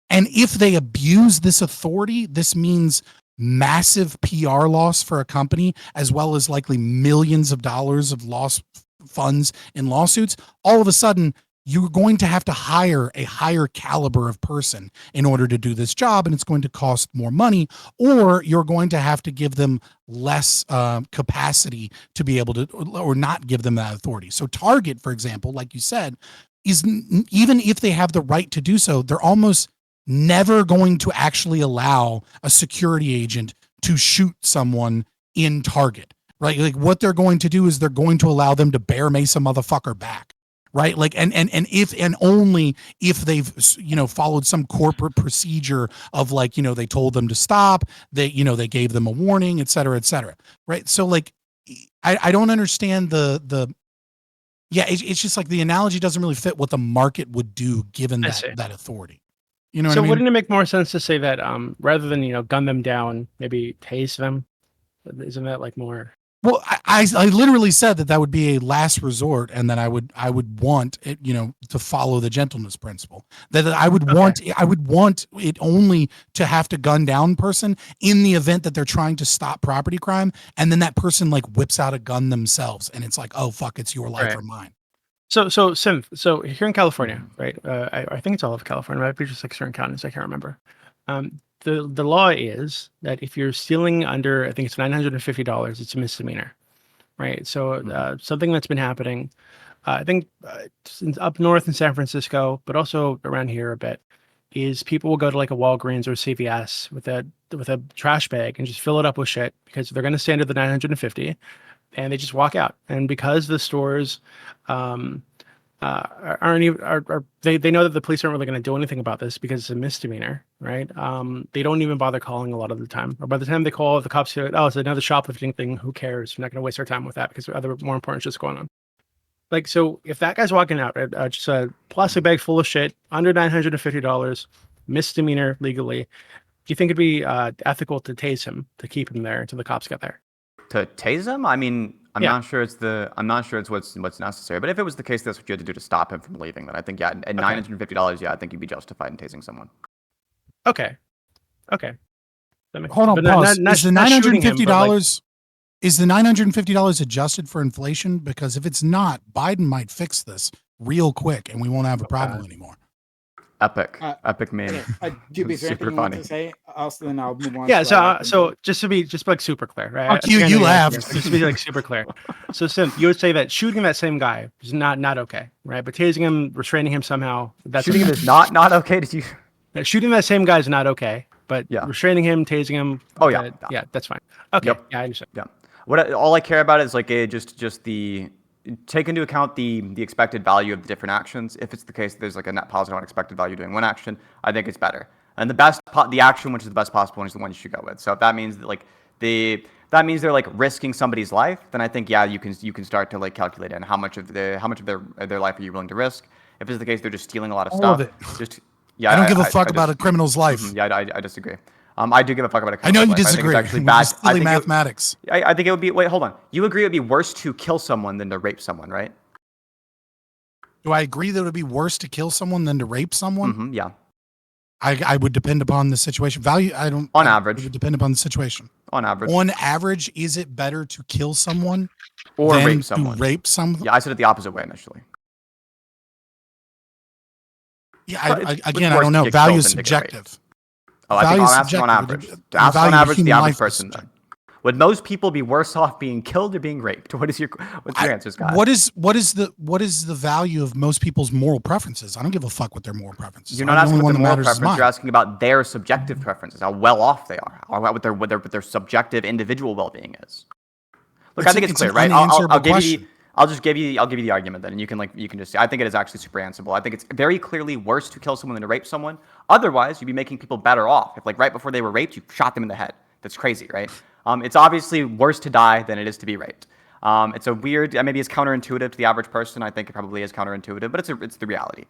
S9: and if they abuse this authority, this means massive PR loss for a company, as well as likely millions of dollars of lost funds in lawsuits. All of a sudden, you're going to have to hire a higher caliber of person in order to do this job, and it's going to cost more money, or you're going to have to give them less capacity to be able to, or not give them that authority. So Target, for example, like you said, is even if they have the right to do so, they're almost never going to actually allow a security agent to shoot someone in Target, right? Like what they're going to do is they're going to allow them to bear mace a motherfucker back, right? Like, and if, and only if they've, followed some corporate procedure of like, they told them to stop, they gave them a warning, et cetera, right? So like, I don't understand it's just like the analogy doesn't really fit what the market would do given that authority. You know what I mean?
S4: wouldn't it make more sense to say that rather than gun them down, maybe tase them? Isn't that like more?
S9: Well, I literally said that would be a last resort, and that I would want it, to follow the gentleness principle. That I would want it only to have to gun down person in the event that they're trying to stop property crime, and then that person like whips out a gun themselves, and it's like, oh fuck, it's your life or mine.
S4: So Synth, so here in California, right? I think it's all of California, right? Just like certain counties, I can't remember. The law is that if you're stealing under, I think it's $950, it's a misdemeanor, right? So something that's been happening, I think up north in San Francisco, but also around here a bit, is people will go to like a Walgreens or CVS with a trash bag and just fill it up with shit because they're going to stay under the 950. And they just walk out. And because the stores they know that the police aren't really going to do anything about this because it's a misdemeanor, right? They don't even bother calling a lot of the time. Or by the time they call, the cops say, "Oh, it's another shoplifting thing. Who cares? We're not going to waste our time with that because there are other more important shit's going on." Like, so if that guy's walking out, just a plastic bag full of shit under $950, misdemeanor legally, do you think it'd be ethical to tase him to keep him there until the cops get there?
S12: To tase him? I mean, I'm not sure it's what's necessary. But if it was the case, that's what you had to do to stop him from leaving. Then I think at $950, I think you'd be justified in tasing someone.
S4: Okay.
S9: Hold on, pause. Is the $950 is the $950 adjusted for inflation? Because if it's not, Biden might fix this real quick, and we won't have a problem anymore.
S12: Epic meme.
S11: Doobie, is there anything you want to say? Also, then I'll move on.
S4: Yeah, so just like super clear, right?
S9: Fuck you, you laughed.
S4: Just to be like super clear. So Sim, you would say that shooting that same guy is not okay, right? But tasing him, restraining him somehow, that's
S12: shooting him is not okay. Did you?
S4: Shooting that same guy is not okay, but restraining him, tasing him. Yeah, that's fine. Okay, yeah, I understand.
S12: Yeah, all I care about is like just the. Take into account the expected value of the different actions. If it's the case that there's like a net positive unexpected value doing one action, I think it's better. And the action which is the best possible one is the one you should go with. So if that means that they're like risking somebody's life, then I think you can start to like calculate in how much of their life are you willing to risk. If it's the case they're just stealing a lot of stuff,
S9: I don't give a fuck about a criminal's life.
S12: I disagree. I do give a fuck about a criminal's
S9: life. I know you
S12: disagree.
S9: disagree.
S12: I think it's actually bad.
S9: Silly mathematics.
S12: I think it would be. Wait, hold on. You agree it would be worse to kill someone than to rape someone, right?
S9: Do I agree that it would be worse to kill someone than to rape someone?
S12: Mm-hmm, yeah.
S9: I would depend upon the situation. Value. On
S12: average.
S9: It would depend upon the situation.
S12: On average.
S9: On average, is it better to kill someone
S12: or
S9: than
S12: rape someone?
S9: To rape someone?
S12: Yeah, I said it the opposite way initially.
S9: Yeah,
S12: It's
S9: again, I
S12: worse
S9: don't
S12: to
S9: know.
S12: get
S9: Value
S12: killed
S9: is
S12: than to get raped.
S9: subjective.
S12: Oh, I think
S9: Value
S12: I'm
S9: is
S12: asking on
S9: subjective.
S12: average.
S9: The
S12: Ask
S9: value
S12: on
S9: of
S12: average the
S9: human
S12: average
S9: life is
S12: person then.
S9: subjective.
S12: Would most people be worse off being killed or being raped? What's your answer, Scott?
S9: What is the value of most people's moral preferences? I don't give a fuck what their moral preferences
S12: You're
S9: are.
S12: not
S9: The
S12: asking
S9: only
S12: about
S9: one
S12: their
S9: that
S12: moral
S9: matters is
S12: preference. You're
S9: mine.
S12: asking about their subjective preferences, how well off they are, or what their subjective individual well-being is. Look, I think it's clear,
S9: an
S12: right?
S9: unanswerable
S12: Give you
S9: question.
S12: I'll give you the argument then, and you can just. I think it is actually super answerable. I think it's very clearly worse to kill someone than to rape someone. Otherwise, you'd be making people better off. If right before they were raped, you shot them in the head. That's crazy, right? It's obviously worse to die than it is to be raped. It's a weird, maybe it's counterintuitive to the average person. I think it probably is counterintuitive, but it's the reality.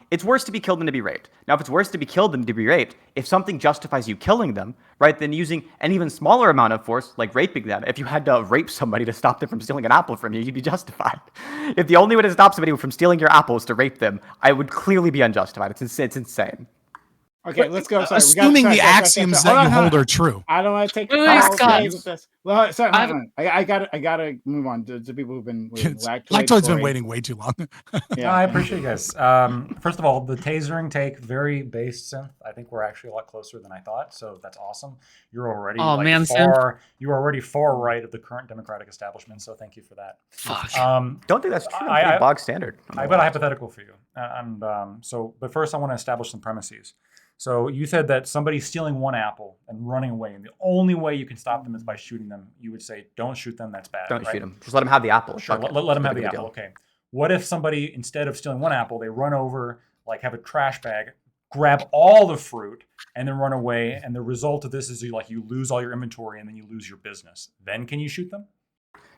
S12: It's worse to be killed than to be raped. Now, if it's worse to be killed than to be raped, if something justifies you killing them, right, then using an even smaller amount of force, like raping them, if you had to rape somebody to stop them from stealing an apple from you, you'd be justified. If the only way to stop somebody from stealing your apple is to rape them, I would clearly be unjustified. It's insane.
S11: Okay, let's go. Sorry,
S9: assuming the axioms that you hold are true.
S11: I don't want to take
S13: Wait,
S11: all
S13: Scott.
S11: days with this. Well, sorry, hold on. I gotta move on to people who've been waiting.
S9: Lactoid's been waiting way too long.
S6: No, I appreciate you guys. First of all, the tasering take, very based synth. I think we're actually a lot closer than I thought, so that's awesome. You're already you're already far right of the current Democratic establishment, so thank you for that.
S13: Fuck.
S12: Don't think that's true. Pretty bog standard.
S6: I've got a hypothetical for you, but first I want to establish some premises. So you said that somebody's stealing one apple and running away, and the only way you can stop them is by shooting them. You would say, don't shoot them, that's bad.
S12: Don't
S6: right?
S12: shoot them. Just let them have the apple.
S6: Sure, let them have the apple. Okay. What if somebody, instead of stealing one apple, they run over, like have a trash bag, grab all the fruit, and then run away, and the result of this is you lose all your inventory, and then you lose your business. Then can you shoot them?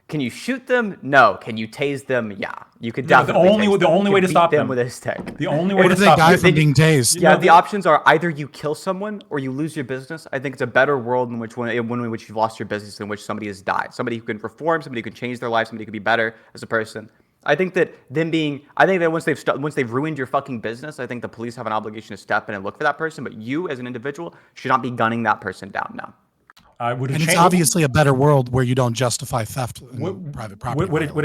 S12: Can you shoot them? No. Can you tase them? Yeah. You could definitely.
S6: The only way to stop them
S12: with a stick.
S6: The only way
S9: What
S6: to
S9: if they
S6: stop
S9: die
S6: them.
S9: from being tased?
S12: Yeah, the options are either you kill someone or you lose your business. I think it's a better world in which one in which you've lost your business, in which somebody has died. Somebody who can reform, somebody who can change their life, somebody who can be better as a person. I think that once they've ruined your fucking business, I think the police have an obligation to step in and look for that person. But you, as an individual, should not be gunning that person down now.
S6: And
S9: it's obviously a better world where you don't justify theft in private property.
S6: Would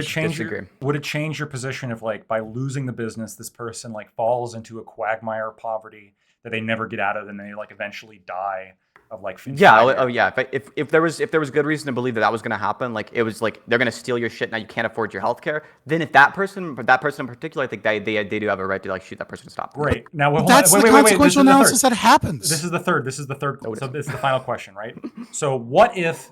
S6: it change your position if, by losing the business, this person falls into a quagmire of poverty that they never get out of, and they eventually die of
S12: If there was good reason to believe that was going to happen, they're going to steal your shit now, you can't afford your healthcare. Then if that person in particular, I think they do have a right to shoot that person to stop them.
S6: Great. Now
S9: that's the consequential analysis that happens.
S6: This is the third. So this is the final question, right? So what if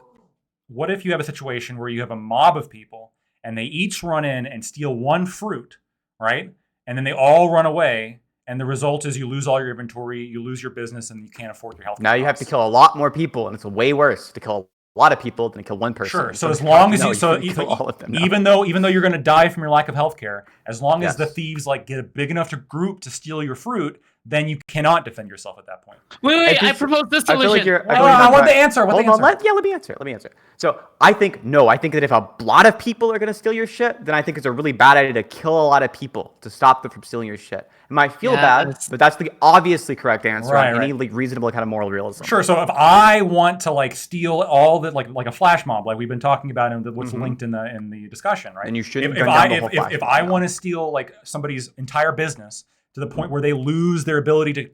S6: you have a situation where you have a mob of people and they each run in and steal one fruit, right? And then they all run away. And the result is you lose all your inventory, you lose your business, and you can't afford your health.
S12: Now you have to kill a lot more people, and it's way worse to kill a lot of people than to kill one person.
S6: Sure. So as long as you
S12: kill all of them,
S6: even though you're going to die from your lack of healthcare, as long as the thieves get a big enough group to steal your fruit, then you cannot defend yourself at that point.
S13: Wait! I propose this solution.
S6: I want the answer.
S12: Let me answer. So I think that if a lot of people are going to steal your shit, then I think it's a really bad idea to kill a lot of people to stop them from stealing your shit. It might feel bad, but that's the obviously correct answer on any reasonable kind of moral realism.
S6: Sure. So if I want to steal all that, like a flash mob, like we've been talking about and what's linked in the discussion, right?
S12: And you shouldn't.
S6: If I want to steal somebody's entire business to the point where they lose their ability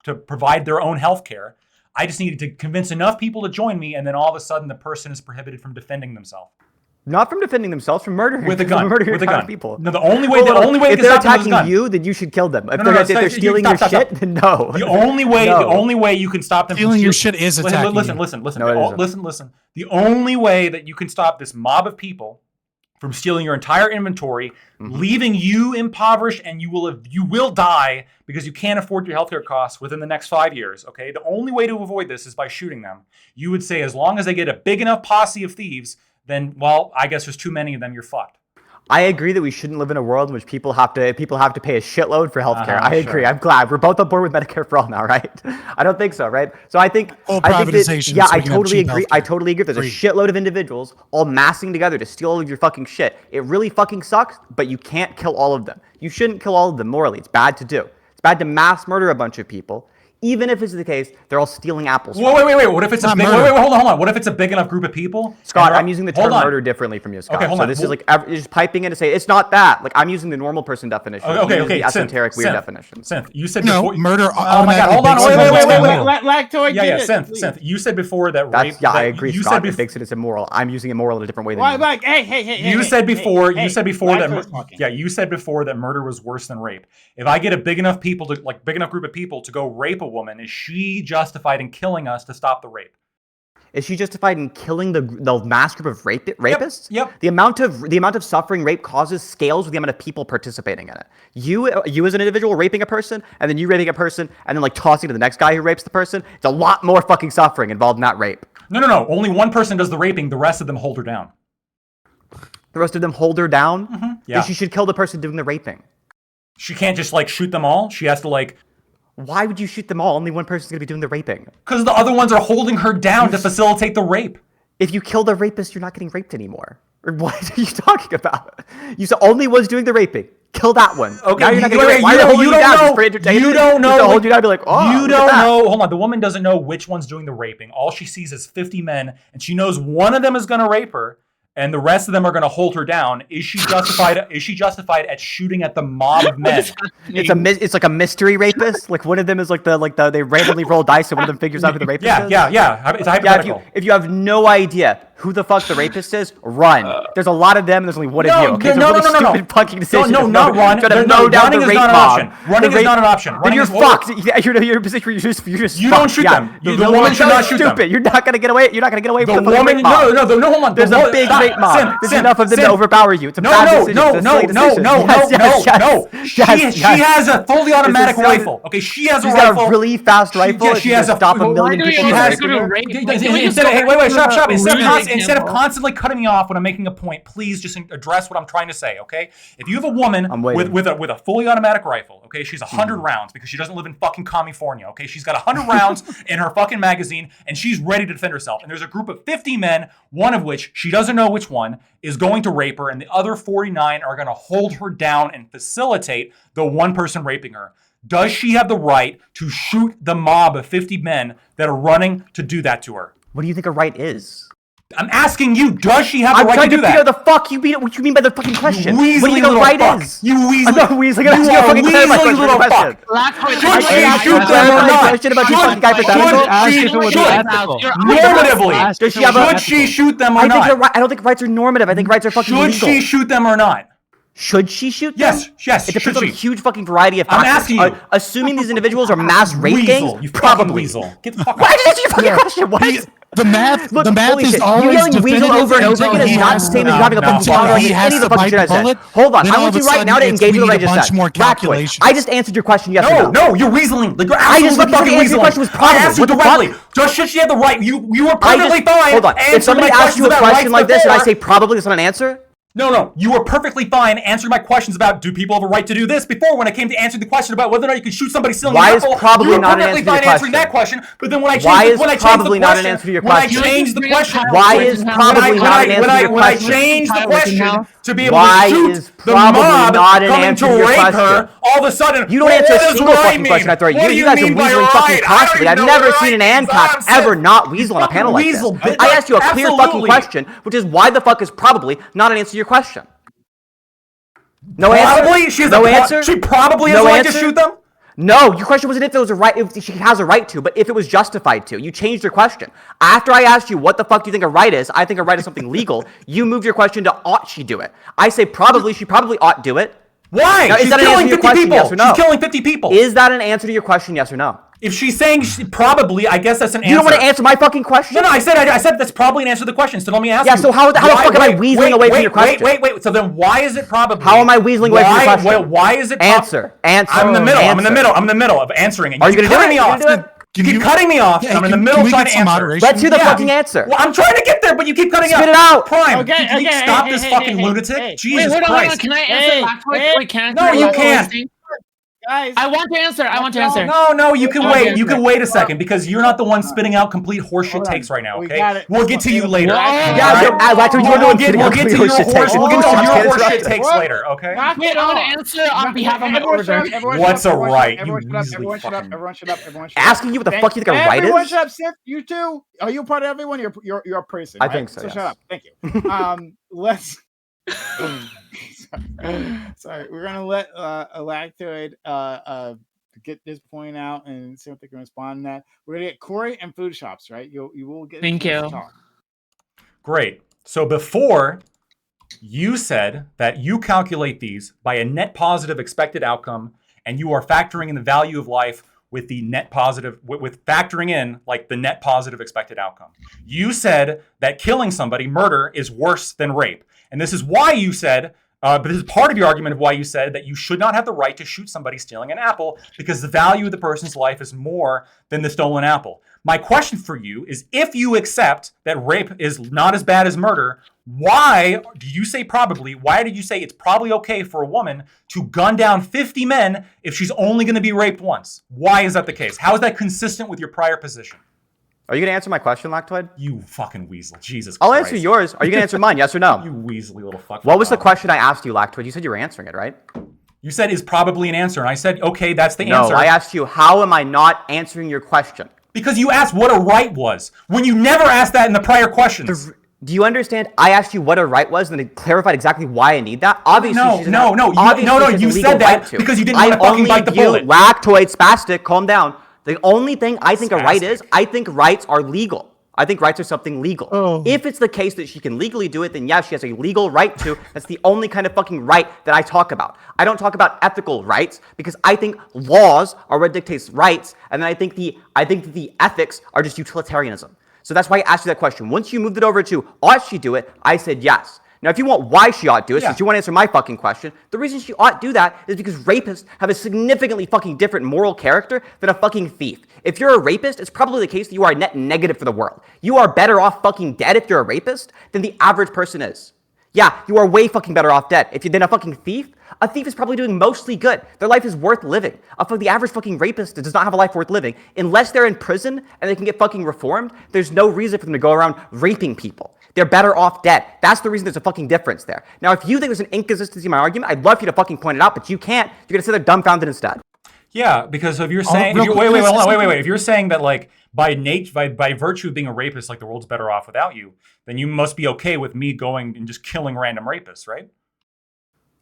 S6: to provide their own health care, I just needed to convince enough people to join me, and then all of a sudden the person is prohibited from defending themselves.
S12: Not from defending themselves, from murdering
S6: with a gun.
S12: With a gun. People.
S6: No, the only way
S12: if they're attacking you, then you should kill them. If they're stealing your shit, then no.
S6: The only way you can stop them
S9: stealing your shit is attacking.
S6: Listen. Listen. The only way that you can stop this mob of people from stealing your entire inventory, leaving you impoverished, and you will die because you can't afford your healthcare costs within the next 5 years. Okay, the only way to avoid this is by shooting them. You would say as long as they get a big enough posse of thieves, then I guess there's too many of them. You're fucked.
S12: I agree that we shouldn't live in a world in which people have to pay a shitload for healthcare. I agree. I'm glad we're both on board with Medicare for all now, right? I don't think so, right? So I think
S9: privatization.
S12: I totally agree. I totally agree. There's a shitload of individuals all massing together to steal all of your fucking shit. It really fucking sucks, but you can't kill all of them. You shouldn't kill all of them morally. It's bad to do. It's bad to mass murder a bunch of people. Even if it's the case, they're all stealing apples.
S6: Wait. What if it's a big? Wait. Hold on. What if it's a big enough group of people?
S12: Scott, I'm using the term murder differently from you, Scott.
S6: Okay, hold on.
S12: This is like you're just piping in to say it's not that. Like I'm using the normal person definition.
S6: Okay.
S12: The esoteric weird definition.
S6: Synth, you said
S9: No,
S6: before.
S9: murder.
S6: Oh my God! Hold on. Wait.
S11: Lactoid.
S6: Yeah. Synth, you said before that rape.
S12: Yeah, I agree,
S6: You
S12: Scott.
S6: said
S12: It makes it immoral. I'm using immoral in a different way than you.
S11: Like, hey.
S6: You said before that.
S11: Lactoid's
S6: You said before that murder was worse than rape. If I get a big enough group of people to go rape a woman, is she justified in killing us to stop the rape?
S12: Is she justified in killing the mass group of rapists?
S6: Yep.
S12: The amount of suffering rape causes scales with the amount of people participating in it. You as an individual raping a person, and then you raping a person, and then like tossing to the next guy who rapes the person. It's a lot more fucking suffering involved in that rape.
S6: No. Only one person does the raping. The rest of them hold her down.
S12: The rest of them hold her down?
S6: Mm-hmm. Yeah.
S12: Then she should kill the person doing the raping.
S6: She can't just like shoot them all. She has to like.
S12: Why would you shoot them all? Only one person's gonna be doing the raping.
S6: Because the other ones are holding her down to facilitate the rape.
S12: If you kill the rapist, you're not getting raped anymore. Or what are you talking about? You said only one's doing the raping. Kill that one.
S6: Okay,
S12: now you're not getting raped. Why are they holding you down? Just for entertainment?
S6: You don't know.
S12: Just to hold you down and be like, oh,
S6: you don't know. Hold on. The woman doesn't know which one's doing the raping. All she sees is 50 men, and she knows one of them is going to rape her, and the rest of them are going to hold her down. Is she justified? Is she justified at shooting at the mob of men?
S12: It's like a mystery rapist. Like one of them is like they randomly roll dice, and one of them figures out who the rapist is.
S6: Yeah. It's hypothetical.
S12: Yeah, if you have no idea who the fuck the rapist is, run. There's a lot of them, and there's only one of you. Okay,
S6: no.
S12: Stupid fucking decision.
S6: No, not run. Running is not an option. Running is not an option.
S12: Then you're fucked. You're in a position where you're just
S6: you don't shoot them. The woman should not shoot them.
S12: Stupid. You're not gonna get away. You're not gonna get away from the
S6: woman. No, hold on.
S12: There's a big rape mob. There's enough of them to overpower you. It's a bad decision.
S6: No. She has a fully automatic rifle. Okay, she has a rifle.
S12: She's got a really fast rifle.
S6: She has a
S12: stop a million people.
S6: Stop. Instead of constantly cutting me off when I'm making a point, please just address what I'm trying to say, okay? If you have a woman with a fully automatic rifle, okay, she's 100 rounds because she doesn't live in fucking California, okay? She's got 100 rounds in her fucking magazine, and she's ready to defend herself. And there's a group of 50 men, one of which, she doesn't know which one, is going to rape her, and the other 49 are going to hold her down and facilitate the one person raping her. Does she have the right to shoot the mob of 50 men that are running to do that to her?
S12: What do you think a right is?
S6: I'm asking you, does she have the right to do that?
S12: I'm trying to figure out the fuck you mean. What you mean by the fucking question? What do you think a right is?
S6: You weaseling.
S12: I'm not weaseling. I'm asking you a fucking
S6: little fuck.
S12: Should she shoot them or not? Question about you fucking hypothetical.
S6: Normatively, should she shoot them or not?
S12: I don't think rights are normative. I think rights are fucking legal.
S6: Should she shoot them or not?
S12: Should she shoot them?
S6: Yes.
S12: It depends on a huge fucking variety of factors.
S6: I'm asking you.
S12: Assuming these individuals are mass rape gangs,
S6: you
S12: probably.
S6: Weasel. Get the fuck
S12: Why did you answer your fucking question? What?
S9: The math is always
S12: you yelling weasel over and over again is not the same as having a fucking counter on any of the fucking shit I said. Hold on, I want you right now to engage with what I just said. Lactoid, I just answered your question yes or no.
S6: No, you're weaseling. Like, you're
S12: I just fucking answered your question was probably.
S6: I asked you directly. Should she have the right? You were perfectly fine.
S12: Hold on. If somebody asks you a question like this and I say probably that's not an answer.
S6: No. You were perfectly fine answering my questions about do people have a right to do this before when I came to answer the question about whether or not you can shoot somebody stealing an apple.
S12: Why is probably not an answer to your question?
S6: Answering that question, but then when I changed
S12: why is probably not an answer to your question?
S6: When I changed the question,
S12: why is probably not an answer to your question?
S6: When I changed the question to be able to shoot the mob coming to rape her, all of a sudden
S12: you don't answer a single fucking question I throw at you. You guys are weaseling fucking constantly. I've never seen an ANCAP ever not weasel on a panel like this. I asked you a clear fucking question, which is why the fuck is probably not an answer to your question. No
S6: probably?
S12: Answer. No answer.
S6: She probably has a right to shoot them.
S12: No, your question wasn't if it was a right. If she has a right to, but if it was justified to. You changed your question after I asked you what the fuck do you think a right is. I think a right is something legal. You moved your question to ought she do it. I say probably. She probably ought do it.
S6: Why?
S12: Now,
S6: She's killing 50 people.
S12: Yes or no?
S6: She's killing 50 people.
S12: Is that an answer to your question? Yes or no?
S6: If she's saying probably, I guess that's an answer.
S12: You don't want to answer my fucking question?
S6: No, I said that's probably an answer to the question. So let me ask you.
S12: Yeah, so how the fuck am I weaseling away from your question?
S6: Wait. So then why is it probably?
S12: How am I weaseling away from your question?
S6: Why is it?
S12: Answer.
S6: I'm in the middle. I'm in the middle of answering it.
S12: Are you going to do it?
S6: Me off. You keep cutting me off. I'm in the middle of trying to answer.
S12: Let's hear the fucking answer.
S6: Well, I'm trying to get there, but you keep cutting out.
S12: Spit it out.
S6: Prime. Can you stop this fucking lunatic? Jesus Christ.
S13: Can I answer?
S6: No, you can't.
S11: Guys,
S13: I want to answer. I want to answer.
S6: No, you can
S13: Okay.
S6: wait. You can wait a second because you're not the one spitting out complete horseshit
S11: Hold on.
S6: takes right now.
S11: We
S6: Okay,
S11: got it.
S6: we'll get to you later.
S11: Yeah,
S6: We'll get to your horseshit takes later. Okay.
S13: Wait, I want to answer on behalf of my
S11: Everyone shut
S13: order.
S11: up, everyone
S6: What's
S11: shut up,
S6: a
S11: everyone
S6: right?
S11: shut up,
S6: You
S11: everyone shut up,
S6: weaselly
S11: everyone shut up,
S6: fucking-
S11: everyone shut up, everyone shut up.
S12: Asking you what the fuck you think a right
S11: Everyone
S12: is?
S11: shut up, Sith. You too. Are you part of everyone? You're a person.
S12: I
S11: right?
S12: think so,
S11: So
S12: yes.
S11: shut up. Thank you. Let's. Sorry, we're gonna let Lactoid get this point out and see what they can respond to that. We're gonna get Corey and Food Shops, right? You will get.
S13: Thank
S11: a chance
S13: you.
S11: to talk.
S6: Great. So before you said that you calculate these by a net positive expected outcome, and you are factoring in the value of life with the net positive, with factoring in like the net positive expected outcome. You said that killing somebody, murder, is worse than rape. And this is why you said, but this is part of your argument of why you said that you should not have the right to shoot somebody stealing an apple because the value of the person's life is more than the stolen apple. My question for you is, if you accept that rape is not as bad as murder, why do you say probably, why did you say it's probably okay for a woman to gun down 50 men if she's only going to be raped once? Why is that the case? How is that consistent with your prior position?
S12: Are you going to answer my question, Lactoid?
S6: You fucking weasel. Jesus
S12: I'll
S6: Christ.
S12: answer yours. Are you going to answer mine? Yes or no?
S6: You weaselly little fuck.
S12: What was the question I asked you, Lactoid? You said you were answering it, right?
S6: You said is probably an answer. And I said, okay, that's the
S12: No,
S6: answer.
S12: I asked you, how am I not answering your question?
S6: Because you asked what a right was, when you never asked that in the prior questions.
S12: Do you understand? I asked you what a right was, and then it clarified exactly why I need that. Obviously,
S6: No,
S12: she doesn't
S6: no,
S12: have-
S6: no, you-
S12: obviously
S6: no, no,
S12: she has a
S6: you
S12: legal
S6: said that
S12: right to.
S6: because you didn't wanna fucking bite the bullet.
S12: Lactoid, spastic, calm down. The only thing I think a right is, I think rights are legal. I think rights are something legal. If it's the case that she can legally do it, then yeah, she has a legal right to. That's the only kind of fucking right that I talk about. I don't talk about ethical rights because I think laws are what dictates rights, and then I think the ethics are just utilitarianism. So that's why I asked you that question. Once you moved it over to ought she do it, I said yes. Now, if you want why she ought do it, since you want to answer my fucking question, the reason she ought do that is because rapists have a significantly fucking different moral character than a fucking thief. If you're a rapist, it's probably the case that you are a net negative for the world. You are better off fucking dead if you're a rapist than the average person is. Yeah, you are way fucking better off dead. Than a fucking thief, a thief is probably doing mostly good. Their life is worth living. The average fucking rapist does not have a life worth living. Unless they're in prison and they can get fucking reformed, there's no reason for them to go around raping people. They're better off dead. That's the reason there's a fucking difference there. Now, if you think there's an inconsistency in my argument, I'd love for you to fucking point it out, but you can't. You're gonna sit there dumbfounded instead.
S6: Yeah, because if you're saying, wait, if you're saying that like by virtue of being a rapist, like the world's better off without you, then you must be okay with me going and just killing random rapists, right?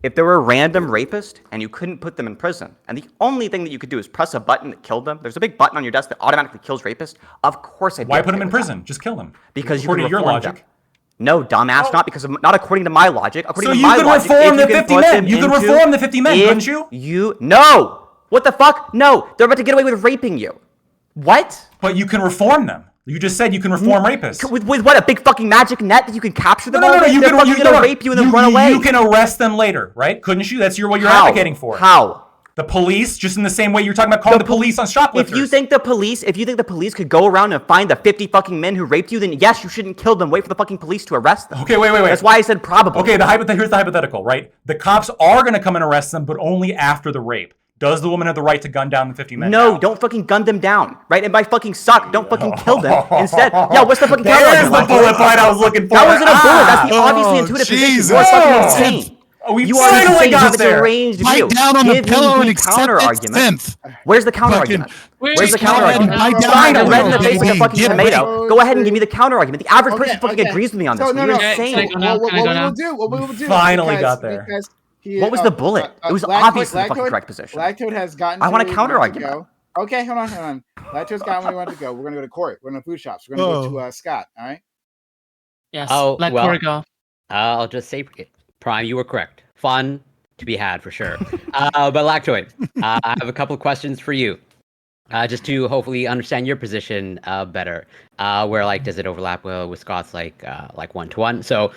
S12: If there were a random rapist and you couldn't put them in prison, and the only thing that you could do is press a button that killed them, there's a big button on your desk that automatically kills rapists. Of course, I'd.
S6: Why put them in prison? Just kill them.
S12: Because you
S6: according
S12: can
S6: to your
S12: reform
S6: logic.
S12: them. No, dumbass, not according to my logic. According
S6: So
S12: to
S6: you
S12: my
S6: could
S12: logic,
S6: reform
S12: if
S6: the
S12: you can
S6: 50
S12: put
S6: men.
S12: them
S6: You could
S12: into-
S6: reform the 50 men,
S12: if
S6: couldn't you?
S12: No. What the fuck? No. They're about to get away with raping you. What?
S6: But you can reform them. You just said you can reform rapists.
S12: With what? A big fucking magic net that you can capture them all with?
S6: You
S12: They're
S6: can
S12: fucking gonna rape you and then run away.
S6: You can arrest them later, right? Couldn't you? That's what you're
S12: How?
S6: advocating for.
S12: How?
S6: The police, just in the same way you're talking about calling the police on shoplifters.
S12: If you think the police could go around and find the 50 fucking men who raped you, then yes, you shouldn't kill them. Wait for the fucking police to arrest them.
S6: Okay, wait.
S12: That's why I said probably.
S6: Okay, here's the hypothetical, right? The cops are going to come and arrest them, but only after the rape. Does the woman have the right to gun down the 50 men?
S12: No, don't fucking gun them down, right? And by fucking suck, don't fucking kill them. Instead, yeah, what's the fucking counter
S6: There's
S12: argument?
S6: the bullet point I was looking for.
S12: That wasn't a bullet. That's the obviously intuitive
S9: Jesus.
S12: position. You're fucking insane.
S6: We
S12: You are
S6: finally
S12: insane.
S6: got
S12: You have a
S6: there.
S12: deranged
S9: Lie
S12: view.
S9: down on the
S12: Give me
S9: pillow and
S12: the
S9: accept
S12: counter
S9: it,
S12: argument.
S9: synth.
S12: Where's the counter
S9: Fucking-
S12: argument? Where's the
S9: Just
S12: counter
S9: go ahead and
S12: argument?
S9: lie down
S12: Fine,
S9: on
S12: I'm
S9: the
S12: red in the
S9: pillow,
S12: face like a
S9: baby.
S12: fucking
S9: Get
S12: tomato.
S9: ready.
S12: Go ahead and give me the counter argument. The average person
S11: Okay,
S12: fucking
S11: okay.
S12: agrees with me on this.
S11: So, no,
S12: You're
S11: no.
S12: insane.
S11: What we will do.
S6: Finally
S11: because-
S6: got there.
S11: because he-
S12: What was the bullet? It was
S11: Lactoid-
S12: obviously the fucking
S11: Lactoid-
S12: correct position.
S11: Lactoid has gotten.
S12: I want a
S11: to where he
S12: counter
S11: wanted to
S12: argument.
S11: go. Okay, hold on. Lactoid's got where he wanted to go. We're gonna go to Corey. We're gonna food shops. We're gonna go to Scott. All right.
S13: Yes.
S10: Oh,
S13: let
S10: well.
S13: Corey go.
S10: I'll just say, Prime, you were correct. Fun to be had for sure. But Lactoid, I have a couple of questions for you, just to hopefully understand your position better. Where like does it overlap with Scott's like 1-to-1? So,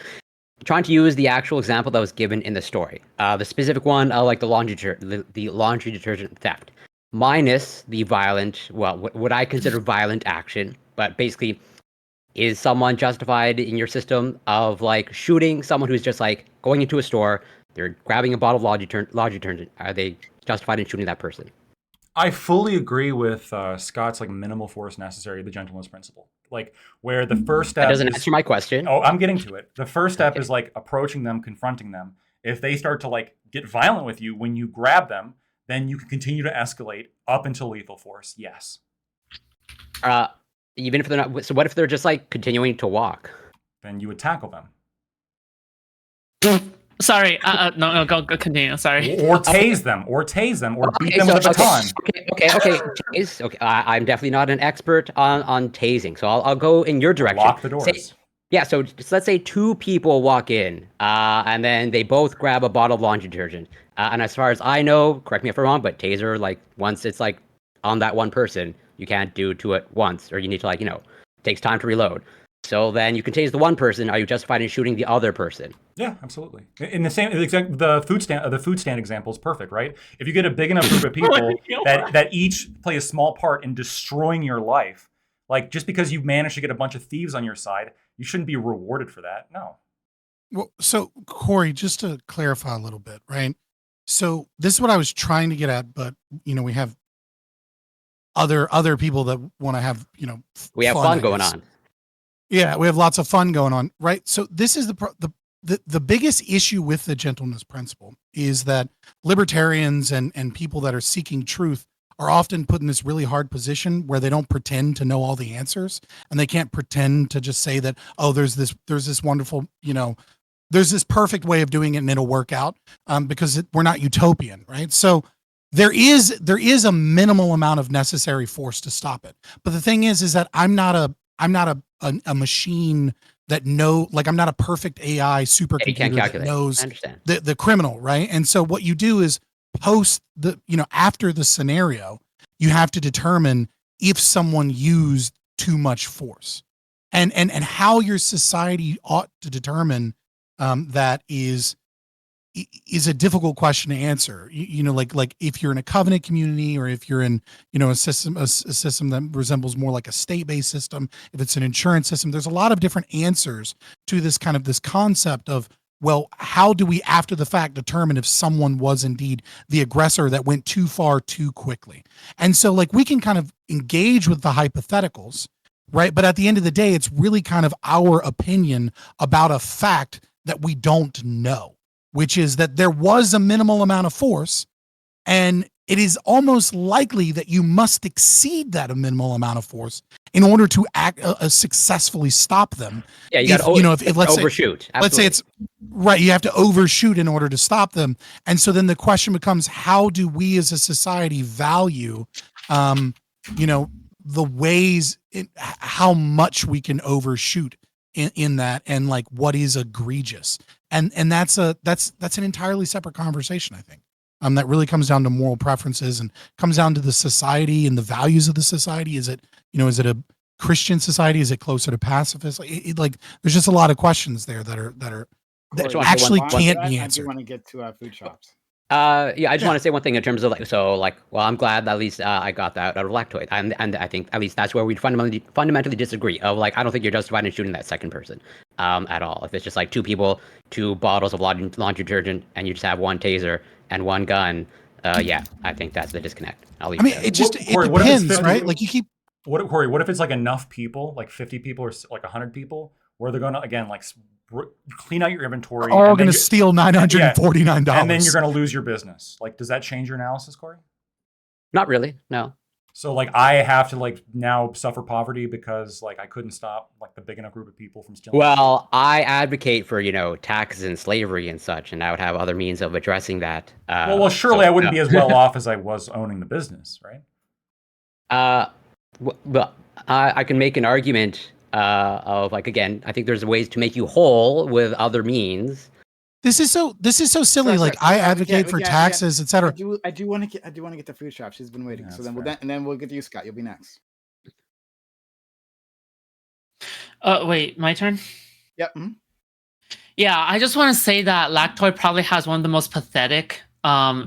S10: trying to use the actual example that was given in the story, the specific one, like the laundry detergent theft, minus the violent, what I consider violent action, but basically. Is someone justified in your system of like shooting someone who's just like going into a store, they're grabbing a bottle of laundry detergent? Are they justified in shooting that person.
S6: I fully agree with Scott's like minimal force necessary, the gentleness principle. Like where the first step
S10: That doesn't
S6: is,
S10: answer my question.
S6: Oh, I'm getting to it. The first step
S10: Okay.
S6: is like approaching them, confronting them. If they start to like get violent with you when you grab them, then you can continue to escalate up until lethal force. Yes.
S10: Even if they're not. So what if they're just like continuing to walk?
S6: Then you would tackle them.
S13: Sorry. No, go continue. Sorry.
S6: Or tase them, or beat them
S10: so-
S6: with a baton.
S10: Okay. Tase. Okay. I'm definitely not an expert on tasing, so I'll go in your direction.
S6: Lock the doors.
S10: Yeah, so just let's say two people walk in, and then they both grab a bottle of laundry detergent. And as far as I know, correct me if I'm wrong, but taser, like once it's like on that one person, you can't do to it once, or you need to like, it takes time to reload. So then you can tase the one person. Are you justified in shooting the other person?
S6: Yeah, absolutely. In the same, the food stand example is perfect, right? If you get a big enough group of people that each play a small part in destroying your life, like just because you managed to get a bunch of thieves on your side, you shouldn't be rewarded for that. No.
S9: Well, so Corey, just to clarify a little bit, right? So this is what I was trying to get at, but we have other people that want to have
S10: we have fun going on.
S9: Yeah, we have lots of fun going on, right? So this is the biggest issue with the gentleness principle is that libertarians and people that are seeking truth are often put in this really hard position where they don't pretend to know all the answers, and they can't pretend to just say that, oh, there's this wonderful, there's this perfect way of doing it and it'll work out, because we're not utopian, right? So there is a minimal amount of necessary force to stop it. But the thing is that I'm not a machine that I'm not a perfect AI supercomputer that knows the criminal, right? And so what you do is post after the scenario, you have to determine if someone used too much force, and how your society ought to determine that is a difficult question to answer. Like if you're in a covenant community, or if you're in a system that resembles more like a state-based system, if it's an insurance system, there's a lot of different answers to this concept of, well, how do we after the fact determine if someone was indeed the aggressor that went too far too quickly? And so like we can kind of engage with the hypotheticals, right? But at the end of the day, it's really kind of our opinion about a fact that we don't know, which is that there was a minimal amount of force, and it is almost likely that you must exceed that minimal amount of force in order to successfully stop them.
S10: Yeah, you got to overshoot.
S9: Let's say it's right. You have to overshoot in order to stop them. And so then the question becomes, how do we as a society value, the ways how much we can overshoot in that, and like what is egregious. And that's an entirely separate conversation, I think. That really comes down to moral preferences and comes down to the society and the values of the society. Is it a Christian society? Is it closer to pacifist? Like there's just a lot of questions there that actually can't be answered.
S11: I do want to get to food shops.
S10: I just want to say one thing in terms of well, I'm glad that at least I got that out of Lactoid, and I think at least that's where we fundamentally disagree. Of like, I don't think you're justified in shooting that second person, at all. If it's just like two people, 2 bottles of laundry detergent, and you just have one taser and one gun, yeah, I think that's the disconnect.
S9: It depends, right? Like you keep.
S6: Corey, what if it's like enough people, like 50 people or like 100 people, where they're going to again like clean out your inventory,
S9: all going to steal $949,
S6: and then you're going to lose your business. Like, does that change your analysis, Corey?
S10: Not really, no.
S6: So like I have to like now suffer poverty because like I couldn't stop like the big enough group of people from stealing.
S10: Well, I advocate for taxes and slavery and such, and I would have other means of addressing that.
S6: Well, surely I wouldn't be as well off as I was owning the business, right?
S10: Well, I can make an argument of like, again, I think there's ways to make you whole with other means.
S9: This is so silly. Like I advocate for taxes, etc.
S11: I do want to get to food shop. She's been waiting. Yeah, so then we'll get to you, Scott. You'll be next.
S13: Wait, my turn?
S11: Yep. Mm-hmm.
S13: Yeah, I just want to say that Lactoid probably has one of the most pathetic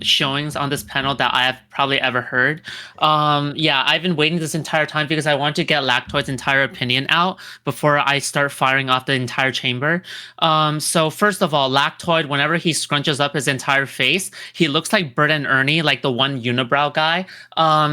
S13: showings on this panel that I have probably ever heard. Yeah, I've been waiting this entire time because I want to get Lactoid's entire opinion out before I start firing off the entire chamber. So first of all, Lactoid, whenever he scrunches up his entire face, he looks like Bert and Ernie, like the one unibrow guy.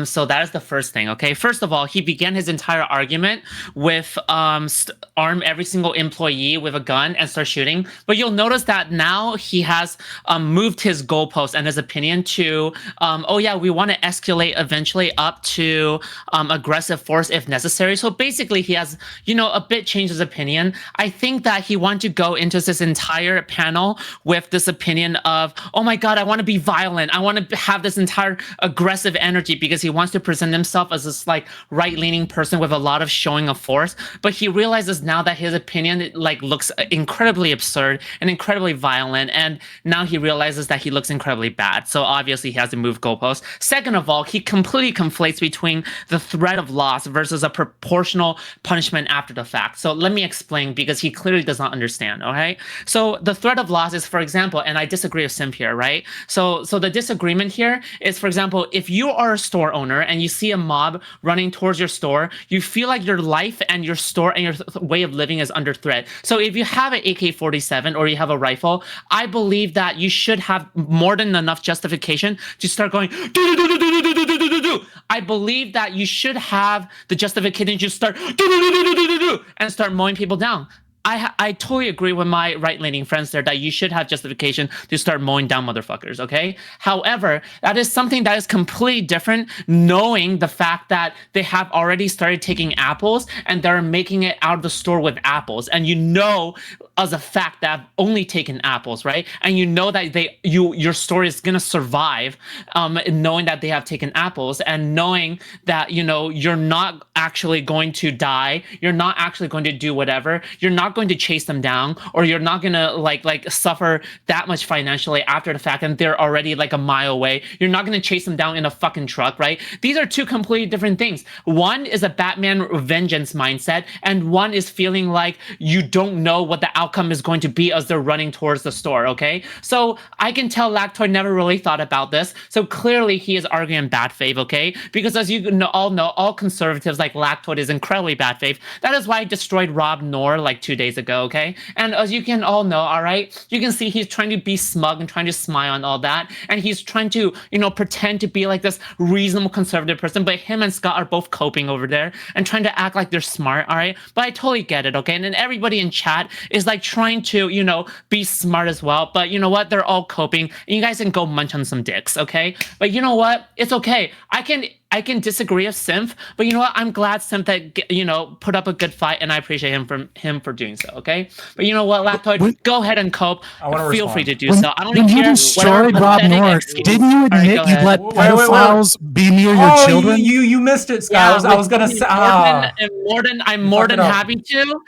S13: So that is the first thing, okay? First of all, he began his entire argument with arm every single employee with a gun and start shooting. But you'll notice that now he has moved his goalpost and his opinion to, oh yeah, we want to escalate eventually up to aggressive force if necessary. So basically he has, you know, a bit changed his opinion. I think that he wanted to go into this entire panel with this opinion of, oh my God, I want to be violent. I want to have this entire aggressive energy because he wants to present himself as this like right-leaning person with a lot of showing of force. But he realizes now that his opinion like looks incredibly absurd and incredibly violent. And now he realizes that he looks incredibly bad. So obviously he has to move goalposts. Second of all, he completely conflates between the threat of loss versus a proportional punishment after the fact. So let me explain because he clearly does not understand, okay? So the threat of loss is, for example, and I disagree with Simp here, right? So the disagreement here is, for example, if you are a store owner and you see a mob running towards your store, you feel like your life and your store and your way of living is under threat. So if you have an AK-47 or you have a rifle, I believe that you should have more than enough justification to start going do. I believe that you should have the justification to start do and start mowing people down. I totally agree with my right-leaning friends there that you should have justification to start mowing down motherfuckers, okay? However, that is something that is completely different, knowing the fact that they have already started taking apples and they're making it out of the store with apples. And you know as a fact that I've only taken apples, right? And you know that your store is gonna survive knowing that they have taken apples and knowing that, you know, you're not actually going to die, you're not actually going to do whatever, you're not going to chase them down, or you're not gonna like suffer that much financially after the fact and they're already like a mile away. You're not gonna chase them down in a fucking truck, right? These are two completely different things. One is a Batman vengeance mindset, and one is feeling like you don't know what the outcome is going to be as they're running towards the store, okay? So I can tell Lactoid never really thought about this. So clearly he is arguing bad faith, okay? Because as you all know, all conservatives like Lactoid is incredibly bad faith. That is why I destroyed Rob Noor like 2 days ago, okay? And as you can all know, all right, you can see he's trying to be smug and trying to smile and all that, and he's trying to, you know, pretend to be like this reasonable conservative person, but him and Scott are both coping over there and trying to act like they're smart, all right? But I totally get it, okay? And then everybody in chat is like trying to, you know, be smart as well, but you know what? They're all coping, and you guys can go munch on some dicks, okay? But you know what? It's okay. I can disagree with Simp, but you know what? I'm glad Simp that, you know, put up a good fight, and I appreciate him for doing so. Okay, but you know what, Lactoid, go ahead and cope. Feel free to do so. I don't
S9: When
S13: care.
S9: you destroyed Rob Noor, didn't you admit you'd let pedophiles be near your children?
S6: You missed it, Scott.
S13: Yeah,
S6: I was gonna say.
S13: I'm more than happy to.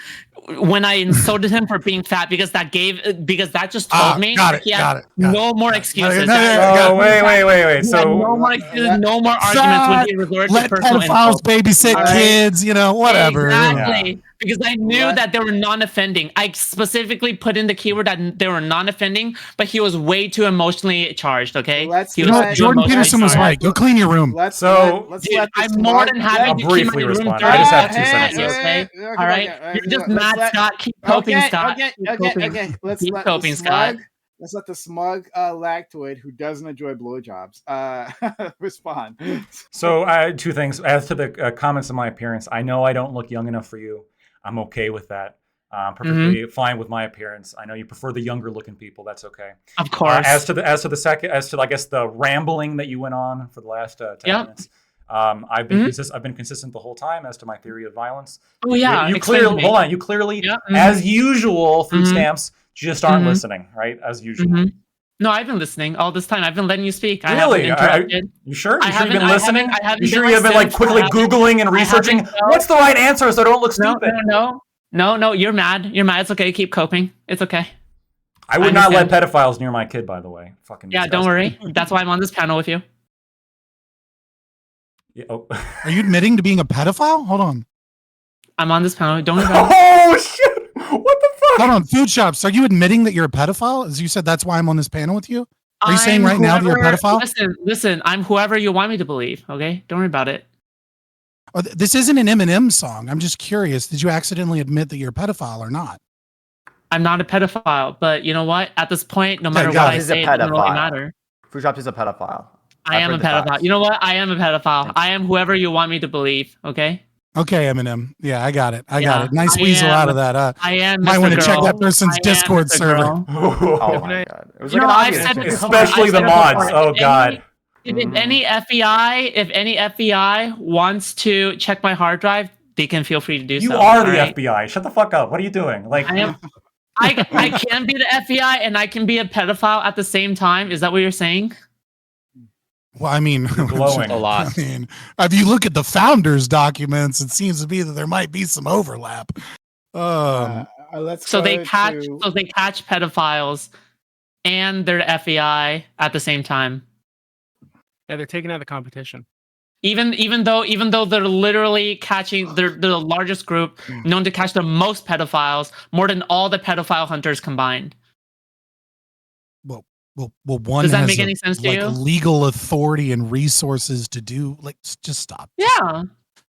S13: When I insulted him for being fat, because that just told me he had no more excuses.
S6: Wait. So
S13: no more excuses, no more arguments when he resorted to
S9: let
S13: personal
S9: pedophiles
S13: insult.
S9: babysit kids, you know, whatever.
S13: Exactly. Because I knew that they were non-offending. I specifically put in the keyword that they were non-offending, but he was way too emotionally charged, okay?
S9: Jordan Peterson was right. Go clean your room.
S13: I'm more than happy to keep my room dirty.
S6: I just have 2 sentences.
S13: Okay? All right? You're just mad, Scott. Keep coping, Scott.
S11: Okay.
S13: Keep coping, Scott.
S11: Let's let the smug Lactoid, who doesn't enjoy blowjobs, respond.
S6: So 2 things. As to the comments on my appearance, I know I don't look young enough for you. I'm okay with that. Perfectly fine with my appearance. I know you prefer the younger looking people. That's okay.
S13: Of course.
S6: As to I guess the rambling that you went on for the last 10 minutes. I've been consistent the whole time as to my theory of violence.
S13: Oh yeah.
S6: You clearly, as usual, food stamps just aren't listening, right? As usual.
S13: No, I've been listening all this time. I've been letting you speak.
S6: Really?
S13: I haven't interrupted.
S6: You sure? You
S13: I
S6: sure you've been
S13: haven't- I
S6: listening?
S13: haven't- I haven't
S6: You sure
S13: been
S6: you haven't
S13: like
S6: like quickly
S13: Simp. I haven't-
S6: Googling and
S13: I
S6: researching?
S13: haven't, no.
S6: What's the right answer so I don't look stupid?
S13: No, you're mad. You're mad. It's okay. Keep coping. It's okay.
S6: I would not let pedophiles near my kid, by the way. Fucking
S13: Yeah,
S6: disgusting.
S13: don't worry. That's why I'm on this panel with you.
S6: Yeah, oh.
S9: Are you admitting to being a pedophile? Hold on.
S13: I'm on this panel. Don't worry about it.
S6: Oh shit! What the fuck?
S9: Hold on. Food shops. Are you admitting that you're a pedophile? As you said, that's why I'm on this panel with you. Are you saying right now that you're a pedophile?
S13: Listen, I'm whoever you want me to believe. Okay, don't worry about it.
S9: Oh, this isn't an Eminem song. I'm just curious. Did you accidentally admit that you're a pedophile or not?
S13: I'm not a pedophile, but you know what? At this point, no matter what I say, it doesn't really matter.
S12: Food Chops is a pedophile.
S13: I am a pedophile. You know what? I am a pedophile. I am whoever you want me to believe. Okay.
S9: Okay, Eminem. Yeah, I got it. I got it. Nice weasel out of that.
S13: I am.
S9: Might
S13: Mr.
S9: want to check
S13: Girl.
S9: that person's
S13: I am
S9: Discord
S13: Mr.
S9: server.
S13: Girl.
S12: Oh my god! It was
S13: You
S12: like
S13: know,
S12: an
S13: I've
S12: obvious
S13: said
S12: choice.
S13: it before.
S6: Especially
S13: I've
S6: the
S13: said it
S6: mods.
S13: before.
S6: Oh god.
S13: If any FBI wants to check my hard drive, they can feel free to do so.
S6: You are the
S13: alright?
S6: FBI. Shut the fuck up. What are you doing? Like
S13: I can be the FBI and I can be a pedophile at the same time. Is that what you're saying?
S9: Well, I mean,
S6: glowing
S1: a lot.
S9: I mean, if you look at the founders' documents, it seems to be that there might be some overlap.
S11: Let's
S13: So
S11: go
S13: they catch
S11: to-
S13: pedophiles and they're the FBI at the same time.
S4: Yeah, they're taking out the competition.
S13: Even though they're literally catching, they're the largest group known to catch the most pedophiles, more than all the pedophile hunters combined.
S9: Well, one
S13: Does that
S9: has
S13: make any sense to
S9: like
S13: you?
S9: legal authority and resources to do. Like, just stop.
S13: Yeah.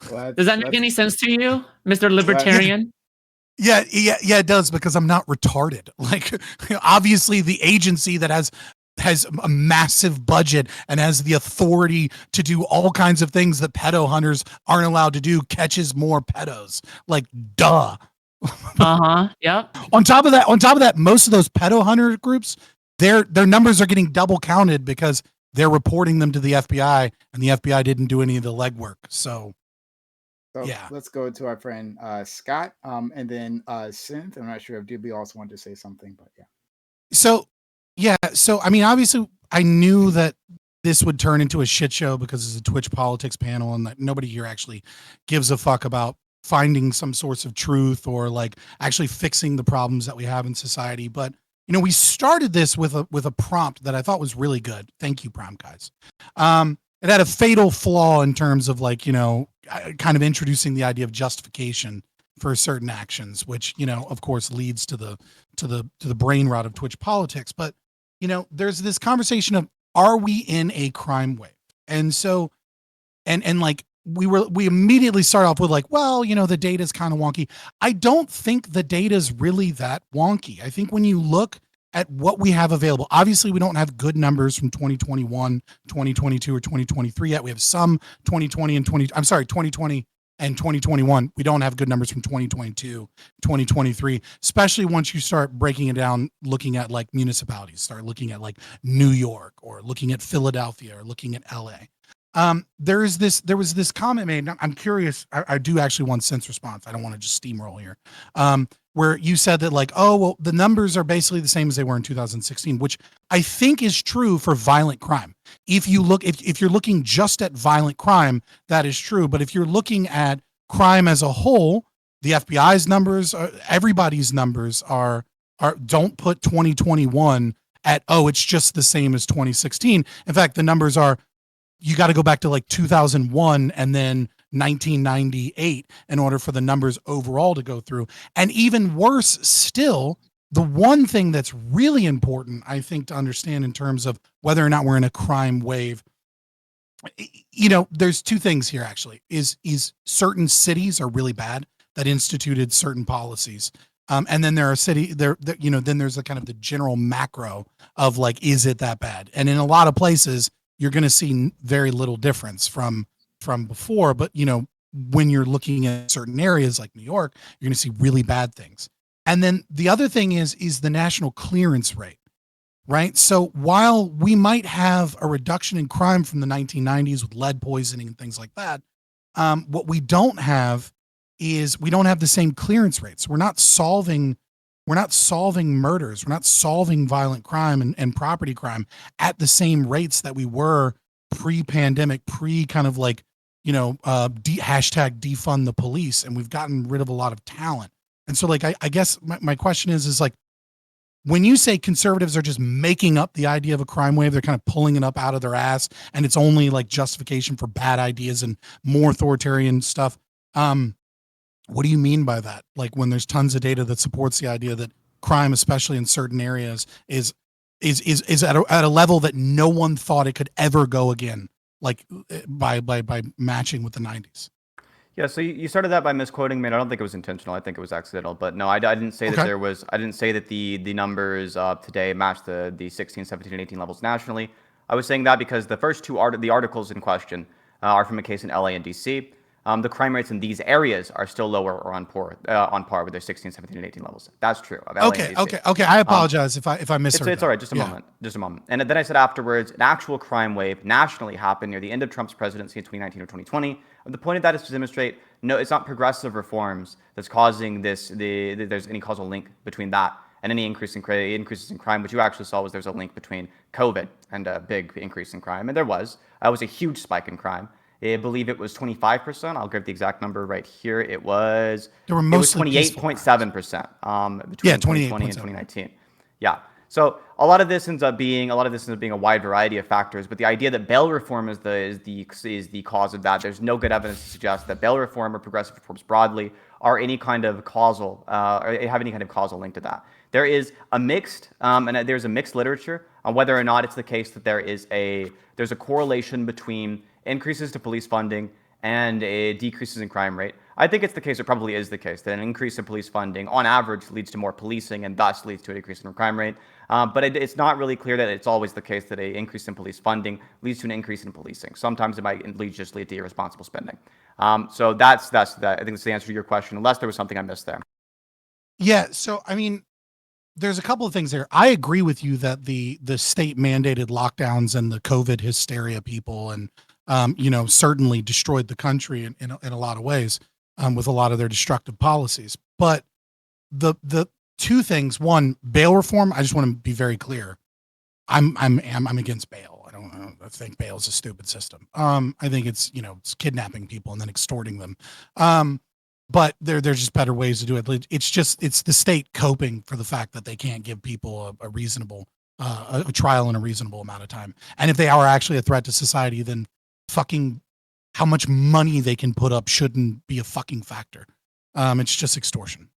S13: Does that make any sense to you, Mr. Libertarian?
S9: Yeah, it does, because I'm not retarded. Like, obviously, the agency that has a massive budget and has the authority to do all kinds of things that pedo hunters aren't allowed to do catches more pedos. Like, duh.
S13: Yep.
S9: On top of that, most of those pedo hunter groups, their numbers are getting double counted because they're reporting them to the FBI, and the FBI didn't do any of the legwork. So yeah.
S11: Let's go to our friend Scott, and then Synth. I'm not sure if DB also wanted to say something, but yeah.
S9: So I mean, obviously, I knew that this would turn into a shit show because it's a Twitch politics panel, and that nobody here actually gives a fuck about finding some source of truth or like actually fixing the problems that we have in society. But you know, we started this with a prompt that I thought was really good. Thank you, Prom Guys. It had a fatal flaw in terms of like, you know, kind of introducing the idea of justification for certain actions, which, you know, of course leads to the brain rot of Twitch politics. But, you know, there's this conversation of, are we in a crime wave? And so, and like, we immediately start off with like, well, you know, the data is kind of wonky. I don't think the data is really that wonky. I think when you look at what we have available, obviously we don't have good numbers from 2021, 2022, or 2023 yet. We have some 2020 and 2021. We don't have good numbers from 2022, 2023, especially once you start breaking it down, looking at like municipalities, start looking at like New York or looking at Philadelphia or looking at LA. There was this comment made. I'm curious. I do actually want Synth's response. I don't want to just steamroll here. Where you said that like, oh, well, the numbers are basically the same as they were in 2016, which I think is true for violent crime. If you look, if you're looking just at violent crime, that is true. But if you're looking at crime as a whole, the FBI's numbers, everybody's numbers are don't put 2021 at, oh, it's just the same as 2016. In fact, the numbers are, you got to go back to like 2001 and then 1998 in order for the numbers overall to go through. And even worse still, the one thing that's really important, I think, to understand in terms of whether or not we're in a crime wave, you know, there's two things here actually, is certain cities are really bad that instituted certain policies. And then there are then there's a kind of the general macro of like, is it that bad? And in a lot of places, you're going to see very little difference from before. But, you know, when you're looking at certain areas like New York, you're going to see really bad things. And then the other thing is the national clearance rate, right? So while we might have a reduction in crime from the 1990s with lead poisoning and things like that, what we don't have is we don't have the same clearance rates. We're not solving murders. We're not solving violent crime and property crime at the same rates that we were pre-pandemic, kind of like, you know, hashtag defund the police. And we've gotten rid of a lot of talent. And so like, I guess my question is like, when you say conservatives are just making up the idea of a crime wave, they're kind of pulling it up out of their ass and it's only like justification for bad ideas and more authoritarian stuff. What do you mean by that? Like when there's tons of data that supports the idea that crime, especially in certain areas, is is at a level that no one thought it could ever go again, like by matching with the 90s.
S12: Yeah, so you started that by misquoting me, and I don't think it was intentional. I think it was accidental. But no, I didn't say that
S9: Okay.
S12: there was. I didn't say that the numbers today match the 16, 17, and 18 levels nationally. I was saying that because the first two articles in question are from a case in LA and DC. The crime rates in these areas are still lower or on par with their 16, 17, and 18 levels. That's true of LA
S9: Okay,
S12: and DC.
S9: okay. I apologize if I misheard.
S12: It's all right. Just a moment. And then I said afterwards, an actual crime wave nationally happened near the end of Trump's presidency in 2019 or 2020. And the point of that is to demonstrate, no, it's not progressive reforms that's causing this. There's any causal link between that and any increases in crime. What you actually saw was there's a link between COVID and a big increase in crime, and there was. It was a huge spike in crime. I believe it was 25%. I'll give the exact number right here. It was 28.7% between 2020 and 2019. Yeah. So a lot of this ends up being a wide variety of factors, but the idea that bail reform is the cause of that, there's no good evidence to suggest that bail reform or progressive reforms broadly are any kind of causal or have any kind of causal link to that. There is a mixed there's a mixed literature on whether or not it's the case that there's a correlation between increases to police funding and decreases in crime rate. I think it's the case, it probably is the case, that an increase in police funding on average leads to more policing and thus leads to a decrease in crime rate. But it's not really clear that it's always the case that an increase in police funding leads to an increase in policing. Sometimes it might just lead to irresponsible spending. So that's that. I think that's the answer to your question, unless there was something I missed there.
S9: Yeah, so I mean, there's a couple of things there. I agree with you that the state mandated lockdowns and the COVID hysteria people and certainly destroyed the country in a lot of ways with a lot of their destructive policies. But the two things: one, bail reform. I just want to be very clear. I'm against bail. I think bail is a stupid system. I think it's it's kidnapping people and then extorting them. But there's just better ways to do it. It's the state coping for the fact that they can't give people a reasonable a trial in a reasonable amount of time. And if they are actually a threat to society, then fucking how much money they can put up shouldn't be a fucking factor. It's just extortion.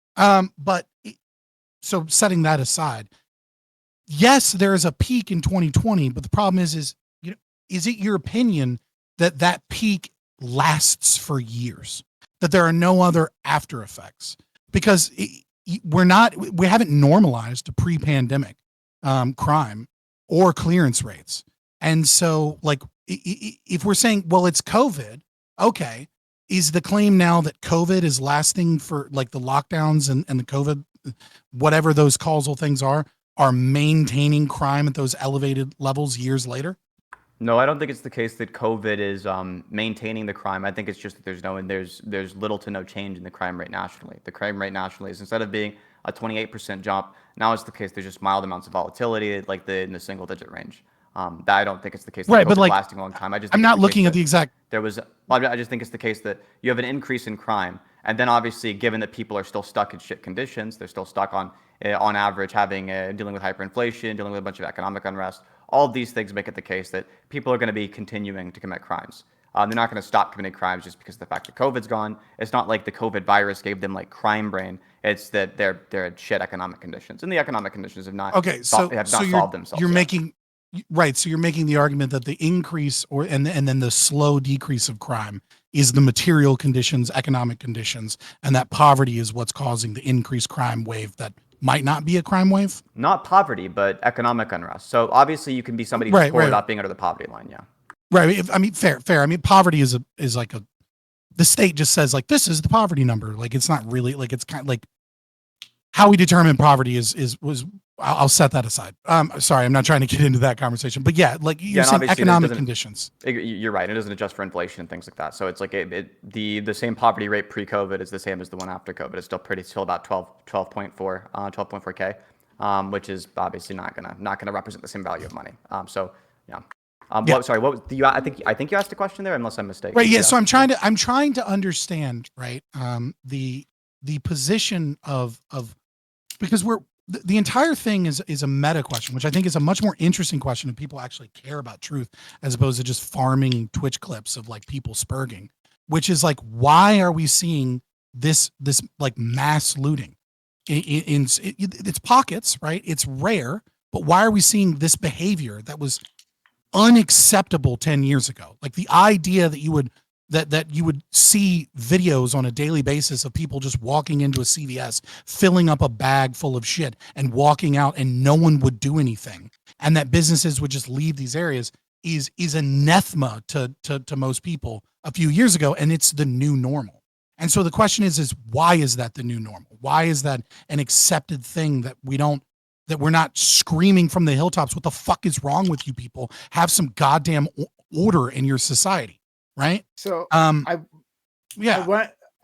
S9: So setting that aside, yes, there is a peak in 2020, but the problem is it your opinion that peak lasts for years? That there are no other after effects? Because we haven't normalized a pre-pandemic crime or clearance rates. And so if we're saying, well, it's COVID, okay, is the claim now that COVID is lasting for the lockdowns and the COVID, whatever those causal things are maintaining crime at those elevated levels years later?
S12: No, I don't think it's the case that COVID is maintaining the crime. I think it's just that there's little to no change in the crime rate nationally. The crime rate nationally is, instead of being a 28% jump, now it's the case there's just mild amounts of volatility, in the single digit range. That I don't think it's the case. That
S9: right,
S12: COVID
S9: but
S12: lasting a long time.
S9: I'm not looking at the exact.
S12: I just think it's the case that you have an increase in crime, and then obviously, given that people are still stuck in shit conditions, they're still stuck on average dealing with hyperinflation, dealing with a bunch of economic unrest. All of these things make it the case that people are going to be continuing to commit crimes. They're not going to stop committing crimes just because of the fact that COVID's gone. It's not like the COVID virus gave them crime brain. It's that they're in shit economic conditions, and the economic conditions have not solved themselves.
S9: You're making So you're making the argument that the increase and then the slow decrease of crime is the material conditions, economic conditions, and that poverty is what's causing the increased crime wave that might not be a crime wave?
S12: Not poverty, but economic unrest. So obviously you can be somebody who's poor without being under the poverty line, yeah.
S9: Right. Fair. I mean, poverty is the state just says this is the poverty number. It's not really it's kind of how we determine poverty was I'll set that aside. Sorry, I'm not trying to get into that conversation, but yeah, you're saying economic conditions.
S12: You're right. It doesn't adjust for inflation and things like that. So it's the same poverty rate pre-COVID is the same as the one after COVID. It's still about 12.4K, which is obviously not gonna represent the same value of money. So yeah. Sorry, what was I think you asked a question there, unless I'm mistaken.
S9: Right. Yeah. So I'm trying to understand, right, the position of because the entire thing is a meta question, which I think is a much more interesting question if people actually care about truth, as opposed to just farming Twitch clips of people spurging, which is why are we seeing this mass looting? It's pockets, right? It's rare, But why are we seeing this behavior that was unacceptable 10 years ago? Like the idea that you would see videos on a daily basis of people just walking into a CVS, filling up a bag full of shit and walking out and no one would do anything, and that businesses would just leave these areas is anathema to most people a few years ago, and it's the new normal. And so the question is why is that the new normal? Why is that an accepted thing that we're not screaming from the hilltops, what the fuck is wrong with you people? Have some goddamn order in your society, right?
S11: So
S9: I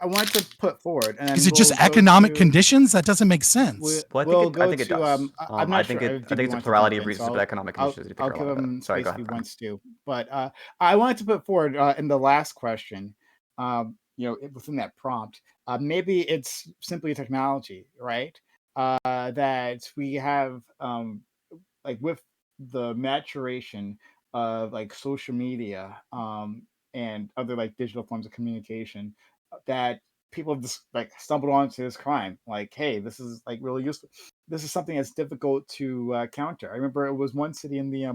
S11: want to put forward. And
S9: is it just economic conditions? That doesn't make sense.
S12: Well, I think it does.
S11: I'm not
S12: I think
S11: sure
S12: it's a plurality of reasons, but economic conditions.
S11: I'll give him
S12: Sorry, go
S11: space if
S12: ahead.
S11: he wants to. But I wanted to put forward in the last question, within that prompt, maybe it's simply technology, right? That we have, like with the maturation of like social media and other like digital forms of communication, that people have just like stumbled onto this crime. Like, hey, this is like really useful. This is something that's difficult to counter. I remember it was one city in the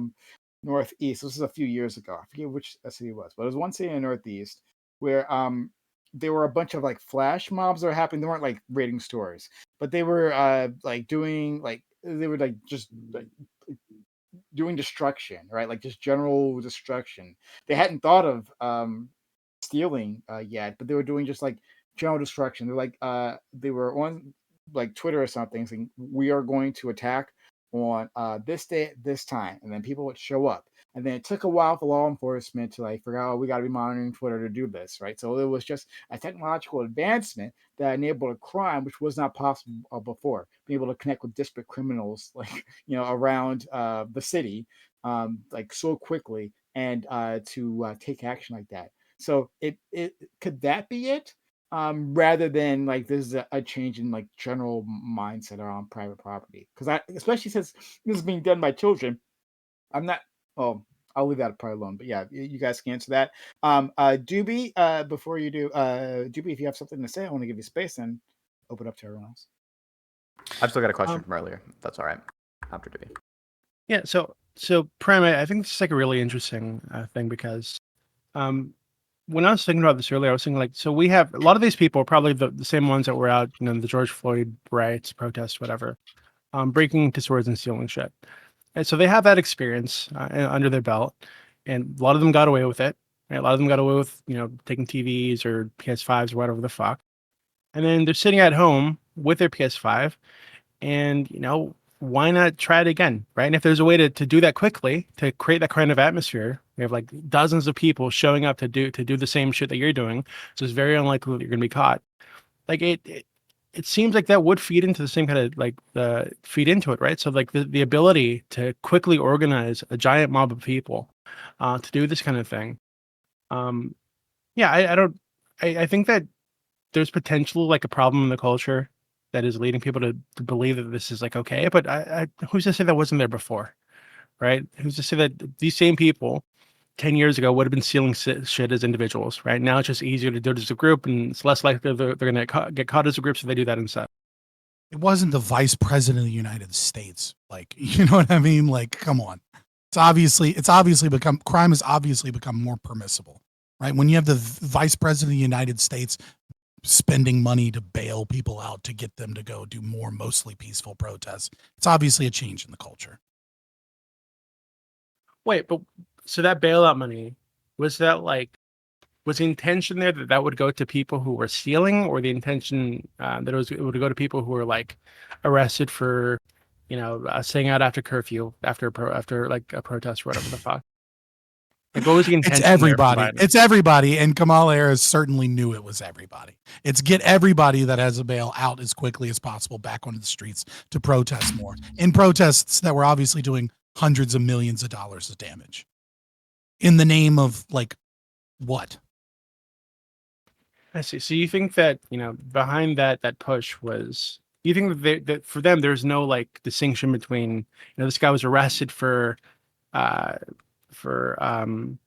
S11: Northeast. This was a few years ago. I forget which city it was, but it was one city in the Northeast where there were a bunch of like flash mobs that were happening. They weren't like raiding stores, but they were like doing like they were like just like doing destruction, right? Like just general destruction. They hadn't thought of stealing yet, but they were doing just like general destruction. They're like they were on like Twitter or something saying we are going to attack on this day at this time, and then people would show up. And then it took a while for law enforcement to like figure out, we got to be monitoring Twitter to do this, right? So it was just a technological advancement that enabled a crime which was not possible before, being able to connect with disparate criminals like around the city like so quickly and to take action like that. So it could that be it? Rather than like this is a change in like general mindset around private property, because especially since this is being done by children, I'm not. Oh, I'll leave that part alone. But yeah, you guys can answer that. Doobie, before you do, Doobie, if you have something to say, I want to give you space and open up to everyone else.
S12: I've still got a question from earlier. If that's all right. After Doobie.
S4: Yeah. So Prem, I think this is like a really interesting thing because when I was thinking about this earlier, I was thinking like, so we have a lot of these people, probably the same ones that were out, the George Floyd riots, protests, whatever, breaking into stores and stealing shit. And so they have that experience under their belt, and a lot of them got away with it. Right? A lot of them got away with, taking TVs or PS5s or whatever the fuck. And then they're sitting at home with their PS5, and why not try it again, right? And if there's a way to do that quickly, to create that kind of atmosphere, we have like dozens of people showing up to do the same shit that you're doing, so it's very unlikely that you're going to be caught. Like it seems like that would feed into the same kind of like feed into it, right? So like the ability to quickly organize a giant mob of people to do this kind of thing. I think that there's potential like a problem in the culture that is leading people to believe that this is like okay, but who's to say that wasn't there before, right? Who's to say that these same people 10 years ago would have been stealing shit as individuals, right? Now it's just easier to do it as a group, and it's less likely they're going to get caught as a group, so they do that instead.
S9: It wasn't the vice president of the United States. Like, you know what I mean? Like, come on. Crime has obviously become more permissible, right? When you have the vice president of the United States spending money to bail people out to get them to go do more mostly peaceful protests, it's obviously a change in the culture.
S4: Wait, but so that bailout money, was that like, was the intention there that would go to people who were stealing, or the intention that it would go to people who were like arrested for, staying out after curfew, after like a protest or whatever the fuck? Like, what was the intention?
S9: It's everybody. It's everybody, and Kamala Harris certainly knew it was everybody. It's get everybody that has a bail out as quickly as possible back onto the streets to protest more, in protests that were obviously doing hundreds of millions of dollars of damage. In the name of like what?
S4: I see. So you think that behind that push was, you think that for them there's no like distinction between this guy was arrested for disturbing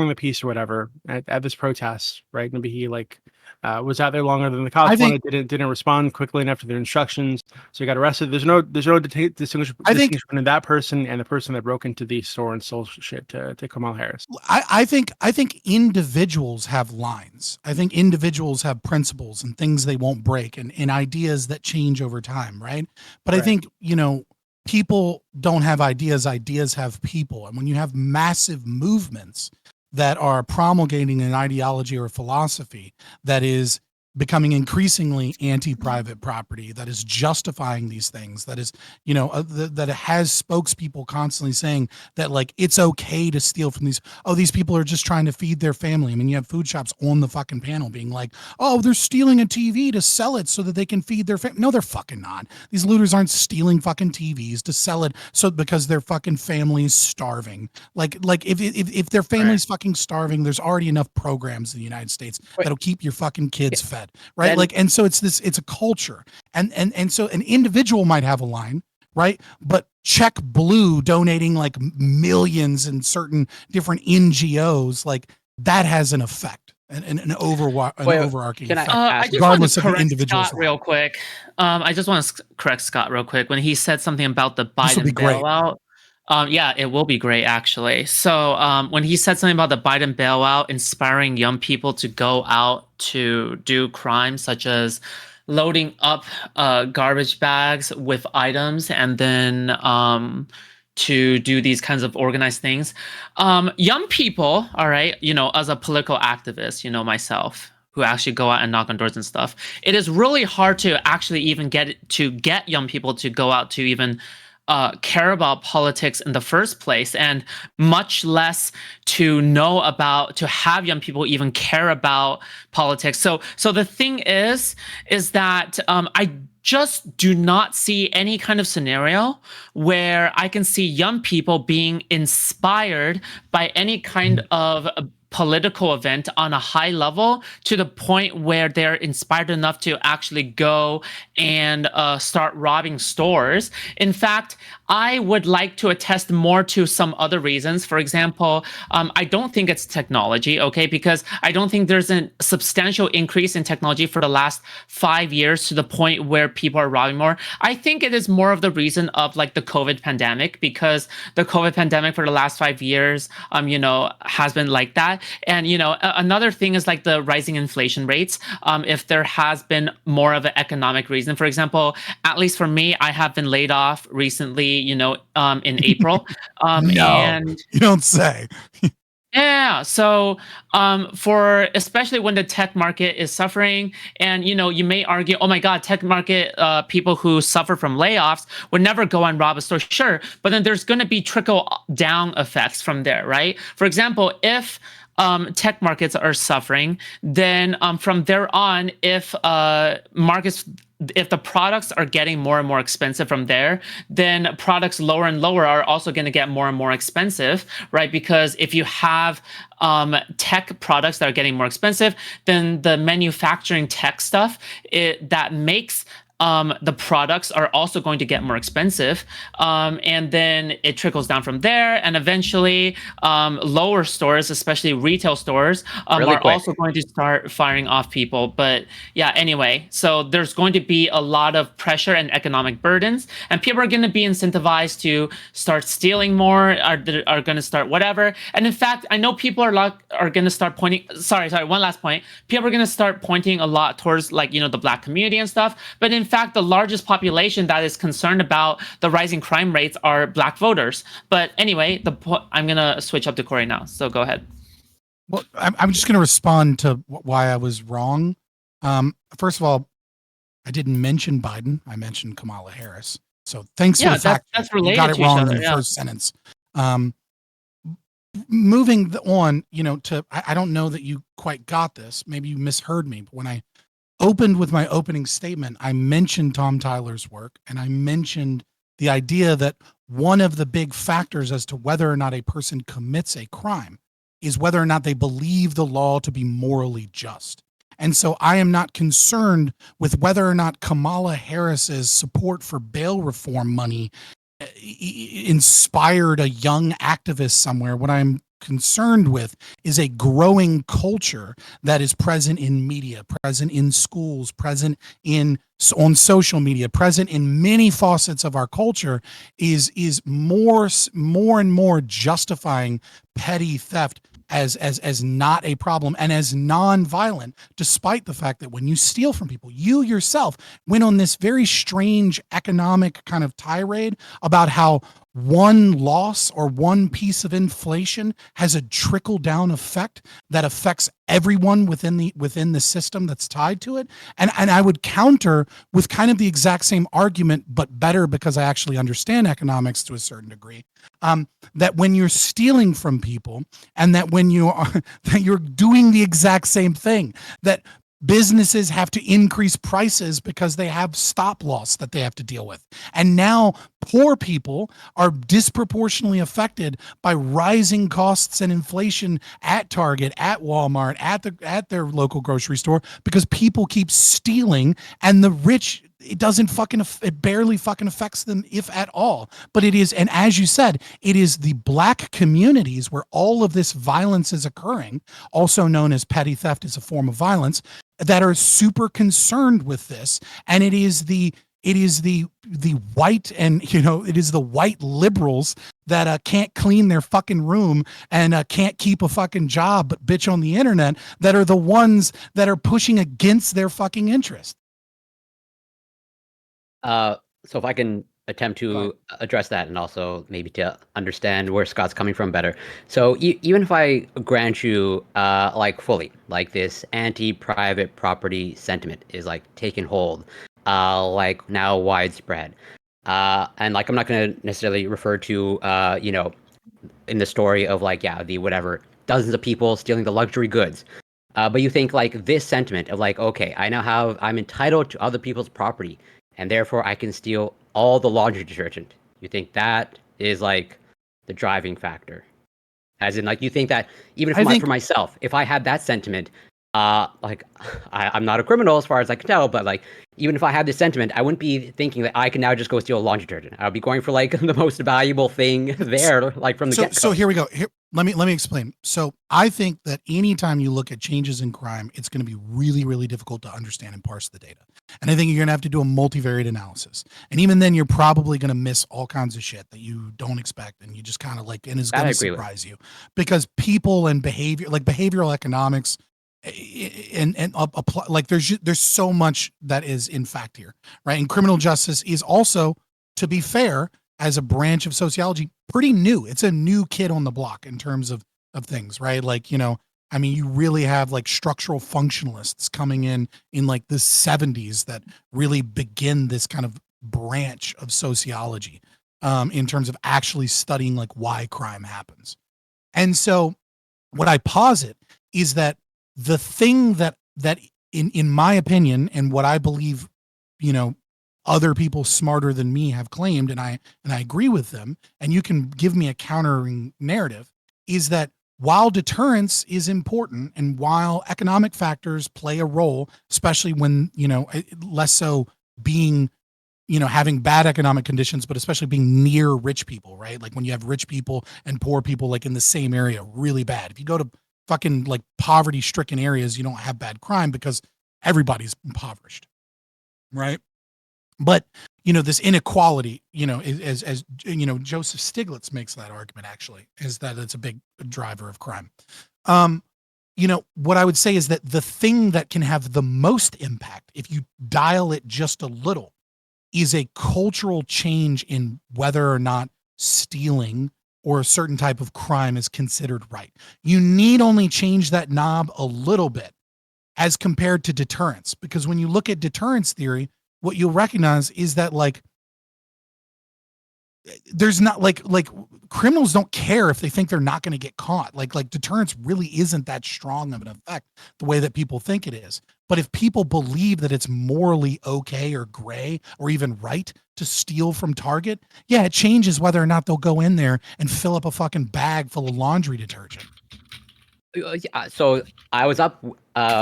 S4: the peace or whatever at this protest, right? Maybe he like was out there longer than the cops
S9: I think-
S4: wanted. Didn't respond quickly enough to their instructions, so he got arrested. There's no distinguishment between that person and the person that broke into the store and sold shit to Kamala Harris.
S9: I think individuals have lines. I think individuals have principles and things they won't break, and ideas that change over time, right? But I think, people don't have ideas. Ideas have people. And when you have massive movements that are promulgating an ideology or a philosophy that is becoming increasingly anti-private property, that is justifying these things, that is, that has spokespeople constantly saying that, like, it's okay to steal from these people are just trying to feed their family. I mean, you have food shops on the fucking panel being like, oh, they're stealing a TV to sell it so that they can feed their family. No, they're fucking not. These looters aren't stealing fucking TVs to sell it because their fucking family's starving. Like if their family's fucking starving, there's already enough programs in the United States that'll keep your fucking kids fed. Right. And so it's a culture. And so an individual might have a line, right? But Check Blue donating like millions in certain different NGOs, like that has an effect, an overarching effect,
S13: I just
S9: regardless of
S13: want
S9: the
S13: to
S9: individual.
S13: correct Scott real quick. I just want to correct Scott real quick when he said something about the
S9: This will be
S13: Biden
S9: great.
S13: bailout. Yeah, it will be great, actually. So when he said something about the Biden bailout inspiring young people to go out to do crimes such as loading up garbage bags with items and then to do these kinds of organized things. Young people, all right, as a political activist, myself, who actually go out and knock on doors and stuff, it is really hard to actually even get young people to go out to even care about politics in the first place, and much less to have young people even care about politics. So the thing is that I just do not see any kind of scenario where I can see young people being inspired by any kind of political event on a high level to the point where they're inspired enough to actually go and start robbing stores. In fact, I would like to attest more to some other reasons. For example, I don't think it's technology, okay? Because I don't think there's a substantial increase in technology for the last 5 years to the point where people are robbing more. I think it is more of the reason of like the COVID pandemic, because the COVID pandemic for the last 5 years, has been like that. And, another thing is like the rising inflation rates. If there has been more of an economic reason, for example, at least for me, I have been laid off recently, in April. And
S9: You don't say.
S13: yeah. So for especially when the tech market is suffering, and you may argue, oh my God, tech market people who suffer from layoffs would never go and rob a store. Sure, but then there's going to be trickle down effects from there, right? For example, if tech markets are suffering, then from there on, if the products are getting more and more expensive from there, then products lower and lower are also going to get more and more expensive, right? Because if you have tech products that are getting more expensive, then the manufacturing tech stuff that makes the products are also going to get more expensive, and then it trickles down from there, and eventually lower stores, especially retail stores, are also going to start firing off people. But yeah, anyway, so there's going to be a lot of pressure and economic burdens, and people are going to be incentivized to start stealing more, are going to start whatever. And in fact, I know people are going to start pointing. Sorry, one last point. People are going to start pointing a lot towards the Black community and stuff, but in fact, the largest population that is concerned about the rising crime rates are Black voters. But anyway, I'm going to switch up to Corey now. So go ahead.
S9: Well, I'm just going to respond to why I was wrong. First of all, I didn't mention Biden. I mentioned Kamala Harris. So thanks for the fact
S13: that's related.
S9: You got it
S13: to
S9: wrong
S13: each other,
S9: in the first sentence. Moving on, I don't know that you quite got this. Maybe you misheard me. But when I opened with my opening statement, I mentioned Tom Tyler's work, and I mentioned the idea that one of the big factors as to whether or not a person commits a crime is whether or not they believe the law to be morally just. And so I am not concerned with whether or not Kamala Harris's support for bail reform money inspired a young activist somewhere. What I'm concerned with is a growing culture that is present in media, present in schools, present on social media, present in many facets of our culture, is more and more justifying petty theft as not a problem and as non-violent, despite the fact that when you steal from people, you yourself went on this very strange economic kind of tirade about how one loss or one piece of inflation has a trickle down effect that affects everyone within the system that's tied to it. And I would counter with kind of the exact same argument, but better because I actually understand economics to a certain degree. That when you're stealing from people and that when that you're doing the exact same thing, that businesses have to increase prices because they have stop loss that they have to deal with. And now poor people are disproportionately affected by rising costs and inflation at Target, at Walmart, at their local grocery store, because people keep stealing, and the rich, it barely fucking affects them, if at all. But it is, and as you said, it is the black communities where all of this violence is occurring, also known as petty theft as a form of violence, that are super concerned with this. And it is the white, and it is the white liberals that can't clean their fucking room and can't keep a fucking job but bitch on the internet, that are the ones that are pushing against their fucking interest.
S10: So if I can attempt to address that and also maybe to understand where Scott's coming from better. So even if I grant you like fully, like this anti-private property sentiment is like taking hold, like now widespread, and like I'm not going to necessarily refer to in the story of like the whatever dozens of people stealing the luxury goods. But you think like this sentiment of like, okay, I'm entitled to other people's property, and therefore I can steal all the laundry detergent. You think that is like the driving factor? As in, like, you think that even if for myself, if I had that sentiment, like I'm not a criminal as far as I can tell, but like even if I had this sentiment, I wouldn't be thinking that I can now just go steal laundry detergent. I would be going for like the most valuable thing there, like from the get-go.
S9: So here we go. Let me explain. So I think that anytime you look at changes in crime, it's going to be really, really difficult to understand and parse the data. And I think you're going to have to do a multivariate analysis. And even then, you're probably going to miss all kinds of shit that you don't expect. And you just kind of like, and it's going to surprise you, because people and behavior, like behavioral economics, and apply, like there's so much that is in fact here, right? And criminal justice is also, to be fair, as a branch of sociology, pretty new. It's a new kid on the block in terms of things, right? Like, I mean, you really have like structural functionalists coming in like the 70s that really begin this kind of branch of sociology in terms of actually studying like why crime happens. And so what I posit is that the thing that in my opinion, and what I believe, other people smarter than me have claimed, and I agree with them, and you can give me a countering narrative, is that while deterrence is important and while economic factors play a role, especially when, less so being, having bad economic conditions, but especially being near rich people, right? Like when you have rich people and poor people like in the same area, really bad. If you go to fucking like poverty stricken areas, you don't have bad crime because everybody's impoverished, right? But this inequality, as Joseph Stiglitz makes that argument, actually, is that it's a big driver of crime. What I would say is that the thing that can have the most impact, if you dial it just a little, is a cultural change in whether or not stealing or a certain type of crime is considered right. You need only change that knob a little bit as compared to deterrence, because when you look at deterrence theory, what you'll recognize is that like there's not like criminals don't care if they think they're not going to get caught. Like deterrence really isn't that strong of an effect the way that people think it is. But if people believe that it's morally okay or gray or even right to steal from Target, yeah, it changes whether or not they'll go in there and fill up a fucking bag full of laundry detergent.
S10: So I was up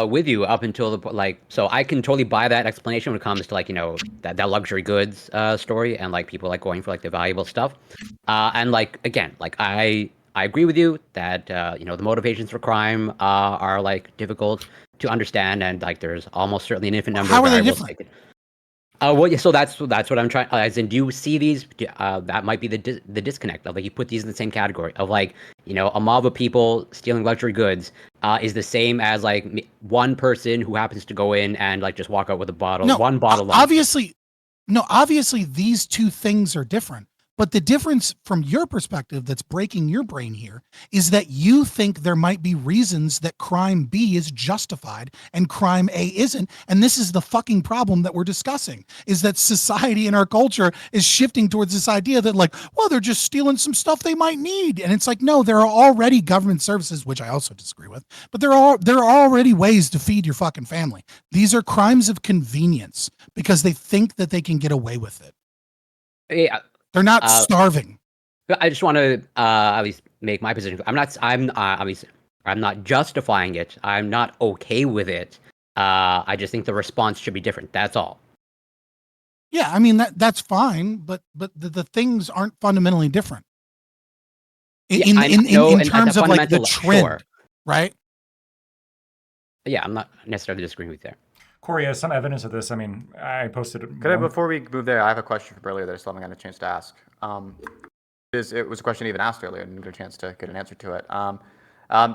S10: with you up until so I can totally buy that explanation when it comes to like, that luxury goods story and like people like going for like the valuable stuff. And like, again, like I I agree with you that the motivations for crime are like difficult to understand, and like there's almost certainly an infinite number
S9: How
S10: of
S9: are they
S10: variables.
S9: different?
S10: Well, yeah, so that's what I'm trying. As in, do you see these? That might be the disconnect of like you put these in the same category of like a mob of people stealing luxury goods is the same as like one person who happens to go in and like just walk out with one bottle.
S9: Obviously, these two things are different. But the difference from your perspective that's breaking your brain here is that you think there might be reasons that crime B is justified and crime A isn't. And this is the fucking problem that we're discussing, is that society and our culture is shifting towards this idea that like, well, they're just stealing some stuff they might need. And it's like, no, there are already government services, which I also disagree with, but there are already ways to feed your fucking family. These are crimes of convenience because they think that they can get away with it.
S10: Yeah.
S9: They're not starving.
S10: I just want to at least make my position. I'm not justifying it. I'm not okay with it. I just think the response should be different. That's all.
S9: Yeah, I mean that's fine, but the things aren't fundamentally different. In terms of like the trend,
S10: sure.
S9: Right?
S10: Yeah, I'm not necessarily disagreeing with you there.
S6: Corey has some evidence of this. I mean, I posted it.
S12: Before we move there, I have a question from earlier that I still haven't gotten a chance to ask. It was a question I even asked earlier and didn't get a chance to get an answer to it.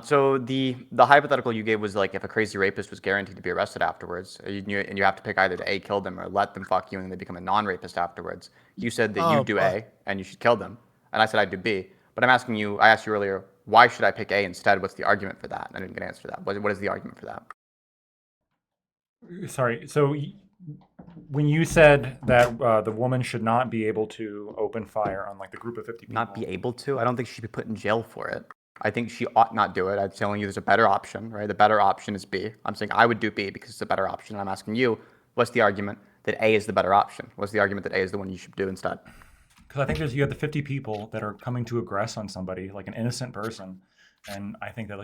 S12: So the hypothetical you gave was like if a crazy rapist was guaranteed to be arrested afterwards, and you have to pick either to A, kill them, or let them fuck you and they become a non-rapist afterwards. You said that you do A and you should kill them, and I said I'd do B. But I asked you earlier, why should I pick A instead? What's the argument for that? I didn't get an answer to that. What is the argument for that?
S6: Sorry. So when you said that the woman should not be able to open fire on like the group of 50 people.
S12: Not be able to? I don't think she should be put in jail for it. I think she ought not do it. I'm telling you there's a better option, right? The better option is B. I'm saying I would do B because it's a better option. And I'm asking you, what's the argument that A is the better option? What's the argument that A is the one you should do instead?
S6: Because I think you have the 50 people that are coming to aggress on somebody, like an innocent person. And I think that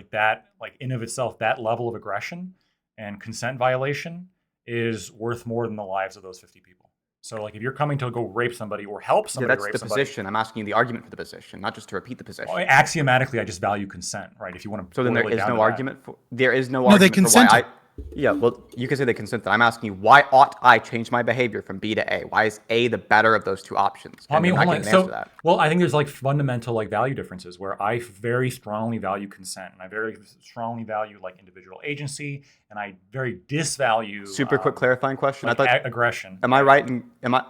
S6: like in of itself, that level of aggression and consent violation is worth more than the lives of those 50 people. So like if you're coming to go rape somebody or help somebody rape somebody.
S12: That's the position. I'm asking you the argument for the position, not just to repeat the position.
S6: Well, axiomatically, I just value consent, right? If you want to.
S12: So then there is no argument for. There is no
S9: argument.
S12: No, they
S9: consented.
S12: For why yeah, well, you can say they consented. I'm asking you, why ought I change my behavior from B to A? Why is A the better of those two options?
S6: I mean, hold on. So, well, I think there's like fundamental like value differences where I very strongly value consent and I very strongly value like individual agency and I very disvalue.
S12: Super quick clarifying question.
S6: Like
S12: I thought
S6: aggression.
S12: Am I right?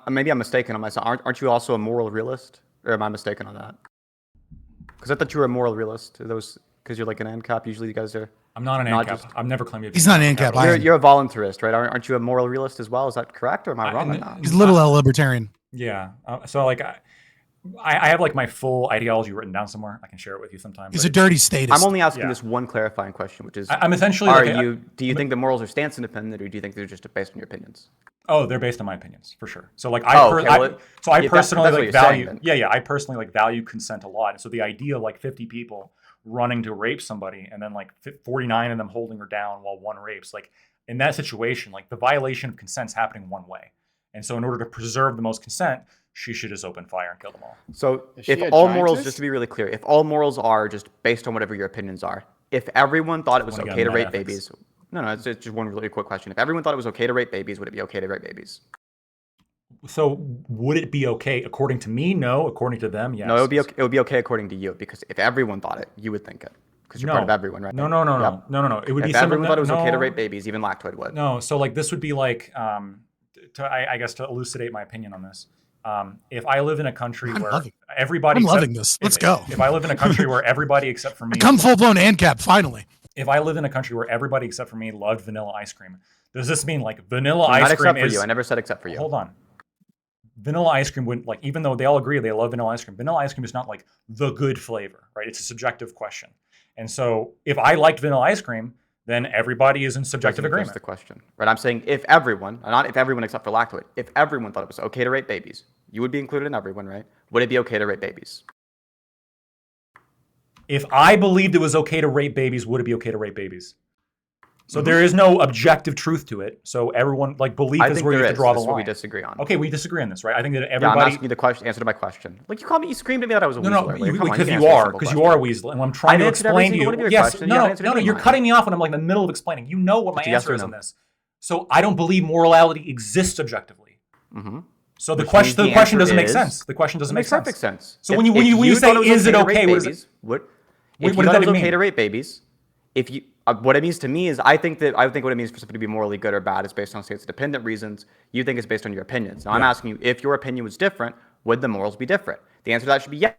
S12: Maybe I'm mistaken on myself. Aren't you also a moral realist, or am I mistaken on that? Because I thought you were a moral realist. Those because you're like an ANCAP. Usually, you guys are.
S6: I'm not an ANCAP. I've never claimed to be.
S9: He's not an ANCAP.
S12: You're a voluntarist, right? Aren't you a moral realist as well? Is that correct, or am I wrong on that?
S9: He's a little libertarian.
S6: Yeah. So like, I have like my full ideology written down somewhere. I can share it with you sometime.
S9: He's a dirty statist.
S12: I'm only asking this one clarifying question, which is:
S6: I'm essentially.
S12: Do you think the morals are stance independent, or do you think they're just based on your opinions?
S6: Oh, they're based on my opinions for sure. So like I personally like value. I personally like value consent a lot. And so the idea of like 50 people running to rape somebody and then like 49 of them holding her down while one rapes, like in that situation, like the violation of consent is happening one way. And so in order to preserve the most consent, she should just open fire and kill them all.
S12: So if all morals, just to be really clear, if all morals are just based on whatever your opinions are, if everyone thought it was okay to rape babies, no, it's just one really quick question. If everyone thought it was okay to rape babies, would it be okay to rape babies?
S6: So would it be okay according to me? No. According to them, yes.
S12: No, it would be okay according to you, because if everyone thought it, you would think it, because you're part of everyone, right?
S6: No. It would be
S12: if everyone thought it was okay to rape babies, even Lactoid would.
S6: No. So like this would be like, I guess to elucidate my opinion on this. If I live in a country where everybody,
S9: I'm loving this. Let's go.
S6: If I live in a country where everybody except for me,
S9: become full blown ANCAP finally.
S6: If I live in a country where everybody except for me loved vanilla ice cream, does this mean like vanilla ice
S12: not
S6: cream
S12: except
S6: is?
S12: For you. I never said except for you.
S6: Hold on. Vanilla ice cream wouldn't like, even though they all agree they love vanilla ice cream. Vanilla ice cream is not like the good flavor, right? It's a subjective question. And so if I liked vanilla ice cream, then everybody is in subjective agreement.
S12: That's the question, right? I'm saying if everyone, not if everyone except for Lactoid, if everyone thought it was okay to rape babies, you would be included in everyone, right? Would it be okay to rape babies?
S6: If I believed it was okay to rape babies, would it be okay to rape babies? So there is no objective truth to it. So everyone like belief
S12: I
S6: is
S12: think
S6: where you
S12: there
S6: have to draw the
S12: is. That's what
S6: line.
S12: we disagree on.
S6: Okay, we disagree on this, right? I think that
S12: Yeah, I'm
S6: everybody.
S12: asking you the question. Answer to my question. Like you screamed at me that I was a
S6: No,
S12: weasel
S6: no,
S12: earlier. Come on,
S6: because
S12: can
S6: you
S12: answer a
S6: are,
S12: simple
S6: because you
S12: question.
S6: are a weasel, and I'm trying
S12: I've
S6: to
S12: answered every
S6: explain to
S12: single one
S6: you.
S12: of your
S6: Yes,
S12: questions. You haven't answered
S6: no,
S12: any of
S6: you're
S12: mine.
S6: cutting me off when I'm like in the middle of explaining. You know what my
S12: It's a yes
S6: answer
S12: or
S6: is
S12: no.
S6: in this. So I don't believe morality exists objectively.
S12: Mm-hmm.
S6: So the
S12: Which
S6: question,
S12: means
S6: the question
S12: answer
S6: doesn't make
S12: is-
S6: sense. The question doesn't
S12: It
S6: make
S12: makes perfect sense.
S6: So
S12: If-
S6: when you
S12: if
S6: say
S12: thought it was
S6: is it
S12: to rape
S6: okay, what is
S12: babies,
S6: it?
S12: What
S6: What
S12: if
S6: does
S12: you thought
S6: that
S12: it was
S6: even
S12: okay
S6: mean?
S12: to rape babies? If you what it means to me is I think what it means for something to be morally good or bad is based on states dependent reasons. You think it's based on your opinions. Now I'm
S6: Yeah.
S12: asking you, if your opinion was different, would the morals be different? The answer to that should be yes.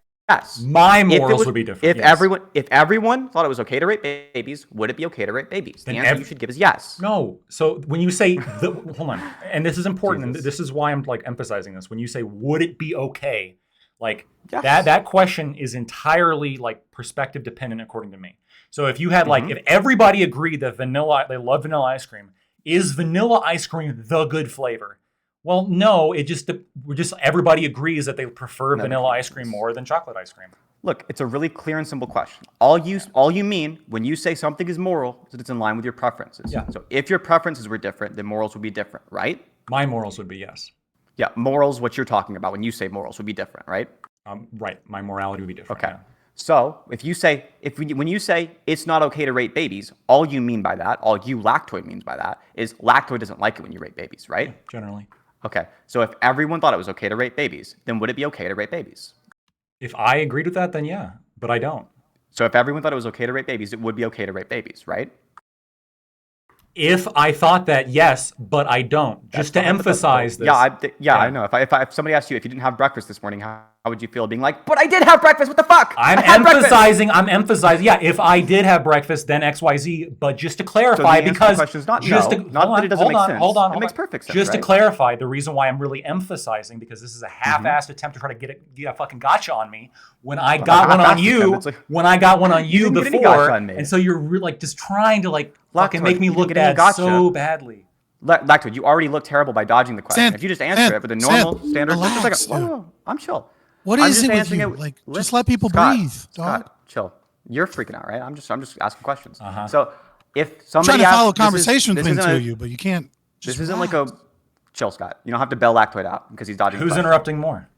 S6: My
S12: If it
S6: morals
S12: was-
S6: would be different.
S12: If
S6: yes.
S12: everyone thought it was okay to rape babies, would it be okay to rape babies? The
S6: Then
S12: answer you should give is yes.
S6: No. So when you say hold on, and this is important, and
S12: Jesus.
S6: this is why I'm like emphasizing this. When you say would it be okay, like
S12: Yes.
S6: that question is entirely like perspective dependent according to me. So if you had like
S12: Mm-hmm.
S6: if everybody agreed that they love vanilla ice cream, is vanilla ice cream the good flavor? Well, no, everybody agrees that they prefer
S12: Never
S6: vanilla
S12: can
S6: ice cream more than chocolate ice cream.
S12: Look, it's a really clear and simple question. All you mean when you say something is moral is that it's in line with your preferences.
S6: Yeah.
S12: So if your preferences were different, then morals would be different, right?
S6: My morals would be yes.
S12: Yeah, morals, what you're talking about when you say morals would be different, right?
S6: Right. My morality would be different.
S12: Okay.
S6: yeah.
S12: So when you say it's not okay to rape babies, all you mean by that, all you Lactoid means by that, is Lactoid doesn't like it when you rape babies, right?
S6: Generally.
S12: Okay. So if everyone thought it was okay to rape babies, then would it be okay to rape babies?
S6: If I agreed with that, then yeah, but I don't.
S12: So if everyone thought it was okay to rape babies, it would be okay to rape babies, right?
S6: If I thought that, yes, but I don't. Just to emphasize this.
S12: Yeah, I know. If somebody asked you if you didn't have breakfast this morning, how would you feel being like, but I did have breakfast, what the fuck?
S6: I'm emphasizing, yeah, if I did have breakfast, then XYZ, but just to clarify,
S12: So the answer to the
S6: because
S12: question is not
S6: just
S12: no, not that it doesn't make sense.
S6: Hold on.
S12: It makes perfect sense,
S6: Just to
S12: right?
S6: clarify, the reason why I'm really emphasizing, because this is a half-assed attempt to try to get a fucking gotcha on me, when I got one on you,
S12: It's like-
S6: when I got one on you
S12: didn't get any gotcha
S6: before,
S12: on me.
S6: and so you're like just trying to like fucking
S12: Lactoid,
S6: make me
S12: you
S6: look
S12: didn't get any
S6: bad
S12: gotcha.
S6: so badly.
S12: Lactoid, you already look terrible by dodging the question.
S9: Sam,
S12: If you just answer
S9: Sam,
S12: it with a normal
S9: Sam,
S12: standard, just
S9: relax,
S12: like,
S9: dude.
S12: oh, I'm chill.
S9: What
S12: I'm
S9: is
S12: just
S9: it with
S12: answering
S9: you?
S12: it-
S9: Like,
S12: Listen,
S9: just let people
S12: Scott,
S9: breathe, dog.
S12: Scott, chill. You're freaking out, right? I'm just asking questions.
S6: Uh-huh.
S12: So if
S9: I'm
S12: somebody
S9: trying to follow a
S12: asks- this is-
S9: conversation
S12: this
S9: between
S12: isn't
S9: two
S12: a-
S9: of you, but you can't.
S12: This
S9: Just
S12: isn't like
S9: relax.
S12: a chill, Scott. You don't have to bail Lactoid out because he's dodging.
S6: Who's
S12: a question.
S6: interrupting more?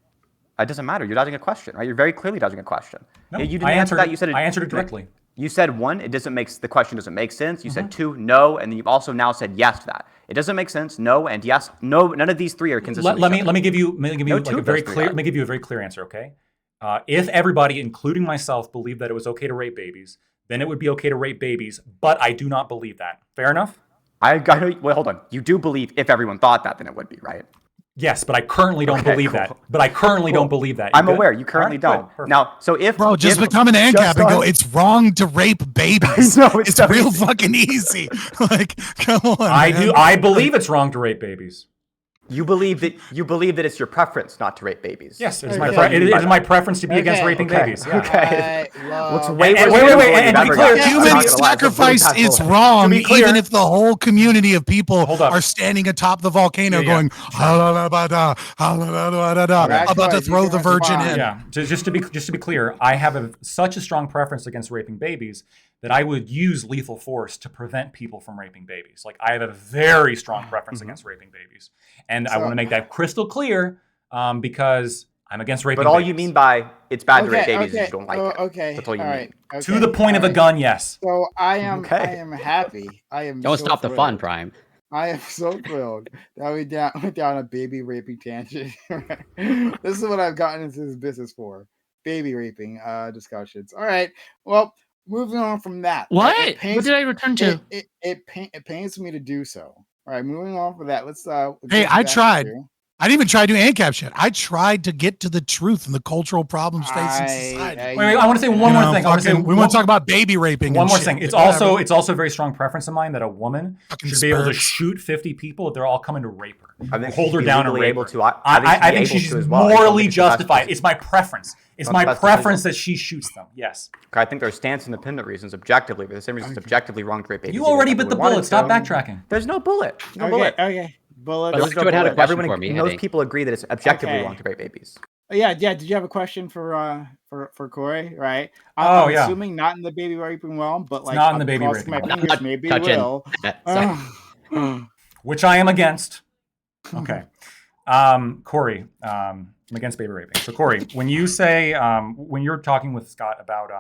S12: It doesn't matter. You're dodging a question, right? You're very clearly dodging a question.
S6: No,
S12: you didn't
S6: I
S12: answer
S6: answered
S12: that.
S6: it-
S12: You said
S6: I answered it directly.
S12: You said one, the question doesn't make sense. You said two, no, and then you've also now said yes to that. It doesn't make sense, no, and yes, no. None of these three are consistent.
S6: Let me give you
S12: No,
S6: like
S12: two
S6: a
S12: of
S6: very
S12: those three
S6: clear.
S12: are.
S6: Let me give you a very clear answer. Okay, if everybody, including myself, believed that it was okay to rape babies, then it would be okay to rape babies. But I do not believe that. Fair enough.
S12: Wait, hold on. You do believe if everyone thought that, then it would be, right?
S6: Yes, but I currently don't
S12: Okay,
S6: believe
S12: cool.
S6: that. But I currently
S12: Cool.
S6: don't believe that.
S12: I'm
S6: good?
S12: aware. You currently
S6: All right,
S12: don't.
S6: good, perfect.
S12: Now, so if
S9: Bro, just
S12: if,
S9: become an ANCAP
S12: just
S9: and go,
S12: on-
S9: it's wrong to rape babies.
S12: I know, it's so
S9: real
S12: easy.
S9: fucking easy. Like, come on.
S6: I
S9: man.
S6: do. I believe it's wrong to rape babies.
S12: You believe that it's your preference not to rape babies.
S6: Yes, it is
S11: Okay.
S6: my
S12: That's what you
S6: it
S12: mean by
S6: is
S12: that.
S6: my preference to be against
S11: Okay.
S6: raping
S12: Okay.
S6: babies. Yeah.
S12: Okay.
S11: Well,
S12: Looks way
S6: And-
S12: worse
S6: wait,
S12: than
S6: wait,
S12: anything
S6: and to
S12: you've
S6: be
S12: ever
S6: clear,
S12: gotten. I'm
S9: Human
S12: not gonna lie, it's a really
S9: sacrifice
S12: bad
S9: is
S12: bullet.
S9: wrong,
S6: To be clear-
S9: even if the whole community of people
S6: Hold up.
S9: are standing atop the volcano
S6: Yeah, yeah.
S9: going, "Ha-la-la-ba-da, ha-la-la-la-da-da,"
S11: Right.
S9: about to
S11: You
S9: throw
S11: can
S9: the virgin
S11: respond.
S9: in.
S6: Yeah, just to be clear, I have such a strong preference against raping babies that I would use lethal force to prevent people from raping babies. Like I have a very strong preference against raping babies, and I
S11: So-
S6: want to make that crystal clear because I'm against raping.
S12: But all
S6: babies.
S12: you mean by it's bad to rape babies is you don't like it.
S11: Okay.
S12: That's all you mean.
S11: Okay,
S6: To the point of
S11: all
S6: a gun, yes.
S11: So I am
S12: Okay.
S11: happy. I am
S10: Don't
S11: so
S10: stop the fun,
S11: thrilled.
S10: Prime.
S11: I am so thrilled that we went down a baby raping tangent. This is what I've gotten into this business for. Baby raping discussions. All right. Well, moving on from that.
S13: What?
S11: It
S13: What
S11: pains-
S13: did I return to?
S11: It pains me to do so. All right, moving on from that. Let's
S9: Hey,
S11: get
S9: I
S11: back
S9: tried.
S11: to-
S9: I didn't even try to do ANCAP shit. I tried to get to the truth and the cultural problems facing society.
S6: Wait, I want to say one
S9: You
S6: more
S9: know,
S6: thing. I wanna say
S9: fucking- we want to talk about baby raping.
S6: One
S9: and
S6: more
S9: shit,
S6: thing. It's
S9: but whatever.
S6: also a very strong preference of mine that a woman
S9: Fucking
S6: should be able to
S9: spurts.
S6: shoot 50 people if they're all coming to rape her.
S12: I think
S6: Hold
S12: she'd
S6: her
S12: be
S6: down and
S12: legally
S6: rape
S12: able
S6: her.
S12: to. I
S6: I think
S12: she'd be
S6: she's
S12: able to as well. I just don't
S6: morally
S12: think it's the best
S6: justified.
S12: decision.
S6: It's my preference. It's
S12: Not
S6: my
S12: the best
S6: preference
S12: decision.
S6: that she shoots them. Yes.
S12: I think there are stance independent reasons objectively, but the same reason it's objectively wrong to rape babies.
S6: You
S12: even if
S6: already bit
S12: everyone
S6: the
S12: wanted
S6: bullet. Stop
S12: to.
S6: backtracking.
S12: There's no bullet. No
S11: Okay,
S12: bullet.
S11: okay. Bullet.
S10: But
S12: There's no
S10: Lactoid had a
S12: bullet.
S10: question
S12: Everyone,
S10: for me, I
S12: most
S10: think.
S12: people agree that it's objectively
S11: Okay.
S12: wrong to rape babies.
S11: Yeah. Did you have a question for Corey? Right.
S6: Oh,
S11: I'm
S6: yeah.
S11: assuming not in the baby raping realm, but
S6: It's
S11: like
S6: not in the
S11: I'm
S6: baby
S11: crossing
S6: raping
S11: my
S6: realm.
S11: fingers. Maybe it
S10: touching
S11: will.
S10: that.
S6: Which I am against. Okay. Corey, I'm against baby raping. So Corey, when you say when you're talking with Scott about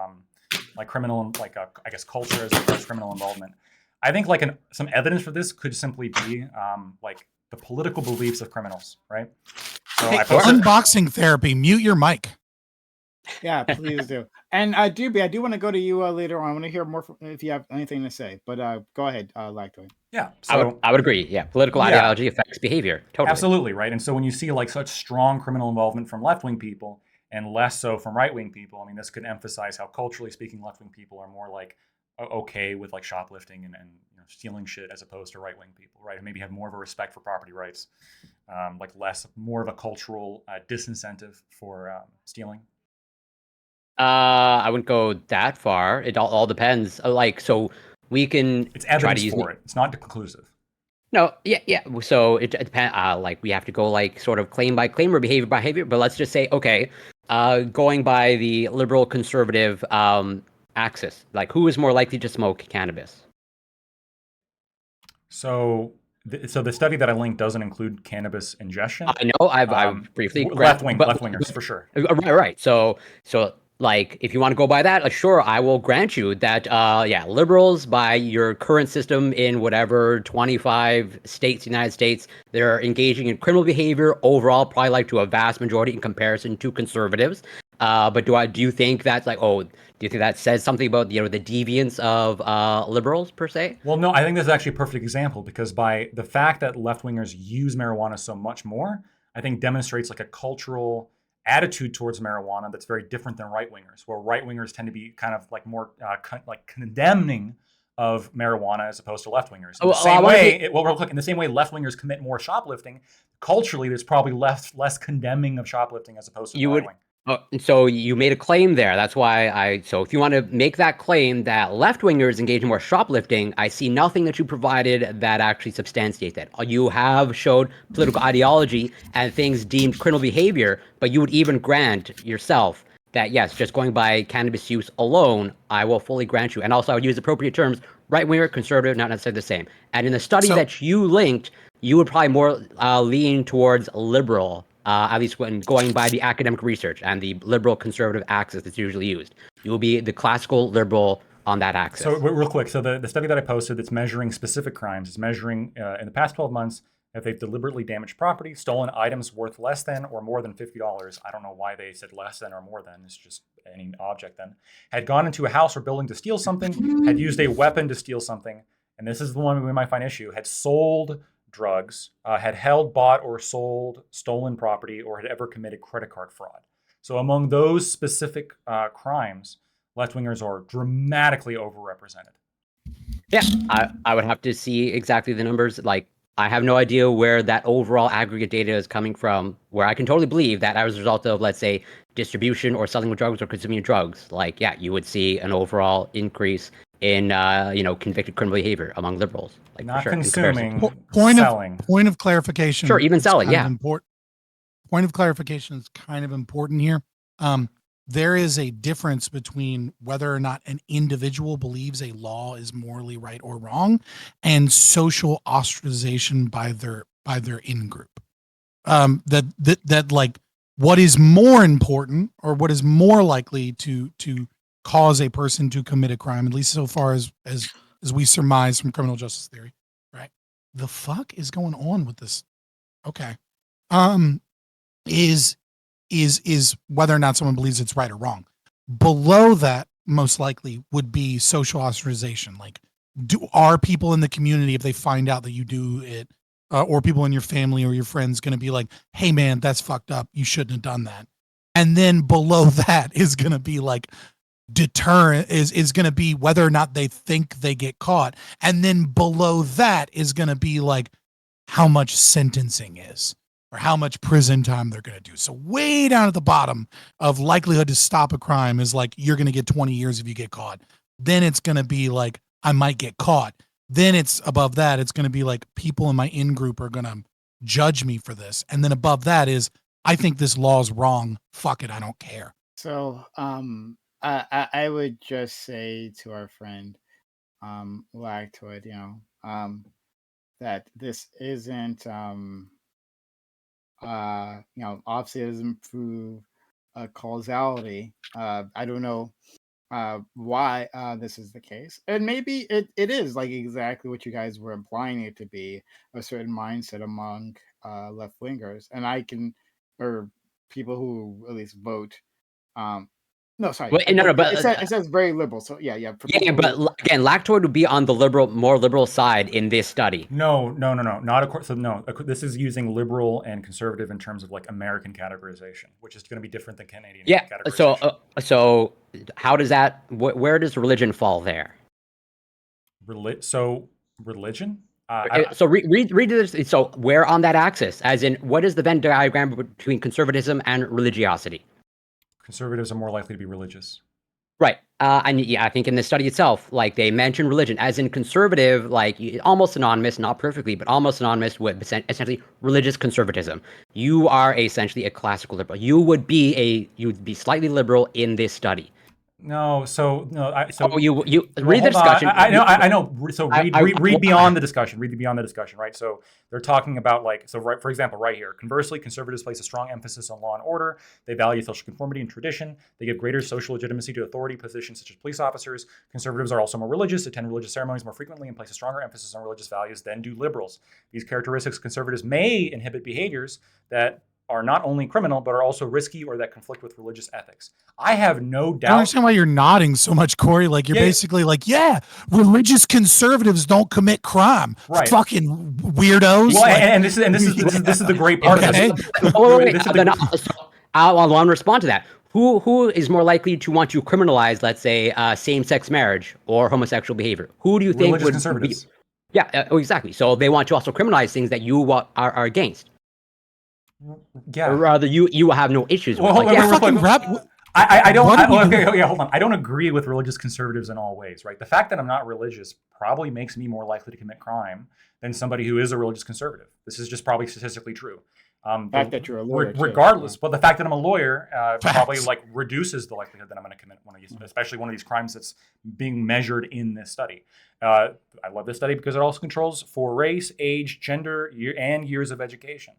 S6: like criminal, like I guess culture as far as criminal involvement, I think like some evidence for this could simply be like the political beliefs of criminals, right? So
S9: Hey,
S6: I posted,
S9: unboxing therapy. Mute your mic.
S11: Yeah, please do. And Doobie, I do want to go to you later on. I want to hear more if you have anything to say. But go ahead, Lactoid.
S6: yeah.
S10: I would agree. Yeah, political ideology affects behavior. Totally.
S6: Absolutely, right. And so when you see like such strong criminal involvement from left-wing people and less so from right-wing people, I mean, this could emphasize how culturally speaking, left-wing people are more like okay with like shoplifting and stealing shit as opposed to right-wing people, right? And maybe have more of a respect for property rights, like more of a cultural disincentive for stealing.
S10: I wouldn't go that far. It all depends. Like, so we can
S6: It's
S10: try
S6: evidence
S10: to use
S6: for it. It's not conclusive.
S10: No, yeah. So it depends. Like we have to go like sort of claim by claim or behavior by behavior. But let's just say, okay, going by the liberal conservative axis, like who is more likely to smoke cannabis?
S6: So the study that I linked doesn't include cannabis ingestion.
S10: I know. I've briefly
S6: left-wingers for sure.
S10: Right. So like if you want to go by that, like sure, I will grant you that liberals by your current system in whatever 25 states, United States, they're engaging in criminal behavior overall, probably like to a vast majority in comparison to conservatives. But do you think that's like, do you think that says something about the deviance of liberals per se?
S6: Well, no, I think this is actually a perfect example because by the fact that left-wingers use marijuana so much more, I think demonstrates like a cultural attitude towards marijuana that's very different than right-wingers, where right-wingers tend to be kind of like more condemning of marijuana as opposed to left-wingers. In the same way, in the same way left-wingers commit more shoplifting, culturally there's probably less condemning of shoplifting as opposed to right-wing.
S10: So you made a claim there. That's why so if you want to make that claim that left-wingers engage in more shoplifting, I see nothing that you provided that actually substantiates that. You have showed political ideology and things deemed criminal behavior, but you would even grant yourself that, yes, just going by cannabis use alone, I will fully grant you. And also I would use appropriate terms, right-winger, conservative, not necessarily the same. And in the study that you linked, you would probably more lean towards liberal, at least when going by the academic research and the liberal conservative axis that's usually used. You will be the classical liberal on that axis.
S6: So real quick, so the study that I posted that's measuring specific crimes is measuring in the past 12 months if they've deliberately damaged property, stolen items worth less than or more than $50. I don't know why they said less than or more than. It's just any object then. Had gone into a house or building to steal something, had used a weapon to steal something, and this is the one we might find issue, had sold drugs, had held, bought, or sold stolen property, or had ever committed credit card fraud. So among those specific crimes, left-wingers are dramatically overrepresented.
S10: Yeah, I would have to see exactly the numbers. Like, I have no idea where that overall aggregate data is coming from, where I can totally believe that as a result of, let's say, distribution or selling of drugs or consuming drugs, like, yeah, you would see an overall increase in convicted criminal behavior among liberals. Like,
S6: not
S10: for sure,
S6: consuming,
S9: selling. Point of clarification.
S10: Sure, even selling, yeah.
S9: Point of clarification is kind of important here. There is a difference between whether or not an individual believes a law is morally right or wrong and social ostracization by their in-group. That like what is more important or what is more likely to cause a person to commit a crime, at least so far as we surmise from criminal justice theory, right? The fuck is going on with this? Okay. Is whether or not someone believes it's right or wrong. Below that, most likely would be social ostracization. Like, are people in the community, if they find out that you do it, or people in your family or your friends, going to be like, "Hey, man, that's fucked up. You shouldn't have done that." And then below that is going to be like deterrent is going to be whether or not they think they get caught, and then below that is going to be like how much sentencing is, or how much prison time they're going to do. So way down at the bottom of likelihood to stop a crime is like, you're going to get 20 years if you get caught. Then it's going to be like, I might get caught. Then it's above that, it's going to be like people in my in-group are going to judge me for this. And then above that is I think this law's wrong. Fuck it, I don't care.
S11: So, I would just say to our friend, Lactoid, that this isn't, obviously it doesn't prove causality. I don't know why this is the case, and maybe it is like exactly what you guys were implying it to be, a certain mindset among left wingers, and or people who at least vote. No, sorry.
S10: Well, no, but
S11: it says very liberal. So yeah.
S10: But again, Lactoid would be on the more liberal side in this study.
S6: No, not according. So no, this is using liberal and conservative in terms of like American categorization, which is going to be different than Canadian.
S10: Yeah.
S6: Categorization.
S10: So how does that? Where does religion fall there?
S6: Religion.
S10: So read this. So where on that axis? As in, what is the Venn diagram between conservatism and religiosity?
S6: Conservatives are more likely to be religious.
S10: Right. And yeah, I think in the study itself, like they mention religion as in conservative, like almost synonymous, not perfectly, but almost synonymous with essentially religious conservatism. You are essentially a classical liberal. You would be slightly liberal in this study.
S6: No,
S10: you read the discussion.
S6: I know. So read beyond the discussion. Read beyond the discussion, right? So they're talking about for example, right here. Conversely, conservatives place a strong emphasis on law and order. They value social conformity and tradition. They give greater social legitimacy to authority positions such as police officers. Conservatives are also more religious, attend religious ceremonies more frequently, and place a stronger emphasis on religious values than do liberals. These characteristics, conservatives may inhibit behaviors that are not only criminal, but are also risky or that conflict with religious ethics. I have no doubt.
S9: I don't understand why you're nodding so much, Corey. Like you're basically like, yeah, religious conservatives don't commit crime.
S6: Right.
S9: Fucking weirdos.
S6: Well, and this is the great part of this.
S10: I want to respond to that. Who is more likely to want to criminalize, let's say, same-sex marriage or homosexual behavior? Who do you think would
S6: conservatives?
S10: Yeah, exactly. So they want to also criminalize things that you are against.
S6: Yeah.
S10: Or rather, you have no issues with.
S6: I don't. Hold on. I don't agree with religious conservatives in all ways, right? The fact that I'm not religious probably makes me more likely to commit crime than somebody who is a religious conservative. This is just probably statistically true.
S11: The fact that you're a lawyer,
S6: regardless, but the fact that I'm a lawyer probably reduces the likelihood that I'm going to commit one of these, especially one of these crimes that's being measured in this study. I love this study because it also controls for race, age, gender, and years of education.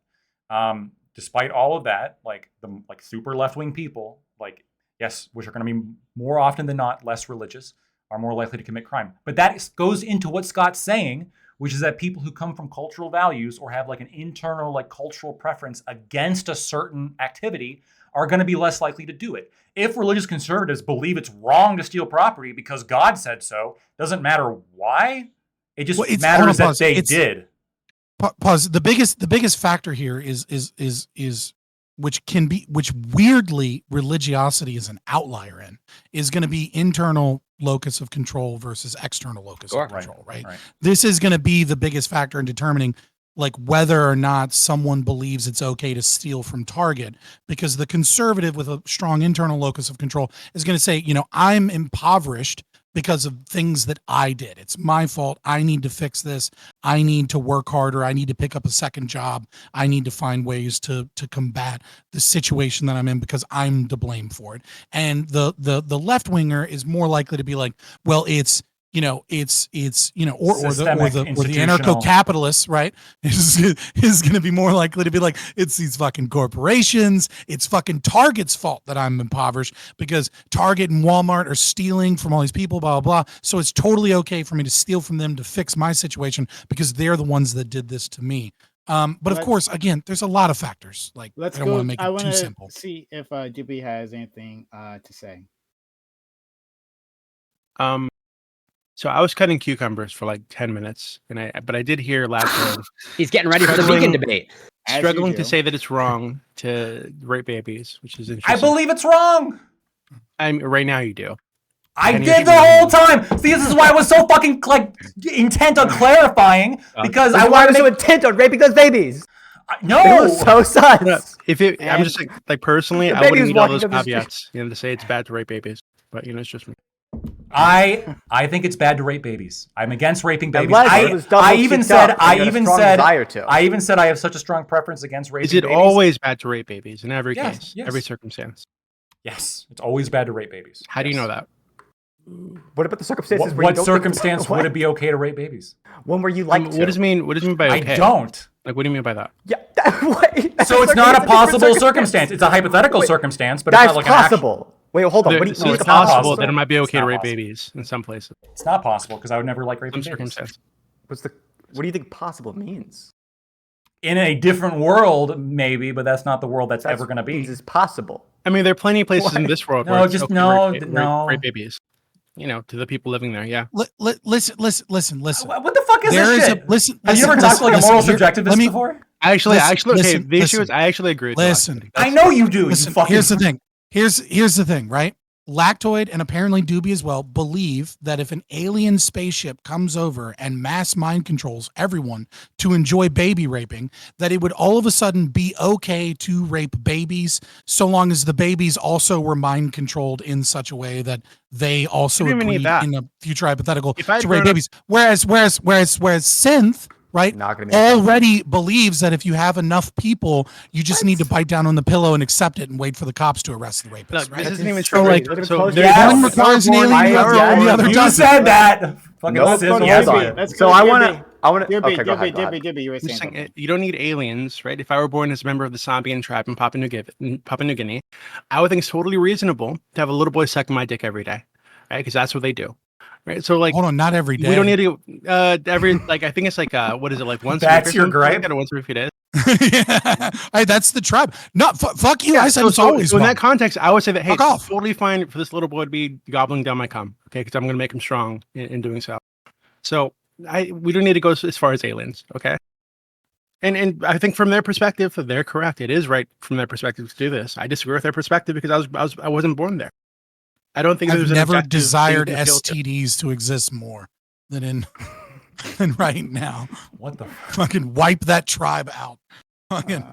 S6: Despite all of that, the super left-wing people, which are going to be more often than not less religious, are more likely to commit crime. But that goes into what Scott's saying, which is that people who come from cultural values or have an internal cultural preference against a certain activity are going to be less likely to do it. If religious conservatives believe it's wrong to steal property because God said so, doesn't matter why. It just matters that they did.
S9: Pause. The biggest factor here is which weirdly religiosity is an outlier in, is going to be internal locus of control versus external locus of control, right? This is going to be the biggest factor in determining whether or not someone believes it's okay to steal from Target, because the conservative with a strong internal locus of control is going to say, I'm impoverished because of things that I did. It's my fault. I need to fix this. I need to work harder. I need to pick up a second job. I need to find ways to combat the situation that I'm in because I'm to blame for it. And the left winger is more likely to be like, well, it's or the anarcho-capitalists, right, is going to be more likely to be like, it's these fucking corporations, it's fucking Target's fault that I'm impoverished because Target and Walmart are stealing from all these people, blah, blah, blah. So it's totally okay for me to steal from them to fix my situation because they're the ones that did this to me. But of course, again, there's a lot of factors. I don't want to make it too simple.
S11: See if Doopy has anything to say.
S4: So I was cutting cucumbers for 10 minutes, but I did hear Lactoid.
S10: He's getting ready for the vegan debate.
S4: Struggling to say that it's wrong to rape babies, which is interesting.
S6: I believe it's wrong.
S4: Right now you do.
S6: I did the whole time. See, this is why I was so fucking intent on clarifying, because I wanted
S12: so intent on raping those babies.
S6: No,
S12: it was so sus.
S4: No, I'm just personally, I wouldn't need all those caveats, to say it's bad to rape babies, but it's just me.
S6: I think it's bad to rape babies. I'm against raping babies.
S12: Unless it was double
S6: I even
S12: cheeked
S6: said
S12: up and you had a strong desire to.
S6: I even said I have such a strong preference against raping
S4: Is it
S6: babies.
S4: always bad to rape babies in every
S6: Yes,
S4: case,
S6: yes.
S4: every circumstance?
S6: Yes, it's always bad to rape babies.
S4: How do you know that?
S12: What about the circumstances where you
S6: What
S12: don't
S6: circumstance
S12: think,
S6: would it be okay to rape babies?
S12: One where you like
S4: What does it mean? What does it mean by okay?
S6: I don't.
S4: Like, what do you mean by that?
S12: Yeah. Wait,
S6: So it's not a possible circumstance. It's a hypothetical circumstance, but
S12: that's
S6: it's not like an actual.
S12: possible. Wait, hold on. What do you
S4: So
S12: mean
S4: it's
S12: it's not
S4: possible
S12: possible?
S4: that it might be
S6: It's
S4: okay to
S6: not
S4: rape
S6: possible.
S4: babies in some places.
S6: It's not possible because I would never like raping
S4: Some
S6: babies.
S4: circumstances.
S12: What do you think possible means?
S6: In a different world, maybe, but that's not the world that's ever going to be.
S12: Means it's possible.
S4: I mean, there are plenty of places in this world
S6: No,
S4: where it's
S6: just
S4: okay
S6: no,
S4: to rape,
S6: no.
S4: rape babies. You know, to the people living there. Yeah.
S9: Listen.
S6: What the fuck is
S9: There
S6: this
S9: is
S6: shit?
S9: a listen.
S6: Have you
S9: listen,
S6: ever talked to like a
S9: listen,
S6: moral
S9: here-
S6: subjectivist
S9: let me-
S6: before?
S4: Actually,
S9: Listen,
S4: okay.
S9: listen,
S4: The issue
S9: listen.
S4: is, I actually agree. with
S9: Listen.
S6: I know you do.
S9: Listen,
S6: you fucking.
S9: here's the thing. Here's the thing, right? Lactoid and apparently Doobie as well believe that if an alien spaceship comes over and mass mind controls everyone to enjoy baby raping, that it would all of a sudden be okay to rape babies so long as the babies also were mind controlled in such a way that they also
S4: You don't even need
S9: agreed
S4: that.
S9: in a future hypothetical
S4: If I had
S9: to rape
S4: grown up-
S9: babies. Whereas Synth, right,
S12: Not gonna be okay.
S9: already believes that if you have enough people, you just need to bite down on the pillow and accept it and wait for the cops to arrest the rapist.
S4: Look,
S9: right?
S4: this isn't even
S9: So,
S4: true.
S9: like,
S4: So
S6: Yes.
S9: one requires an alien and the other
S6: You
S9: doesn't.
S6: said that. Fucking
S12: Nope.
S6: sizzle.
S12: Yes,
S11: Gibby,
S12: on it.
S11: let's
S12: So
S11: go
S12: I
S11: Gibby.
S12: want to.
S11: Gibby,
S12: Okay, go ahead.
S11: Gibby, you were
S4: I'm
S11: saying
S4: just saying,
S11: something.
S4: you don't need aliens, right? If I were born as a member of the Sambian tribe in Papua New Guinea, I would think it's totally reasonable to have a little boy sucking my dick every day, right? Because that's what they do, right? So like,
S9: Hold on, not every day.
S4: we don't need to every like I think it's like what is it like once?
S6: That's
S4: a week or
S6: your
S4: something like
S6: gripe?
S4: that, or once every few days.
S9: Yeah. Hey, that's the tribe. No, fuck you. I said it's always
S4: so in
S9: wrong.
S4: that context, I would say that hey,
S9: Fuck
S4: it's
S9: off.
S4: totally fine for this little boy to be gobbling down my cum, okay? Because I'm going to make him strong in doing so. So we don't need to go as far as aliens, okay? And I think from their perspective, they're correct. It is right from their perspective to do this. I disagree with their perspective because I wasn't born there. I don't think
S9: I've
S4: there's an
S9: never
S4: objective thing
S9: desired
S4: to appeal to.
S9: STDs to exist more than in than right now.
S6: What the?
S9: Fucking wipe that tribe out. Fucking,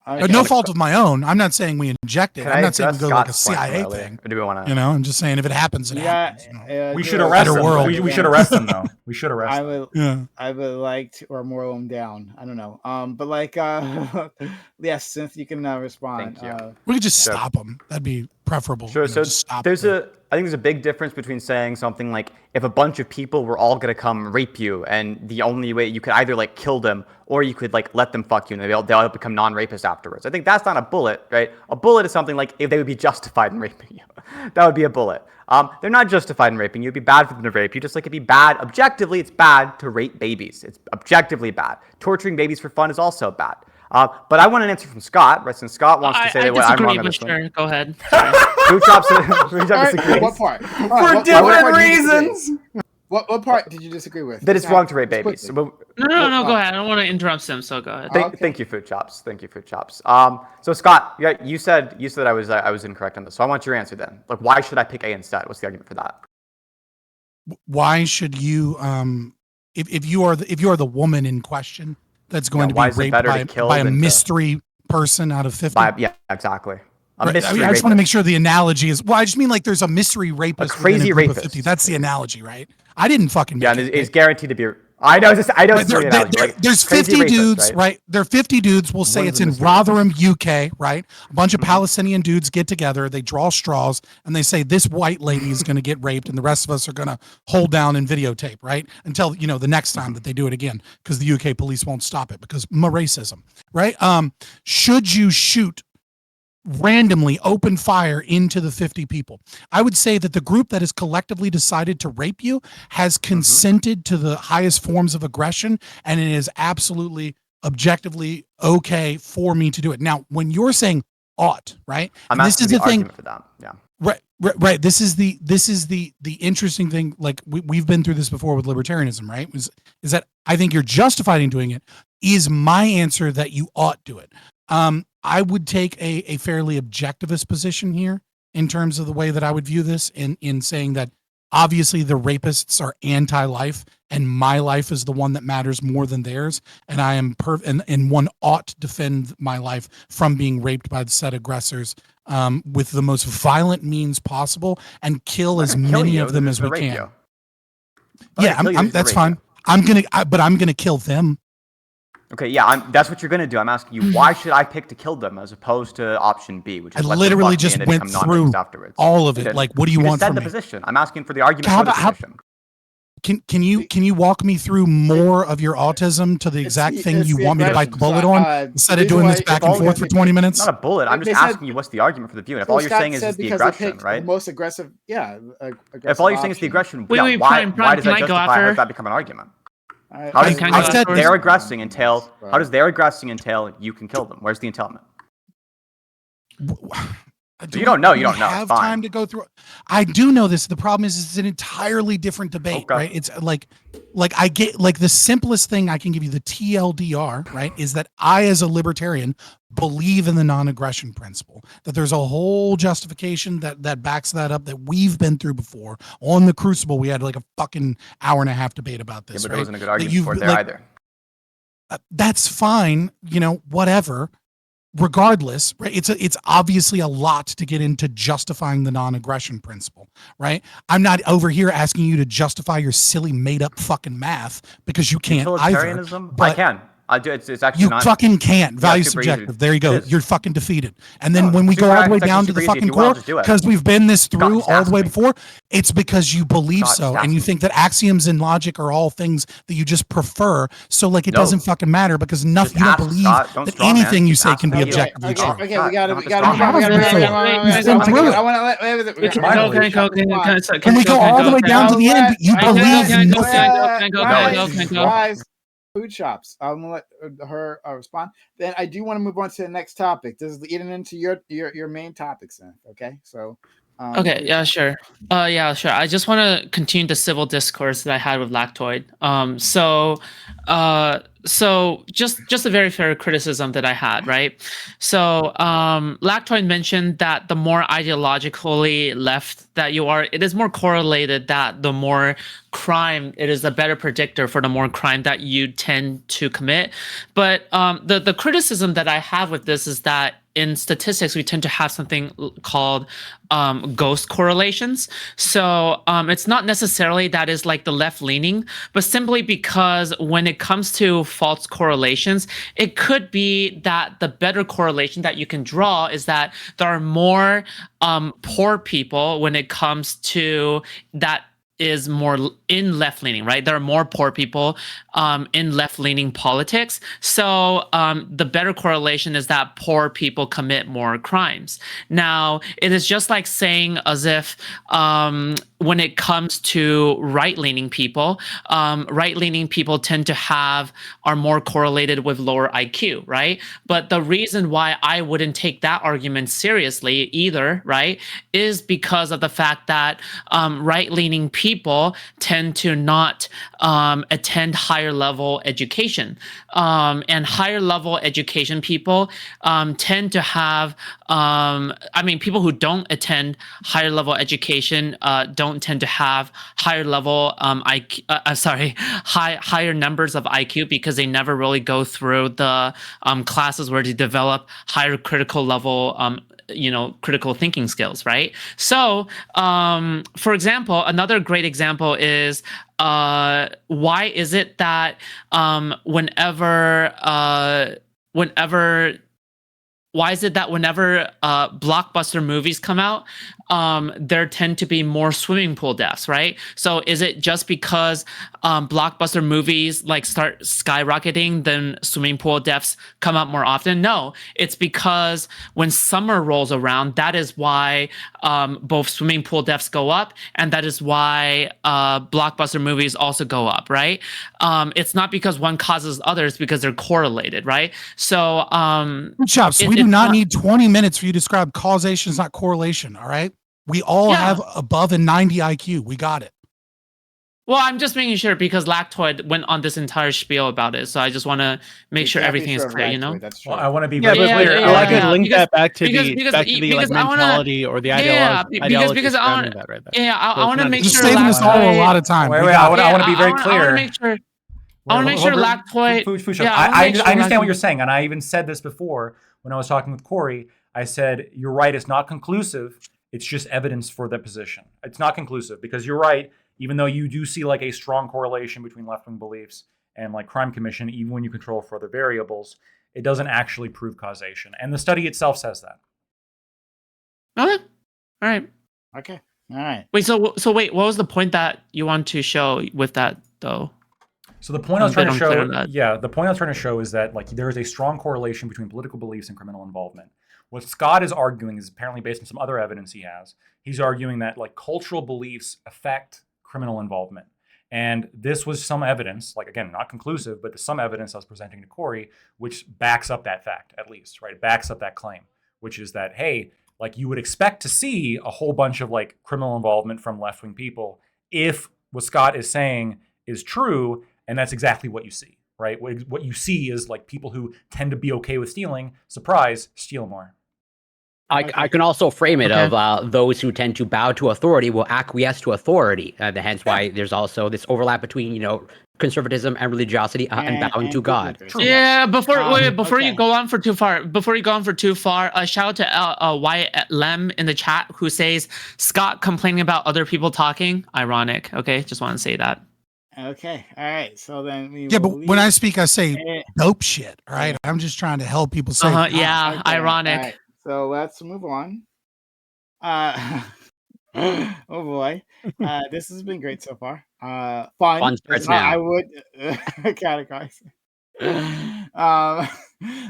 S11: Okay.
S9: no fault of my own. I'm not saying we inject it.
S12: Can
S9: I'm
S12: I
S9: not saying we
S12: address
S9: go like a
S12: Scott's point from
S9: CIA
S12: earlier?
S9: thing.
S12: Or do we want to?
S9: You know, I'm just saying if it happens, it happens. You know?
S6: We
S11: do
S6: should
S11: a
S6: arrest
S9: better
S6: them.
S9: world.
S6: We should arrest them though. We should arrest
S11: I
S6: them.
S11: will.
S9: Yeah.
S11: I would like to, or moral them down. I don't know. But like, yes, Synth, you can respond.
S12: Thank you.
S9: We could just
S12: Sure.
S9: stop them. That'd be preferable.
S12: Sure.
S9: you know,
S12: So
S9: just stop
S12: there's
S9: them.
S12: I think there's a big difference between saying something like, if a bunch of people were all gonna come rape you, and the only way you could either like kill them or you could like let them fuck you, and they'll become non-rapists afterwards. I think that's not a bullet, right? A bullet is something like if they would be justified in raping you, that would be a bullet. They're not justified in raping you. It'd be bad for them to rape you, just like it'd be bad. Objectively, it's bad to rape babies. It's objectively bad. Torturing babies for fun is also bad. But I want an answer from Scott, right? Since Scott wants to say that I'm wrong on this one.
S13: Sure, go ahead.
S12: Food Chops disagrees.
S11: What part?
S6: For different reasons.
S11: What part did you disagree with?
S12: That it's
S11: Just
S12: wrong
S11: ask
S12: to rape babies.
S11: quickly.
S13: No, go ahead. I don't want to interrupt Sim, so go ahead.
S12: Thank you, Food Chops. Thank you, Food Chops. So Scott, you said I was incorrect on this. So I want your answer then. Like, why should I pick A instead? What's the argument for that?
S9: Why should you if you are the woman in question that's going
S12: Yeah, why
S9: to
S12: is
S9: be
S12: it
S9: raped
S12: better to kill
S9: by a
S12: than to-
S9: mystery person out of 50?
S12: Yeah, exactly. A
S9: Right,
S12: mystery
S9: I just want to
S12: rapist.
S9: make sure the analogy is well. I just mean like there's a mystery rapist, within
S12: crazy
S9: a group of
S12: rapist.
S9: 50. That's the analogy, right? I didn't fucking make
S12: Yeah, and
S9: it.
S12: it's guaranteed to be. I know. I know.
S9: Right,
S12: It's an analogy. Like,
S9: there's
S12: crazy
S9: 50
S12: rapist,
S9: dudes, right? There are 50 dudes. We'll say
S12: What
S9: it's
S12: is a
S9: in
S12: mystery
S9: Rotherham, UK, right? A bunch of Palestinian dudes get together, they draw straws, and they say this white lady is going to get raped, and the rest of us are going to hold down and videotape, right? Until the next time that they do it again, because the UK police won't stop it because racism, right? Should you shoot randomly open fire into the 50 people? I would say that the group that has collectively decided to rape you has consented to the highest forms of aggression, and it is absolutely objectively okay for me to do it. Now, when you're saying ought, right?
S12: I'm
S9: And this is
S12: asking
S9: the thing.
S12: argument for that. Yeah.
S9: Right. This is the interesting thing. Like we've been through this before with libertarianism, right? Is that I think you're justified in doing it. Is my answer that you ought do it? I would take a fairly objectivist position here in terms of the way that I would view this in saying that obviously the rapists are anti-life, and my life is the one that matters more than theirs, and I am and one ought to defend my life from being raped by the said aggressors with the most violent means possible and kill as many of them as we can. Yeah, that's fine. I'm gonna kill them.
S12: Okay, yeah, that's what you're gonna do. I'm asking you, why should I pick to kill them as opposed to option B, which is
S9: I literally just went through all of it. Like, what do you want
S12: from
S9: me?
S12: the position. I'm asking for the argument for the position.
S9: Can you walk me through more of your autism to the exact thing you want me to bite the bullet on instead of doing this back and forth for 20 minutes?
S12: Not a bullet. I'm just asking you what's the argument for the view. And if all you're saying is the aggression, right?
S11: Most aggressive,
S12: If all you're saying is the aggression,
S13: wait,
S12: why does that
S13: can I go
S12: justify?
S13: after?
S12: How does that become an argument?
S13: How does
S12: their aggressing entail? How does their aggressing entail you can kill them? Where's the entailment? You don't know. You don't know.
S9: Have time to go through. I do know this. The problem is, it's an entirely different debate, right? It's like I get like the simplest thing I can give you, the TLDR, right? Is that I, as a libertarian, believe in the non-aggression principle. That there's a whole justification that backs that up that we've been through before. On the Crucible, we had like a fucking hour and a half debate about this.
S12: Yeah, but
S9: right?
S12: there wasn't a good argument for it there either.
S9: That's fine, whatever. Regardless, right? It's obviously a lot to get into justifying the non-aggression principle, right? I'm not over here asking you to justify your silly made-up fucking math because you can't either.
S12: I can. I do. It's actually
S9: you
S12: not.
S9: fucking can't. Value subjective. There you go. You're fucking defeated. And then when we go all the way down to the fucking core, because we've been this through all the way before, it's because you believe so, and you think that axioms and logic are all things that you just prefer. So like it doesn't fucking matter because nothing. You don't believe that anything you say can be objectively true.
S11: Okay, we got it.
S9: Can we go all the way down to the end? But you believe nothing.
S11: Guys, food shops. I'm gonna let her respond. Then I do want to move on to the next topic. This is eating into your main topics. Then, okay. So.
S13: Okay. Yeah. Sure. Yeah. Sure. I just want to continue the civil discourse that I had with Lactoid. So just a very fair criticism that I had, right? So Lactoid mentioned that the more ideologically left that you are, it is more correlated that the more crime, it is a better predictor for the more crime that you tend to commit. But the criticism that I have with this is that in statistics, we tend to have something called ghost correlations. So it's not necessarily that is like the left leaning, but simply because when it comes to false correlations, it could be that the better correlation that you can draw is that there are more poor people when it comes to that is more in left-leaning, right? There are more poor people in left-leaning politics. So the better correlation is that poor people commit more crimes. Now, it is just like saying as if when it comes to right-leaning people tend to are more correlated with lower IQ, right? But the reason why I wouldn't take that argument seriously either, right, is because of the fact that right-leaning people tend to not attend higher level education. And higher level education people tend to have, people who don't attend higher level education don't tend to have higher level higher numbers of IQ because they never really go through the classes where they develop higher critical level critical thinking skills, right? So, for example, another great example is why is it that whenever blockbuster movies come out, there tend to be more swimming pool deaths, right? So is it just because blockbuster movies like start skyrocketing, then swimming pool deaths come up more often? No, it's because when summer rolls around, that is why both swimming pool deaths go up, and that is why blockbuster movies also go up, right? It's not because one causes others, because they're correlated, right? So
S9: Chops, we do not need 20 minutes for you to describe causation is not correlation, all right? We all have above a 90 IQ. We got it.
S13: Well, I'm just making sure because Lactoid went on this entire spiel about it, so I just want to make sure everything is clear. You know.
S11: That's true.
S6: Well, I want to be
S4: Yeah,
S6: very
S4: but
S6: clear.
S4: I like to link
S13: because-
S4: that back to
S13: because-
S4: the
S13: because-
S4: like
S13: because I wanna-
S4: mentality or the ideology.
S13: because I want
S4: that, right?
S13: I want to make
S9: Just
S13: sure
S9: saving us all a lot of time.
S6: Wait,
S9: We
S6: wait,
S9: got
S6: I
S9: it.
S6: want to be very
S13: I
S6: clear.
S13: want to make sure. I want to make sure Lactoid.
S6: Fuchsia,
S13: Yeah,
S6: I understand what you're saying, and I even said this before when I was talking with Corey. I said, you're right, it's not conclusive. It's just evidence for the position. It's not conclusive because you're right, even though you do see like a strong correlation between left-wing beliefs and like crime commission, even when you control for other variables, it doesn't actually prove causation. And the study itself says that.
S13: Okay. All right.
S11: Okay. All right.
S13: Wait. So wait. What was the point that you want to show with that though?
S6: So the point I was trying to
S13: I'm a bit unclear on
S6: show,
S13: that.
S6: yeah, the point I was trying to show is that like there is a strong correlation between political beliefs and criminal involvement. What Scott is arguing is apparently based on some other evidence he has. He's arguing that like cultural beliefs affect criminal involvement. And this was some evidence, like again, not conclusive, but some evidence I was presenting to Corey, which backs up that fact, at least, right? It backs up that claim, which is that, hey, like you would expect to see a whole bunch of like criminal involvement from left-wing people if what Scott is saying is true, and that's exactly what you see, right? What you see is like people who tend to be okay with stealing, surprise, steal more.
S10: I can also frame it of those who tend to bow to authority will acquiesce to authority. Hence why there's also this overlap between, conservatism and religiosity and bowing to God.
S13: Yeah, before you go on for too far, a shout out to Wyatt Lem in the chat who says Scott complaining about other people talking. Ironic. Okay, just want to say that.
S11: Okay. All right. So then we.
S9: Yeah, but
S11: will
S9: when I
S11: leave-
S9: speak, I say
S11: Eh,
S9: dope shit. All right, I'm just trying to help people say.
S13: Yeah,
S11: okay,
S13: ironic.
S11: all right. So let's move on. Oh boy, this has been great so far. Fun.
S10: Fun starts
S11: is how I
S10: now.
S11: would categorize it.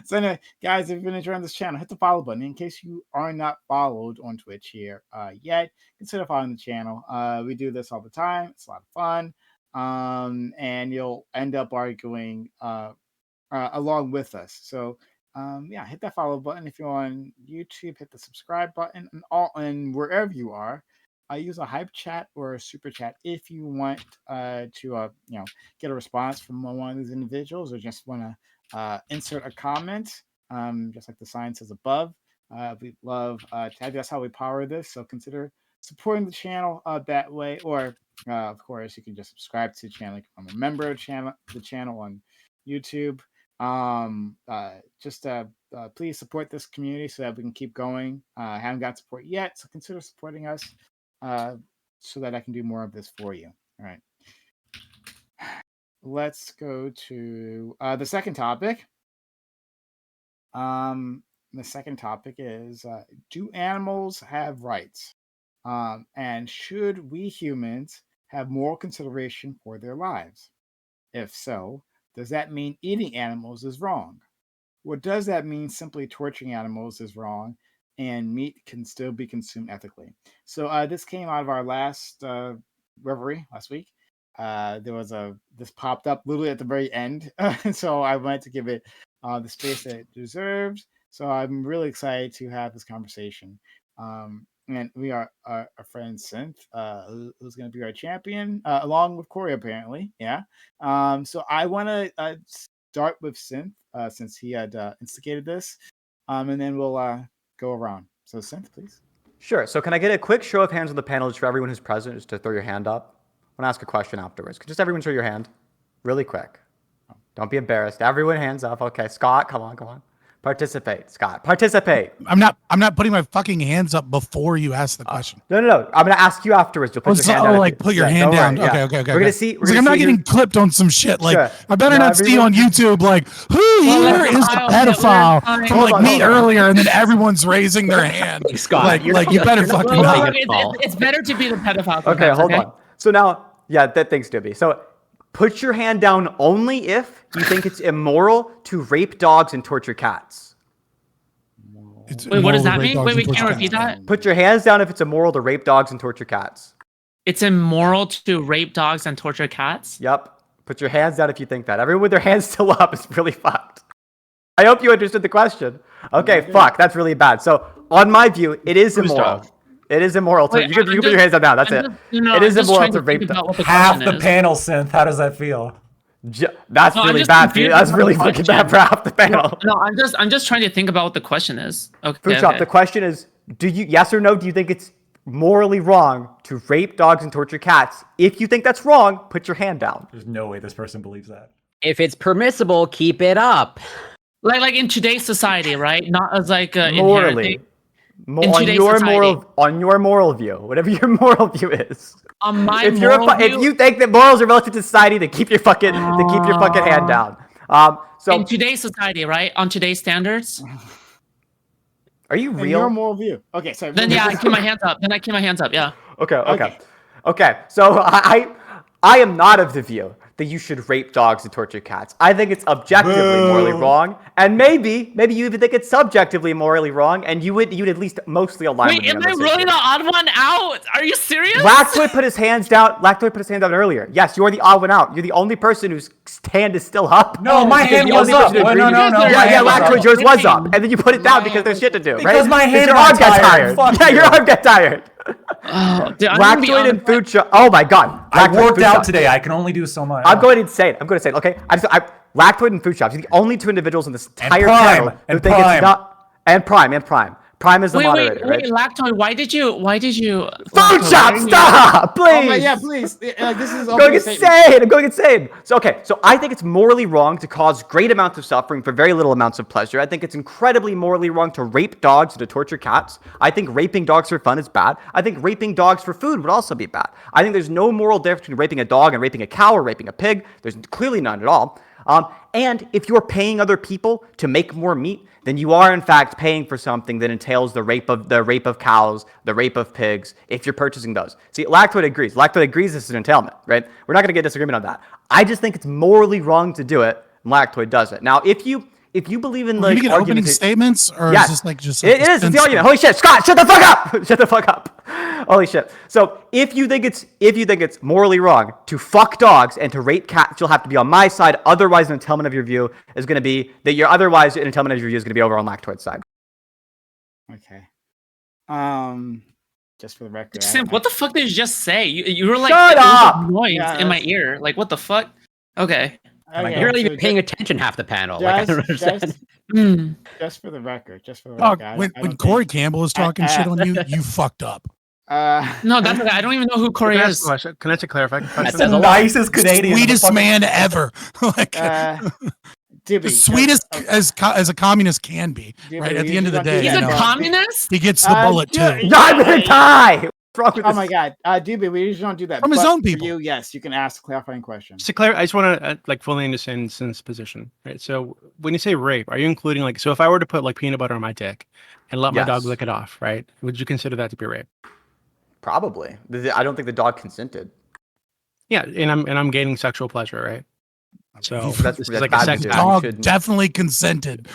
S11: So anyway, guys, if you've been enjoying this channel, hit the follow button. In case you are not followed on Twitch here yet, consider following the channel. We do this all the time. It's a lot of fun. And you'll end up arguing along with us. So hit that follow button. If you're on YouTube, hit the subscribe button, and wherever you are, use a hype chat or a super chat if you want to get a response from one of these individuals, or just want to insert a comment, just like the sign says above. We love to have you. That's how we power this. So consider supporting the channel that way, or of course, you can just subscribe to the channel. You can become a member of the channel on YouTube. Please support this community so that we can keep going. I haven't got support yet, so consider supporting us so that I can do more of this for you. All right. Let's go to the second topic. The second topic is, do animals have rights? And should we humans have moral consideration for their lives? If so, does that mean eating animals is wrong? Or does that mean simply torturing animals is wrong and meat can still be consumed ethically? So this came out of our last reverie last week. This popped up literally at the very end. So I wanted to give it the space that it deserves. So I'm really excited to have this conversation. And we are our friend Synth, who's going to be our champion, along with Corey, apparently. Yeah. So I want to start with Synth, since he had instigated this, and then we'll go around. So Synth, please.
S12: Sure. So can I get a quick show of hands on the panel just for everyone who's present, just to throw your hand up? I want to ask a question afterwards. Could just everyone show your hand? Really quick. Don't be embarrassed. Everyone hands up. Okay. Scott, come on. Participate, Scott. Participate.
S9: I'm not putting my fucking hands up before you ask the question.
S12: No. I'm gonna ask you afterwards. You'll put your hand down.
S9: Put your hand
S12: don't
S9: down.
S12: worry, yeah.
S9: Okay.
S12: We're gonna see.
S9: I'm not getting clipped on some shit. Like,
S12: Sure.
S9: I better
S12: No,
S9: not see on YouTube like, who here is a pedophile from
S12: Hold
S9: like
S12: on,
S9: me
S12: hold on.
S9: earlier, and then everyone's raising their hand.
S10: Scott,
S9: like you better fucking not.
S13: It's better to be the pedophile.
S12: Okay,
S13: sometimes,
S12: hold on. So now, thanks, Dibby. So put your hand down only if you think it's immoral to rape dogs and torture cats.
S13: Wait, what does that mean? Wait, can you repeat that?
S12: Put your hands down if it's immoral to rape dogs and torture cats.
S13: It's immoral to rape dogs and torture cats?
S12: Yep. Put your hands down if you think that. Everyone with their hands still up is really fucked. I hope you understood the question. Okay, fuck. That's really bad. So, on my view, it is immoral. It is immoral to.
S13: Wait,
S12: You can put your hands up now. That's it.
S13: No,
S12: It is
S13: I'm just
S12: immoral
S13: trying
S12: to
S13: to think
S12: rape
S13: about what the
S6: Half
S13: question
S6: the
S13: is.
S6: panel, Synth. How does that feel?
S12: That's
S13: No, I'm
S12: really
S13: just
S12: bad.
S13: confused
S12: That's
S13: about
S12: really
S13: the
S12: fucking bad
S13: question.
S12: for half the panel.
S13: No, I'm just trying to think about what the question is. Okay.
S12: Food Shop,
S13: okay.
S12: the question is, do you, yes or no, do you think it's morally wrong to rape dogs and torture cats? If you think that's wrong, put your hand down.
S6: There's no way this person believes that.
S10: If it's permissible, keep it up.
S13: Like in today's society, right? Not as like
S12: Morally.
S13: In
S12: On
S13: today's
S12: your
S13: society.
S12: moral view, whatever your moral view is.
S13: On my
S12: If
S13: moral
S12: you think that morals are relative to society, then keep your fucking hand down. So
S13: in today's society, right? On today's standards,
S12: are you
S11: In
S12: real?
S11: your moral view. Okay, sorry.
S13: then yeah, I keep my hands up. Yeah.
S12: Okay. So I am not of the view that you should rape dogs and torture cats. I think it's objectively morally wrong, and maybe you even think it's subjectively morally wrong, and you'd at least mostly align with
S13: Wait,
S12: me
S13: am
S12: on
S13: I
S12: this
S13: really
S12: issue.
S13: the odd one out? Are you serious?
S12: Lactoid put his hands down. Earlier. Yes, you're the odd one out. You're the only person whose hand is still up.
S6: No, my
S12: Because
S6: hand
S12: the
S6: was
S12: only
S6: up.
S12: person who
S6: Well,
S12: agreed-
S6: no, my
S12: Yeah,
S6: hand was
S12: Lactoid,
S6: up.
S12: yours was up, and then you put it down because there's shit to do, right?
S6: Because my hand
S12: your
S6: got
S12: arm gets
S6: tired. Fuck
S12: Yeah,
S6: you.
S12: your arm gets tired.
S13: Oh, dude, I'm gonna be
S12: Lactoid and
S13: honest,
S12: food shop. Oh my god.
S6: I
S12: Lactoid
S6: worked
S12: food
S6: out
S12: shop.
S6: today. I can only do so much.
S12: I'm going insane. Okay, Lactoid and food shops. You're the only two individuals in this entire
S6: Prime.
S12: panel who
S6: And
S12: think
S6: Prime.
S12: it's not. And Prime. Prime is the moderator, right?
S13: Wait, Lactoid, why did you?
S12: Food
S13: Lactoid,
S12: shop,
S13: why did you-
S12: stop, please.
S11: Oh my, yeah, please. This is
S12: I'm going insane. So I think it's morally wrong to cause great amounts of suffering for very little amounts of pleasure. I think it's incredibly morally wrong to rape dogs and to torture cats. I think raping dogs for fun is bad. I think raping dogs for food would also be bad. I think there's no moral difference between raping a dog and raping a cow or raping a pig. There's clearly none at all. And if you're paying other people to make more meat, then you are in fact paying for something that entails the rape of cows, the rape of pigs, if you're purchasing those. See, Lactoid agrees. Lactoid agrees this is an entailment, right? We're not going to get disagreement on that. I just think it's morally wrong to do it, and Lactoid does it. Now, if you believe in
S9: Are we
S12: like
S9: gonna get opening
S12: argumenta-
S9: statements, or
S12: Yes.
S9: is this like just?
S12: It is. It's the argument. Holy shit, Scott! Shut the fuck up! Shut the fuck up! Holy shit. So if you think it's morally wrong to fuck dogs and to rape cats, you'll have to be on my side. Otherwise, an entailment of your view is going to be that you're. Otherwise, an entailment of your view is going to be over on Lactoid's side.
S11: Okay. Just for the record.
S13: Simp, what the fuck did you just say? You were like,
S12: Shut
S13: there was
S12: up!
S13: a noise
S11: Yeah,
S13: in my ear. Like, what the fuck? Okay.
S11: Okay,
S10: You're not
S11: so
S10: even paying attention half the panel. Like, I don't understand.
S11: Just for the record.
S9: Dog,
S11: I
S9: when
S11: don't
S9: Corey
S11: think-
S9: Campbell is talking shit on you, you fucked up.
S13: No, that's okay. I don't even know who Corey
S4: Can I ask
S13: is.
S4: a question? Can I ask a clarifying question?
S10: That says a lot.
S6: Nicest Canadian.
S9: Sweetest man ever. Like
S11: Dibby,
S9: the sweetest as a communist can be.
S11: Dibby,
S9: Right at the
S11: you
S9: end of the
S11: don't do
S9: day,
S13: He's
S11: that.
S9: you
S13: a
S9: know,
S13: communist?
S9: he gets the bullet too.
S12: I'm gonna die. What's wrong with
S11: Oh
S12: this?
S11: my god, Dibby, we usually don't do that.
S9: From his
S11: but
S9: own
S11: for
S9: people.
S11: You, yes, you can ask a clarifying question.
S4: So Claire, I just want to like fully understand Sin's position, right? So when you say rape, are you including like, so if I were to put like peanut butter on my dick and let my dog
S12: Yes.
S4: lick it off, right? Would you consider that to be rape?
S12: Probably. I don't think the dog consented.
S4: Yeah, and I'm gaining sexual pleasure, right? So
S12: That's-
S4: this is
S12: that's
S4: like
S12: bad
S4: a sex
S12: to do.
S4: act.
S9: Dog
S12: shouldn't.
S9: definitely consented.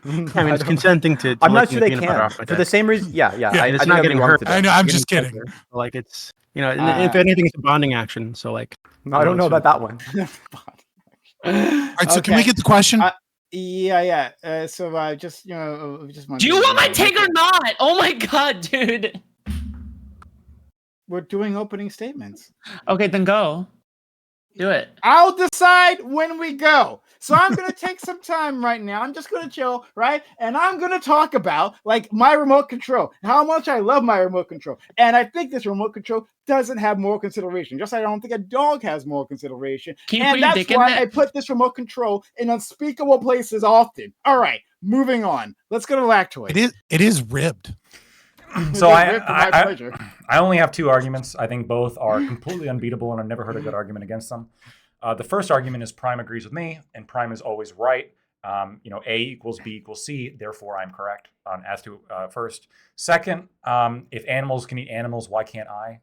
S4: I mean, it's consenting to
S12: I'm not
S4: licking
S12: sure
S4: the
S12: they
S4: peanut butter
S12: can.
S4: off my
S12: For the
S4: dick.
S12: same reason, yeah.
S9: Yeah,
S12: I,
S4: And it's
S12: I think
S4: not
S12: I'd be
S4: getting
S12: wrong
S4: hurt.
S12: to do
S9: I
S12: that.
S9: know. I'm
S4: Getting
S9: just kidding.
S4: pleasure. Like it's, you know, and if anything, it's a bonding action. So like,
S12: I don't know about that one.
S9: All right, so can we
S11: Okay.
S9: get the question?
S11: Yeah. So just just.
S13: Do you want my take or not? Oh my god, dude.
S11: We're doing opening statements.
S13: Okay, then go. Do it.
S11: I'll decide when we go. So I'm gonna take some time right now. I'm just gonna chill, right? And I'm gonna talk about like my remote control, how much I love my remote control. And I think this remote control doesn't have moral consideration. Just like I don't think a dog has moral consideration.
S13: Can you put
S11: And
S13: your
S11: that's
S13: dick in
S11: why
S13: that?
S11: I put this remote control in unspeakable places often. All right, moving on. Let's go to Lactoid.
S9: It is ribbed.
S6: So
S11: Ripped for my pleasure.
S6: I only have two arguments. I think both are completely unbeatable, and I've never heard a good argument against them. The first argument is Prime agrees with me, and Prime is always right. A equals B equals C, therefore I'm correct as to first. Second, if animals can eat animals, why can't I?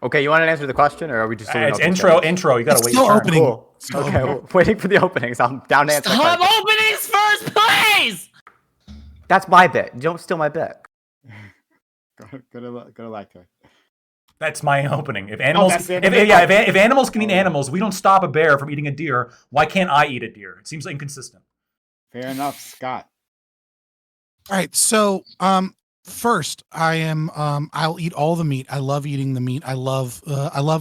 S12: Okay, you want to answer the question, or are we just doing
S6: It's
S12: opening
S6: intro.
S12: statements?
S6: You gotta
S9: It's
S6: wait
S9: still
S6: your turn.
S9: opening.
S12: Cool.
S9: Still
S12: Okay,
S9: opening.
S12: well, waiting for the openings. I'm down to answer. the
S13: Stop
S12: question.
S13: openings first, please!
S12: That's my bit. You don't steal my bit.
S11: Go to Lactoid.
S6: That's my opening. If animals,
S11: that's it.
S6: if animals can eat animals, we don't stop a bear from eating a deer. Why can't I eat a deer? It seems inconsistent.
S11: Fair enough, Scott.
S9: All right, so first I'll eat all the meat. I love eating the meat. I love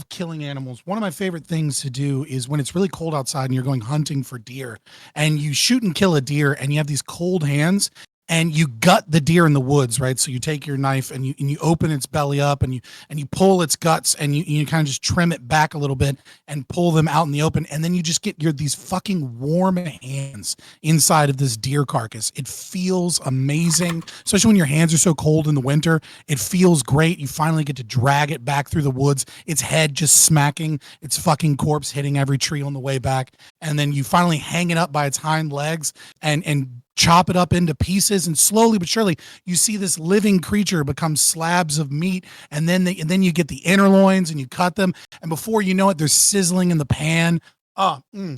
S9: killing animals. One of my favorite things to do is when it's really cold outside and you're going hunting for deer and you shoot and kill a deer and you have these cold hands and you gut the deer in the woods, right? So you take your knife and you open its belly up and you pull its guts and you kind of just trim it back a little bit and pull them out in the open, and then you just get these fucking warm hands inside of this deer carcass. It feels amazing, especially when your hands are so cold in the winter. It feels great. You finally get to drag it back through the woods, its head just smacking its fucking corpse, hitting every tree on the way back, and then you finally hang it up by its hind legs and chop it up into pieces, and slowly but surely you see this living creature become slabs of meat, and then you get the inner loins and you cut them, and before you know it, they're sizzling in the pan. So in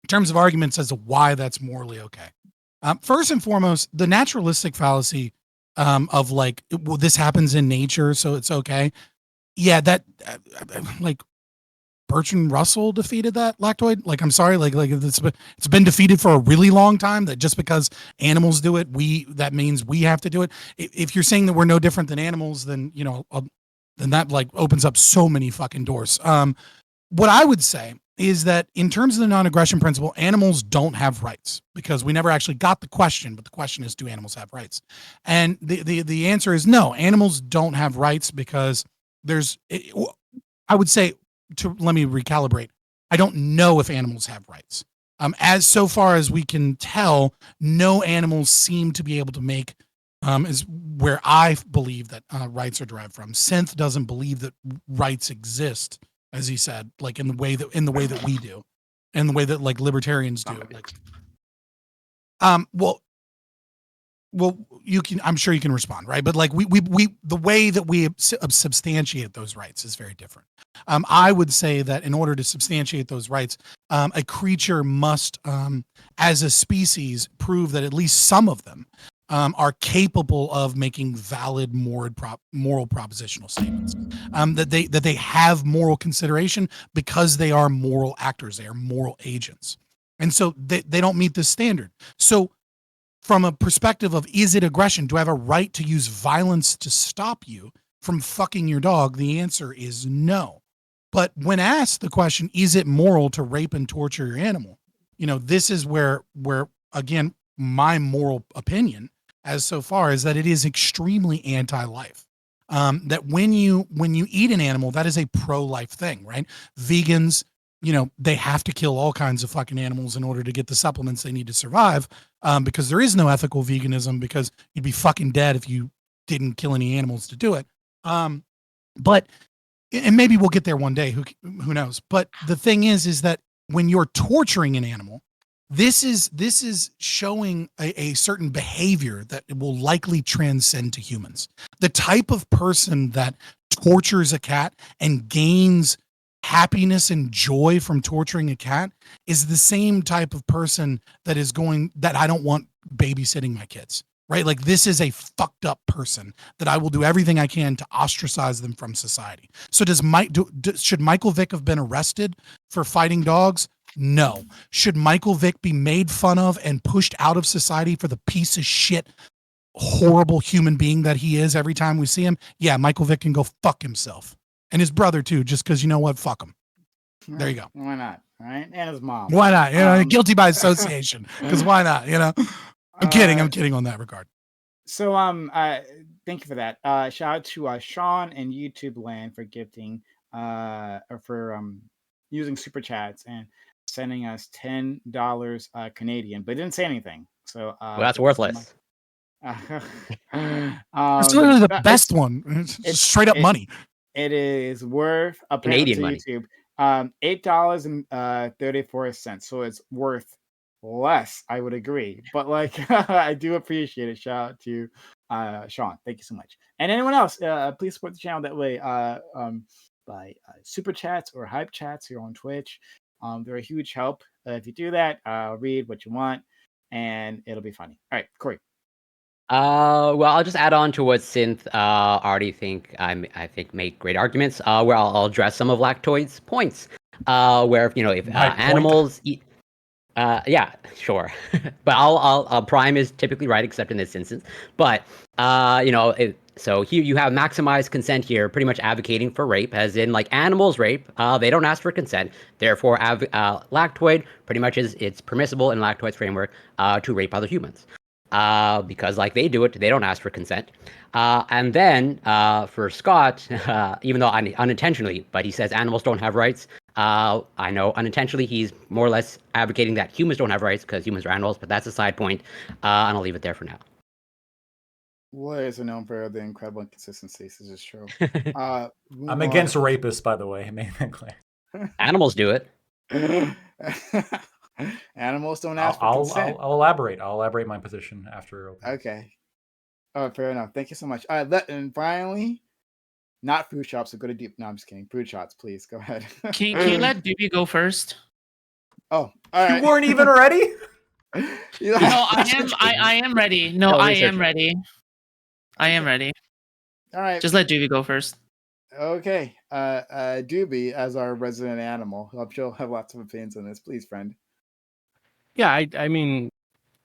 S9: terms of arguments as to why that's morally okay, first and foremost, the naturalistic fallacy of like, well, this happens in nature, so it's okay. Yeah, that like Bertrand Russell defeated that lactoid. Like, I'm sorry, like it's been defeated for a really long time. That just because animals do it, that means we have to do it. If you're saying that we're no different than animals, then then that like opens up so many fucking doors. What I would say is that in terms of the non-aggression principle, animals don't have rights, because we never actually got the question, but the question is, do animals have rights? And the answer is no, animals don't have rights, because I would say, let me recalibrate. I don't know if animals have rights. As so far as we can tell, no animals seem to be able to make, is where I believe that rights are derived from. Synth doesn't believe that rights exist, as he said, like in the way that we do, and the way that like libertarians do. Like, well, I'm sure you can respond, right? But like we the way that we substantiate those rights is very different. I would say that in order to substantiate those rights, a creature must, as a species, prove that at least some of them are capable of making valid moral propositional statements. That they have moral consideration because they are moral actors, they are moral agents, and so they don't meet this standard. So, from a perspective of, is it aggression? Do I have a right to use violence to stop you from fucking your dog? The answer is no. But when asked the question, is it moral to rape and torture your animal? This is where again, my moral opinion as so far is that it is extremely anti-life. That when you eat an animal, that is a pro-life thing, right? Vegans, they have to kill all kinds of fucking animals in order to get the supplements they need to survive, because there is no ethical veganism, because you'd be fucking dead if you didn't kill any animals to do it. But, and maybe we'll get there one day, who knows? But the thing is that when you're torturing an animal, this is showing a certain behavior that will likely transcend to humans. The type of person that tortures a cat and gains happiness and joy from torturing a cat is the same type of person that I don't want babysitting my kids, right? Like, this is a fucked up person that I will do everything I can to ostracize them from society. So should Michael Vick have been arrested for fighting dogs? No. Should Michael Vick be made fun of and pushed out of society for the piece of shit, horrible human being that he is every time we see him? Yeah, Michael Vick can go fuck himself. And his brother too, just because, you know what, fuck him. There you go.
S11: Why not? All right, and his mom.
S9: Why not? Guilty by association. Because why not? I'm kidding on that regard.
S11: So thank you for that. Shout out to Sean and YouTube Land for gifting, or for using super chats and sending us $10 Canadian, but didn't say anything. So
S10: well, that's worthless.
S9: It's literally the best one. It's straight up money.
S11: It is worth,
S10: Canadian money.
S11: YouTube, $8.34. So it's worth less, I would agree. But like, I do appreciate it. Shout out to Sean. Thank you so much. And anyone else, please support the channel that way, by super chats or hype chats here on Twitch. They're a huge help. If you do that, I'll read what you want and it'll be funny. All right, Corey.
S10: Well, I'll just add on to what Synth already I think make great arguments. Where I'll address some of Lactoid's points. Where if animals eat, Yeah, sure. But I'll Prime is typically right, except in this instance. But so here you have maximized consent here, pretty much advocating for rape, as in like animals rape. They don't ask for consent. Therefore, Lactoid pretty much it's permissible in Lactoid's framework to rape other humans. Because like they do it, they don't ask for consent. And then for Scott, even though unintentionally, but he says animals don't have rights. I know unintentionally he's more or less advocating that humans don't have rights because humans are animals, but that's a side point, and I'll leave it there for now.
S11: Lawyers are known for the incredible inconsistencies. This is true.
S6: I'm against rapists, by the way. Make that clear.
S10: Animals do it.
S11: Animals don't ask for consent.
S6: I'll elaborate. I'll elaborate my position after.
S11: Okay. Oh, fair enough. Thank you so much. And finally, not food shops. So go to deep. No, I'm just kidding. Food shots, please. Go ahead.
S13: Can you let Doobie go first?
S11: Oh, all right.
S6: You weren't even ready?
S13: No, I am ready. No, I am ready. I am ready.
S11: All right.
S13: Just let Doobie go first.
S11: Okay. Doobie, as our resident animal, I'm sure he'll have lots of opinions on this. Please, friend.
S4: Yeah, I mean,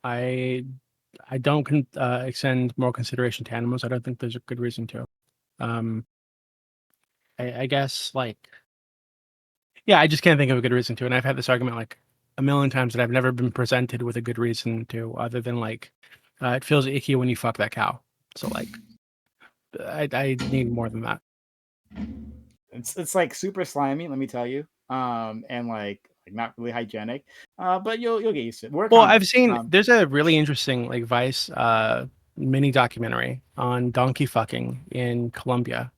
S4: I don't extend more consideration to animals. I don't think there's a good reason to. I guess like, yeah, I just can't think of a good reason to. And I've had this argument like a million times that I've never been presented with a good reason to, other than like, it feels icky when you fuck that cow. So like, I need more than that.
S11: It's like super slimy, let me tell you. And like not really hygienic. But you'll get used to it.
S4: Well, I've seen there's a really interesting like Vice mini documentary on donkey fucking in Colombia.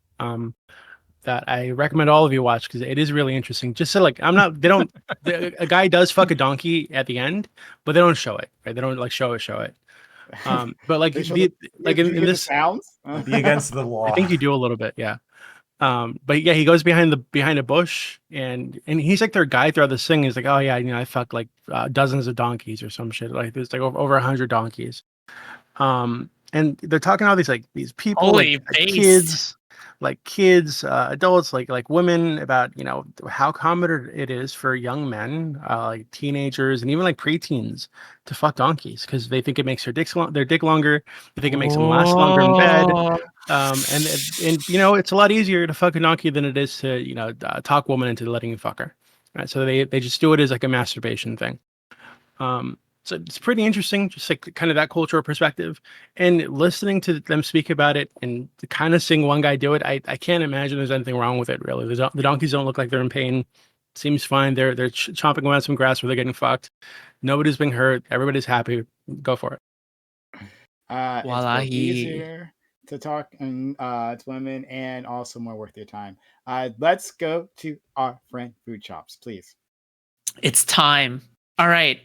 S4: That I recommend all of you watch because it is really interesting. Just so like a guy does fuck a donkey at the end, but they don't show it, right? They don't like show it. But like in this
S11: sounds
S6: be against the law.
S4: I think you do a little bit, yeah. But yeah, he goes behind a bush and he's like their guide throughout this thing. He's like, oh yeah, I fucked like dozens of donkeys or some shit. Like there's like over 100 donkeys. And they're talking to all these people, kids, adults, like women, about how common it is for young men, like teenagers and even like preteens, to fuck donkeys because they think it makes their dick longer. They think it makes them last longer in bed. And it's a lot easier to fuck a donkey than it is to talk woman into letting you fuck her. Right? So they just do it as like a masturbation thing. So it's pretty interesting, just like kind of that cultural perspective, and listening to them speak about it and kind of seeing one guy do it. I can't imagine there's anything wrong with it, really. The donkeys don't look like they're in pain. Seems fine. They're chomping around some grass where they're getting fucked. Nobody's being hurt. Everybody's happy. Go for it.
S11: It's easier to talk to women and also more worth your time. Let's go to our friend Food Chops, please.
S13: It's time. All right.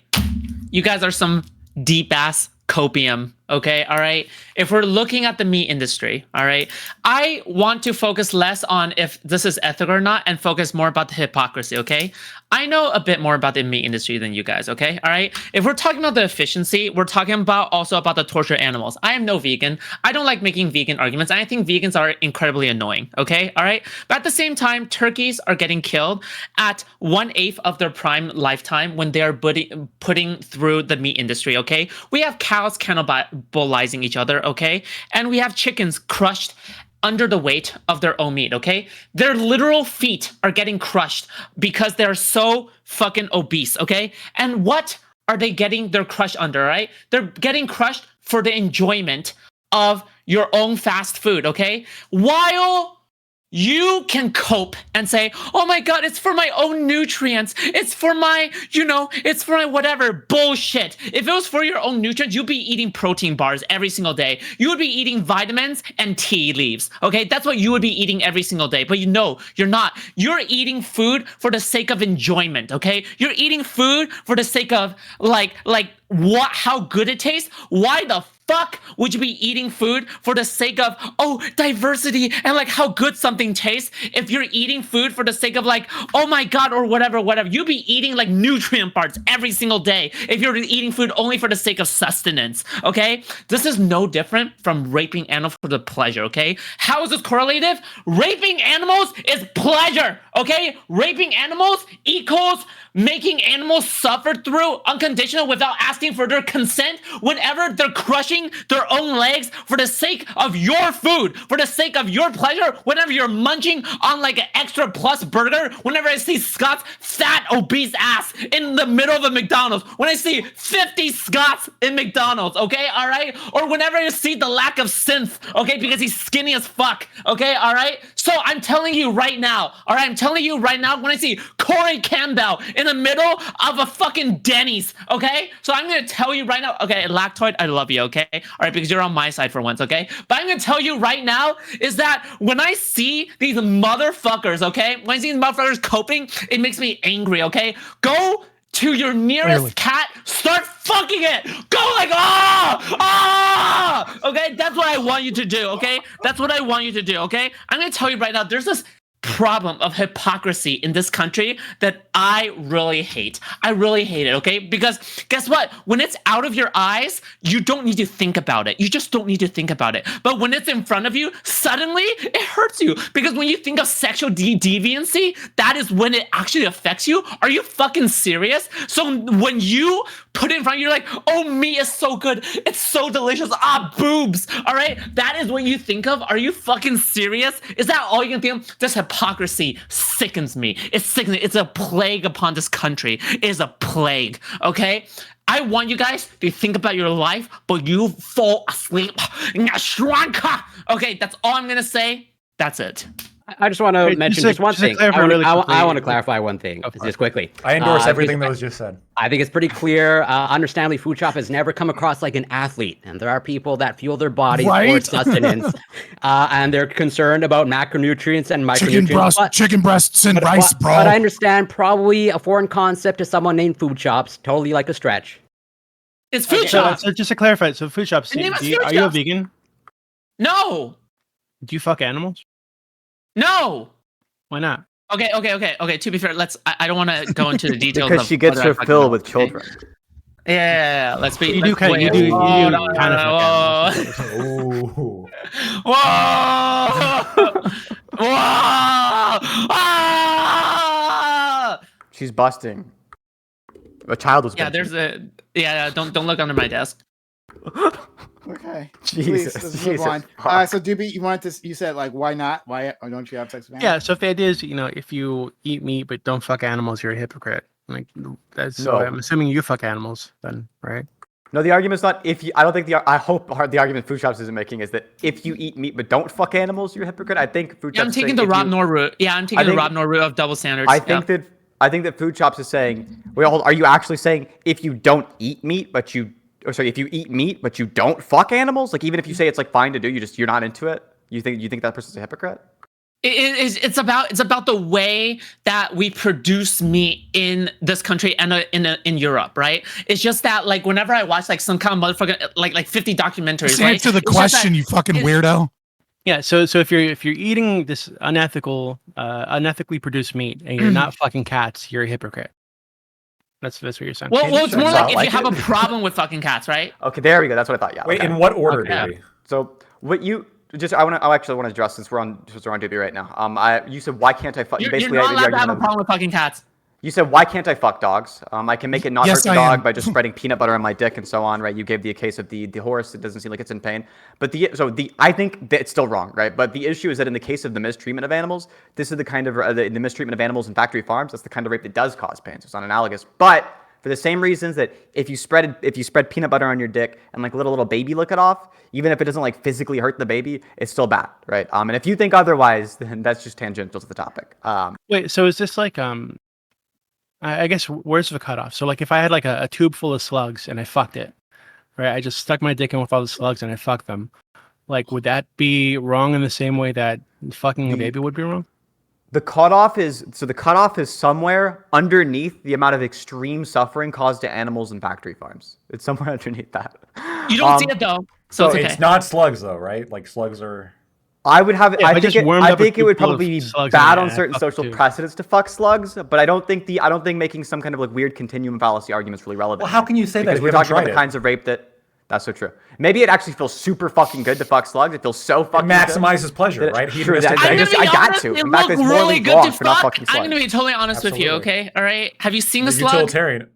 S13: You guys are some deep ass copium. Okay. All right. If we're looking at the meat industry, all right, I want to focus less on if this is ethical or not and focus more about the hypocrisy. Okay. I know a bit more about the meat industry than you guys. Okay. All right. If we're talking about the efficiency, we're talking about also about the torture animals. I am no vegan. I don't like making vegan arguments. I think vegans are incredibly annoying. Okay. All right. But at the same time, turkeys are getting killed at 1/8 of their prime lifetime when they are putting through the meat industry. Okay. We have cows cannibalizing each other. Okay. And we have chickens crushed under the weight of their own meat, okay? Their literal feet are getting crushed because they're so fucking obese, okay? And what are they getting their crush under, right? They're getting crushed for the enjoyment of your own fast food, okay? While you can cope and say, oh my God, it's for my own nutrients. It's for my, it's for my whatever. Bullshit. If it was for your own nutrients, you'd be eating protein bars every single day. You would be eating vitamins and tea leaves. Okay. That's what you would be eating every single day. But you're not. You're eating food for the sake of enjoyment. Okay. You're eating food for the sake of like how good it tastes, why the fuck would you be eating food for the sake of diversity and like how good something tastes if you're eating food for the sake of like, oh my god, or whatever. You'd be eating like nutrient parts every single day if you're eating food only for the sake of sustenance. Okay, this is no different from raping animals for the pleasure. Okay, how is this correlative? Raping animals is pleasure. Okay, raping animals equals making animals suffer through unconditional without asking for their consent whenever they're crushing their own legs for the sake of your food, for the sake of your pleasure, whenever you're munching on like an extra plus burger, whenever I see Scott's fat obese ass in the middle of a McDonald's, when I see 50 Scotts in McDonald's, okay, all right? Or whenever you see the lack of synth, okay, because he's skinny as fuck, okay, all right? So I'm telling you right now, all right, I'm telling you right now, when I see Corey Campbell in the middle of a fucking Denny's, okay? So I'm gonna tell you right now, okay, Lactoid, I love you, okay? All right, because you're on my side for once, okay? But I'm gonna tell you right now is that when I see these motherfuckers, okay? When I see these motherfuckers coping, it makes me angry, okay? Go to your nearest cat, start fucking it. Go like, okay? That's what I want you to do, okay? That's what I want you to do, okay? I'm gonna tell you right now, there's this problem of hypocrisy in this country that I really hate. I really hate it, okay? Because guess what? When it's out of your eyes, you don't need to think about it. You just don't need to think about it. But when it's in front of you, suddenly it hurts you. Because when you think of sexual deviancy, that is when it actually affects you. Are you fucking serious? So when you put it in front of you, you're like, oh, meat is so good. It's so delicious. Boobs. All right? That is what you think of? Are you fucking serious? Is that all you can think of? This hypocrisy sickens me. It's sickening. It's a plague upon this country. It is a plague. Okay? I want you guys to think about your life, but you fall asleep. Okay, that's all I'm gonna say. That's it.
S10: I just want to mention just one thing. I want to clarify one thing just quickly.
S6: I endorse everything that was just said.
S10: I think it's pretty clear. Understandably, Food Shop has never come across like an athlete, and there are people that fuel their bodies for sustenance, and they're concerned about macronutrients and micronutrients.
S9: Chicken breasts and rice, bro.
S10: But I understand probably a foreign concept to someone named Food Shops, totally like a stretch.
S13: It's Food Shops.
S4: So just to clarify, so Food Shops, are you a vegan?
S13: No.
S4: Do you fuck animals?
S13: No.
S4: Why not?
S13: Okay. To be fair, I don't want to go into the details
S12: because she gets her fill with children.
S13: Yeah. Let's be.
S4: You do kind of.
S13: Whoa.
S12: She's busting. A child was.
S13: Yeah. Don't look under my desk.
S11: Okay.
S12: Jesus.
S11: Please, let's move on. So Doobie, you said like, why not? Why don't you have sex with animals?
S4: Yeah. So if the idea is, if you eat meat but don't fuck animals, you're a hypocrite. Like that's. So I'm assuming you fuck animals, then, right?
S12: No, the argument's not if you. I don't think I hope the argument Food Shops isn't making is that if you eat meat but don't fuck animals, you're a hypocrite. I think Food Shops.
S13: I'm taking the Rob Noor route. Yeah, I'm taking the Rob Noor route of double standards.
S12: I think that Food Shops is saying, well, are you actually saying if you don't eat meat but you. If you eat meat but you don't fuck animals, like even if you say it's like fine to do, you're not into it. You think that person's a hypocrite?
S13: It's about the way that we produce meat in this country and in Europe, right? It's just that like whenever I watch like some kind of motherfucker like 50 documentaries,
S9: just answer the question, you fucking weirdo.
S4: Yeah, so if you're eating this unethically produced meat and you're not fucking cats, you're a hypocrite. That's what you're saying.
S13: Well, it's more like if you have a problem with fucking cats, right?
S12: Okay, there we go. That's what I thought. Yeah.
S6: Wait, in what order, Doobie?
S12: So what you just I actually want to address since we're on Doobie right now. You said why can't I fuck?
S13: You're not allowed to have a problem with fucking cats.
S12: You said why can't I fuck dogs? I can make it not hurt the dog by just spreading peanut butter on my dick and so on, right? You gave the case of the horse. It doesn't seem like it's in pain, but I think that it's still wrong, right? But the issue is that in the case of the mistreatment of animals, this is the kind of the mistreatment of animals in factory farms. That's the kind of rape that does cause pain. So it's not analogous, but for the same reasons that if you spread peanut butter on your dick and like let a little baby lick it off, even if it doesn't like physically hurt the baby, it's still bad, right? And if you think otherwise, then that's just tangential to the topic.
S4: Wait, so is this like I guess where's the cutoff? So like if I had like a tube full of slugs and I fucked it, right? I just stuck my dick in with all the slugs and I fucked them. Like would that be wrong in the same way that fucking a baby would be wrong?
S12: The cutoff is somewhere underneath the amount of extreme suffering caused to animals in factory farms. It's somewhere underneath that.
S13: You don't see it though, so it's okay.
S6: It's not slugs though, right? Like slugs are.
S12: I would have.
S4: Yeah,
S12: I think it would probably be bad on certain social precedents to fuck slugs, but I don't think making some kind of like weird continuum fallacy argument is really relevant.
S6: Well, how can you say that?
S12: Because we're talking about the kinds of rape that. That's so true. Maybe it actually feels super fucking good to fuck slugs. It feels so fucking.
S6: It maximizes pleasure, right?
S12: I got to. In fact, it's
S13: really good to
S12: for not
S13: fuck.
S12: fucking
S13: I'm
S12: slugs.
S13: gonna be totally honest with you, okay? All right. Have you seen a slug?
S6: Utilitarian.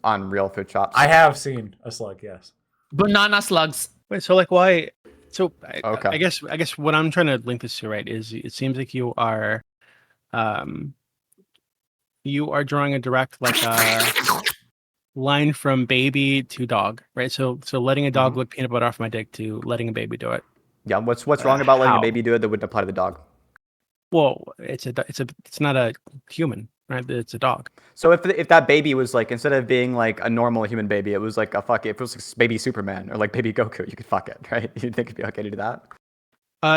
S12: On real food shops.
S6: I have seen a slug, yes.
S13: Banana slugs.
S4: Wait, so like why? So
S12: okay.
S4: I guess what I'm trying to link this to, right, is it seems like you are drawing a direct like line from baby to dog, right? So letting a dog lick peanut butter off my dick to letting a baby do it.
S12: Yeah, what's wrong about letting a baby do it that wouldn't apply to the dog?
S4: Well, it's not a human, right? It's a dog.
S12: So if that baby was like, instead of being like a normal human baby, it was like if it was like baby Superman or like baby Goku, you could fuck it, right? You'd think it'd be okay to do that?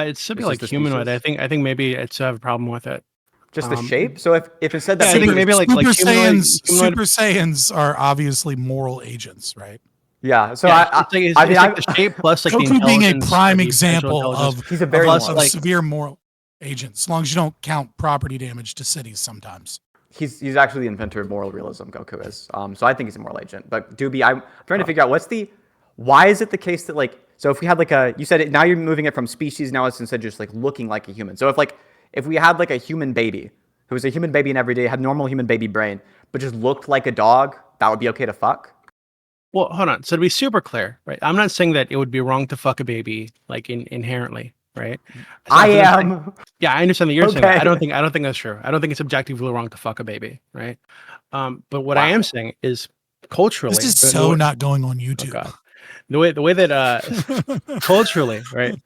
S4: It's something like humanoid. I think maybe it's have a problem with it.
S12: Just the shape. So if instead that
S4: I think maybe like
S9: Super
S4: humanoid,
S9: Super Saiyans are obviously moral agents, right?
S12: Yeah. So
S4: it's like the shape plus like
S9: Goku
S4: the
S9: being a
S4: intelligence
S9: prime
S4: or the
S9: example
S4: intelligence.
S9: of
S12: he's a very
S9: severe moral agent, as long as you don't count property damage to cities sometimes.
S12: He's actually the inventor of moral realism, Goku is. So I think he's a moral agent. But Doobie, I'm trying to figure out why is it the case that like, so if we had like you said it, now you're moving it from species, now it's instead just like looking like a human. So if we had like a human baby who was a human baby in every day, had normal human baby brain, but just looked like a dog, that would be okay to fuck?
S4: Well, hold on. So to be super clear, right? I'm not saying that it would be wrong to fuck a baby like inherently, right?
S12: I am.
S4: Yeah, I understand that you're saying that. I don't think that's true. I don't think it's objectively wrong to fuck a baby, right? But what I am saying is culturally,
S9: this is so not going on YouTube.
S4: Oh God. The way that culturally, right?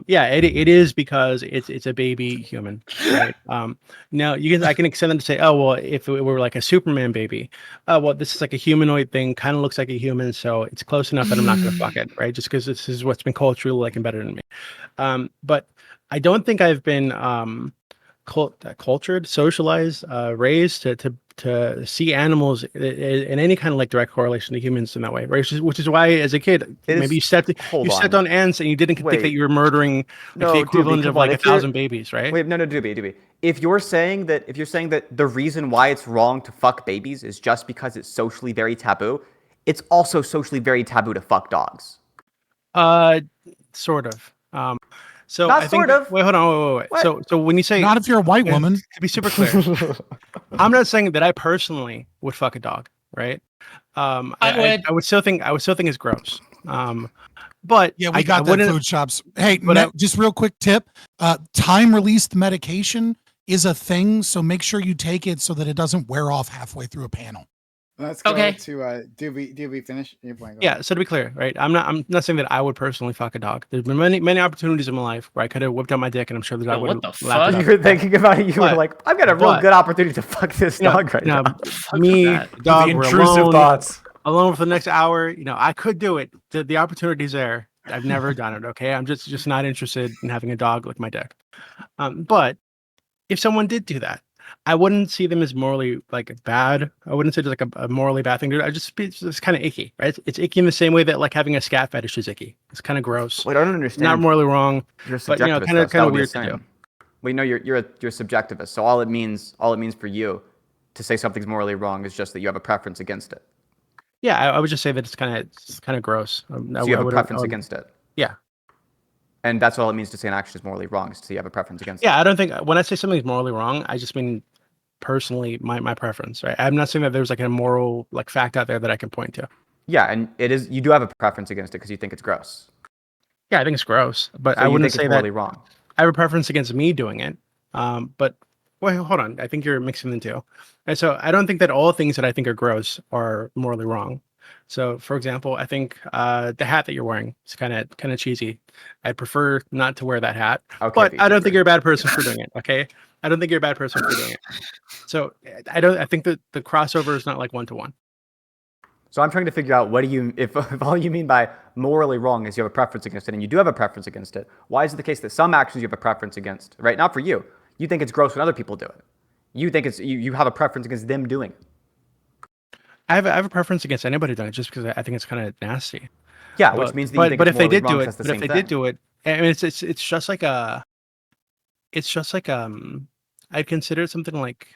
S4: Yeah, it is because it's a baby human, right? Now I can extend them to say, oh well, if it were like a Superman baby, well this is like a humanoid thing, kind of looks like a human, so it's close enough that I'm not gonna fuck it, right? Just because this is what's been culturally like embedded in me. But I don't think I've been cultured, socialized, raised to see animals in any kind of like direct correlation to humans in that way, right? Which is why, as a kid, maybe you stepped on ants and you didn't think that you were murdering the equivalent of like 1,000 babies, right?
S12: Wait, no, Doobie. If you're saying that the reason why it's wrong to fuck babies is just because it's socially very taboo, it's also socially very taboo to fuck dogs.
S4: Sort of. So
S12: Not
S4: I think,
S12: sort of.
S4: Wait, hold on. Wait. So when you say
S9: not if you're a white woman,
S4: to be super clear, I'm not saying that I personally would fuck a dog, right? I would still think it's gross. But
S9: yeah, we got that food shops. Hey, just real quick tip: time released medication is a thing, so make sure you take it so that it doesn't wear off halfway through a panel.
S11: Let's go to Doobie finish your point.
S4: Yeah, so to be clear, right? I'm not saying that I would personally fuck a dog. There's been many opportunities in my life where I could have whipped out my dick, and I'm sure the dog would have laughed.
S12: You were thinking about it. You were like, I've got a real good opportunity to fuck this dog right now.
S4: Me, the dog,
S6: the intrusive thoughts.
S4: Alone for the next hour. I could do it. The opportunity's there. I've never done it. Okay, I'm just not interested in having a dog lick my dick. But if someone did do that, I wouldn't see them as morally like bad. I wouldn't say it's like a morally bad thing to do. It's kind of icky, right? It's icky in the same way that like having a scat fetish is icky. It's kind of gross.
S12: Wait, I don't understand.
S4: Not morally wrong, but kind of weird to do.
S12: Well, you're a subjectivist. So all it means for you to say something's morally wrong is just that you have a preference against it.
S4: Yeah, I would just say that it's kind of gross.
S12: So you have a preference against it.
S4: Yeah.
S12: And that's all it means to say an action is morally wrong, is to you have a preference against it.
S4: Yeah, I don't think when I say something's morally wrong, I just mean personally my preference, right? I'm not saying that there's like a moral like fact out there that I can point to.
S12: Yeah, and you do have a preference against it because you think it's gross.
S4: Yeah, I think it's gross, but
S12: so
S4: I wouldn't say
S12: it's morally wrong.
S4: I have a preference against me doing it. But wait, hold on. I think you're mixing the two. And so I don't think that all things that I think are gross are morally wrong. So, for example, I think the hat that you're wearing is kind of cheesy. I'd prefer not to wear that hat.
S12: Okay,
S4: but I don't think you're a bad person for doing it. Okay, I don't think you're a bad person for doing it. So I think that the crossover is not like 1-to-1.
S12: So I'm trying to figure out if all you mean by morally wrong is you have a preference against it, and you do have a preference against it. Why is it the case that some actions you have a preference against, right? Not for you. You think it's gross when other people do it. You think it's you have a preference against them doing it.
S4: I have a preference against anybody doing it just because I think it's kind of nasty.
S12: Yeah, which means that you think
S4: but
S12: it's
S4: if they
S12: morally
S4: did
S12: wrong,
S4: do
S12: 'cause
S4: it,
S12: that's the
S4: but if
S12: same
S4: they
S12: thing.
S4: did do it, I mean, it's just like I'd consider it something like,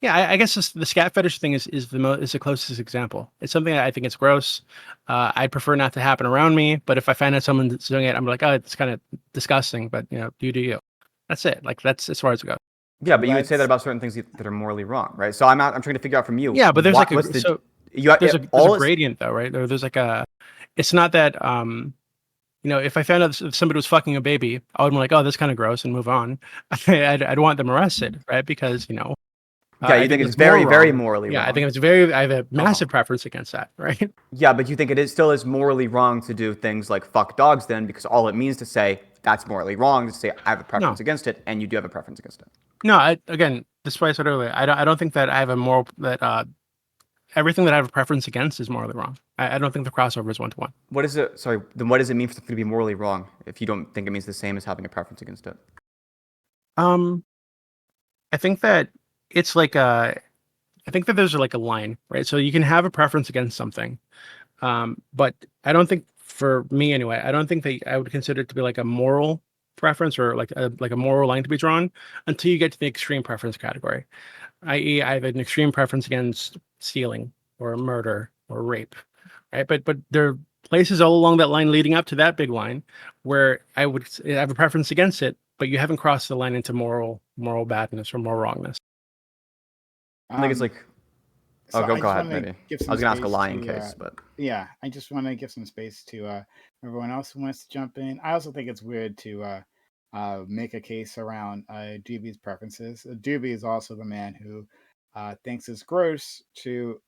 S4: yeah, I guess the scat fetish thing is the closest example. It's something I think it's gross. I'd prefer not to happen around me, but if I find out someone that's doing it, I'm like, oh, it's kind of disgusting. But you do you. That's it. Like that's as far as it goes.
S12: Yeah, but you would say that about certain things that are morally wrong, right? So I'm trying to figure out from you.
S4: Yeah, but there's
S12: there's
S4: a gradient though, right? There's like it's not that if I found out if somebody was fucking a baby, I would be like, oh, that's kind of gross and move on. I'd want them arrested, right? Because
S12: you
S4: I
S12: think it's
S4: that's
S12: very,
S4: more
S12: very
S4: wrong.
S12: morally
S4: Yeah,
S12: wrong.
S4: I think it's I have a massive preference against that, right?
S12: Yeah, but you think it still is morally wrong to do things like fuck dogs then, because all it means to say that's morally wrong to say I have a preference against it, and you do have a preference against it.
S4: No, again, this is why I said earlier, I don't think that I have a moral that everything that I have a preference against is morally wrong. I don't think the crossover is 1-to-1.
S12: What is it? Sorry, then what does it mean for something to be morally wrong if you don't think it means the same as having a preference against it?
S4: I think that it's like I think that there's like a line, right? So you can have a preference against something, but I don't think, for me anyway, I don't think that I would consider it to be like a moral preference or like a moral line to be drawn until you get to the extreme preference category, i.e., I have an extreme preference against stealing or murder or rape, right? But there are places all along that line leading up to that big line where I would have a preference against it, but you haven't crossed the line into moral badness or moral wrongness.
S12: I think it's like.
S11: So
S12: Go
S11: I just
S12: ahead,
S11: wanna
S12: maybe.
S11: give
S12: I
S11: some
S12: was gonna ask a
S11: space
S12: lying
S11: to,
S12: case, but
S11: yeah, I just want to give some space to everyone else who wants to jump in. I also think it's weird to make a case around Doobie's preferences. Doobie is also the man who thinks it's gross to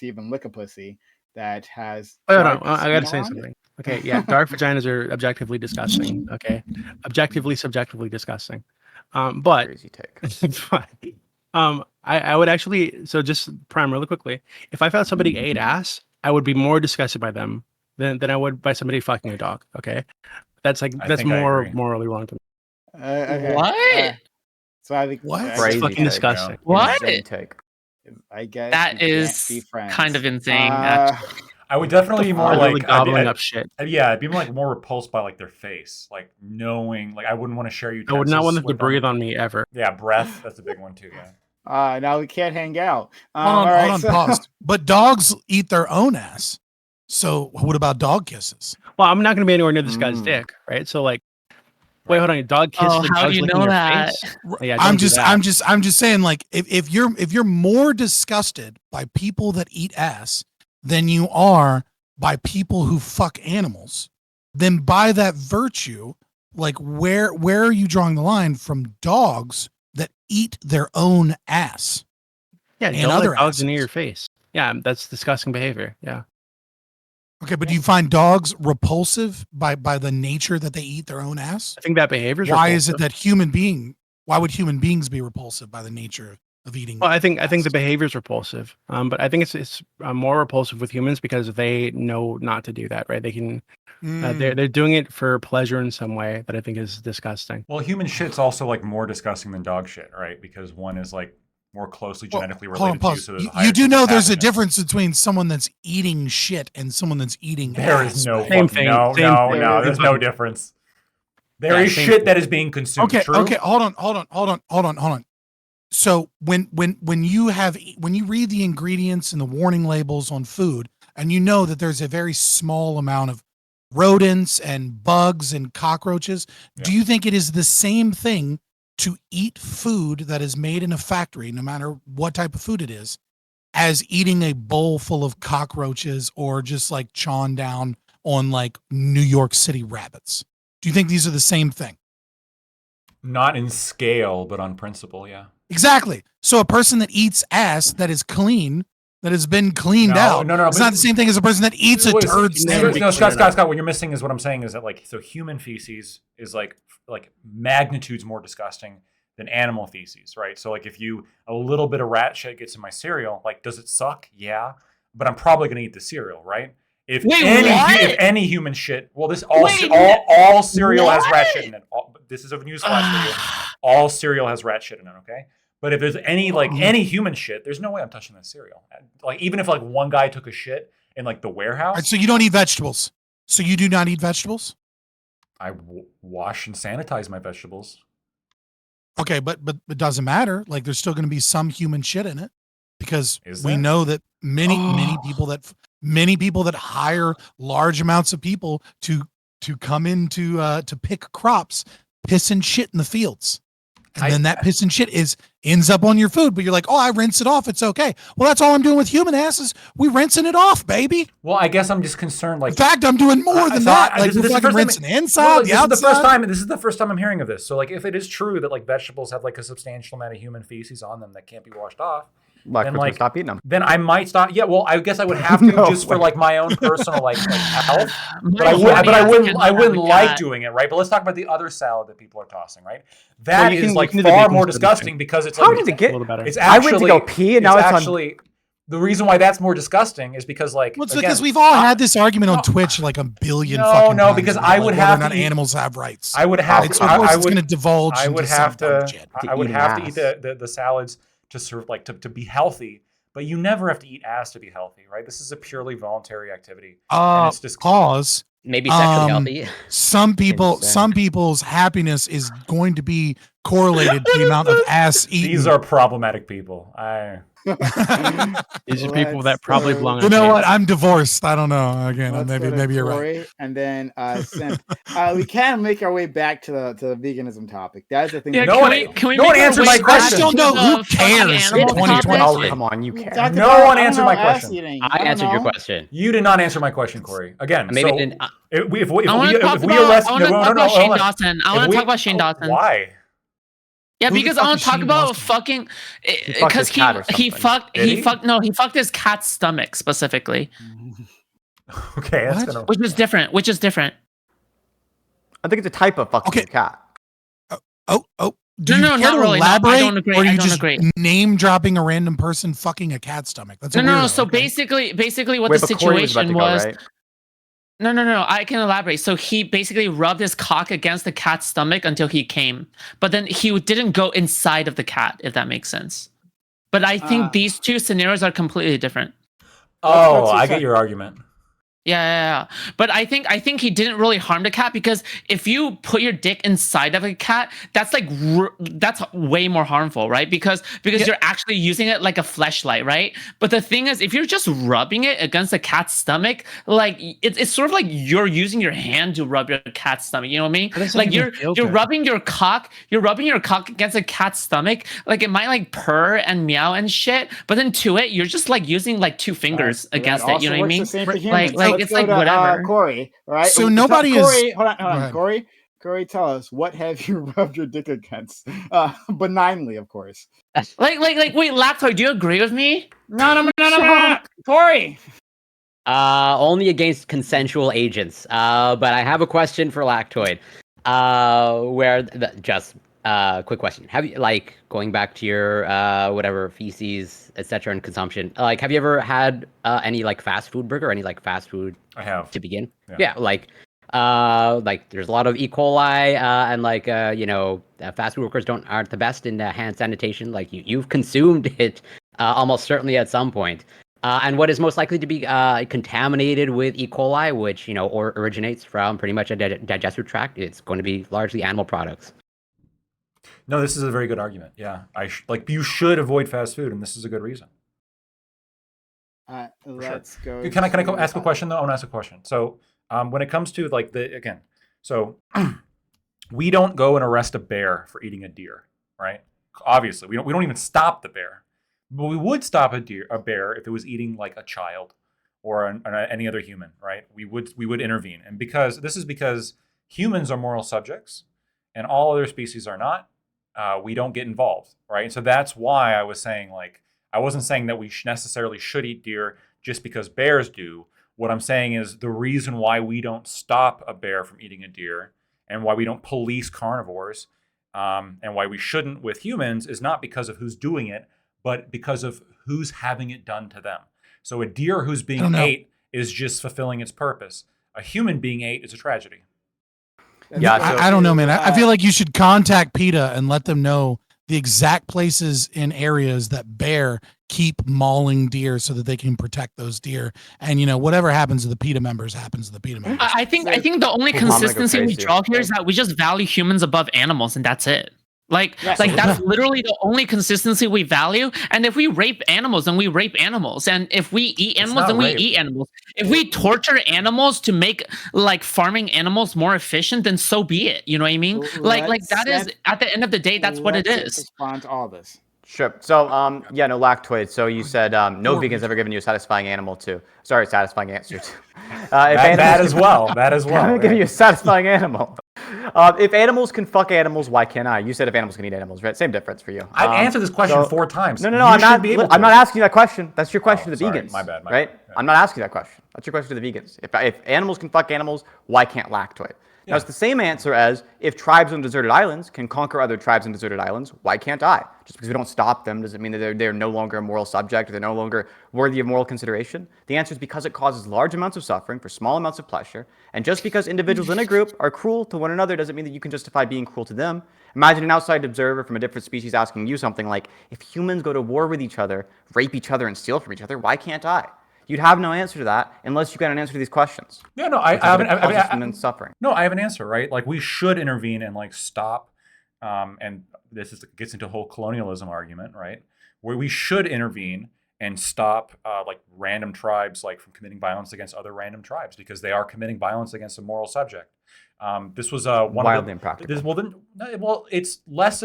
S11: even lick a pussy that has.
S4: Oh, no,
S11: dark
S4: I gotta
S11: skin
S4: say
S11: around
S4: something.
S11: it.
S4: Okay, yeah, dark vaginas are objectively disgusting. Okay, subjectively disgusting. But
S12: crazy take.
S4: I would actually, so just prime really quickly. If I found somebody ate ass, I would be more disgusted by them than I would by somebody fucking a dog. Okay, that's more morally wrong to me.
S11: Okay.
S13: What?
S11: So I think
S9: What?
S4: It's fucking disgusting.
S13: What?
S12: Insane take.
S11: I guess
S13: That
S11: we can't
S13: is
S11: be friends.
S13: kind of insane, actually.
S6: I would definitely be more
S4: Literally
S6: like
S4: gobbling up shit.
S6: Yeah, I'd be like more repulsed by like their face, like knowing, like I wouldn't want to share utensils.
S4: I would not want them to
S6: with
S4: breathe on me ever.
S6: Yeah, breath. That's a big one too. Yeah.
S11: Now we can't hang out.
S9: Hold on, pause. But dogs eat their own ass. So what about dog kisses?
S4: Well, I'm not going to be anywhere near this guy's dick, right? So like, wait, hold on, dog kisses.
S13: Oh, how do you know that?
S4: Yeah,
S9: I'm just saying, like, if you're more disgusted by people that eat ass than you are by people who fuck animals, then by that virtue, like where are you drawing the line from dogs that eat their own ass?
S4: Yeah,
S9: and
S4: don't
S9: other
S4: let dogs
S9: asses?
S4: near your face. Yeah, that's disgusting behavior. Yeah.
S9: Okay, but do you find dogs repulsive by the nature that they eat their own ass?
S4: I think that behavior is
S9: Why is it
S4: repulsive.
S9: that why would human beings be repulsive by the nature of eating?
S4: Well, I think the behavior is repulsive, but I think it's more repulsive with humans because they know not to do that, right? They can, they're doing it for pleasure in some way that I think is disgusting.
S6: Well, human shit's also like more disgusting than dog shit, right? Because one is like more closely genetically
S9: Hold on,
S6: related to you.
S9: pause.
S6: So there's a
S9: You
S6: higher
S9: do
S6: chance
S9: know
S6: of
S9: there's a
S6: pathogen.
S9: difference between someone that's eating shit and someone that's eating
S6: There
S9: ass.
S6: is no
S9: right?
S6: fucking, no. There's no difference. There is shit that is being consumed.
S9: Okay,
S6: True?
S9: okay, hold on. So when you read the ingredients and the warning labels on food, and you know that there's a very small amount of rodents and bugs and cockroaches, do you think it is the same thing to eat food that is made in a factory, no matter what type of food it is, as eating a bowl full of cockroaches or just like chawing down on like New York City rabbits? Do you think these are the same thing?
S6: Not in scale, but on principle, yeah.
S9: Exactly. So a person that eats ass that is clean, that has been cleaned out, it's not the same thing as a person that eats a turd sandwich.
S6: No, Scott, what you're missing is what I'm saying is that like, so human feces is like magnitudes more disgusting than animal feces, right? So like if a little bit of rat shit gets in my cereal, like does it suck? Yeah, but I'm probably gonna eat the cereal, right? If any human shit, well, all cereal has rat shit in it. This is a newsflash for you. all cereal has rat shit in it, okay? But if there's any any human shit, there's no way I'm touching that cereal. Like even if like one guy took a shit in like the warehouse.
S9: Right, so you don't eat vegetables. So you do not eat vegetables?
S6: I wash and sanitize my vegetables.
S9: Okay, but it doesn't matter. Like there's still going to be some human shit in it because
S6: Is
S9: we
S6: there?
S9: know that many people that hire large amounts of people to come into to pick crops piss and shit in the fields. And then that piss and shit ends up on your food, but you're like, oh, I rinse it off. It's okay. Well, that's all I'm doing with human asses. We rinsing it off, baby.
S6: Well, I guess I'm just concerned. Like,
S9: in fact, I'm doing more than that. Like,
S6: this is
S9: we're
S6: the
S9: fucking
S6: first
S9: rinsing
S6: time,
S9: inside, the outside.
S6: This is the first time I'm hearing of this. So, like, if it is true that like vegetables have like a substantial amount of human feces on them that can't be washed off,
S12: then like stop eating them.
S6: Then I might stop. Yeah, well, I guess I would have to just for like my own personal like health. But I wouldn't like doing it, right? But let's talk about the other salad that people are tossing, right? That is like far more disgusting because it's
S12: how
S6: like,
S12: did it get?
S6: It's actually,
S12: I went to go pee and now it's
S6: actually. The reason why that's more disgusting is because like
S9: well, it's because we've all had this argument on Twitch like a billion fucking times.
S6: because
S9: about,
S6: I would
S9: like,
S6: have
S9: whether or
S6: to
S9: not
S6: eat,
S9: animals have rights.
S6: I would have
S9: right?
S6: to.
S9: So of course
S6: I
S9: it's
S6: would,
S9: going to divulge.
S6: I would
S9: into
S6: have
S9: some
S6: to.
S9: shit.
S6: I would have to eat the salads to serve like to be healthy. But you never have to eat ass to be healthy, right? This is a purely voluntary activity. And it's just
S9: pause.
S10: Maybe sexually healthy.
S9: Some people's happiness is going to be correlated to the amount of ass eaten.
S6: These are problematic people.
S4: These are people that probably belong on
S9: You know what? I'm divorced. I don't know. Again,
S11: Let's
S9: maybe
S11: go to
S9: you're
S11: Corey,
S9: right.
S11: And then Simp. We can make our way back to the veganism topic. That's the thing.
S13: Yeah,
S6: no one answered my question.
S9: I don't know who cares in 2020.
S12: Oh, come on, you care.
S6: No one answered my question.
S10: I answered your question.
S6: You did not answer my question, Corey. Again,
S10: Maybe
S6: so
S10: I didn't.
S6: if we
S13: I want to talk about Shane Dawson. I want to talk about Shane Dawson.
S6: Why?
S13: Yeah,
S9: Who the
S13: because
S9: fuck
S13: I want
S9: is
S13: to talk
S9: Shane
S13: about
S9: Dawson?
S13: fucking
S12: fucked his cat or
S13: he
S12: something.
S13: he fucked his cat's stomach specifically,
S6: Okay, that's
S9: What?
S6: gonna.
S13: which is different.
S12: I think it's a type of fucking
S9: Okay.
S12: cat.
S9: Do
S13: No,
S9: you
S13: not
S9: care to
S13: really. No, I
S9: elaborate,
S13: don't agree.
S9: or are
S13: I
S9: you
S13: don't
S9: just
S13: agree.
S9: name dropping a random person fucking a cat stomach? That's a
S13: No.
S9: weirdo,
S13: So
S9: okay?
S13: basically, what
S12: Wait,
S13: the
S12: but Corey was about
S13: situation
S12: to go,
S13: was.
S12: right?
S13: No. I can elaborate. So he basically rubbed his cock against the cat's stomach until he came, but then he didn't go inside of the cat, if that makes sense. But I think these two scenarios are completely different.
S6: Oh, I get your argument.
S13: Yeah. But I think he didn't really harm the cat because if you put your dick inside of a cat, that's like that's way more harmful, right? Because you're actually using it like a fleshlight, right? But the thing is, if you're just rubbing it against the cat's stomach, like it's sort of like you're using your hand to rub your cat's stomach. You know what I mean? Like you're rubbing your cock against a cat's stomach. Like it might like purr and meow and shit, but then to it, you're just like using like two fingers against it. You know what I mean? Like it's like whatever.
S11: Corey, right?
S9: So nobody is.
S11: Corey, hold
S9: Go
S11: on,
S9: ahead.
S11: Corey, tell us, what have you rubbed your dick against? Benignly, of course.
S13: Like wait, Lactoid, do you agree with me?
S11: No, Corey.
S10: Only against consensual agents. But I have a question for Lactoid. Quick question. Have you, like, going back to your whatever feces, etc., and consumption? Like, have you ever had any like fast food burger, any like fast food?
S6: I have.
S10: To begin.
S6: Yeah.
S10: Like there's a lot of E. coli and like fast food workers aren't the best in hand sanitation. Like you've consumed it almost certainly at some point. And what is most likely to be contaminated with E. coli, which or originates from pretty much a digestive tract, it's going to be largely animal products.
S6: No, this is a very good argument. Yeah, you should avoid fast food, and this is a good reason.
S11: Let's go.
S6: Can I ask a question though? I want to ask a question. So, when it comes to like we don't go and arrest a bear for eating a deer, right? Obviously, we don't even stop the bear, but we would stop a bear if it was eating like a child or any other human, right? We would intervene, and because humans are moral subjects, and all other species are not. We don't get involved, right? So that's why I was saying, like, I wasn't saying that we necessarily should eat deer just because bears do. What I'm saying is the reason why we don't stop a bear from eating a deer and why we don't police carnivores and why we shouldn't with humans is not because of who's doing it, but because of who's having it done to them. So a deer who's being ate is just fulfilling its purpose. A human being ate is a tragedy.
S12: Yeah,
S9: I don't know, man. I feel like you should contact PETA and let them know the exact places in areas that bear keep mauling deer so that they can protect those deer. And whatever happens to the PETA members happens to the PETA members.
S13: I think the only consistency we draw here is that we just value humans above animals, and that's it. Like that's literally the only consistency we value. And if we rape animals, then we rape animals. And if we eat animals, then we eat animals. If we torture animals to make like farming animals more efficient, then so be it. You know what I mean? Like that is at the end of the day, that's what it is.
S11: Respond to all this.
S12: Sure. So, Lactoid. So you said no vegan's ever given you a satisfying answer to.
S6: That as well.
S12: I'm giving you a satisfying animal. If animals can fuck animals, why can't I? You said if animals can eat animals, right? Same difference for you.
S6: I've answered this question 4 times.
S12: No. I'm not asking you that question. That's your question to the vegans.
S6: My bad.
S12: Right? Yeah. I'm not asking you that question. That's your question to the vegans. If animals can fuck animals, why can't Lactoid? Now, it's the same answer as if tribes on deserted islands can conquer other tribes on deserted islands, why can't I? Just because we don't stop them doesn't mean that they're no longer a moral subject or they're no longer worthy of moral consideration. The answer is because it causes large amounts of suffering for small amounts of pleasure. And just because individuals in a group are cruel to one another doesn't mean that you can justify being cruel to them. Imagine an outside observer from a different species asking you something like, if humans go to war with each other, rape each other, and steal from each other, why can't I? You'd have no answer to that unless you got an answer to these questions.
S6: Yeah, I have
S12: an suffering.
S6: No, I have an answer, right? Like we should intervene and like stop, and this gets into a whole colonialism argument, right? Where we should intervene and stop like random tribes like from committing violence against other random tribes because they are committing violence against a moral subject. This was
S12: wildly impractical.
S6: Well, it's less.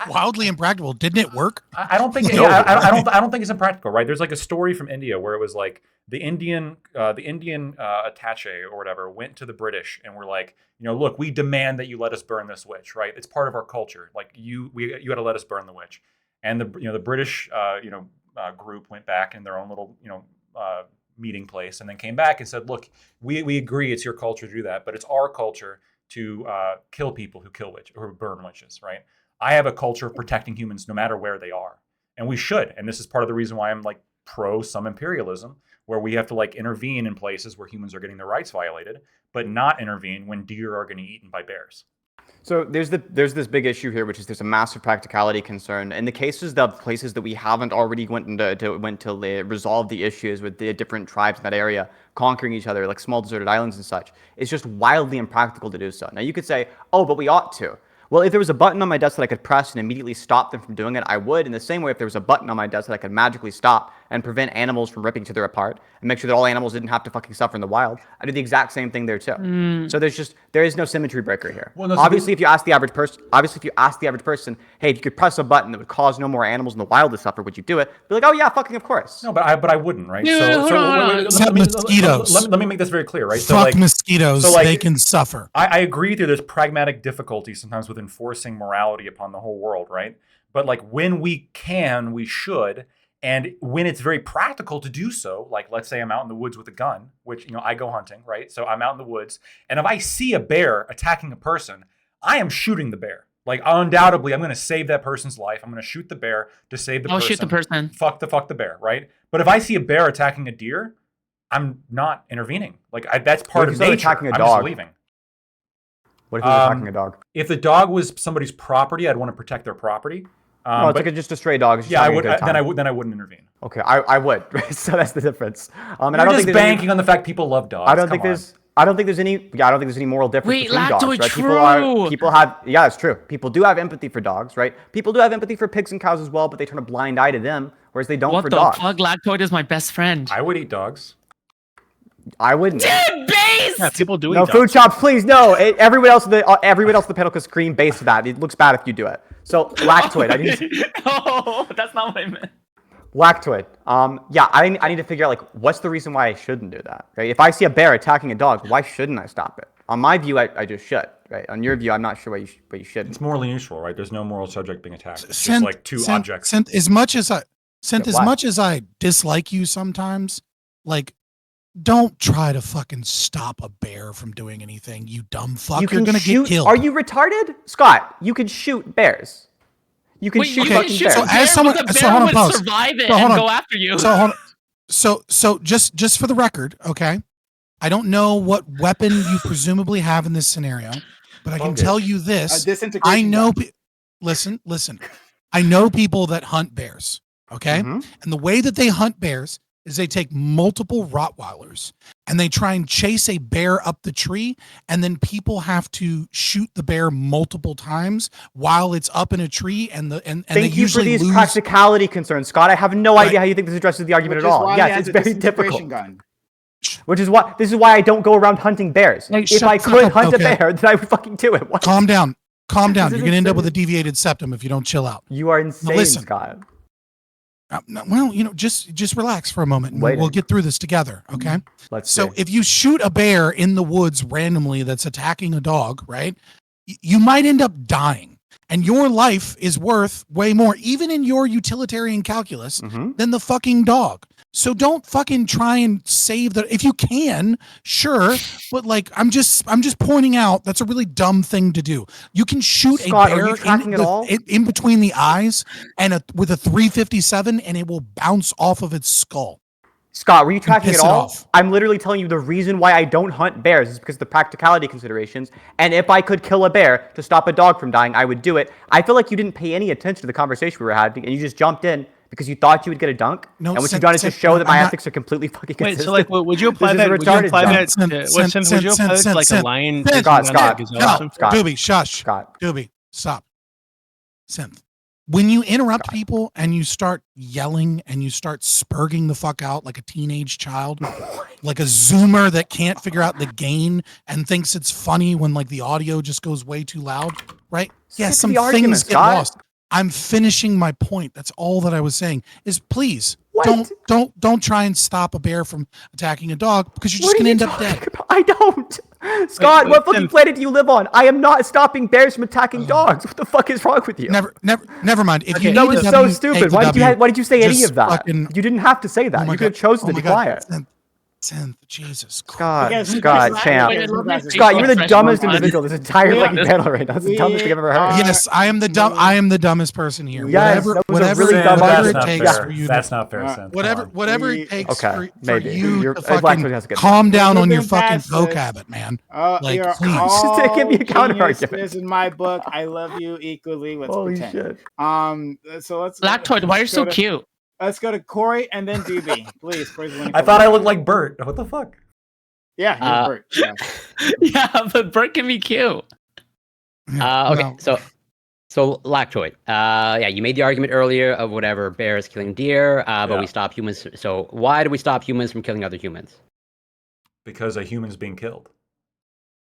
S9: Wildly impractical. Didn't it work?
S6: I don't think. I don't think it's impractical, right? There's like a story from India where it was like the Indian attaché or whatever went to the British and were like, look, we demand that you let us burn this witch, right? It's part of our culture. Like you got to let us burn the witch. And the British group went back in their own little meeting place and then came back and said, look, we agree it's your culture to do that, but it's our culture to kill people who burn witches, right? I have a culture of protecting humans no matter where they are. And we should. And this is part of the reason why I'm like pro some imperialism, where we have to like intervene in places where humans are getting their rights violated, but not intervene when deer are getting eaten by bears.
S12: So there's this big issue here, which is there's a massive practicality concern. In the cases of places that we haven't already went to resolve the issues with the different tribes in that area conquering each other, like small deserted islands and such, it's just wildly impractical to do so. Now you could say, oh, but we ought to. Well, if there was a button on my desk that I could press and immediately stop them from doing it, I would. In the same way, if there was a button on my desk that I could magically stop and prevent animals from ripping each other apart and make sure that all animals didn't have to fucking suffer in the wild, I do the exact same thing there too. So there is no symmetry breaker here. Well, obviously, if you ask the average person, hey, if you could press a button that would cause no more animals in the wild to suffer, would you do it? Be like, oh yeah, fucking of course.
S6: No, but I wouldn't, right?
S9: Mosquitoes.
S6: Let me make this very clear, right?
S9: Fuck mosquitoes. They can suffer.
S6: I agree there's pragmatic difficulty sometimes with enforcing morality upon the whole world, right? But like when we can, we should. And when it's very practical to do so, like let's say I'm out in the woods with a gun, which, I go hunting, right? So I'm out in the woods and if I see a bear attacking a person, I am shooting the bear. Like undoubtedly, I'm going to save that person's life. I'm going to shoot the bear to save the person.
S13: I'll shoot the person.
S6: Fuck the bear, right? But if I see a bear attacking a deer, I'm not intervening. Like that's part of nature.
S12: Attacking a
S6: I'm
S12: dog?
S6: just leaving.
S12: What if you're attacking a dog?
S6: If the dog was somebody's property, I'd want to protect their property.
S12: No, it's like just a stray dog.
S6: Yeah, I would. Then I wouldn't intervene.
S12: Okay, I would. So that's the difference. And
S6: You're just banking on the fact people love dogs.
S12: I don't think there's any moral difference between dogs. Right?
S13: True.
S12: People have. Yeah, it's true. People do have empathy for dogs, right? People do have empathy for pigs and cows as well, but they turn a blind eye to them, whereas they don't for dogs.
S13: What the fuck? Lactoid is my best friend.
S6: I would eat dogs.
S12: I wouldn't.
S13: Dude, base!
S4: Yeah, people do eat
S12: No,
S4: dogs.
S12: Food Chops, please, no. Everyone else in the panel could scream base to that. It looks bad if you do it. So, Lactoid.
S13: No, that's not what I meant.
S12: Lactoid. I need to figure out, like, what's the reason why I shouldn't do that, right? If I see a bear attacking a dog, why shouldn't I stop it? On my view, I just should, right? On your view, I'm not sure why you shouldn't.
S6: It's morally neutral, right? There's no moral subject being attacked. It's just like two objects.
S9: As much as I dislike you sometimes, like, don't try to fucking stop a bear from doing anything, you dumb fuck. You're gonna get killed.
S12: Are you retarded? Scott, you can shoot bears. You can shoot fucking bears.
S9: So as someone,
S13: hold on, survive it and go after you.
S9: So just for the record, okay? I don't know what weapon you presumably have in this scenario. But I
S6: It's all
S9: can
S6: good.
S9: tell you this:
S11: disintegration
S9: I know.
S11: gun.
S9: Listen. I know people that hunt bears. Okay,
S12: Mhm.
S9: and the way that they hunt bears is they take multiple Rottweilers and they try and chase a bear up the tree, and then people have to shoot the bear multiple times while it's up in a tree, and they
S12: Thank you for
S9: usually
S12: these
S9: lose.
S12: practicality concerns, Scott. I have no
S9: Right.
S12: idea how you think this addresses the argument
S11: Which
S12: at
S11: is
S12: all.
S11: why he
S12: Yes,
S11: has
S12: it's
S11: a
S12: very
S11: disintegration
S12: difficult.
S11: gun.
S12: Which is why I don't go around hunting bears.
S9: Hey,
S12: If
S9: shut
S12: I
S9: the fuck
S12: could
S9: up,
S12: hunt
S9: okay.
S12: a bear, then I would fucking do it. What?
S9: Calm down. Calm down.
S12: This
S9: You're
S12: is
S9: gonna end up with a
S12: insane.
S9: deviated septum if you don't chill out.
S12: You are insane,
S9: listen.
S12: Scott.
S9: No, well, just relax for a moment, and we'll
S12: Waiting.
S9: get through this together, okay?
S12: Let's
S9: So
S12: see.
S9: if you shoot a bear in the woods randomly that's attacking a dog, right? You might end up dying, and your life is worth way more, even in your utilitarian calculus,
S12: Mhm.
S9: than the fucking dog. So don't fucking try and save the. If you can, sure, but like I'm just pointing out that's a really dumb thing to do. You can shoot
S12: Scott,
S9: a
S12: are
S9: bear
S12: you tracking at all?
S9: in between the eyes and with a 357, and it will bounce off of its skull.
S12: Scott, were you tracking
S9: piss
S12: at
S9: it
S12: all?
S9: off.
S12: I'm literally telling you the reason why I don't hunt bears is because of the practicality considerations. And if I could kill a bear to stop a dog from dying, I would do it. I feel like you didn't pay any attention to the conversation we were having, and you just jumped in because you thought you would get a dunk.
S9: No,
S12: and what
S9: Sen-
S12: you've done is
S9: Sen-
S12: just show that my
S9: I'm not-
S12: ethics are completely fucking
S4: Wait,
S12: consistent.
S4: so like, would you apply
S12: This is
S4: that?
S12: a
S4: Would you
S12: retarded
S4: apply
S12: job.
S4: that?
S9: Sen-
S4: Would you
S9: Sen-
S4: apply that to like a
S9: Sen-
S4: lion?
S9: Sen-
S12: Scott,
S4: taking on a
S12: Scott,
S4: dog? Is that
S12: Scott,
S4: awesome?
S12: Scott.
S9: Doobie, shush.
S12: Scott.
S9: Doobie, stop. Synth. When you interrupt people and you start yelling and you start spurging the fuck out like a teenage child, like a Zoomer that can't figure out the gain and thinks it's funny when like the audio just goes way too loud, right?
S12: Stick
S9: Yeah,
S12: to
S9: some
S12: the argument,
S9: things get
S12: Scott.
S9: lost. I'm finishing my point. That's all that I was saying. Is please
S12: What?
S9: don't try and stop a bear from attacking a dog because you're just
S12: What are
S9: gonna
S12: you
S9: end up
S12: talking
S9: dead.
S12: about? I don't. Scott,
S4: wait,
S12: what fucking
S4: Tim.
S12: planet do you live on? I am not stopping bears from attacking dogs. What the fuck is wrong with you?
S9: Never mind. If you
S12: That
S9: need
S12: was
S9: a
S12: so
S9: W,
S12: stupid.
S9: take the
S12: Why did you
S9: W.
S12: why did you say any
S9: Just
S12: of that?
S9: fucking-
S12: You didn't have to say that.
S9: Oh my
S12: You could have
S9: God.
S12: chosen
S9: Oh
S12: to
S9: my
S12: be
S9: God.
S12: quiet.
S9: Synth, Jesus Christ.
S12: Scott,
S11: Because we
S12: Scott,
S11: just-
S12: champ.
S11: Wait, let me
S12: Scott, you're the
S13: fresh
S12: dumbest
S13: one.
S12: individual this entire
S11: Yeah.
S12: fucking panel right now. That's the dumbest thing I've ever heard.
S9: Yes, I am the dumbest person here.
S12: Yes,
S9: whatever
S12: that was a
S9: whatever,
S12: really dumb
S9: whatever
S12: answer.
S9: it
S6: That's not
S9: takes
S6: fair.
S9: for you
S6: That's
S9: to
S6: not fair, Sen. Come
S9: whatever
S6: on.
S9: whatever
S11: We-
S9: it takes
S12: Okay,
S9: for
S12: maybe.
S9: you
S12: You're-
S9: to
S12: Black
S9: fucking
S12: Twitter has to get
S9: calm down on your
S11: Moving
S9: fucking
S11: past
S9: coke
S11: this.
S9: habit, man. Like,
S11: You're
S9: please.
S11: all
S12: Just give me a counter argument.
S11: geniuses in my book. I love you equally. Let's
S12: Holy
S11: pretend.
S12: shit.
S11: So let's.
S13: Lactoid, why are you
S11: let's
S13: so
S11: go to-
S13: cute?
S11: Let's go to Corey and then DB, please. Corey's winning
S6: I
S11: for
S6: thought I
S11: one.
S6: looked like Bert. What the fuck?
S11: Yeah, you're Bert. Yeah.
S13: Yeah, but Bert can be cute.
S9: Yeah,
S10: Okay,
S9: well,
S10: so Lactoid. Yeah, you made the argument earlier of whatever bears killing deer, but
S6: Yeah.
S10: we stop humans. So why do we stop humans from killing other humans?
S6: Because a human's being killed.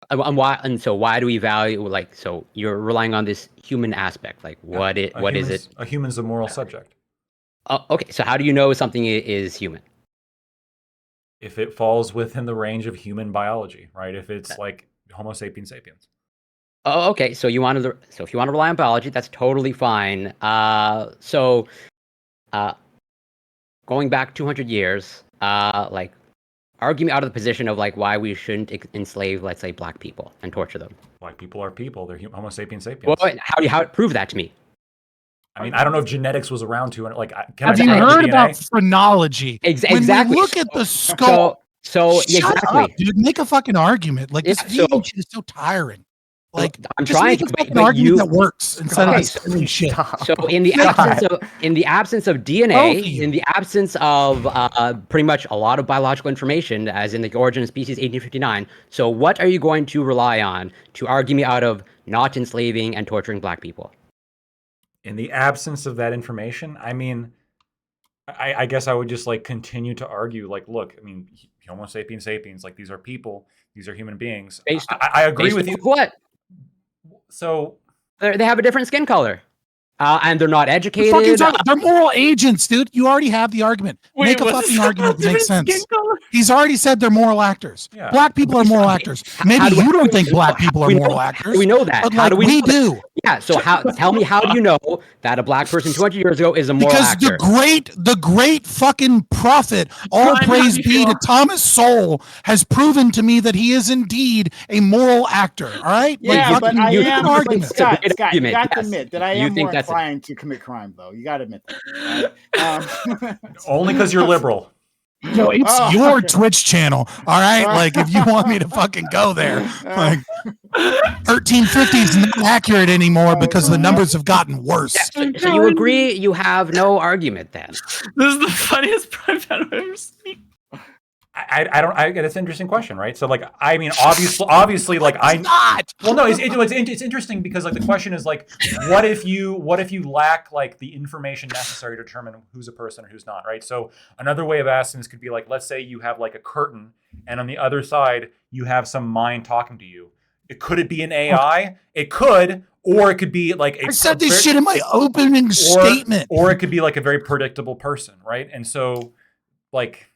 S10: And why? And so why do we value like? So you're relying on this human aspect. Like what is it?
S6: A human's a moral subject.
S10: Okay, so how do you know something is human?
S6: If it falls within the range of human biology, right? If it's like Homo sapiens sapiens.
S10: Oh, okay. So if you want to rely on biology, that's totally fine. Going back 200 years, like, argue me out of the position of like why we shouldn't enslave, let's say, black people and torture them.
S6: Black people are people. They're Homo sapiens sapiens.
S10: Well, wait, how prove that to me?
S6: I mean, I don't know if genetics was around to it. Like, can
S9: have
S6: I
S9: you
S6: check the
S9: heard
S6: DNA?
S9: about phrenology?
S10: Exactly.
S9: When we look at the skull,
S10: So
S9: shut
S10: exactly.
S9: up, dude. Make a fucking argument. Like this
S10: Yeah,
S9: vegan shit is so tiring. Like,
S10: I'm
S9: just
S10: trying
S9: make a
S10: to,
S9: fucking
S10: but
S9: argument
S10: you-
S9: that works instead of
S10: Okay,
S9: this silly shit.
S10: So in the absence of
S9: Both
S10: DNA,
S9: of you.
S10: in the absence of pretty much a lot of biological information, as in the Origin of Species 1859. So what are you going to rely on to argue me out of not enslaving and torturing black people?
S6: In the absence of that information, I mean, I guess I would just like continue to argue. Like, look, I mean, Homo sapiens sapiens, like these are people, these are human beings. I agree
S10: Based
S6: with
S10: on
S6: you.
S10: What?
S6: So
S10: They have a different skin color, and they're not
S9: What the
S10: educated.
S9: fuck are you talking- They're moral agents, dude. You already have the argument.
S13: Wait,
S9: Make a
S13: what's
S9: fucking
S13: the
S9: argument that makes
S13: different
S9: sense.
S13: skin color?
S9: He's already said they're moral actors.
S6: Yeah.
S9: Black people are moral actors. Maybe
S10: How do we-
S9: you don't think black people are
S10: we know-
S9: moral
S10: how
S9: actors.
S10: do we know that?
S9: But
S10: How
S9: like
S10: do we
S9: we
S10: know that?
S9: do.
S10: Yeah. So tell me, how do you know that a black person 200 years ago is a moral
S9: Because
S10: actor?
S9: the great fucking prophet, all
S13: Brian,
S9: praise
S13: how do you
S9: be
S13: feel?
S9: to Thomas Sowell, has proven to me that he is indeed a moral actor. All right?
S11: Yeah,
S9: Like,
S11: but
S9: fucking
S11: I
S9: make an
S11: am. But
S9: argument.
S11: Scott,
S10: Great
S11: Scott, you
S10: argument,
S11: got to
S10: yes.
S11: admit that I
S10: You
S11: am
S10: think
S11: more
S10: that's it.
S11: inclined to commit crime, though. You got to admit that. Right?
S6: only because you're liberal.
S9: Yo, it's
S11: Oh,
S9: your
S11: okay.
S9: Twitch channel. All right. Like, if you want me to fucking go there, like 1350 is not accurate anymore because the numbers have gotten worse.
S10: Yeah, so you agree you have no argument then?
S13: This is the funniest prime battle I've ever seen.
S6: That's an interesting question, right? So, like, I mean, obviously, like, well, no, it's interesting because, like, the question is, like, what if you lack, like, the information necessary to determine who's a person or who's not, right? So, another way of asking this could be, like, let's say you have, like, a curtain, and on the other side, you have some mind talking to you. Could it be an AI? It could, or it could be, like,
S9: I said this shit in my opening statement.
S6: Or it could be, like, a very predictable person, right? And so, like...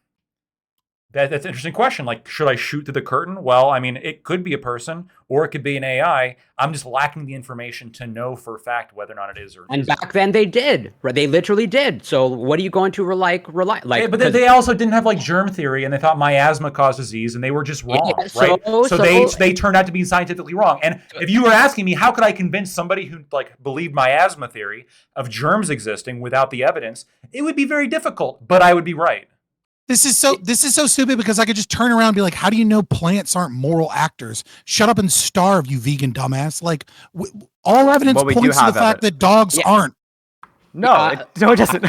S6: That's an interesting question. Like, should I shoot through the curtain? Well, I mean, it could be a person or it could be an AI. I'm just lacking the information to know for a fact whether or not it is or
S10: And
S6: isn't.
S10: back then they did. They literally did. So what are you going to rely? Like,
S6: Yeah, but they also didn't have like germ theory, and they thought miasma caused disease, and they were just wrong, right? So they turned out to be scientifically wrong. And if you were asking me, how could I convince somebody who like believed miasma theory of germs existing without the evidence, it would be very difficult, but I would be right.
S9: This is so stupid because I could just turn around and be like, how do you know plants aren't moral actors? Shut up and starve, you vegan dumbass. Like, all evidence points to the fact that dogs aren't.
S12: No, it doesn't.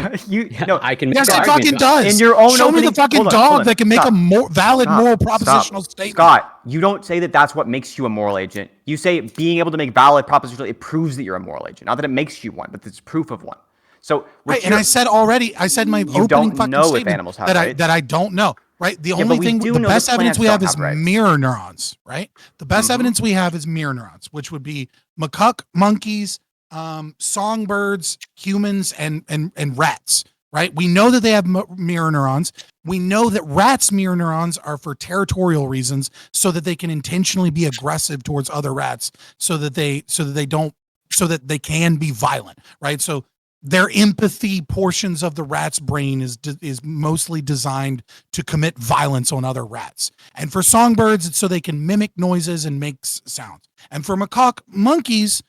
S12: No,
S10: I can.
S9: Yes, it fucking does.
S12: In your own
S9: Show me the fucking dog that can make a more valid moral propositional statement.
S12: Scott, you don't say that that's what makes you a moral agent. You say being able to make valid propositional, it proves that you're a moral agent. Not that it makes you one, but it's proof of one. So,
S9: right, and I said in my opening fucking statement that I don't know. Right, the only thing, the best evidence we have is mirror neurons. Right, the best evidence we have is mirror neurons, which would be macaque, monkeys, songbirds, humans, and rats. Right, we know that they have mirror neurons. We know that rats' mirror neurons are for territorial reasons, so that they can intentionally be aggressive towards other rats, so that they can be violent. Right, so their empathy portions of the rat's brain is mostly designed to commit violence on other rats. And for songbirds, it's so they can mimic noises and make sounds. And for macaque monkeys,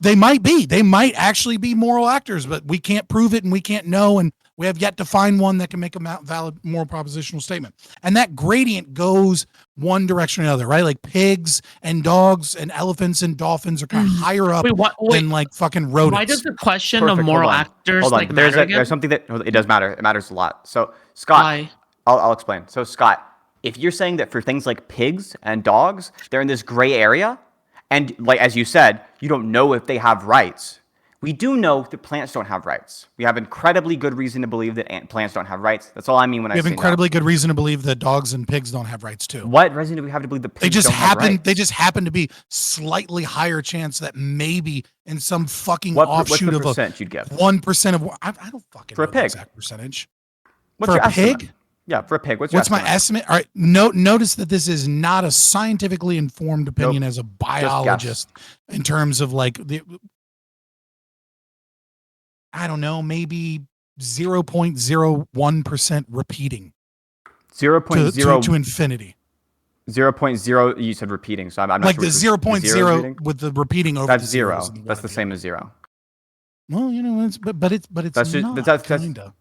S9: they might actually be moral actors, but we can't prove it and we can't know. And we have yet to find one that can make a valid moral propositional statement. And that gradient goes one direction or another, right? Like pigs and dogs and elephants and dolphins are kind of higher up than like fucking rodents.
S13: Why does the question of moral actors
S12: Hold on.
S13: like
S12: There's
S13: matter again?
S12: there's something that it does matter. It matters a lot. So Scott, I'll explain. So Scott, if you're saying that for things like pigs and dogs, they're in this gray area, and like as you said, you don't know if they have rights. We do know that plants don't have rights. We have incredibly good reason to believe that plants don't have rights. That's all I mean when I say
S9: We have incredibly good reason to believe that dogs and pigs don't have rights too.
S12: What reason do we have to believe that pigs don't have rights?
S9: They just happen to be slightly higher chance that maybe in some fucking
S12: what's
S9: offshoot
S12: the
S9: of
S12: percent you'd give?
S9: 1% of I don't fucking
S12: for
S9: know
S12: a pig.
S9: the exact percentage.
S12: What's
S9: for
S12: your
S9: a pig?
S12: estimate? Yeah, for a pig. What's
S9: my estimate? All right. Notice that this is not a scientifically informed opinion as a biologist in terms of like I don't know, maybe 0.01% repeating.
S12: 0.0
S9: to infinity.
S12: 0.0. You said repeating, so I'm not
S9: like
S12: sure
S9: the 0.0 with the repeating over.
S12: That's zero. That's the same as zero.
S9: Well, you know, but it's
S12: that's
S9: not kind of.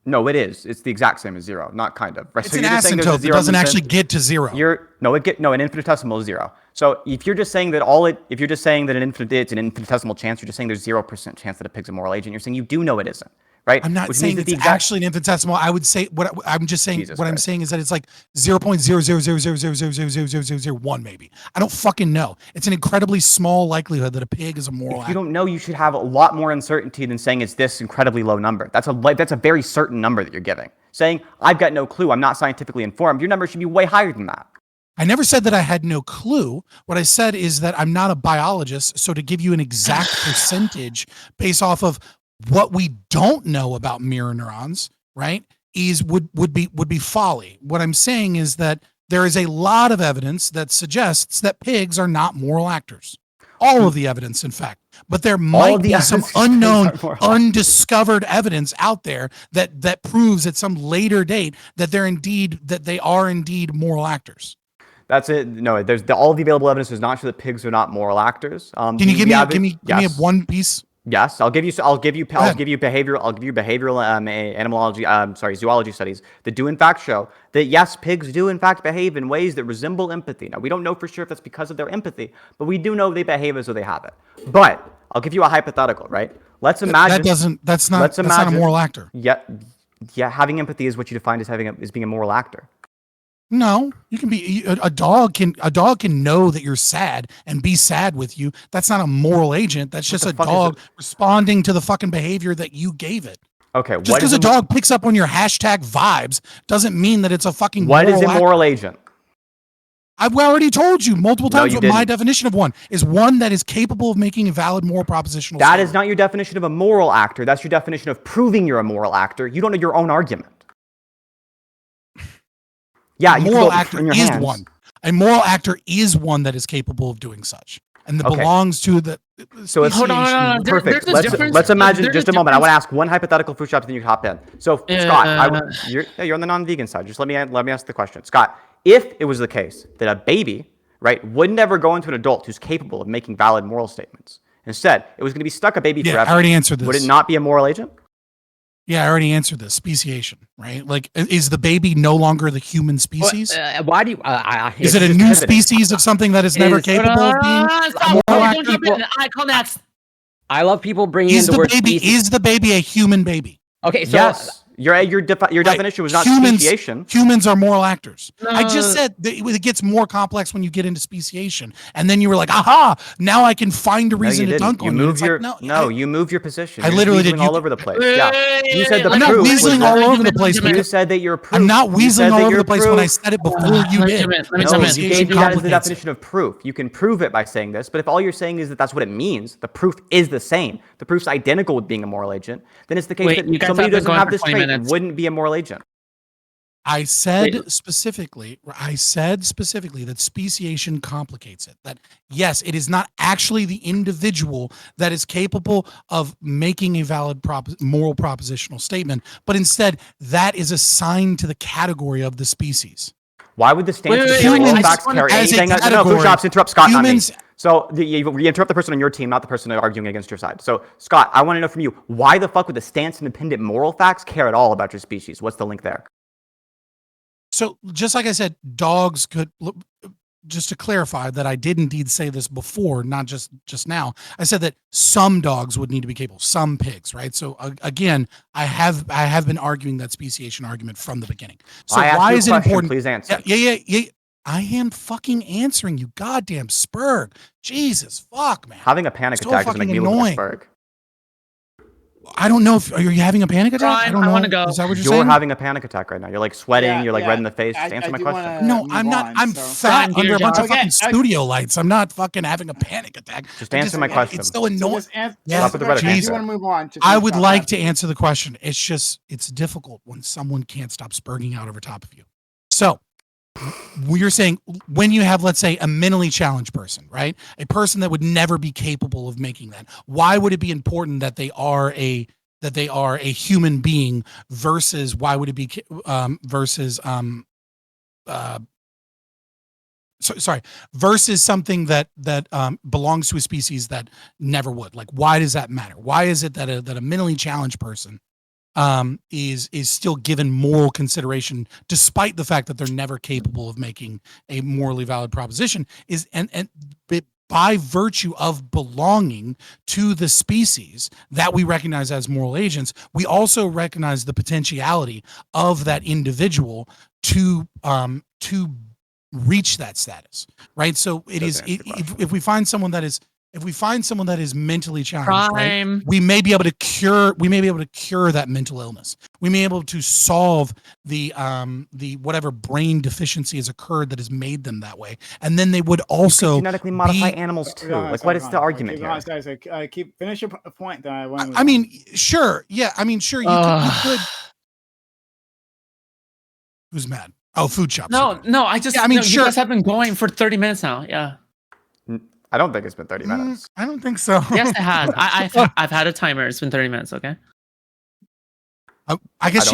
S12: No, it is. It's the exact same as zero, not kind of. Right?
S9: It's an asymptote. It doesn't actually get to zero.
S12: An infinitesimal is zero. So if you're just saying that if you're just saying that it's an infinitesimal chance, you're just saying there's 0% chance that a pig's a moral agent. You're saying you do know it isn't, right?
S9: I'm not saying it's actually an infinitesimal. I would say I'm just saying what I'm saying is that it's like 0.000000001 maybe. I don't fucking know. It's an incredibly small likelihood that a pig is a moral
S12: actor. You don't know, you should have a lot more uncertainty than saying it's this incredibly low number. That's a very certain number that you're giving. Saying I've got no clue, I'm not scientifically informed, your number should be way higher than that.
S9: I never said that I had no clue. What I said is that I'm not a biologist, so to give you an exact percentage based off of what we don't know about mirror neurons, right, would be folly. What I'm saying is that there is a lot of evidence that suggests that pigs are not moral actors. All of the evidence, in fact. But there might be some unknown, undiscovered evidence out there that proves at some later date that they are indeed moral actors.
S12: That's it. No, there's all the available evidence does not show that pigs are not moral actors.
S9: Can you give me one piece?
S12: Yes, I'll give you behavioral zoology studies that do in fact show that yes, pigs do in fact behave in ways that resemble empathy. Now we don't know for sure if that's because of their empathy, but we do know they behave as though they have it. But I'll give you a hypothetical, right? Let's imagine
S9: that's not a moral actor.
S12: Yeah, having empathy is what you define as being a moral actor.
S9: No, you can be a dog can know that you're sad and be sad with you. That's not a moral agent. That's just a dog responding to the fucking behavior that you gave it.
S12: Okay,
S9: just because a dog picks up on your hashtag vibes doesn't mean that it's a fucking
S12: what is a moral agent?
S9: I've already told you multiple times what my definition of one is: one that is capable of making a valid moral propositional statement.
S12: That is not your definition of a moral actor. That's your definition of proving you're a moral actor. You don't know your own argument. Yeah,
S9: a moral actor is one. A moral actor is one that is capable of doing such, and that belongs to the.
S12: So it's
S13: hold on.
S12: Perfect. Let's imagine just a moment. I want to ask one hypothetical food shop, then you hop in. So Scott, you're on the non-vegan side. Just let me ask the question, Scott. If it was the case that a baby, right, would never go into an adult who's capable of making valid moral statements, instead it was going to be stuck a baby forever.
S9: I already answered this.
S12: Would it not be a moral agent?
S9: Yeah, I already answered this. Speciation, right? Like, is the baby no longer the human species?
S10: Why do you?
S9: Is it a new species of something that is never capable of being a moral actor?
S13: I call that.
S10: I love people bringing in the word species.
S9: Is the baby a human baby?
S10: Okay, so
S12: yes. Your definition was not speciation.
S9: Humans are moral actors. I just said that it gets more complex when you get into speciation, and then you were like, "Aha! Now I can find a reason to dunk on you."
S12: You move your position.
S9: I literally did
S12: all over the place. Yeah, you said the
S9: I'm not weaseling all over the place.
S12: You said that you're proof.
S9: I'm not weaseling all over the place when I said it before you did.
S12: You gave that as the definition of proof. You can prove it by saying this, but if all you're saying is that that's what it means, the proof is the same. The proof's identical with being a moral agent. Then it's the case that somebody who doesn't have this trait wouldn't be a moral agent.
S9: I said specifically that speciation complicates it. That yes, it is not actually the individual that is capable of making a valid moral propositional statement, but instead that is assigned to the category of the species.
S12: Why would the stance of moral facts carry anything? No, food shops interrupt Scott, not me. So you interrupt the person on your team, not the person arguing against your side. So Scott, I want to know from you, why the fuck would the stance independent moral facts care at all about your species? What's the link there?
S9: So just like I said, dogs could, just to clarify that I did indeed say this before, not just now. I said that some dogs would need to be capable, some pigs, right? So again, I have been arguing that speciation argument from the beginning. So why is it important?
S12: Please answer.
S9: Yeah. I am fucking answering you, goddamn Spurg. Jesus, fuck, man.
S12: Having a panic attack doesn't make me look like Spurg.
S9: I don't know if are you having a panic attack?
S13: I don't know. I want to go.
S9: Is that what you're
S12: saying?
S9: saying?
S12: You're having a panic attack right now. You're like sweating. You're like red in the face. Just answer my question.
S9: No, I'm not. I'm fat under a bunch of fucking studio lights. I'm not fucking having a panic attack.
S12: Just answer my question.
S9: It's so annoying.
S12: Stop with the Reddit answer.
S11: want to move on.
S9: I would like to answer the question. It's difficult when someone can't stop spurging out over top of you. So you're saying when you have, let's say, a mentally challenged person, right? A person that would never be capable of making that. Why would it be important that they are a human being versus why would it be versus something that belongs to a species that never would? Like, why does that matter? Why is it that a mentally challenged person is still given moral consideration despite the fact that they're never capable of making a morally valid proposition? By virtue of belonging to the species that we recognize as moral agents, we also recognize the potentiality of that individual to reach that status, right? So if we find someone that is mentally challenged, right, we may be able to cure that mental illness. We may be able to solve the whatever brain deficiency has occurred that has made them that way. And then they would also
S12: genetically modify animals too. Like, what is the argument here?
S11: Finish your point.
S9: I mean, sure. Yeah. I mean, sure. You could. Who's mad? Oh, food shops.
S13: No. You guys have been going for 30 minutes now. Yeah.
S12: I don't think it's been 30 minutes.
S9: I don't think so.
S13: Yes, it has. I've had a timer. It's been 30 minutes. Okay.
S9: I guess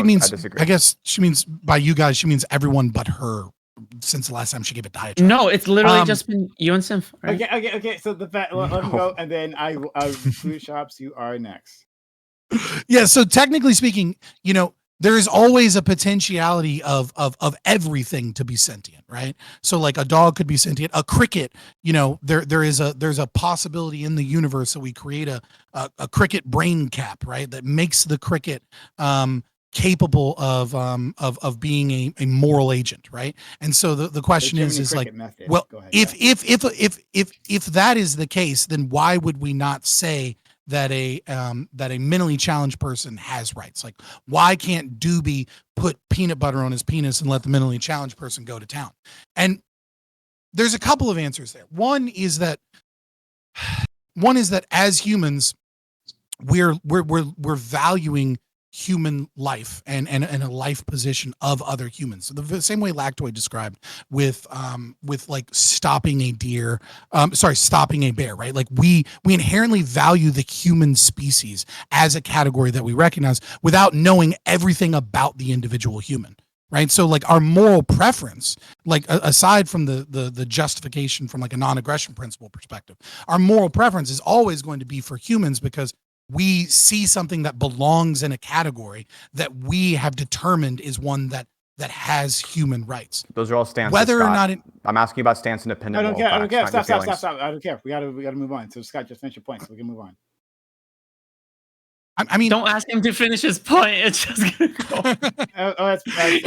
S9: she means by you guys, she means everyone but her since the last time she gave a diatribe.
S13: No, it's literally just been you and Symph. Right?
S11: Okay. So let him go, and then Food Shops, you are next.
S9: Yeah. So technically speaking, there is always a potentiality of everything to be sentient, right? So like a dog could be sentient, a cricket, there's a possibility in the universe that we create a cricket brain cap, right? That makes the cricket capable of being a moral agent, right? And so the question is like, well, if that is the case, then why would we not say that a mentally challenged person has rights? Like, why can't Doobie put peanut butter on his penis and let the mentally challenged person go to town? And there's a couple of answers there. One is that as humans, we're valuing human life and a life position of other humans. So the same way Lactoid described with like stopping a bear, right? Like we inherently value the human species as a category that we recognize without knowing everything about the individual human. Right. So like our moral preference, like aside from the justification from like a non-aggression principle perspective, our moral preference is always going to be for humans because we see something that belongs in a category that we have determined is one that has human rights.
S12: Those are all stances.
S9: Whether
S12: Scott.
S9: or not
S12: I'm asking you about stance independent.
S11: I don't care. Stop. I don't care. We gotta move on. So Scott, just finish your point so we can move on.
S9: I mean,
S13: don't ask him to finish his point. It's just gonna go.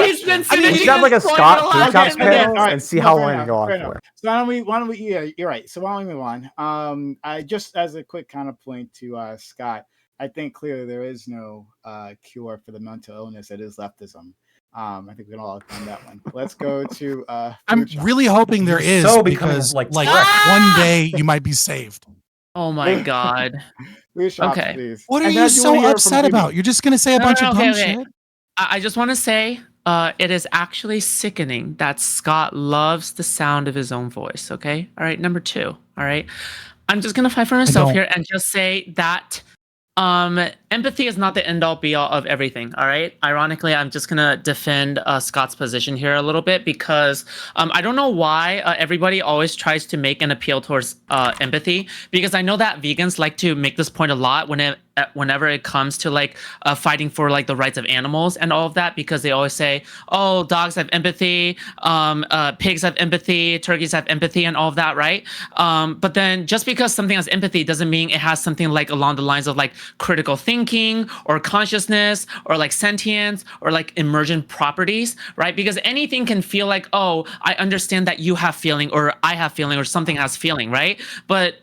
S11: He's
S13: been
S12: we should have like a Scott Food Shops panel and see how long we go on for.
S11: So why don't we? Yeah, you're right. So why don't we move on? I just as a quick counterpoint to Scott, I think clearly there is no cure for the mental illness that is leftism. I think we can all agree on that one. Let's go to.
S9: I'm really hoping there is because like one day you might be saved.
S13: Oh my god.
S11: Okay. Please.
S9: What are you so upset about? You're just gonna say a bunch of dumb shit?
S13: I just want to say it is actually sickening that Scott loves the sound of his own voice. Okay. All right. Number 2. All right. I'm just gonna fight for myself here and just say that empathy is not the end all be all of everything. All right. Ironically, I'm just going to defend Scott's position here a little bit because I don't know why everybody always tries to make an appeal towards empathy, because I know that vegans like to make this point a lot whenever it comes to like fighting for like the rights of animals and all of that, because they always say, oh, dogs have empathy, pigs have empathy, turkeys have empathy and all of that, right? But then just because something has empathy doesn't mean it has something like along the lines of like critical thinking or consciousness or like sentience or like emergent properties, right? Because anything can feel like, oh, I understand that you have feeling or I have feeling or something has feeling, right? But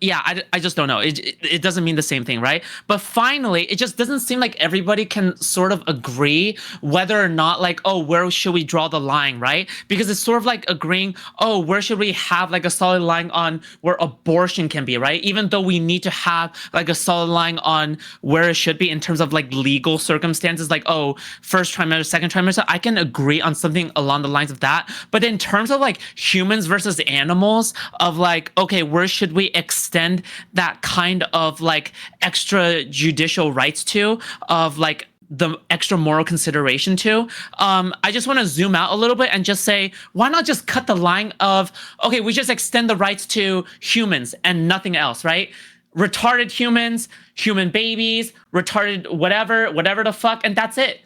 S13: yeah, I just don't know. It doesn't mean the same thing, right? But finally, it just doesn't seem like everybody can sort of agree whether or not like, oh, where should we draw the line, right? Because it's sort of like agreeing, oh, where should we have like a solid line on where abortion can be, right? Even though we need to have like a solid line on where it should be in terms of like legal circumstances, like, oh, first trimester, second trimester, I can agree on something along the lines of that. But in terms of like humans versus animals, of like, okay, where should we extend that kind of like extrajudicial rights to, of like the extra moral consideration to, I just want to zoom out a little bit and just say, why not just cut the line of, okay, we just extend the rights to humans and nothing else, right? Retarded humans, human babies, retarded whatever the fuck, and that's it.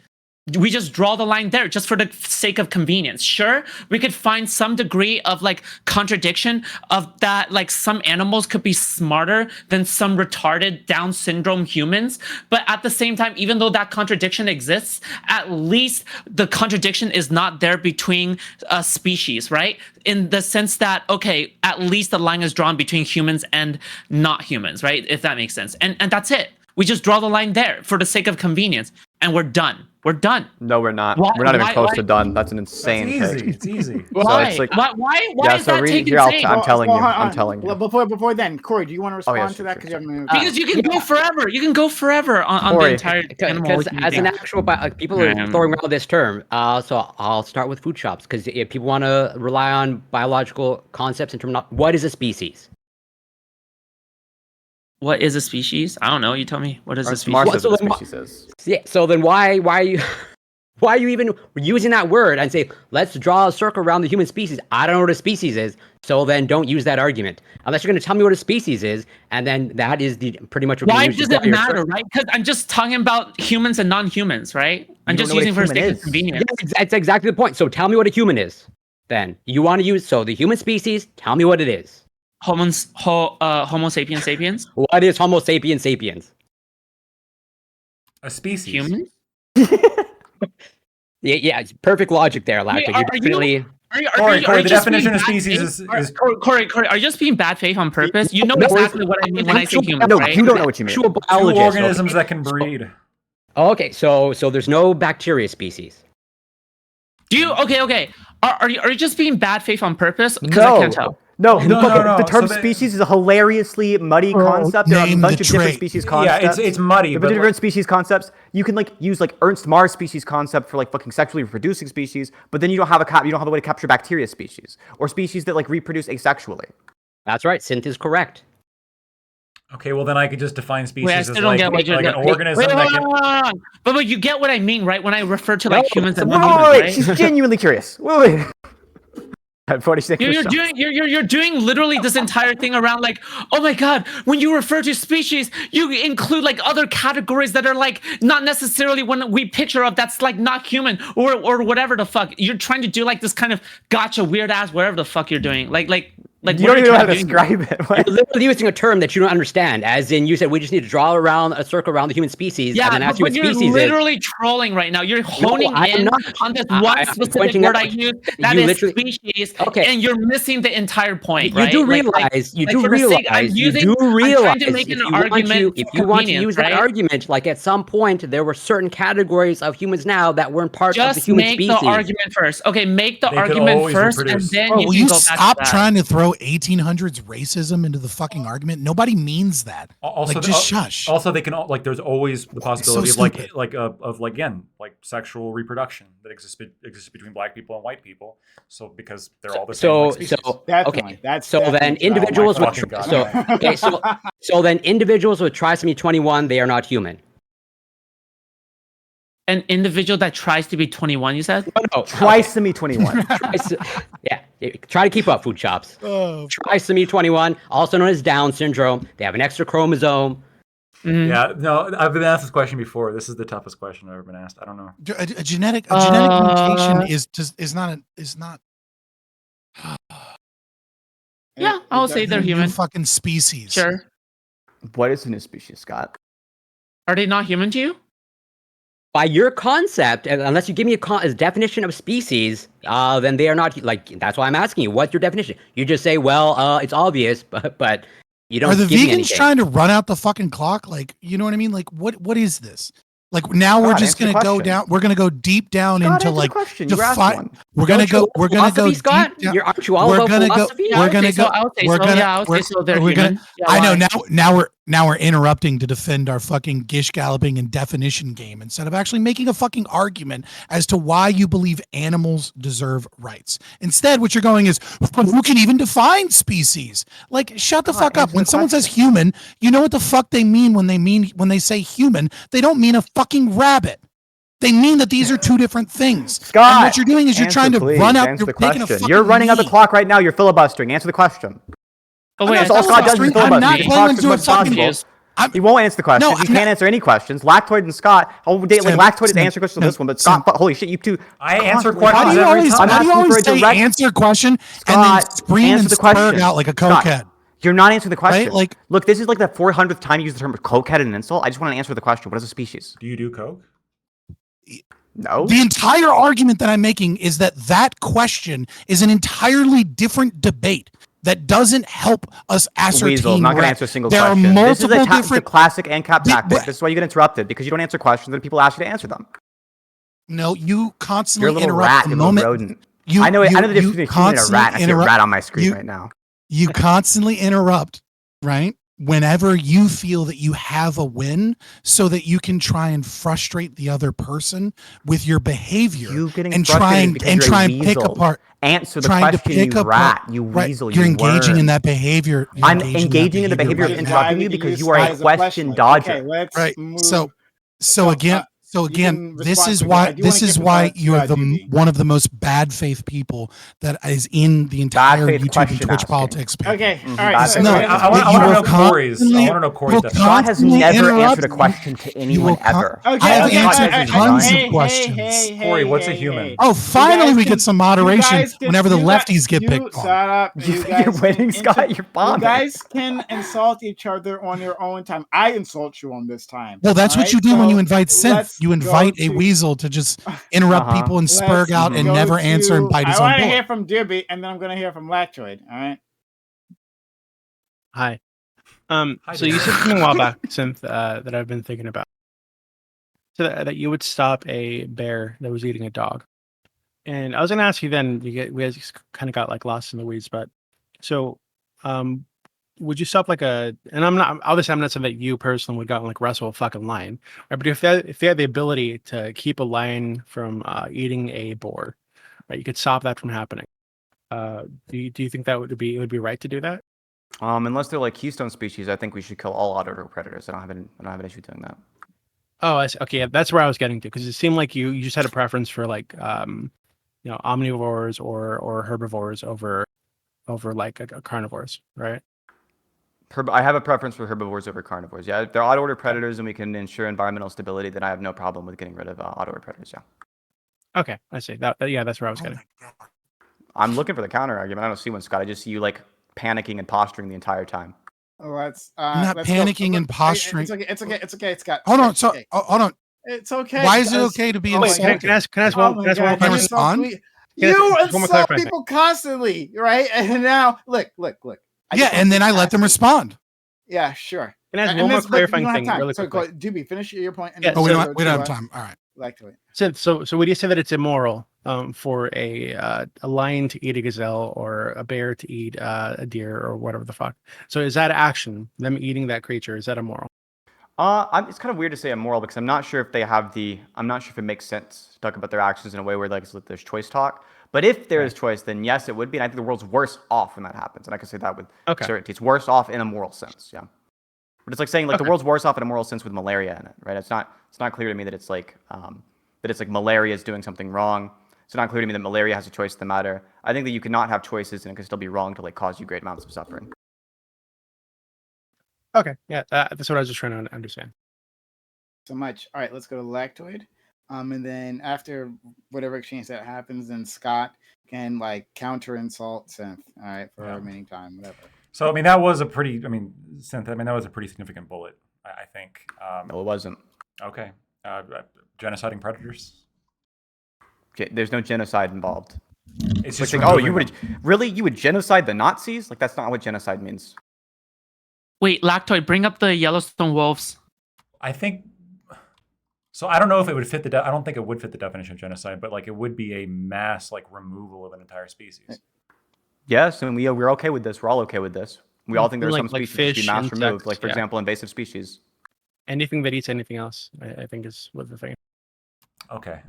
S13: We just draw the line there just for the sake of convenience. Sure, we could find some degree of like contradiction of that, like some animals could be smarter than some retarded Down syndrome humans. But at the same time, even though that contradiction exists, at least the contradiction is not there between species, right? In the sense that, okay, at least the line is drawn between humans and not humans, right? If that makes sense. And that's it. We just draw the line there for the sake of convenience, and we're done. We're done.
S12: No, we're not. We're not even close to done. That's an insane take.
S6: It's easy.
S13: Why?
S12: So it's like,
S13: why
S12: yeah,
S13: is
S12: so
S13: that
S12: read
S13: taking
S12: here,
S13: insane?
S12: I'm telling you.
S11: Before then, Corey, do you want to respond to that?
S13: Because you can go forever. You can go forever on the entire animal.
S10: Because as an actual, people are throwing around this term. So I'll start with food shops, because if people want to rely on biological concepts in terms of what is a species.
S13: What is a species? I don't know. You tell me. What is a species?
S12: Marcia, what a species is.
S10: Yeah. So then why are you Why are you even using that word and say, let's draw a circle around the human species? I don't know what a species is, so then don't use that argument. Unless you're going to tell me what a species is, and then that is pretty much what
S13: Why
S10: you use to
S13: does
S10: draw
S13: it
S10: your
S13: matter,
S10: circle.
S13: right? Because I'm just talking about humans and non-humans, right? I'm just using for sake of convenience.
S10: Yeah, that's exactly the point. So tell me what a human is, then. You want to use, so the human species, tell me what it is.
S13: Homo sapiens sapiens?
S10: What is Homo sapiens sapiens?
S6: A species.
S13: Human?
S10: Yeah, it's perfect logic there, Lacto. You're definitely...
S6: Corey, the
S13: just
S6: definition
S13: being
S6: of
S13: bad
S6: species
S13: faith?
S6: is
S13: Corey, are you just being bad faith on purpose? You know
S10: No,
S13: exactly what I mean when I say human,
S10: no,
S13: right?
S10: you don't know what you mean.
S6: two organisms that can breed.
S10: Okay, so there's no bacteria species.
S13: Do you? Okay. Are you just being bad faith on purpose? Because I can't tell.
S12: No,
S6: No.
S12: The term
S6: So
S12: species is a hilariously muddy concept. There are a
S9: name
S12: bunch
S9: the
S12: of different
S9: trait.
S12: species
S6: Yeah,
S12: concepts.
S6: it's muddy,
S12: There are
S6: but
S12: different species concepts. You can use Ernst Mars species concept for fucking sexually reproducing species, but then you don't have a way to capture bacteria species or species that reproduce asexually.
S10: That's right. Synth is correct.
S6: okay, well then I could just define species
S13: Wait, I
S6: as
S13: still don't get what you're
S6: an
S13: doing.
S6: organism
S13: Wait,
S6: that
S13: hold
S6: can.
S13: on. But you get what I mean, right? When I refer to humans and
S12: Wait,
S13: non-humans, right?
S12: she's genuinely curious. Wait. At 46
S13: You're doing literally this entire thing around oh my god, when you refer to species, you include other categories that are not necessarily when we picture of that's not human or whatever the fuck. You're trying to do this kind of gotcha weird ass whatever the fuck you're doing.
S12: You don't even know how to describe it.
S10: You're literally using a term that you don't understand, as in you said we just need to draw around a circle around the human species and then ask you what
S13: you're
S10: species
S13: literally trolling right now. You're honing in on this one specific word I use that is species, and you're missing the entire point, right?
S10: You do realize, you do realize, if you want to use that argument, at some point there were certain categories of humans now that weren't part of the human species.
S13: Just make the argument first. Okay, make the argument first, and then you
S9: will
S13: can
S9: you
S13: go back
S9: stop
S13: to that.
S9: trying to throw 1800s racism into the fucking argument? Nobody means that.
S6: Also,
S9: just shush.
S6: Also, they can there's always the possibility of again sexual reproduction that exists between black people and white people. So because they're all the same species.
S12: Then
S10: individuals then individuals with trisomy 21, they are not human.
S13: An individual that tries to be 21, you said?
S10: No.
S12: Trisomy 21.
S10: Yeah. Try to keep up, food shops. Trisomy 21, also known as Down syndrome. They have an extra chromosome.
S6: Yeah, no, I've been asked this question before. This is the toughest question I've ever been asked. I don't know.
S9: A genetic mutation is not.
S13: Yeah, I'll say they're human.
S9: Fucking species.
S13: Sure.
S12: What is a new species, Scott?
S13: Are they not human to you?
S10: By your concept, unless you give me a definition of species, then they are not that's why I'm asking you. What's your definition? You just say, well, it's obvious, but you don't.
S9: Are the
S10: give me
S9: vegans
S10: anything.
S9: trying to run out the fucking clock? You know what I mean? What is this? Now we're just gonna go down. We're gonna go deep down
S12: Scott,
S9: into
S12: define.
S9: We're gonna go. We're gonna go.
S10: Scott? Aren't you all
S9: we're
S10: about
S9: gonna
S10: philosophy?
S9: go. We're gonna go. We're gonna. We're gonna. I know now we're interrupting to defend our fucking gish galloping and definition game instead of actually making a fucking argument as to why you believe animals deserve rights. Instead, what you're going is, who can even define species? Shut the fuck up. When someone says human, you know what the fuck they mean when they say human. They don't mean a fucking rabbit. They mean that these are two different things.
S12: Scott,
S9: and what you're doing is you're trying to run out.
S12: Answer the question. You're running out the clock right now. You're filibustering. Answer the question.
S13: Oh, wait,
S12: that's all Scott does is
S9: I'm not
S12: filibuster. He
S9: playing
S12: talks as much as possible. He won't answer the questions.
S9: No,
S12: he can't answer any questions. Lactoid and Scott. Lactoid is answering questions on this one, but Scott, holy shit, you two.
S6: I answer
S9: How
S6: questions
S9: do you
S6: every time.
S9: always say answer question and then scream and spurt out like a cokehead?
S12: You're not answering the question.
S9: Right?
S12: Look, this is the 400th time you use the term cokehead and insult. I just want to answer the question. What is a species?
S6: Do you do coke?
S12: No.
S9: The entire argument that I'm making is that question is an entirely different debate that doesn't help us ascertain.
S12: Weasel, I'm not going to answer a single
S9: there
S12: question.
S9: Are multiple
S12: this is
S9: different
S12: the classic ANCAP tactic. This is why you get interrupted, because you don't answer questions and people ask you to answer them.
S9: No, you constantly
S12: You're a little
S9: interrupt
S12: rat,
S9: the
S12: you're
S9: moment.
S12: a little rodent. I know the difference between a human and a rat. I see a rat on my screen right now.
S9: You constantly interrupt, right? Whenever you feel that you have a win, so that you can try and frustrate the other person with your behavior and try and pick apart.
S12: Answer the question, you rat, you weasel,
S9: You're engaging in that behavior.
S12: I'm engaging in the behavior of interrupting you because you are a question dodger.
S9: Right. So again, So
S11: You
S9: again,
S11: can
S9: this
S11: respond
S9: is
S11: to
S9: why
S11: I do wanna give
S9: you're
S11: to,
S9: the
S11: DB.
S9: one of the most bad faith people that is in the entire
S12: faith
S9: YouTube and
S12: question
S9: Twitch
S12: asking.
S9: politics. People.
S11: Okay,
S12: Mhm.
S11: all right.
S12: Bad
S11: So,
S12: faith
S9: No,
S11: okay,
S12: question.
S6: I want
S9: you
S6: to
S9: will
S6: know Corey's. I
S9: constantly-
S6: want to know Corey's
S9: will
S6: definition.
S12: Scott has
S9: constantly
S12: never
S9: interrupt
S12: answered a
S9: me.
S12: question to
S9: You
S12: anyone
S9: will con-
S12: ever.
S11: Okay,
S9: I have
S11: okay,
S9: answered
S11: hey,
S9: tons
S11: hey,
S9: of questions.
S11: Hey,
S6: Corey, what's a
S11: hey,
S6: human?
S11: hey.
S9: Oh,
S11: You
S9: finally
S11: guys
S9: we
S11: can-
S9: get some
S11: you
S9: moderation
S11: guys can-
S9: whenever the
S11: you got-
S9: lefties get
S11: you
S9: picked on.
S11: Shut up.
S12: You're
S11: You guys
S12: winning,
S11: can
S12: Scott.
S11: inter-
S12: You're bombing.
S11: You guys can insult each other on your own time. I insult you on this time.
S9: Well, that's what
S11: alright?
S9: you do when
S11: So
S9: you invite synth.
S11: let's
S9: You
S11: go
S9: invite a
S11: to-
S9: weasel to just interrupt
S12: Uh-huh.
S9: people and
S11: Let's
S9: spurg out and
S11: go
S9: never answer and
S11: to-
S9: bite his
S11: I
S9: own
S11: want to
S9: bullet.
S11: hear from Dibby, and then I'm going to hear from Lactoid. All right.
S4: Hi.
S6: Hi,
S4: So you
S6: David.
S4: said something a while back, Synth, that I've been thinking about. So that you would stop a bear that was eating a dog. And I was gonna ask you then, we guys kind of got like lost in the weeds, but so would you stop like and I'm not obviously I'm not saying that you personally would go out and like wrestle a fucking lion, right? But if they had the ability to keep a lion from eating a boar, right, you could stop that from happening. Do you think that it would be right to do that?
S12: Unless they're like keystone species, I think we should kill all otter predators. I don't have an issue doing that.
S4: Oh, I see. Okay, yeah, that's where I was getting to because it seemed like you just had a preference for like omnivores or herbivores over like a carnivores, right?
S12: I have a preference for herbivores over carnivores. Yeah, if they're odd order predators and we can ensure environmental stability, then I have no problem with getting rid of odd order predators. Yeah.
S4: Okay, I see. Yeah, that's where I was getting.
S12: I'm looking for the counter argument. I don't see one, Scott. I just see you like panicking and posturing the entire time.
S11: Let's.
S9: I'm not
S11: let's go.
S9: panicking and posturing.
S11: It's okay. It's got.
S9: Hold on.
S11: it's
S9: So
S11: okay.
S9: hold on.
S11: It's okay.
S9: Why is it
S11: because-
S9: okay to be
S11: Oh my
S9: insulted?
S11: God.
S4: Can I ask
S11: Oh
S4: one?
S11: my
S4: Can I ask one more
S11: God,
S9: Can I
S4: question?
S9: respond?
S11: You
S4: Can I ask one more
S11: insult
S4: clarifying
S11: people constantly, right? And now, look. I
S9: Yeah,
S11: just
S9: and then
S11: want
S9: I
S11: to
S9: let them
S11: ask you-
S9: respond.
S11: Yeah, sure.
S4: Can I ask
S11: And
S4: one more
S11: this- but you
S4: clarifying
S11: don't have
S4: thing
S11: time.
S4: really
S11: So go,
S4: quickly?
S11: Doobie, finish your point. And
S4: Yeah,
S11: then
S9: Oh, we
S11: we'll
S9: don't
S11: go
S9: we don't
S11: to,
S9: have time. All right.
S11: Like to it.
S4: So would you say that it's immoral for a lion to eat a gazelle or a bear to eat a deer or whatever the fuck? So is that action, them eating that creature, is that immoral?
S12: It's kind of weird to say immoral because I'm not sure if I'm not sure if it makes sense to talk about their actions in a way where like there's choice talk. But if there is choice, then yes, it would be. And I think the world's worse off when that happens. And I can say that with certainty. It's worse off in a moral sense. Yeah. But it's like saying like the world's worse off in a moral sense with malaria in it, right? It's not clear to me that it's like malaria is doing something wrong. It's not clear to me that malaria has a choice in the matter. I think that you cannot have choices and it can still be wrong to like cause you great amounts of suffering.
S4: Okay, yeah, that's what I was just trying to understand.
S11: So much. All right, let's go to Lactoid. And then after whatever exchange that happens, then Scott can like counter insult Synth. All right, for our remaining time, whatever.
S6: So I mean that was a pretty. Synth. I mean that was a pretty significant bullet. I think.
S12: No, it wasn't.
S6: Okay. Genociding predators.
S12: There's no genocide involved.
S6: It's
S12: like,
S6: just
S12: you would genocide the Nazis? Like that's not what genocide means.
S13: Wait, Lactoid, bring up the Yellowstone wolves.
S6: I think. So I don't know if it would fit I don't think it would fit the definition of genocide, but like it would be a mass like removal of an entire species.
S12: Yes, and we're okay with this. We're all okay with this. We all think there are some
S4: like
S12: species that should be
S4: fish,
S12: mass removed,
S4: insects,
S12: like for
S4: yeah.
S12: example, invasive species.
S4: Anything that eats anything else, I think is what the thing.
S6: Okay,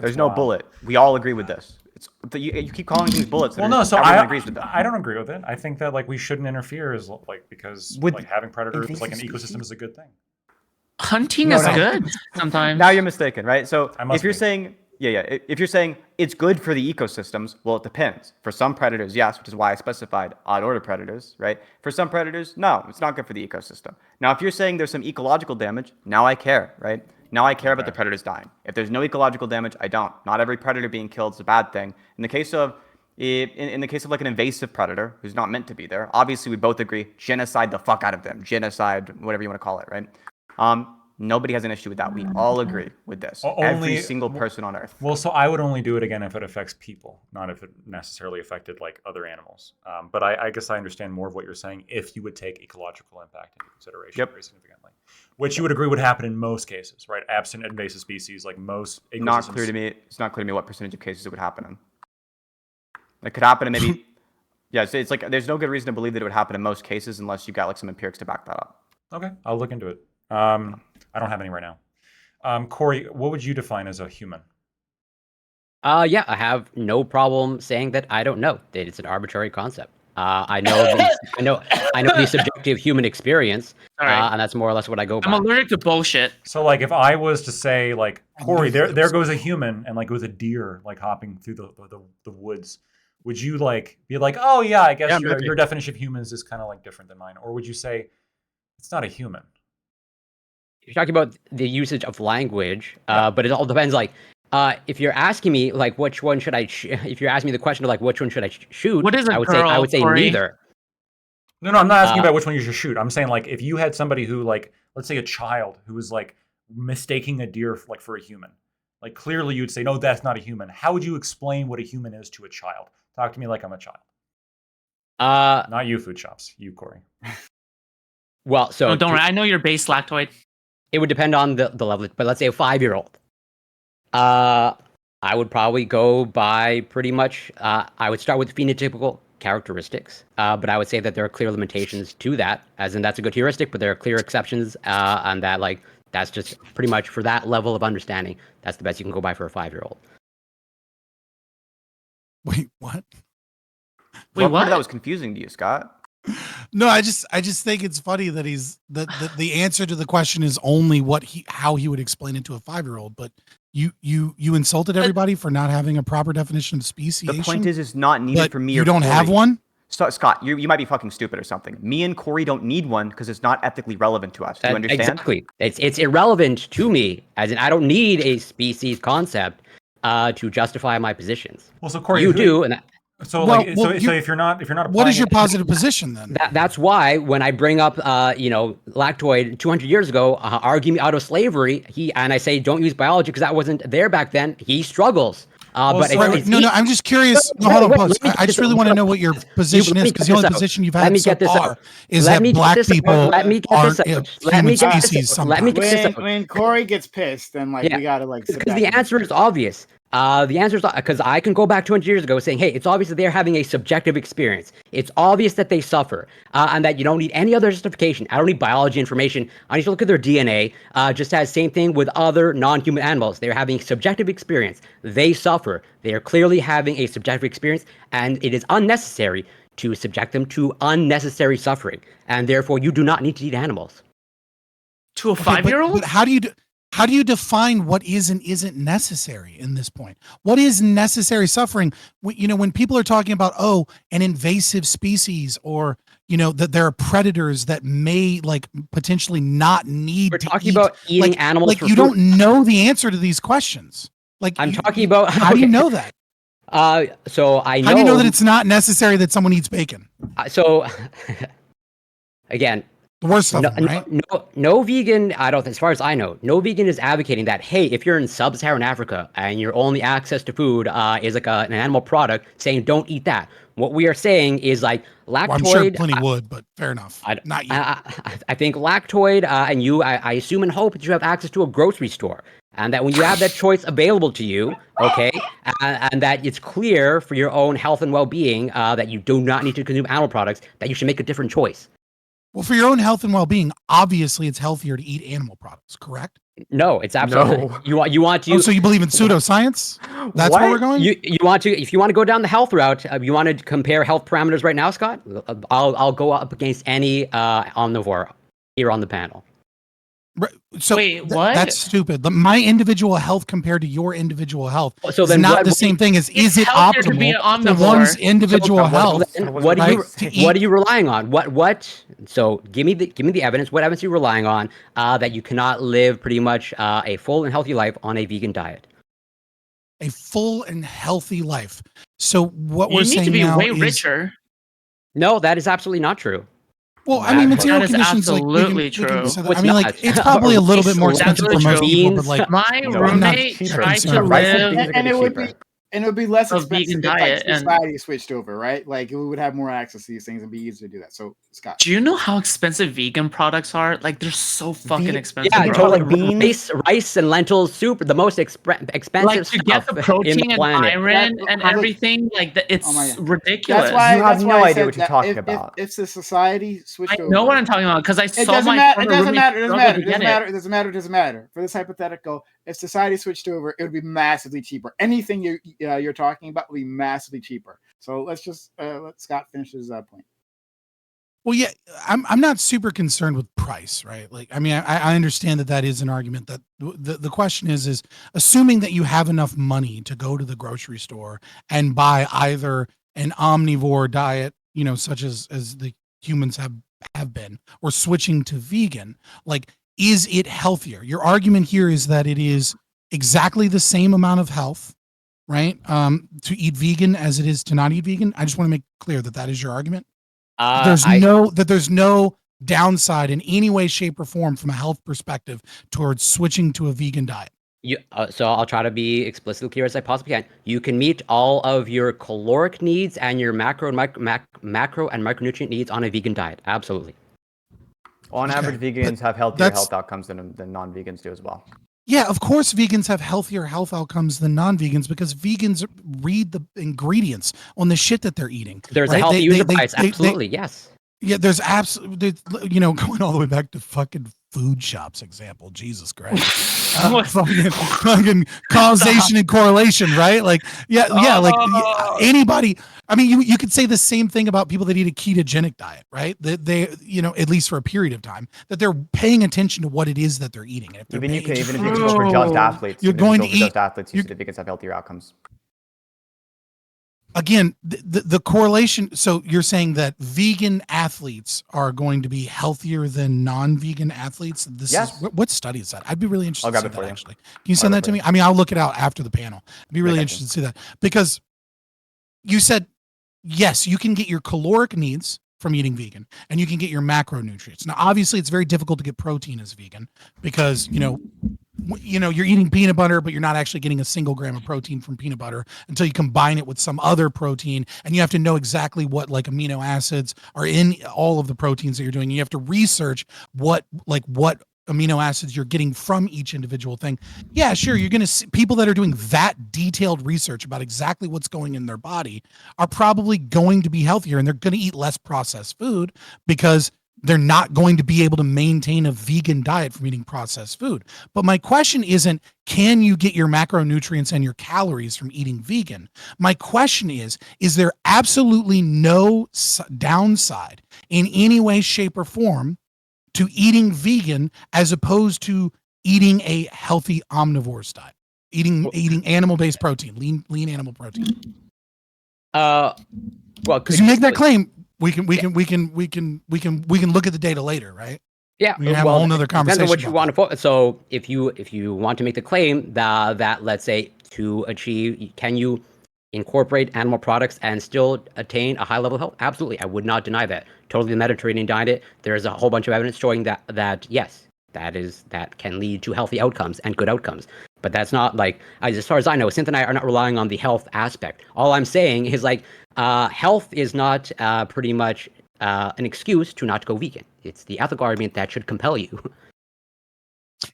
S12: There's no bullet. We all agree with this. You keep calling these bullets.
S6: Well, no. So
S12: everyone agrees with that.
S6: I don't agree with it. I think that like we shouldn't interfere because like having predators like an ecosystem is a good thing.
S13: Hunting is good sometimes.
S12: Now you're mistaken, right? So
S6: must
S12: if you're saying if you're saying it's good for the ecosystems, well, it depends. For some predators, yes, which is why I specified odd order predators, right? For some predators, no, it's not good for the ecosystem. Now, if you're saying there's some ecological damage, now I care, right? Now I care about the predators dying. If there's no ecological damage, I don't. Not every predator being killed is a bad thing. In the case of like an invasive predator who's not meant to be there, obviously we both agree, genocide the fuck out of them. Genocide, whatever you want to call it, right? Nobody has an issue with that. We all agree with this. Every single person on Earth.
S6: Well, so I would only do it again if it affects people, not if it necessarily affected like other animals. But I guess I understand more of what you're saying if you would take ecological impact into consideration very significantly, which you would agree would happen in most cases, right? Absent invasive species, like most ecosystems.
S12: Not clear to me. It's not clear to me what percentage of cases it would happen in. It could happen in maybe. Yeah, so it's like there's no good reason to believe that it would happen in most cases unless you got like some empirics to back that up.
S6: Okay, I'll look into it. I don't have any right now. Corey, what would you define as a human?
S10: Yeah, I have no problem saying that I don't know. That it's an arbitrary concept. I know the subjective human experience,
S13: All right.
S10: and that's more or less what I go by.
S13: I'm allergic to bullshit.
S6: So like if I was to say like Corey, there goes a human, and like it was a deer like hopping through the woods, would you like be like, oh yeah, I guess your definition of humans is kind of like different than mine, or would you say it's not a human?
S10: You're talking about the usage of language, but it all depends. Like, if you're asking me like which one should I, if you're asking me the question of like which one should I shoot,
S13: What is a
S10: I would
S13: girl,
S10: say
S13: Corey?
S10: neither.
S6: No, I'm not asking about which one you should shoot. I'm saying like if you had somebody who like, let's say a child who was like mistaking a deer like for a human, like clearly you'd say no, that's not a human. How would you explain what a human is to a child? Talk to me like I'm a child. Not you, Food Shops. You, Corey.
S10: Well, so
S13: No, don't worry. I know you're base lactoid.
S10: It would depend on the level, but let's say a 5-year-old. I would probably go by pretty much. I would start with phenotypical characteristics, but I would say that there are clear limitations to that, as in that's a good heuristic, but there are clear exceptions, and that like that's just pretty much for that level of understanding. That's the best you can go by for a 5-year-old.
S9: Wait, what?
S12: Wait, what? That was confusing to you, Scott.
S9: No, I just think it's funny that the answer to the question is only how he would explain it to a 5-year-old, but you insulted everybody for not having a proper definition of speciation.
S12: The point is not needed for me.
S9: You
S12: or
S9: don't
S12: Corey.
S9: have one?
S12: So, Scott, you might be fucking stupid or something. Me and Corey don't need one because it's not ethically relevant to us. Do you understand?
S10: Exactly. It's irrelevant to me, as in I don't need a species concept to justify my positions.
S6: Well, so Corey,
S10: you do, and
S6: so if you're not
S9: what is your positive position then?
S10: That's why when I bring up lactoid 200 years ago, arguing out of slavery, I say don't use biology because that wasn't there back then. He struggles.
S9: No, I'm just curious. Hold on, pause. I just really want to know what your position is, because the only position you've had so far is that black people aren't human species somehow.
S11: When Corey gets pissed, then like we gotta like.
S10: Because the answer is obvious. The answer is because I can go back 200 years ago saying, hey, it's obvious that they're having a subjective experience. It's obvious that they suffer, and that you don't need any other justification. I don't need biology information. I need to look at their DNA. Just as same thing with other non-human animals. They're having subjective experience. They suffer. They are clearly having a subjective experience, and it is unnecessary to subject them to unnecessary suffering. And therefore, you do not need to eat animals.
S13: To a 5-year-old?
S9: But how do you define what is and isn't necessary in this point? What is necessary suffering? When people are talking about, an invasive species, or, that there are predators that may like potentially not need
S10: We're
S9: to
S10: talking
S9: eat,
S10: about eating animals
S9: like
S10: for
S9: you
S10: food.
S9: don't know the answer to these questions. Like
S10: I'm talking about.
S9: How do you know that?
S10: So I know.
S9: How do you know that it's not necessary that someone eats bacon?
S10: Again,
S9: the worst of them, right?
S10: No vegan, as far as I know, no vegan is advocating that, hey, if you're in sub-Saharan Africa and your only access to food is like an animal product, saying don't eat that. What we are saying is like lactoid.
S9: Well, I'm sure plenty would, but fair enough. Not you.
S10: I think lactoid, and you, I assume and hope that you have access to a grocery store. And that when you have that choice available to you, okay, and that it's clear for your own health and well-being that you do not need to consume animal products, that you should make a different choice.
S9: Well, for your own health and well-being, obviously it's healthier to eat animal products, correct?
S10: No, it's absolutely you want to.
S9: So you believe in pseudoscience? That's where we're going.
S10: You want to, if you want to go down the health route, you want to compare health parameters right now, Scott. I'll go up against any omnivore here on the panel.
S9: So
S13: wait, what?
S9: That's stupid. My individual health compared to your individual health is
S10: then
S9: not the same thing as is it optimal for one's individual health?
S10: What are you relying on? What? So give me the evidence. What evidence are you relying on that you cannot live pretty much a full and healthy life on a vegan diet?
S9: A full and healthy life. So what
S13: you
S9: we're
S13: need
S9: saying
S13: to be
S9: now
S13: way
S9: is,
S13: richer.
S10: No, that is absolutely not true.
S9: Well, I mean, material
S13: that is
S9: conditions
S13: absolutely
S9: like
S13: true.
S9: I mean, like it's probably a little bit more expensive for most people, but like
S13: my roommate tried to live,
S11: and it would be less
S13: a
S11: expensive
S13: vegan
S11: if
S13: diet,
S11: like, society switched over, right? Like we would have more access to these things and be easier to do that. So, Scott,
S13: do you know how expensive vegan products are? Like they're so fucking expensive.
S10: Yeah,
S13: bro.
S10: totally. Rice and lentils soup, the most expensive
S13: like to get the protein and iron and everything. Like it's ridiculous.
S11: That's why.
S12: You have no
S11: I
S12: idea
S11: said
S12: what you're
S11: that
S12: talking about.
S11: If the society switched over,
S13: I know what I'm talking about because I saw
S11: it doesn't
S13: my
S11: matter. It
S13: former
S11: doesn't
S13: roommate
S11: matter. It doesn't
S13: struggle
S11: matter.
S13: to
S11: It
S13: get
S11: doesn't matter. It doesn't matter. It doesn't matter. For this hypothetical, if society switched over, it would be massively cheaper. Anything you're talking about would be massively cheaper. So let's just let Scott finish his point.
S9: Well, yeah, I'm not super concerned with price, right? Like, I mean, I understand that is an argument. That the question is assuming that you have enough money to go to the grocery store and buy either an omnivore diet, you know, such as the humans have been, or switching to vegan, like, is it healthier? Your argument here is that it is exactly the same amount of health, right? To eat vegan as it is to not eat vegan. I just want to make clear that is your argument. There's no downside in any way, shape, or form from a health perspective towards switching to a vegan diet.
S10: So I'll try to be explicitly clear as I possibly can. You can meet all of your caloric needs and your macro and micronutrient needs on a vegan diet. Absolutely.
S12: On average, vegans have healthier health outcomes than non-vegans do as well.
S9: Yeah, of course, vegans have healthier health outcomes than non-vegans because vegans read the ingredients on the shit that they're eating.
S10: There's a healthy user bias. Absolutely, yes.
S9: Yeah, there's absolutely, you know, going all the way back to fucking food shops example. Jesus Christ. Fucking causation and correlation, right? Like, like anybody. I mean, you could say the same thing about people that eat a ketogenic diet, right? That they, you know, at least for a period of time, that they're paying attention to what it is that they're eating. And
S12: even if you go for just athletes,
S9: you're going to eat.
S12: Just athletes, you see the vegans have healthier outcomes.
S9: Again, the correlation. So you're saying that vegan athletes are going to be healthier than non-vegan athletes?
S12: Yes.
S9: What study is that? I'd be really interested
S12: I'll grab
S9: to
S12: it
S9: see
S12: for
S9: that,
S12: you.
S9: actually. Can you send that to me? I mean, I'll look it out after the panel. I'd be really interested to see that. Because you said, yes, you can get your caloric needs from eating vegan, and you can get your macronutrients. Now, obviously, it's very difficult to get protein as vegan because, you know, you're eating peanut butter, but you're not actually getting a single gram of protein from peanut butter until you combine it with some other protein. And you have to know exactly what like amino acids are in all of the proteins that you're doing. You have to research what amino acids you're getting from each individual thing. Yeah, sure. You're going to see people that are doing that detailed research about exactly what's going in their body are probably going to be healthier, and they're going to eat less processed food because they're not going to be able to maintain a vegan diet from eating processed food. But my question isn't, can you get your macronutrients and your calories from eating vegan? My question is there absolutely no downside in any way, shape, or form to eating vegan as opposed to eating a healthy omnivore diet, eating animal-based protein, lean animal protein?
S10: Well,
S9: because you make that claim, we can look at the data later, right?
S10: Yeah,
S9: we can have a whole nother conversation.
S10: Depends on what you want to focus. So if you want to make the claim that let's say to achieve, can you incorporate animal products and still attain a high level of health? Absolutely, I would not deny that. Totally the Mediterranean diet. There is a whole bunch of evidence showing that yes, that can lead to healthy outcomes and good outcomes. But that's not like, as far as I know, Synth and I are not relying on the health aspect. All I'm saying is like, health is not pretty much an excuse to not go vegan. It's the ethical argument that should compel you.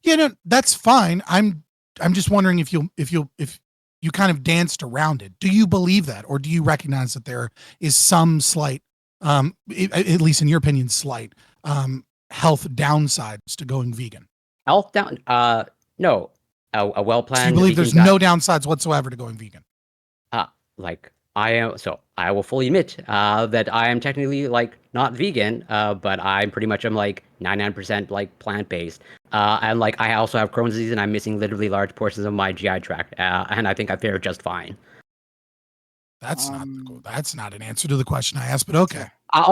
S9: Yeah, no, that's fine. I'm just wondering if you kind of danced around it. Do you believe that, or do you recognize that there is some slight, at least in your opinion, slight health downsides to going vegan?
S10: Health down? No. A well-planned.
S9: So you believe there's no downsides whatsoever to going vegan?
S10: Like I am. So I will fully admit that I am technically like not vegan, but I'm pretty much like 99% like plant-based. And like I also have Crohn's disease, and I'm missing literally large portions of my GI tract. And I think I fare just fine.
S9: That's not an answer to the question I asked, but okay.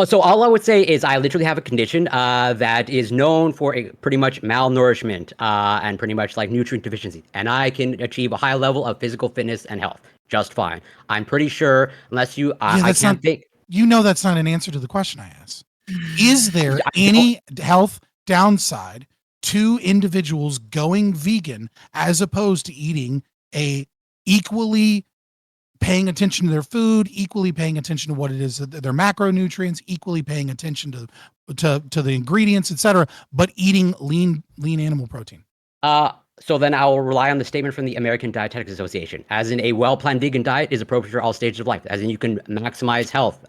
S10: So all I would say is I literally have a condition that is known for pretty much malnourishment and pretty much like nutrient deficiency, and I can achieve a high level of physical fitness and health just fine. I'm pretty sure, unless you, I can't think.
S9: You know, that's not an answer to the question I asked. Is there any health downside to individuals going vegan as opposed to eating a equally paying attention to their food, equally paying attention to what it is, their macronutrients, equally paying attention to the ingredients, etc., but eating lean animal protein?
S10: So then I will rely on the statement from the American Dietetics Association, as in a well-planned vegan diet is appropriate for all stages of life, as in you can maximize health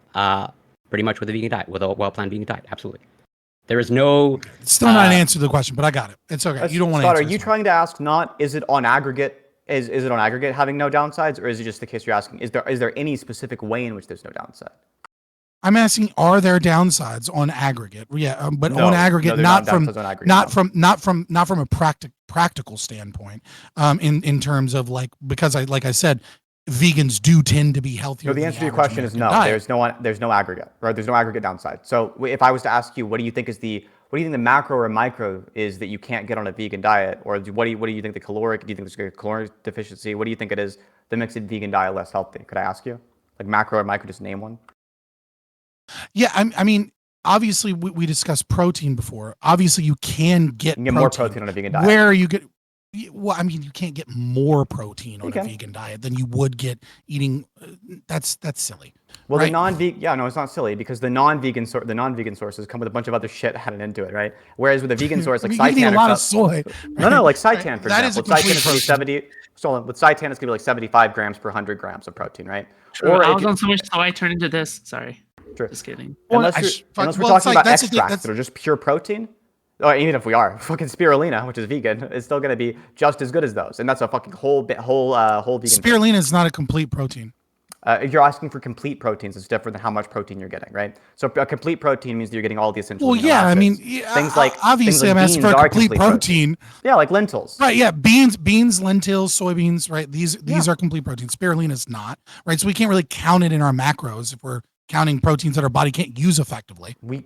S10: pretty much with a vegan diet, with a well-planned vegan diet. Absolutely. There is no...
S9: It's still not an answer to the question, but I got it. It's okay. You don't want to
S12: Scott,
S9: answer
S12: are you trying to ask not, is it on aggregate Is it on aggregate having no downsides, or is it just the case you're asking? Is there any specific way in which there's no downside?
S9: I'm asking, are there downsides on aggregate? Yeah, but
S12: No,
S9: on aggregate,
S12: they're
S9: not
S12: not
S9: from
S12: downsides on aggregate,
S9: not from a practical standpoint. In terms of because I said, vegans do tend to be healthier.
S12: No, the
S9: than
S12: answer to your
S9: average
S12: question is
S9: American
S12: no.
S9: diet.
S12: There's no aggregate, right? There's no aggregate downside. So if I was to ask you, what do you think the macro or micro is that you can't get on a vegan diet, or what do you think the caloric? Do you think there's a caloric deficiency? What do you think it is that makes a vegan diet less healthy? Could I ask you, like macro or micro? Just name one.
S9: Yeah, I mean, obviously we discussed protein before. Obviously, you can get
S12: more protein on a vegan diet.
S9: Where you get, well, I mean, you can't get more protein on a vegan diet than you would get eating. That's silly.
S12: Well,
S9: right?
S12: the non-vegan, yeah, no, it's not silly because the non-vegan sources come with a bunch of other shit added into it, right? Whereas with a vegan source like
S9: You're eating
S12: seitan,
S9: a lot of soy.
S12: No, like seitan, for
S9: That is
S12: example.
S9: a
S12: Seitan
S9: complete
S12: is going to be 70. So with seitan, it's going to be like 75 grams per 100 grams of protein, right?
S13: True. I was on so much soy, I turned into this. Sorry.
S12: True.
S13: Just kidding.
S12: Unless we're talking about extracts that are just pure protein, or even if we are, fucking spirulina, which is vegan, is still going to be just as good as those, and that's a fucking whole vegan.
S9: Spirulina is not a complete protein.
S12: If you're asking for complete proteins, it's different than how much protein you're getting, right? So a complete protein means that you're getting all the essential.
S9: Well,
S12: amino
S9: yeah, I
S12: acids.
S9: mean,
S12: things like
S9: obviously, I'm asking for a complete protein.
S12: Yeah, like lentils.
S9: Right, yeah, beans, lentils, soybeans, right? These are complete proteins. Spirulina is not, right? So we can't really count it in our macros if we're counting proteins that our body can't use effectively.
S12: We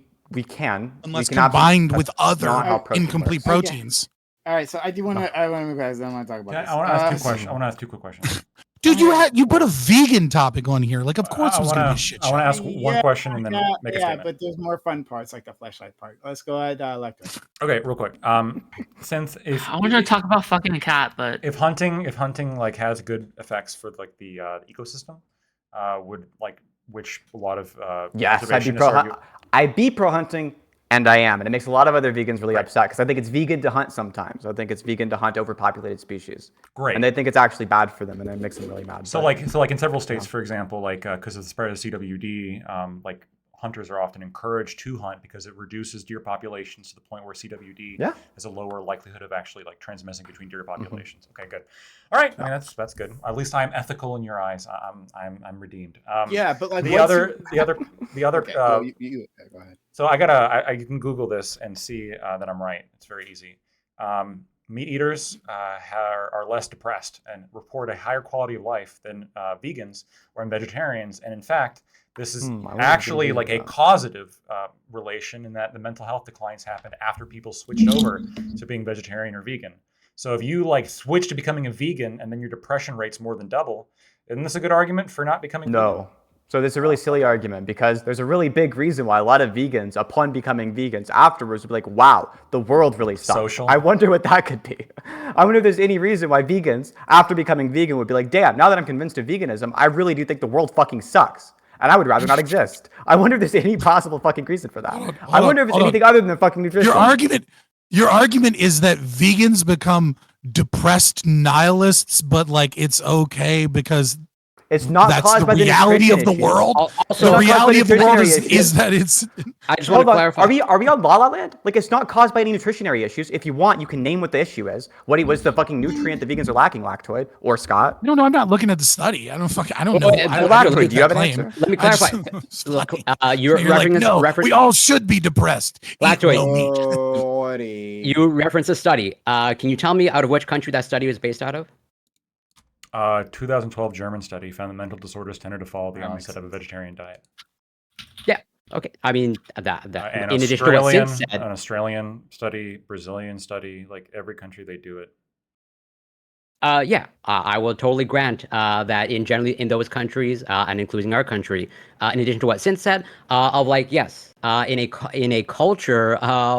S12: can,
S9: unless
S12: we can
S9: combined with other
S12: protein
S9: incomplete
S12: works.
S9: proteins.
S11: All right, so I do want to. I want to move guys. I want to talk about this.
S6: I want to ask two questions. I want to ask two quick questions.
S9: Dude, you put a vegan topic on here. Like, of course, it was going to be a shit show.
S6: I want to ask one question and then make a statement.
S11: But there's more fun parts, like the flashlight part. Let's go ahead, Lecter.
S6: Okay, real quick. Since if
S13: I wanted to talk about fucking a cat, but
S6: if hunting like has good effects for like the ecosystem, would like which a lot of
S12: yes, I'd be pro hunting. And I am, and it makes a lot of other vegans really upset because I think it's vegan to hunt sometimes. I think it's vegan to hunt overpopulated species.
S6: Great.
S12: And they think it's actually bad for them, and it makes them really mad.
S6: So like in several states, for example, like because of the spread of CWD, like hunters are often encouraged to hunt because it reduces deer populations to the point where CWD has a lower likelihood of actually like transmitting between deer populations. Okay, good. All right, I mean that's good. At least I'm ethical in your eyes. I'm redeemed.
S11: Yeah, but like
S6: the other.
S11: Okay, go ahead.
S6: So I can Google this and see that I'm right. It's very easy. Meat eaters are less depressed and report a higher quality of life than vegans or vegetarians. And in fact, this is actually like a causative relation in that the mental health declines happened after people switched over to being vegetarian or vegan. So if you like switch to becoming a vegan and then your depression rate's more than double, isn't this a good argument for not becoming vegan?
S12: So this is a really silly argument because there's a really big reason why a lot of vegans, upon becoming vegans, afterwards would be like, wow, the world really sucks.
S6: Social.
S12: I wonder what that could be. I wonder if there's any reason why vegans, after becoming vegan, would be like, damn, now that I'm convinced of veganism, I really do think the world fucking sucks. And I would rather not exist. I wonder if there's any possible fucking reason for that. I wonder if it's anything other than fucking nutrition.
S9: Your argument is that vegans become depressed nihilists, but like it's okay because
S12: it's not
S9: that's
S12: caused
S9: the
S12: by
S9: reality
S12: the
S9: of the
S12: issues.
S9: world.
S12: Also,
S9: the reality of the world is that it's.
S10: I just want to clarify.
S12: Are we on La La Land? Like, it's not caused by any nutritionary issues. If you want, you can name what the issue is. What the fucking nutrient the vegans are lacking, Lactoid or Scott?
S9: No, I'm not looking at the study. I don't know.
S12: Lactoid, do you have an answer?
S10: Let me clarify. You're referencing
S9: like, we all should be depressed.
S10: Lactoid. You reference a study. Can you tell me out of which country that study was based out of?
S6: 2012 German study found that mental disorders tended to follow the onset of a vegetarian diet.
S10: Yeah. Okay. I mean that
S6: and
S10: in addition to what Sid said,
S6: an Australian study, Brazilian study, like every country they do it.
S10: I will totally grant that in those countries and including our country, in addition to what Sin said, of like yes, in a culture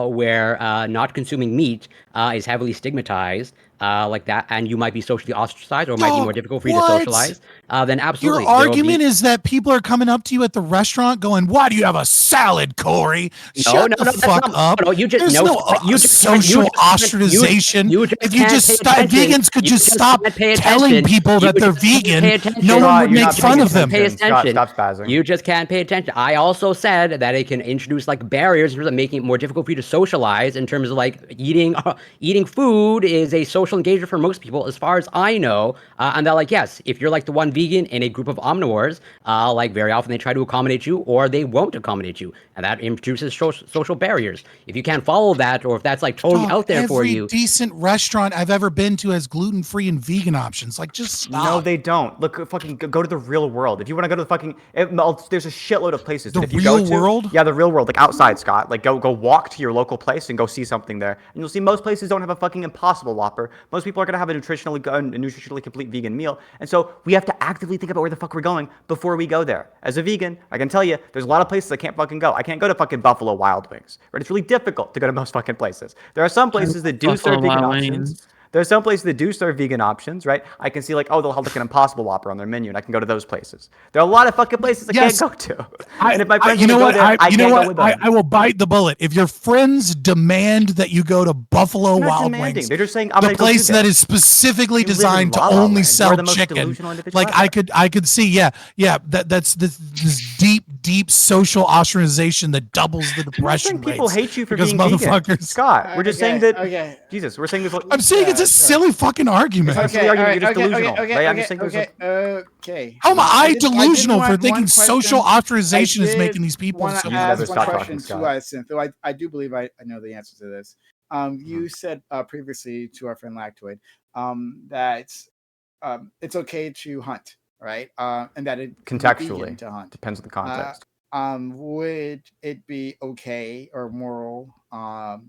S10: where not consuming meat is heavily stigmatized. Like that, and you might be socially ostracized, or it might be more difficult for you to socialize. Then absolutely,
S9: your argument is that people are coming up to you at the restaurant, going, "Why do you have a salad, Corey?" Shut the fuck up.
S10: No, you just
S9: There's social ostracization. If you just vegans could just stop telling people that they're vegan, no one would make fun of them.
S10: Pay attention.
S12: Stop spazzing.
S10: You just can't pay attention. I also said that it can introduce like barriers in terms of making it more difficult for you to socialize. In terms of like eating food is a social social engager for most people, as far as I know. And they're like, yes, if you're like the one vegan in a group of omnivores, like very often they try to accommodate you or they won't accommodate you. And that introduces social barriers. If you can't follow that, or if that's like totally
S9: Dog,
S10: out there for
S9: every
S10: you.
S9: decent restaurant I've ever been to has gluten-free and vegan options. Like, just stop.
S12: No, they don't. Look, fucking go to the real world. If you want to go to the fucking, there's a shitload of places.
S9: The
S12: that if you
S9: real
S12: go to,
S9: world?
S12: Yeah, the real world, like outside, Scott. Like go walk to your local place and go see something there, and you'll see most places don't have a fucking Impossible Whopper. Most people are gonna have a nutritionally complete vegan meal, and so we have to actively think about where the fuck we're going before we go there. As a vegan, I can tell you, there's a lot of places I can't fucking go. I can't go to fucking Buffalo Wild Wings, right? It's really difficult to go to most fucking places. There are some places that do serve vegan options. There's some places that do serve vegan options, right? I can see like, oh, they'll have like an Impossible Whopper on their menu, and I can go to those places. There are a lot of fucking places I can't go to. And if my friends
S9: you know
S12: want to
S9: what?
S12: go there, I can't go with them.
S9: I will bite the bullet. If your friends demand that you go to Buffalo
S12: They're not
S9: Wild
S12: demanding.
S9: Wings,
S12: They're just saying, I'm
S9: the
S12: gonna go
S9: place
S12: do
S9: that
S12: this.
S9: is specifically
S12: You live in
S9: designed to
S12: La La
S9: only
S12: Land. You
S9: sell
S12: are the most
S9: chicken,
S12: delusional individual
S9: like
S12: ever.
S9: I could see, that's this deep social ostracization that doubles the depression rates.
S12: People hate you for
S9: because
S12: being vegan.
S9: motherfuckers.
S12: Scott, we're just saying that.
S11: Okay.
S12: Jesus, we're saying this.
S9: I'm saying it's a silly fucking argument.
S12: It's a silly argument. You're just delusional, right? I'm just saying
S11: Okay.
S9: How am I
S11: did
S9: delusional for
S11: want
S9: thinking
S11: one
S9: social
S11: question.
S9: authorization is
S11: I
S9: making
S11: did
S9: these people
S11: wanna
S9: so
S11: ask
S12: Never
S11: one
S12: stop
S11: question
S12: talking,
S11: to
S12: Scott.
S11: Cynthia. I do believe I know the answer to this. You said previously to our friend Lactoid that it's okay to hunt, right? And that it
S12: Contextually,
S11: to hunt.
S12: depends on the context.
S11: Would it be okay or moral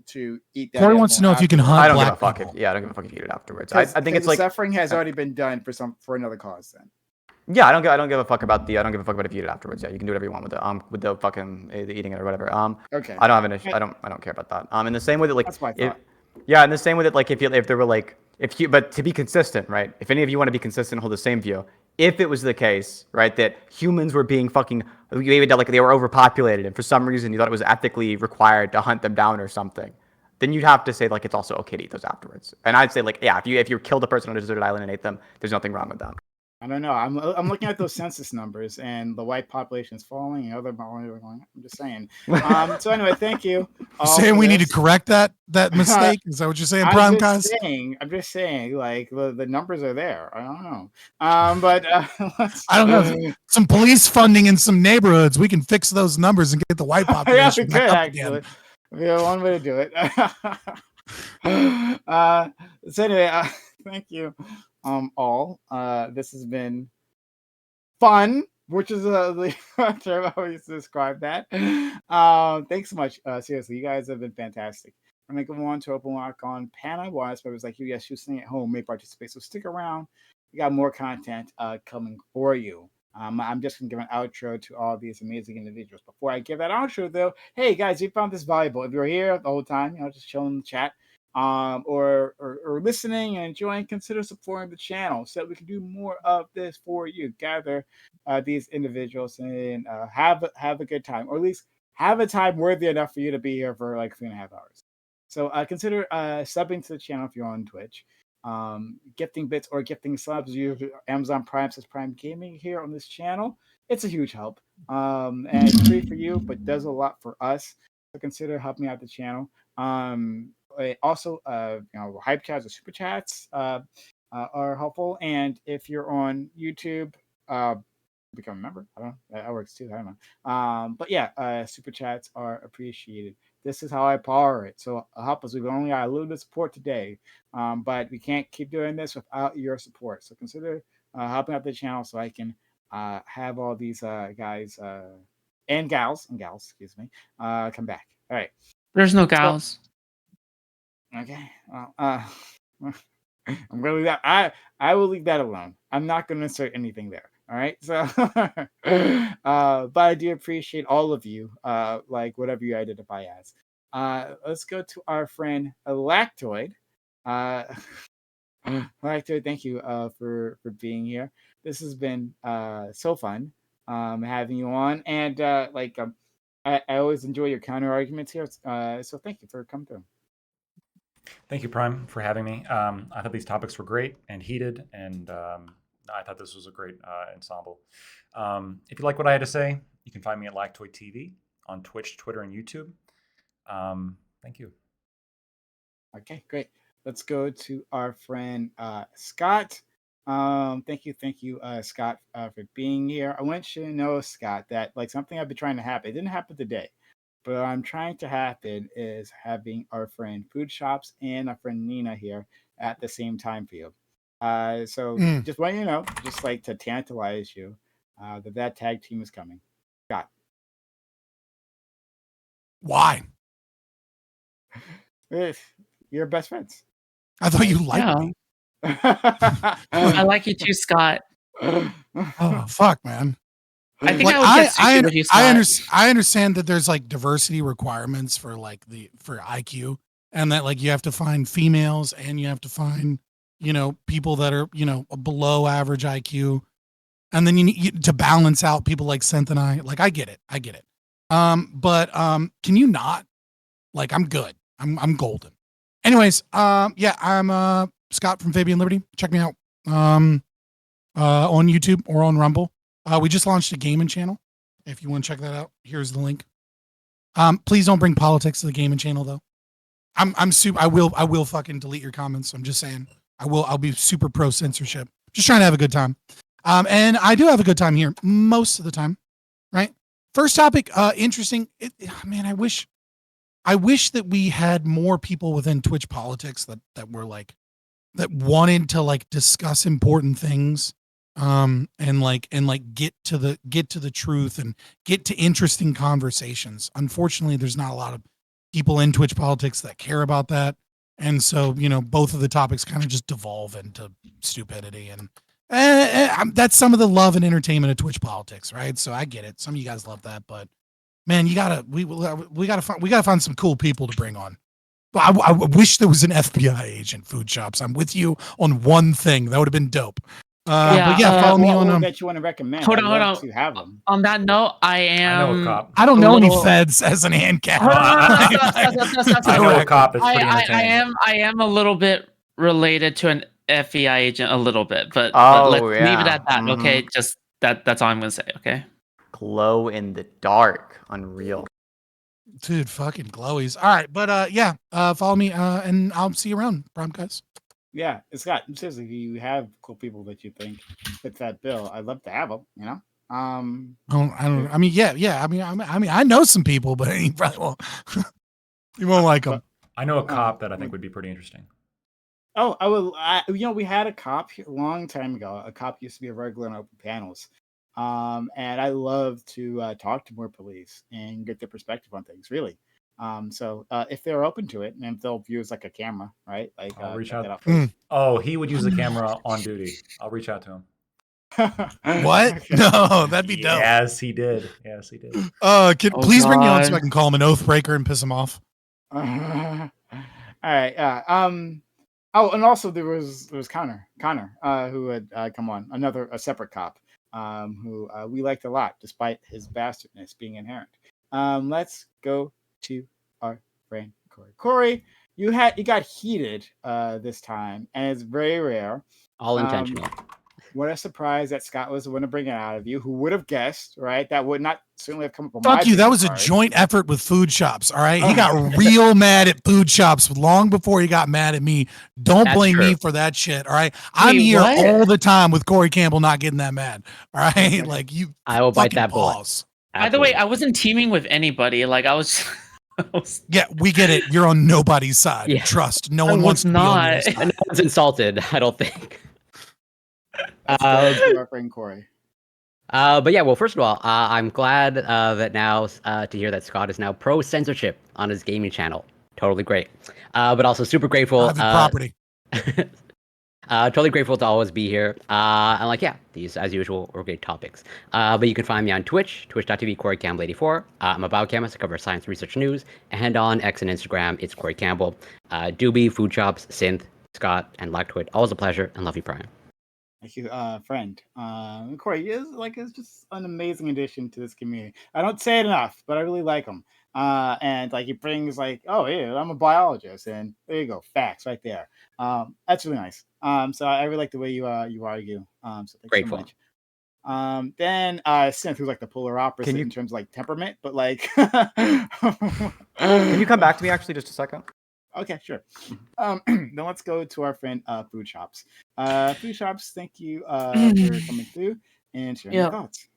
S11: to eat that?
S9: Corey wants to know if you can hunt
S12: I don't give a
S9: black
S12: fuck.
S9: people.
S12: I don't give a fuck if you eat it afterwards. I think it's
S11: the
S12: like
S11: suffering has already been done for another cause. Then
S12: yeah, I don't give a fuck about I don't give a fuck about if you eat it afterwards. Yeah, you can do whatever you want with the fucking eating it or whatever.
S11: Okay.
S12: I don't have an issue. I don't care about that. In the same way that like
S11: That's my thought.
S12: in the same way that like if there were like but to be consistent, right? If any of you want to be consistent, hold the same view. If it was the case, right, that humans were being fucking like they were overpopulated and for some reason you thought it was ethically required to hunt them down or something, then you'd have to say like it's also okay to eat those afterwards. And I'd say like yeah, if you killed a person on a deserted island and ate them, there's nothing wrong with that.
S11: I don't know. I'm looking at those census numbers, and the white population is falling, and other population are going. I'm just saying. So anyway, thank you.
S9: You're saying we need to correct that mistake? Is that what you're saying, Prime Cuz?
S11: I'm just saying, like the numbers are there. I don't know. But
S9: I don't know. Some police funding in some neighborhoods, we can fix those numbers and get the white population
S11: yeah, we
S9: back
S11: could
S9: up
S11: actually.
S9: again.
S11: Yeah, one way to do it. So anyway, thank you, all. This has been fun, which is the term I always describe that. Thanks so much. Seriously, you guys have been fantastic. I'm gonna go on to open lock on Panna. Well, I was like, yes, you're staying at home, may participate. So stick around. We got more content coming for you. I'm just gonna give an outro to all these amazing individuals. Before I give that outro, though, hey guys, you found this valuable. If you're here the whole time, just chilling in the chat, or listening and enjoying, consider supporting the channel so that we can do more of this for you. Gather these individuals and have a good time, or at least have a time worthy enough for you to be here for like 3.5 hours. So consider subbing to the channel if you're on Twitch. Gifting bits or gifting subs. Use Amazon Prime says Prime Gaming here on this channel. It's a huge help. And it's free for you, but does a lot for us. So consider helping out the channel. Also, hype chats or super chats are helpful. And if you're on YouTube, become a member. I don't know. That works too. I don't know. But yeah, super chats are appreciated. This is how I power it. So help us. We've only got a little bit of support today, but we can't keep doing this without your support. So consider helping out the channel so I can have all these guys and gals, excuse me, come back. All right.
S13: There's no gals.
S11: Okay. Well, I'm gonna leave that. I will leave that alone. I'm not gonna insert anything there. All right. So, but I do appreciate all of you. Like whatever you identify as. Let's go to our friend Lactoid. Lactoid, thank you for being here. This has been so fun having you on, and I always enjoy your counter arguments here. So thank you for coming through.
S6: Thank you, Prime, for having me. I thought these topics were great and heated, and I thought this was a great ensemble. If you like what I had to say, you can find me at Lactoid TV on Twitch, Twitter, and YouTube. Thank you.
S11: Okay, great. let's go to our friend Scott. Thank you, Scott, for being here. I want you to know, Scott, that like something I've been trying to happen. It didn't happen today, but what I'm trying to happen is having our friend Food Shops and our friend Nina here at the same time for you. So just want you to know, just like to tantalize you, that tag team is coming. Scott.
S9: Why?
S11: You're best friends.
S9: I thought you liked
S13: Yeah.
S9: me.
S13: I like you too, Scott.
S9: Oh fuck, man.
S13: I think I would get sushi with you, Scott.
S9: I understand that there's like diversity requirements for like for IQ, and that like you have to find females and you have to find, you know, people that are, you know, below average IQ, and then you need to balance out people like Senth and I. Like I get it. But can you not? Like I'm good. I'm golden. Anyways, yeah, I'm Scott from Fabian Liberty. Check me out on YouTube or on Rumble. We just launched a gaming channel. If you want to check that out, here's the link. Please don't bring politics to the gaming channel though. I'm super. I will fucking delete your comments. I'm just saying. I'll be super pro censorship. Just trying to have a good time. And I do have a good time here most of the time, right? First topic, interesting. Man, I wish that we had more people within Twitch politics that were like, that wanted to like discuss important things, and get to the truth and get to interesting conversations. Unfortunately, there's not a lot of people in Twitch politics that care about that. And so, you know, both of the topics kind of just devolve into stupidity, and that's some of the love and entertainment of Twitch politics, right? So I get it. Some of you guys love that, but man, we gotta find some cool people to bring on. I wish there was an FBI agent, Food Shops. I'm with you on one thing. That would have been dope. But yeah, follow me on.
S11: That you want to recommend?
S13: Hold on.
S11: To have them.
S13: On that note, I
S6: know a cop.
S9: I don't know any feds as an hand cap.
S6: I know a cop. It's pretty entertaining.
S13: I am a little bit related to an FBI agent, a little bit, but let's leave it at that. Okay, just that's all I'm gonna say. Okay.
S12: Glow in the dark, unreal.
S9: Dude, fucking glowies. All right, but yeah, follow me, and I'll see you around, prom guys.
S11: Yeah, Scott. Seriously, if you have cool people that you think fit that bill, I'd love to have them. You know.
S9: I don't. I mean, yeah. I mean, I know some people, but he probably won't. You won't like them.
S6: I know a cop that I think would be pretty interesting.
S11: Oh, I will. You know, we had a cop a long time ago. A cop used to be a regular on open panels. And I love to talk to more police and get their perspective on things, really. So if they're open to it, and if they'll use like a camera, right? Like
S6: I'll reach out. Oh, he would use the camera on duty. I'll reach out to him.
S9: What? No, that'd be dope.
S6: Yes, he did.
S9: Please bring me on so I can call him an oath breaker and piss him off.
S11: All right. Oh, and also there was Connor, who had come on, a separate cop, who we liked a lot, despite his bastardness being inherent. Let's go to our friend Corey. Corey, you got heated this time, and it's very rare.
S10: All intentional.
S11: What a surprise that Scott was the one to bring it out of you. Who would have guessed, right? That would not certainly have come up on my
S9: Fuck you. That was a joint effort with Food Shops. All right. He got real mad at Food Shops long before he got mad at me. Don't blame me for that shit. All right. I'm here all the time with Corey Campbell not getting that mad. All right. Like you.
S10: I will bite that bullet.
S13: By the way, I wasn't teaming with anybody. Like I was.
S9: Yeah, we get it. You're on nobody's side. Yeah. Trust. No one wants to be on your side.
S10: No one's insulted. I don't think.
S11: Our friend Corey.
S10: But yeah, well, first of all, I'm glad that now to hear that Scott is now pro censorship on his gaming channel. Totally great. But also super grateful.
S9: Property.
S10: Totally grateful to always be here. And like, yeah, these as usual were great topics. But you can find me on Twitch, twitch.tv, Corey Campbell 84. I'm a biochemist. I cover science research news. And on X and Instagram, it's Corey Campbell. Doobie, Food Shops, Synth, Scott, and Lactoid. Always a pleasure, and love you, Brian.
S11: Thank you, friend. Corey is just an amazing addition to this community. I don't say it enough, but I really like him. And like he brings like, oh yeah, I'm a biologist, and there you go, facts right there. That's really nice. So I really like the way you argue. So thanks so much. Then Synth, who's like the polar opposite in terms of like temperament, but like
S12: Can you come back to me actually just a second?
S11: Okay, sure. Then let's go to our friend Food Shops. Food Shops, thank you for coming through and sharing your
S13: Yeah.
S11: thoughts.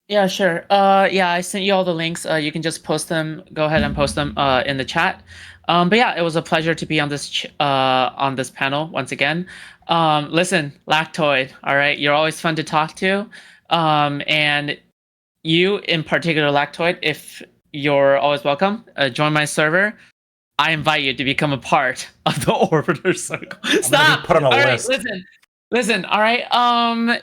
S13: Yeah, sure. Yeah, I sent you all the links. You can just post them. Go ahead and post them in the chat. But yeah, it was a pleasure to be on this panel once again. Listen, Lactoid, all right, you're always fun to talk to. And you in particular, Lactoid, if you're always welcome, join my server. I invite you to become a part of the Orbiter Circle. Stop!
S6: put on a
S13: All right,
S6: list.
S13: listen, all right.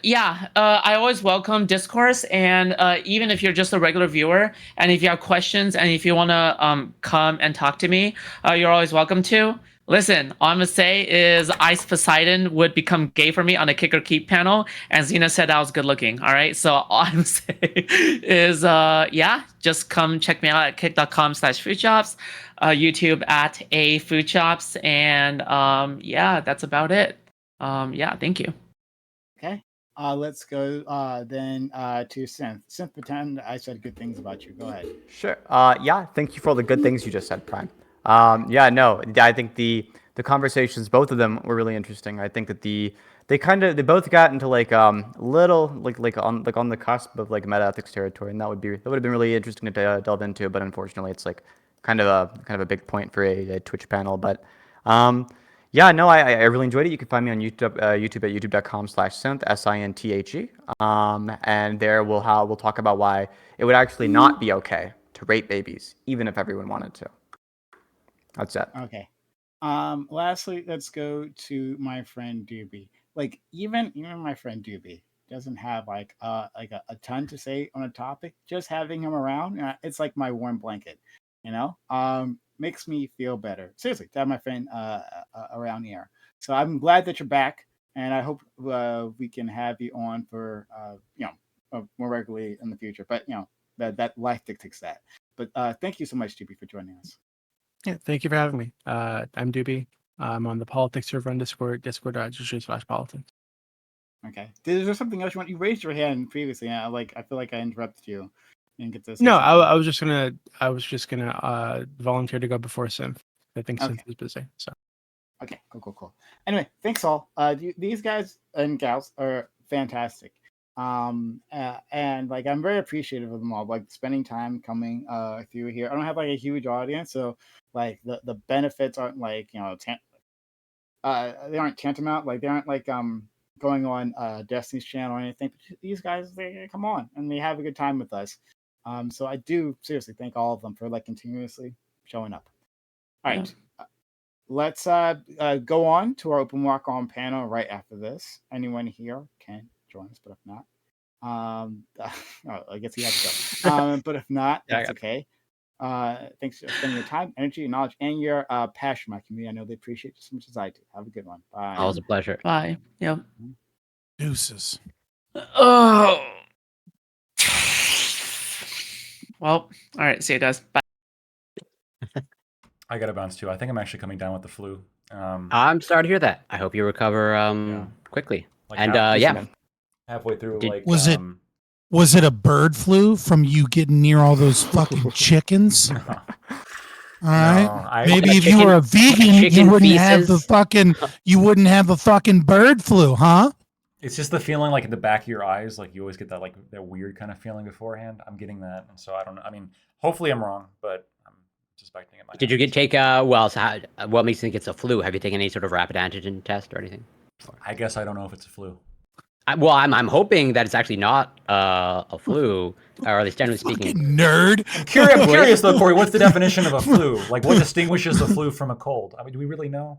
S13: Yeah, I always welcome discourse, and even if you're just a regular viewer, and if you have questions, and if you want to come and talk to me, you're always welcome to. Listen, all I'm gonna say is Ice Poseidon would become gay for me on a Kick or Keep panel, and Xena said I was good looking. All right, so all I'm saying is, yeah, just come check me out at kick.com/foodshops, YouTube at @foodchops, and yeah, that's about it. Yeah, thank you.
S11: Okay. Let's go then to Synth. Synth, pretend I said good things about you. Go ahead.
S12: Sure. Yeah, thank you for all the good things you just said, Prime. Yeah, no, I think the conversations, both of them were really interesting. I think that they both got into like little like on the cusp of like meta ethics territory, and that would have been really interesting to delve into. But unfortunately, it's like kind of a big point for a Twitch panel. But yeah, no, I really enjoyed it. You can find me on YouTube at youtube.com/synth, SINTHE. And there we'll talk about why it would actually not be okay to rape babies, even if everyone wanted to. That's it.
S11: Okay. Lastly, let's go to my friend Doobie. Like even my friend Doobie doesn't have like a ton to say on a topic. Just having him around, it's like my warm blanket. You know, makes me feel better. Seriously, to have my friend around here. So I'm glad that you're back, and I hope we can have you on for more regularly in the future. But that life dictates that. But thank you so much, Doobie, for joining us.
S4: Yeah, thank you for having me. I'm Doobie. I'm on the politics server on Discord, discord.gg/politics.
S11: Okay. Is there something else you want? You raised your hand previously. And I feel like I interrupted you. And get this.
S4: No, I was just gonna volunteer to go before Synth. I think Synth is busy. So.
S11: Okay. Cool. Anyway, thanks all. These guys and gals are fantastic. And like I'm very appreciative of them all. Like spending time coming through here. I don't have like a huge audience, so like the benefits aren't like they aren't tantamount. Like they aren't like going on Destiny's channel or anything. But these guys, they come on and they have a good time with us. So I do seriously thank all of them for like continuously showing up. All right. Let's go on to our open walk on panel right after this. Anyone here can join us, but if not, I guess you have to go. But if not, that's okay. Thanks for spending your time, energy, knowledge, and your passion for my community. I know they appreciate you as much as I do. Have a good one. Bye.
S10: Always a pleasure.
S13: Bye. Yep.
S9: Deuces.
S13: Oh. Well, all right. See you guys. Bye.
S6: I got to bounce too. I think I'm actually coming down with the flu.
S10: I'm sorry to hear that. I hope you recover quickly.
S6: Like
S10: and
S6: halfway through,
S9: was it a bird flu from you getting near all those fucking chickens? All right. Maybe if you were a vegan, you wouldn't have the fucking bird flu, huh?
S6: It's just the feeling like in the back of your eyes, like you always get that like that weird kind of feeling beforehand. I'm getting that, and so I don't know. I mean, hopefully I'm wrong, but I'm suspecting it might.
S10: Did you take what makes you think it's a flu? Have you taken any sort of rapid antigen test or anything?
S6: I guess I don't know if it's a flu.
S10: I'm hoping that it's actually not a flu, or at least generally speaking.
S9: Nerd.
S6: I'm curious though, Corey. What's the definition of a flu? Like, what distinguishes a flu from a cold? I mean, do we really know?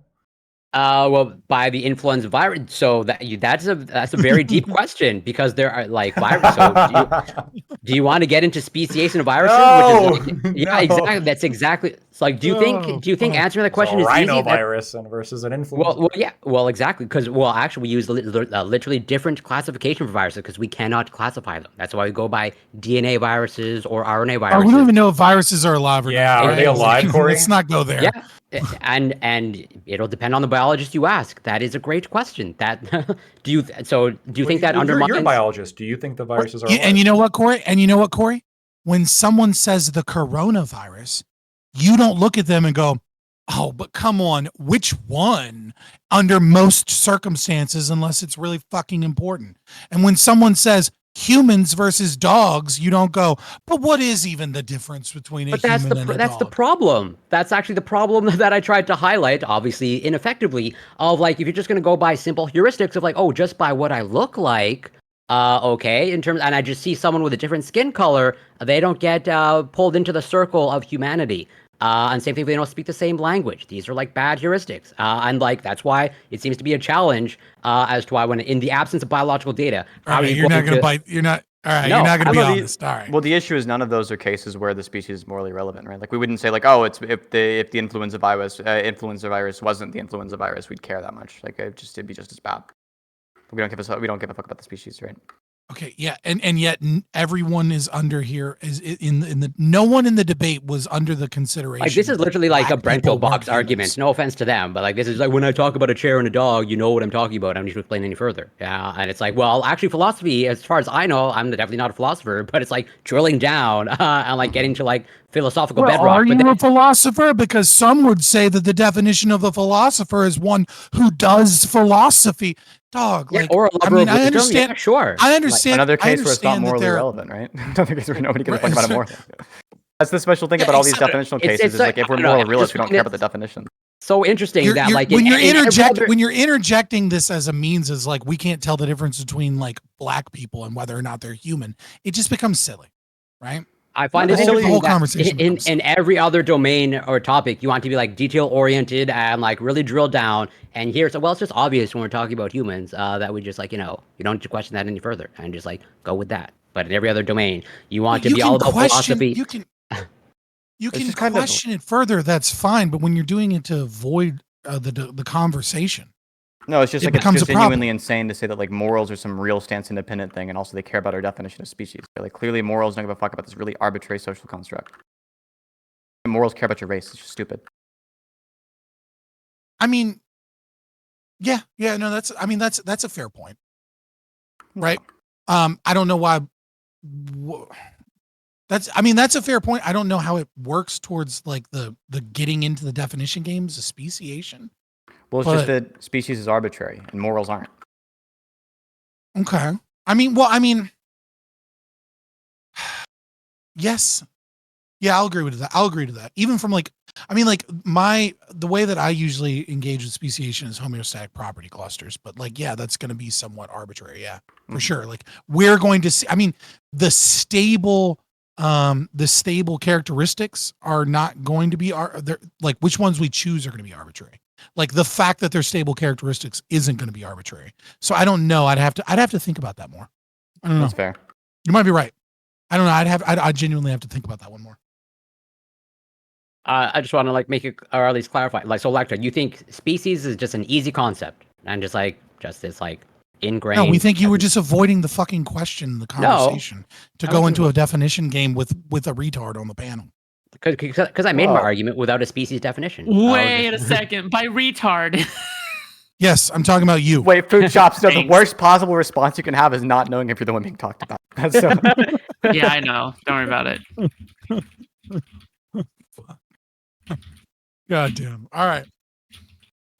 S10: Well, by the influenza virus. So that's a very deep question, because there are like viruses. So do you want to get into speciation of viruses?
S6: No,
S10: exactly. That's exactly. It's like, do you think answering that question is easy?
S6: Rhinovirus versus an influenza.
S10: Well, exactly. Because actually, we use literally different classification for viruses because we cannot classify them. That's why we go by DNA viruses or RNA viruses.
S9: We don't even know if viruses are alive or not.
S6: Yeah, are they alive, Corey?
S9: Let's not go there.
S10: Yeah. And it'll depend on the biologist you ask. That is a great question. Do you think that undermines?
S6: You're a biologist. Do you think the viruses are alive?
S9: And you know what, Corey? When someone says the coronavirus, you don't look at them and go, Oh, but come on, which one under most circumstances, unless it's really fucking important? And when someone says humans versus dogs, you don't go, but what is even the difference between a
S10: But that's
S9: human and a
S10: that's the
S9: dog?
S10: problem. That's actually the problem that I tried to highlight, obviously ineffectively, of like if you're just gonna go by simple heuristics of like, oh, just by what I look like, okay, in terms, and I just see someone with a different skin color, they don't get pulled into the circle of humanity. And same thing if they don't speak the same language. These are like bad heuristics. And like that's why it seems to be a challenge as to why when in the absence of biological data,
S9: All
S10: how are
S9: right,
S10: you
S9: you're not
S10: going
S9: gonna
S10: to
S9: bite. You're not. All right,
S10: No,
S9: you're not gonna be
S12: Well,
S9: honest. All right.
S12: Well, the issue is none of those are cases where the species is morally relevant, right? Like we wouldn't say like, oh, it's if the influenza virus wasn't the influenza virus, we'd care that much. Like it'd be just as bad. We don't give a fuck about the species, right?
S9: Okay, yeah, and yet everyone is under here is in the no one in the debate was under the consideration.
S10: Like this is literally like a
S9: black people
S10: Brento box
S9: weren't
S10: argument.
S9: humans.
S10: No offense to them, but like this is like when I talk about a chair and a dog, you know what I'm talking about. I don't need to explain any further. Yeah, and it's like, well, actually, philosophy, as far as I know, I'm definitely not a philosopher, but it's like drilling down and like getting to like philosophical
S9: Well,
S10: bedrock.
S9: are
S10: But
S9: you
S10: then,
S9: a philosopher? Because some would say that the definition of a philosopher is one who does philosophy. Dog,
S10: yeah,
S9: like
S10: or a
S9: I
S10: lover
S9: mean,
S10: of
S9: I
S10: wisdom,
S9: understand.
S10: yeah, sure.
S9: I understand.
S12: Another
S9: I
S12: case where it's not
S9: understand that
S12: morally
S9: there-
S12: relevant, right? Another case where nobody gives a fuck
S9: Right,
S12: about it more. That's the special thing
S9: Yeah,
S12: about all these
S9: except-
S12: definitional
S10: it's
S12: cases is like if we're
S10: I don't know,
S12: moral
S10: I
S12: realists,
S10: just
S12: we don't
S10: find
S12: care
S10: it
S12: about the definition.
S10: so interesting
S9: You're-
S10: that
S9: you're-
S10: like
S9: when you're
S10: in every other-
S9: when you're interjecting this as a means as like we can't tell the difference between like black people and whether or not they're human, it just becomes silly, right?
S10: I find
S9: The
S10: it
S9: whole- the
S10: interesting
S9: whole
S10: that
S9: conversation
S10: in
S9: becomes
S10: every other domain or topic, you want to be like detail oriented and like really drill down. And here, so well, it's just obvious when we're talking about humans that we just like you don't need to question that any further and just like go with that. But in every other domain, you want to
S9: You
S10: be
S9: can
S10: all about
S9: question-
S10: philosophy.
S9: You
S12: It's
S9: can
S12: just kind of-
S9: question it further. That's fine, but when you're doing it to avoid the conversation,
S12: No, it's just
S9: it
S12: like it's
S9: becomes
S12: just
S9: a problem.
S12: genuinely insane to say that like morals are some real stance independent thing, and also they care about our definition of species. Like clearly, morals don't give a fuck about this really arbitrary social construct. And morals care about your race. It's just stupid.
S9: I mean, yeah, no, that's a fair point, right? I don't know why. That's a fair point. I don't know how it works towards like the getting into the definition games, the speciation.
S12: Well, it's just that species is arbitrary and morals aren't.
S9: Okay. Yes. Yeah, I'll agree with that. I'll agree to that. Even from like, the way that I usually engage with speciation is homeostatic property clusters. But like, yeah, that's going to be somewhat arbitrary. Yeah, for sure. Like we're going to see, the stable characteristics are not going to be, like which ones we choose are going to be arbitrary. Like the fact that they're stable characteristics isn't going to be arbitrary. So I don't know. I'd have to think about that more. I don't know.
S12: That's fair.
S9: You might be right. I don't know. I'd genuinely have to think about that one more.
S10: I just want to like make it, or at least clarify. Like, so Lecter, you think species is just an easy concept and just this like ingrained?
S9: No, we think you were just avoiding the fucking question, the conversation, to go into a definition game with a retard on the panel.
S10: Because I made my argument without a species definition.
S13: Wait a second. By retard.
S9: Yes, I'm talking about you.
S12: Wait, Food Chops, the worst possible response you can have is not knowing if you're the one being talked about. So,
S13: Yeah, I know. Don't worry about it.
S9: God damn. All right.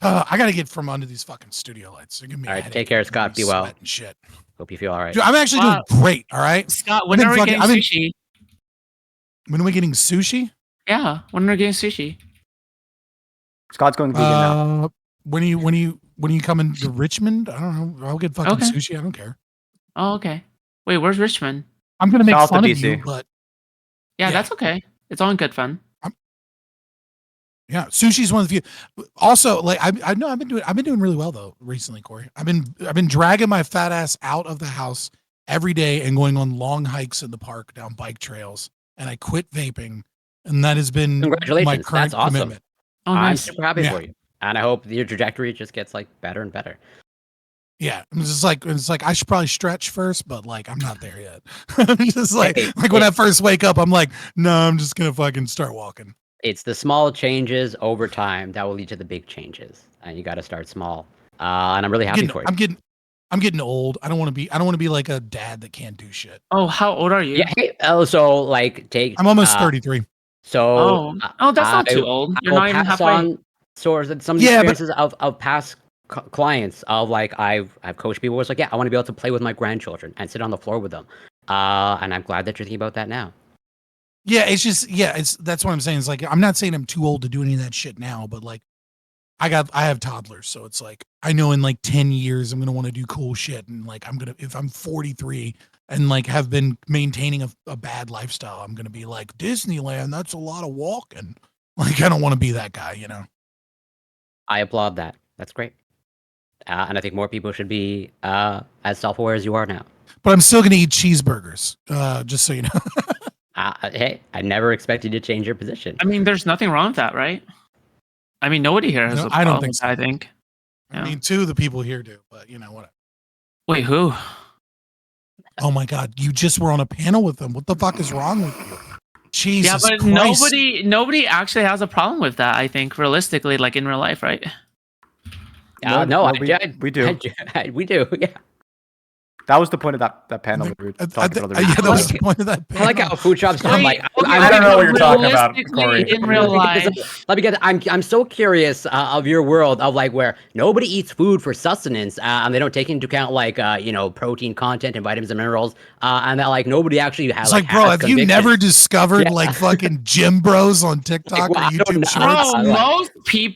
S9: I gotta get from under these fucking studio lights. They're giving me a
S10: All right,
S9: headache.
S10: take care, Scott. Be well.
S9: Sweat and shit.
S10: Hope you feel all right.
S9: Dude, I'm actually doing great. All right,
S13: Scott, when are we getting sushi?
S9: When are we getting sushi?
S13: Yeah, when are we getting sushi?
S12: Scott's going vegan now.
S9: When are you coming to Richmond? I don't know. I'll get fucking
S13: Okay.
S9: sushi. I don't care.
S13: Oh, okay. Wait, where's Richmond?
S9: I'm gonna make
S12: South of
S9: fun of
S12: DC.
S9: you, but
S13: Yeah, that's okay. It's all in good fun.
S9: yeah, sushi's one of the few. Also, like I know I've been doing really well though recently, Corey. I've been dragging my fat ass out of the house every day and going on long hikes in the park down bike trails. And I quit vaping, and that has been
S10: Congratulations.
S9: my current
S10: That's awesome.
S9: commitment.
S13: Oh,
S10: I'm
S13: nice.
S10: super happy
S9: Yeah.
S10: for you. And I hope your trajectory just gets like better and better.
S9: Yeah, it's like I should probably stretch first, but like I'm not there yet. I'm just like
S10: Hey,
S9: when I first wake up, I'm like, no, I'm just gonna fucking start walking.
S10: It's the small changes over time that will lead to the big changes. And you got to start small. And I'm really happy for you.
S9: I'm getting old. I don't want to be like a dad that can't do shit.
S13: Oh, how old are you?
S10: Yeah. Hey, so like take.
S9: I'm almost 33.
S10: So
S13: that's not too old. You're
S10: will
S13: not even
S10: pass
S13: halfway.
S10: on sort of some of the experiences of past clients of like I've coached people where it's like, yeah, I want to be able to play with my grandchildren and sit on the floor with them. And I'm glad that you're thinking about that now.
S9: Yeah, it's just that's what I'm saying. It's like I'm not saying I'm too old to do any of that shit now, but like I have toddlers, so it's like I know in like 10 years I'm gonna want to do cool shit, and like if I'm 43 and like have been maintaining a bad lifestyle, I'm gonna be like, Disneyland, that's a lot of walking. Like I don't want to be that guy, you know.
S10: I applaud that. That's great. And I think more people should be as self-aware as you are now.
S9: But I'm still gonna eat cheeseburgers, just so you know.
S10: Hey, I never expected you to change your position.
S13: I mean, there's nothing wrong with that, right? I mean, nobody here has
S9: No,
S13: a
S9: I
S13: problem
S9: don't think
S13: with
S9: so.
S13: that, I think.
S9: I mean, two of the people here do, but you know what?
S13: Wait, who?
S9: Oh my God, you just were on a panel with them. What the fuck is wrong with you? Jesus
S13: Yeah, but
S9: Christ.
S13: nobody actually has a problem with that, I think, realistically, like in real life, right?
S12: We do.
S10: We do, yeah.
S12: That was the point of that panel. We were talking about
S9: that was the point of that
S10: I like how food shops
S13: Wait,
S10: like
S13: okay,
S6: I don't know what you're talking about,
S13: realistically,
S6: Corey.
S13: in real life.
S10: Let me get. I'm so curious of your world of like where nobody eats food for sustenance and they don't take into account like protein content and vitamins and minerals and that like nobody actually has.
S9: It's like, bro,
S10: has
S9: have you
S10: conviction.
S9: never discovered
S10: Yeah.
S9: like fucking gym bros on TikTok or YouTube Shorts?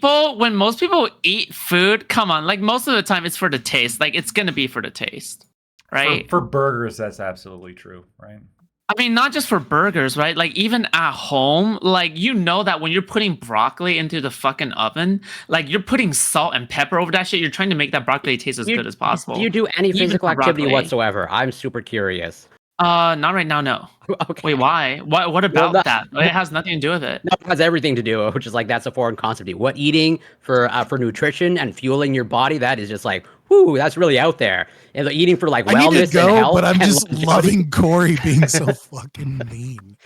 S13: Bro, when most people eat food, come on, like most of the time it's for the taste. Like it's gonna be for the taste, right?
S6: For burgers, that's absolutely true, right?
S13: I mean, not just for burgers, right? Like even at home, like you know that when you're putting broccoli into the fucking oven, like you're putting salt and pepper over that shit. You're trying to make that broccoli taste as good as possible.
S10: Do you do any
S13: Even
S10: physical
S13: for
S10: activity
S13: broccoli.
S10: whatsoever? I'm super curious.
S13: Not right now, no.
S10: Okay.
S13: Wait, why? What about
S10: Well,
S13: that? It has nothing to do with it.
S10: No, it has everything to do, which is like that's a foreign concept. What eating for nutrition and fueling your body, that is just like, whoo, that's really out there. And the eating for like
S9: I
S10: wellness
S9: need to go,
S10: and health.
S9: but I'm
S10: and
S9: just
S10: longevity.
S9: loving Corey being so fucking mean.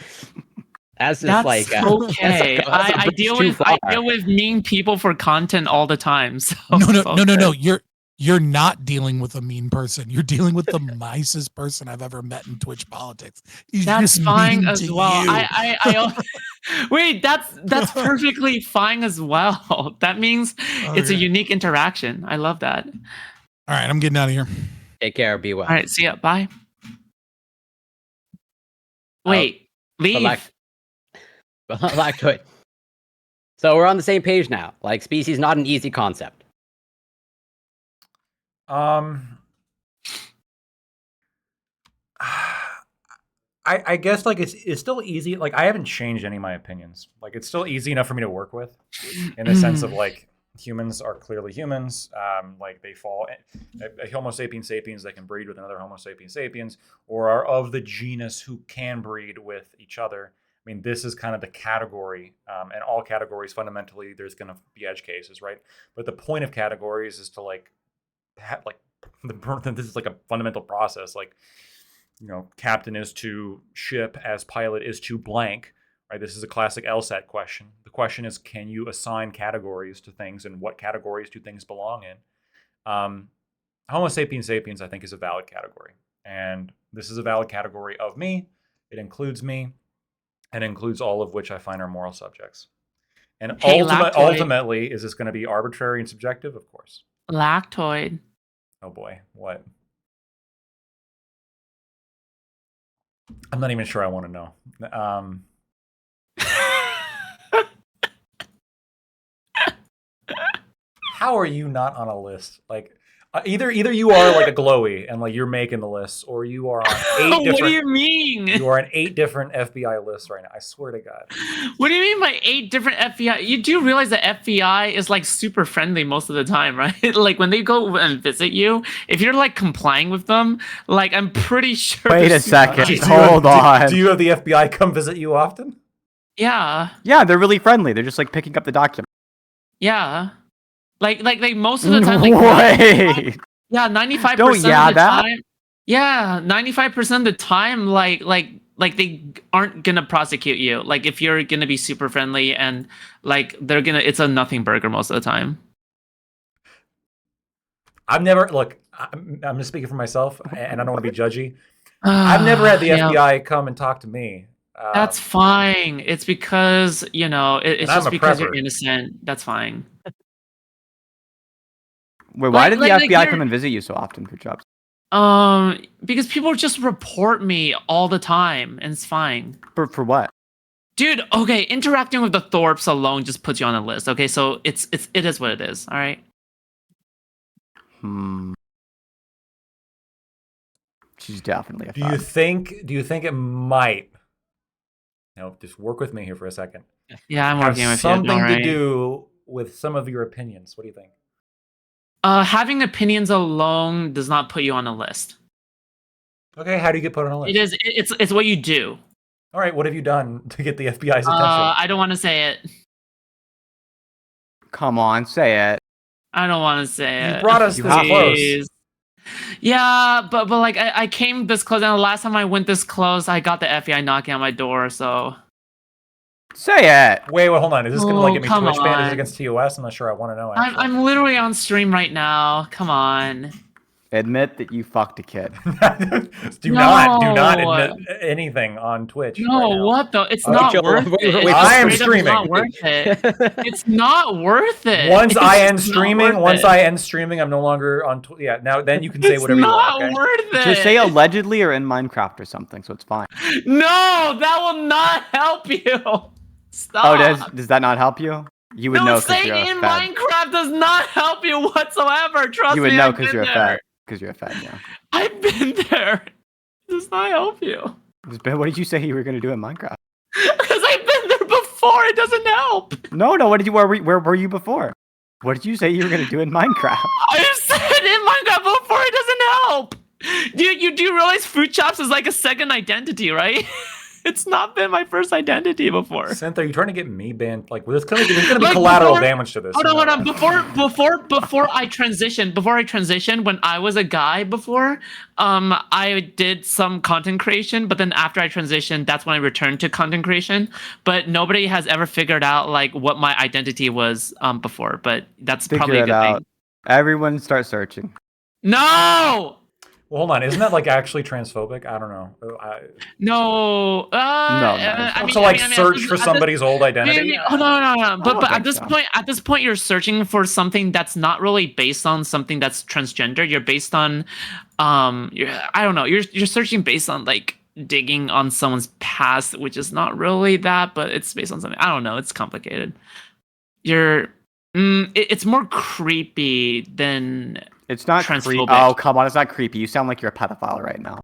S10: That's just
S13: That's
S10: like
S13: okay.
S10: that's
S13: I
S10: bridge
S13: deal
S10: too
S13: with
S10: far.
S13: mean people for content all the time. So
S9: No. You're not dealing with a mean person. You're dealing with the nicest person I've ever met in Twitch politics. He's
S13: That's
S9: just
S13: fine
S9: mean
S13: as
S9: to
S13: well.
S9: you.
S13: I wait. That's perfectly fine as well. That means it's a
S9: Okay.
S13: unique interaction. I love that.
S9: All right, I'm getting out of here.
S10: Take care. Be well.
S13: All right, see ya. Bye. Wait, leave.
S10: Back to it. So we're on the same page now. Like species, not an easy concept.
S6: I guess like it's still easy. Like I haven't changed any of my opinions. Like it's still easy enough for me to work with, in the sense of like humans are clearly humans. Like they fall a Homo sapiens sapiens that can breed with another Homo sapiens sapiens, or are of the genus who can breed with each other. I mean, this is kind of the category, and all categories fundamentally there's going to be edge cases, right? But the point of categories is to like have like this is like a fundamental process, like. Captain is to ship as pilot is to blank, right? This is a classic LSAT question. The question is, can you assign categories to things, and what categories do things belong in? Homo sapiens sapiens, I think, is a valid category. And this is a valid category of me. It includes me, and includes all of which I find are moral subjects. And
S13: Hey,
S6: ultimately, is this going to be arbitrary and subjective? Of course.
S13: Lactoid.
S6: Oh boy, what? I'm not even sure I want to know. How are you not on a list? Like, either you are like a glowy and like you're making the lists, or you are on 8 different.
S13: What do you mean?
S6: You are on 8 different FBI lists right now. I swear to God.
S13: What do you mean by 8 different FBI? You do realize that FBI is like super friendly most of the time, right? Like when they go and visit you, if you're like complying with them, like I'm pretty sure.
S12: Wait
S13: they're
S12: a
S13: super
S12: second.
S13: nice.
S12: Hold on.
S6: Do you have the FBI come visit you often?
S13: Yeah.
S12: Yeah, they're really friendly. They're just like picking up the document.
S13: Yeah. Like most of the time, like
S12: Wait.
S13: yeah, 95%
S12: Don't
S13: of the
S12: that.
S13: time. Yeah, 95% of the time, like they aren't gonna prosecute you. Like if you're gonna be super friendly and like it's a nothing burger most of the time.
S6: I've never I'm just speaking for myself, and I don't want to be judgy. I've never had the FBI come and talk to me.
S13: That's fine. It's because it's
S6: And I'm
S13: just
S6: a
S13: because you're
S6: prepper.
S13: innocent. That's fine.
S12: Wait, why did the FBI
S13: you're-
S12: come and visit you so often for jobs?
S13: Because people just report me all the time, and it's fine.
S12: For what?
S13: Dude, okay, interacting with the Thorpes alone just puts you on a list. Okay, so it is what it is. All right.
S12: She's definitely a
S6: Do you think it might? Just work with me here for a second.
S13: Yeah, I'm
S6: have
S13: working with you.
S6: something
S13: All right.
S6: to do with some of your opinions. What do you think?
S13: Having opinions alone does not put you on a list.
S6: Okay, how do you get put on a list?
S13: It is. It's what you do.
S6: All right, what have you done to get the FBI's attention?
S13: I don't want to say it.
S12: Come on, say it.
S13: I don't want to say it.
S6: You brought us this close.
S13: Yeah, but like I came this close, and the last time I went this close, I got the FBI knocking on my door. So
S12: say it.
S6: Wait, hold on. Is this gonna get me
S13: come
S6: Twitch banned? Is
S13: on.
S6: it against TOS? I'm not sure. I want to know. Actually.
S13: I'm literally on stream right now. Come on.
S12: Admit that you fucked a kid.
S6: do not
S13: No.
S6: admit anything on Twitch.
S13: No,
S6: right now.
S13: what though? It's not worth it.
S6: I am
S13: It's
S6: streaming.
S13: not worth it. It's not worth it.
S6: Once
S13: It's
S6: I end
S13: just not
S6: streaming,
S13: worth it.
S6: I'm no longer on Twitch. Yeah, now then you can say
S13: It's
S6: whatever you
S13: not
S6: want. Okay?
S13: worth it.
S12: Just say allegedly or in Minecraft or something, so it's fine.
S13: No, that will not help you. Stop.
S12: Oh, does that not help you? You would
S13: No,
S12: know because
S13: saying
S12: you're a
S13: in
S12: fed.
S13: Minecraft does not help you whatsoever. Trust
S12: You
S13: me.
S12: would know
S13: I've
S12: because
S13: been
S12: you're a
S13: there.
S12: fed. Because you're a fed, yeah.
S13: I've been there. It does not help you.
S12: What did you say you were going to do in Minecraft?
S13: Because I've been there before. It doesn't help.
S12: No. Where were you before? What did you say you were going to do in Minecraft?
S13: I've said in Minecraft before. It doesn't help. You do realize Food Chops is like a second identity, right? It's not been my first identity before.
S6: Synth, are you trying to get me banned? Like, there's gonna be
S13: Like,
S6: collateral
S13: before-
S6: damage to this.
S13: Hold on. Before I transitioned, when I was a guy before, I did some content creation, but then after I transitioned, that's when I returned to content creation. But nobody has ever figured out like what my identity was before. But that's probably a good thing.
S12: Everyone start searching.
S13: No.
S6: Well, hold on. Isn't that like actually transphobic? I don't know.
S13: No.
S6: Search for somebody's old identity.
S13: No. But
S6: think
S13: at this
S6: so.
S13: point, you're searching for something that's not really based on something that's transgender. You're based on, I don't know. You're searching based on like digging on someone's past, which is not really that, but it's based on something. I don't know. It's complicated. It's more creepy than.
S12: It's not creepy.
S13: transphobic.
S12: Oh, come on. It's not creepy. You sound like you're a pedophile right now.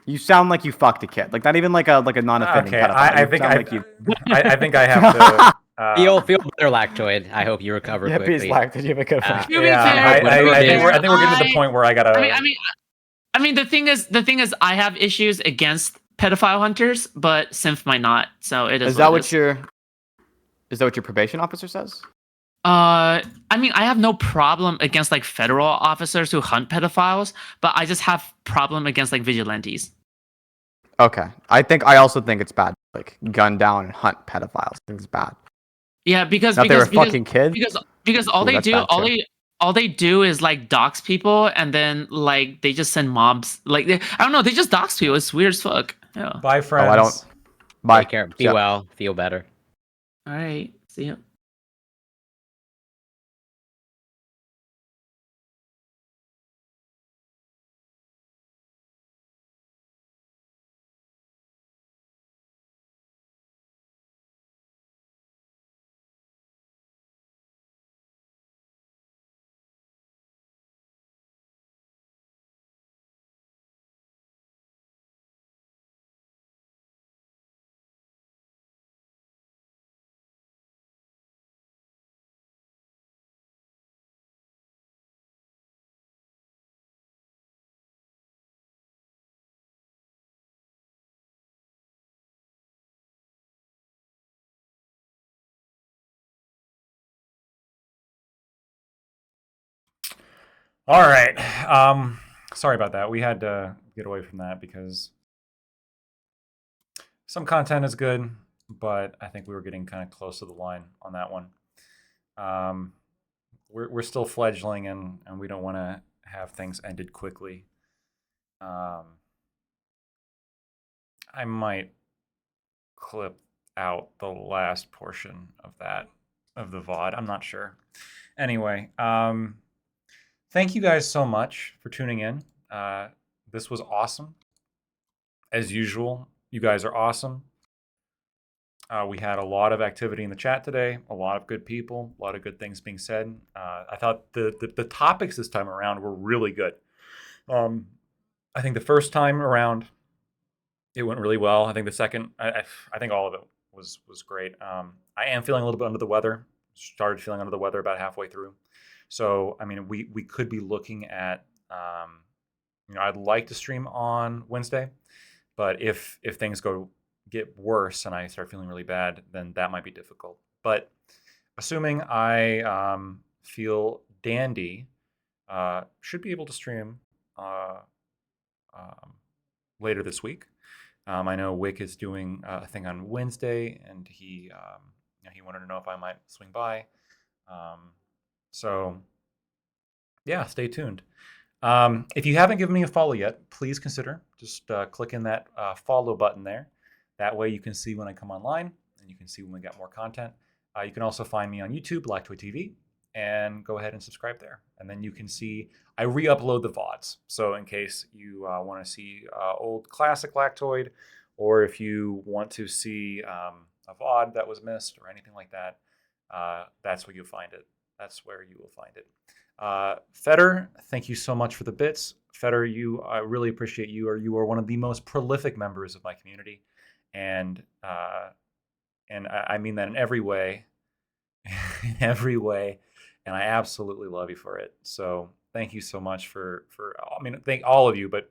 S12: You sound like you fucked a kid. Like not even like a non-offending
S6: Okay,
S12: pedophile.
S6: I
S12: You
S6: think
S12: sound
S6: I-
S12: like you.
S6: I think I have to.
S10: Feel better, Lactoid. I hope you recover
S12: Yeah,
S10: quickly.
S12: please, Lactoid. You have a good one.
S13: To be
S6: Yeah,
S13: fair,
S6: I
S10: to
S6: think we're getting to the point where I gotta.
S13: I mean, the thing is, I have issues against pedophile hunters, but Synth might not. So it is.
S12: Is that
S13: it
S12: what
S13: is.
S12: your? Is that what your probation officer says?
S13: I mean, I have no problem against like federal officers who hunt pedophiles, but I just have problem against like vigilantes.
S12: Okay, I also think it's bad. Like gun down and hunt pedophiles. I think it's bad.
S13: Yeah, because
S12: Not they were
S13: because
S12: fucking kids.
S13: because all
S12: Ooh,
S13: they
S12: that's
S13: do
S12: bad
S13: all
S12: too.
S13: they do is like dox people, and then like they just send mobs. Like I don't know, they just dox people. It's weird as fuck. Yeah.
S6: Bye, friends.
S12: Oh, I don't. Bye.
S10: Take care. Be
S12: Yeah.
S10: well. Feel better.
S13: All right. See ya.
S6: All right. Sorry about that. We had to get away from that because some content is good, but I think we were getting kind of close to the line on that one. We're still fledgling, and we don't want to have things ended quickly. I might clip out the last portion of the VOD. I'm not sure. Anyway, thank you guys so much for tuning in. This was awesome. As usual, you guys are awesome. We had a lot of activity in the chat today, a lot of good people, a lot of good things being said. I thought the topics this time around were really good. I think the first time around, it went really well. I think the second, I think all of it was great. I am feeling a little bit under the weather. Started feeling under the weather about halfway through. So, I mean, we could be looking at, I'd like to stream on Wednesday, but if things get worse and I start feeling really bad, then that might be difficult. But assuming I feel dandy, should be able to stream later this week. I know Wick is doing a thing on Wednesday, and he wanted to know if I might swing by. So yeah, stay tuned. If you haven't given me a follow yet, please consider just clicking that follow button there. That way you can see when I come online, and you can see when we got more content. You can also find me on YouTube, Lactoid TV, and go ahead and subscribe there. And then you can see I re-upload the VODs. So in case you want to see old classic Lactoid, or if you want to see a VOD that was missed or anything like that, that's where you'll find it. That's where you will find it. Feder, thank you so much for the bits. Feder, I really appreciate you. You are one of the most prolific members of my community, and I mean that in every way, in every way, and I absolutely love you for it. So thank you so much for thank all of you, but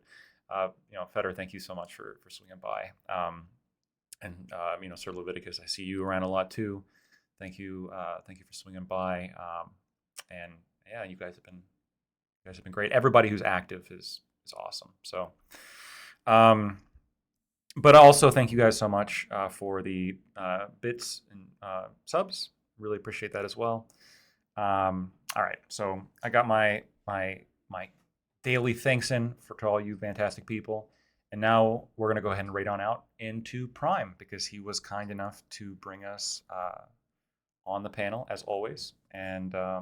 S6: Feder, thank you so much for swinging by. Sir Leviticus, I see you around a lot too. Thank you for swinging by. And yeah, you guys have been great. Everybody who's active is awesome. So, but also thank you guys so much for the bits and subs. Really appreciate that as well. All right, so I got my daily thanks in to all you fantastic people, and now we're gonna go ahead and raid on out into Prime because he was kind enough to bring us on the panel as always, and I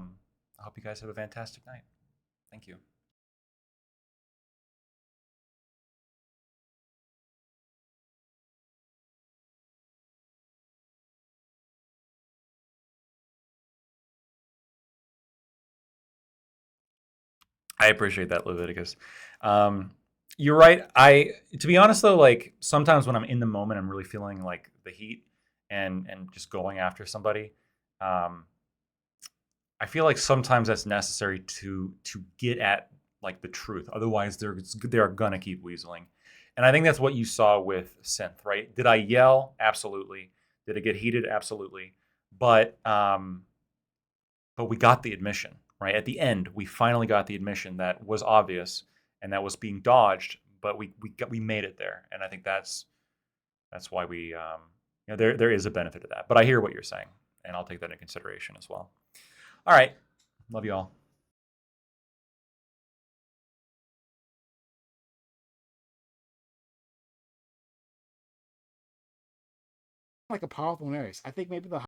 S6: hope you guys have a fantastic night. Thank you. I appreciate that, Leviticus. You're right. To be honest though, like sometimes when I'm in the moment, I'm really feeling like the heat and just going after somebody. I feel like sometimes that's necessary to get at like the truth. Otherwise, they're gonna keep weaseling. And I think that's what you saw with Synth, right? Did I yell? Absolutely. Did it get heated? Absolutely. But we got the admission, right? At the end, we finally got the admission that was obvious and that was being dodged, but we made it there. And I think that's why there is a benefit to that. But I hear what you're saying, and I'll take that into consideration as well. All right. Love you all.
S11: Like a powerful nurse. I think maybe the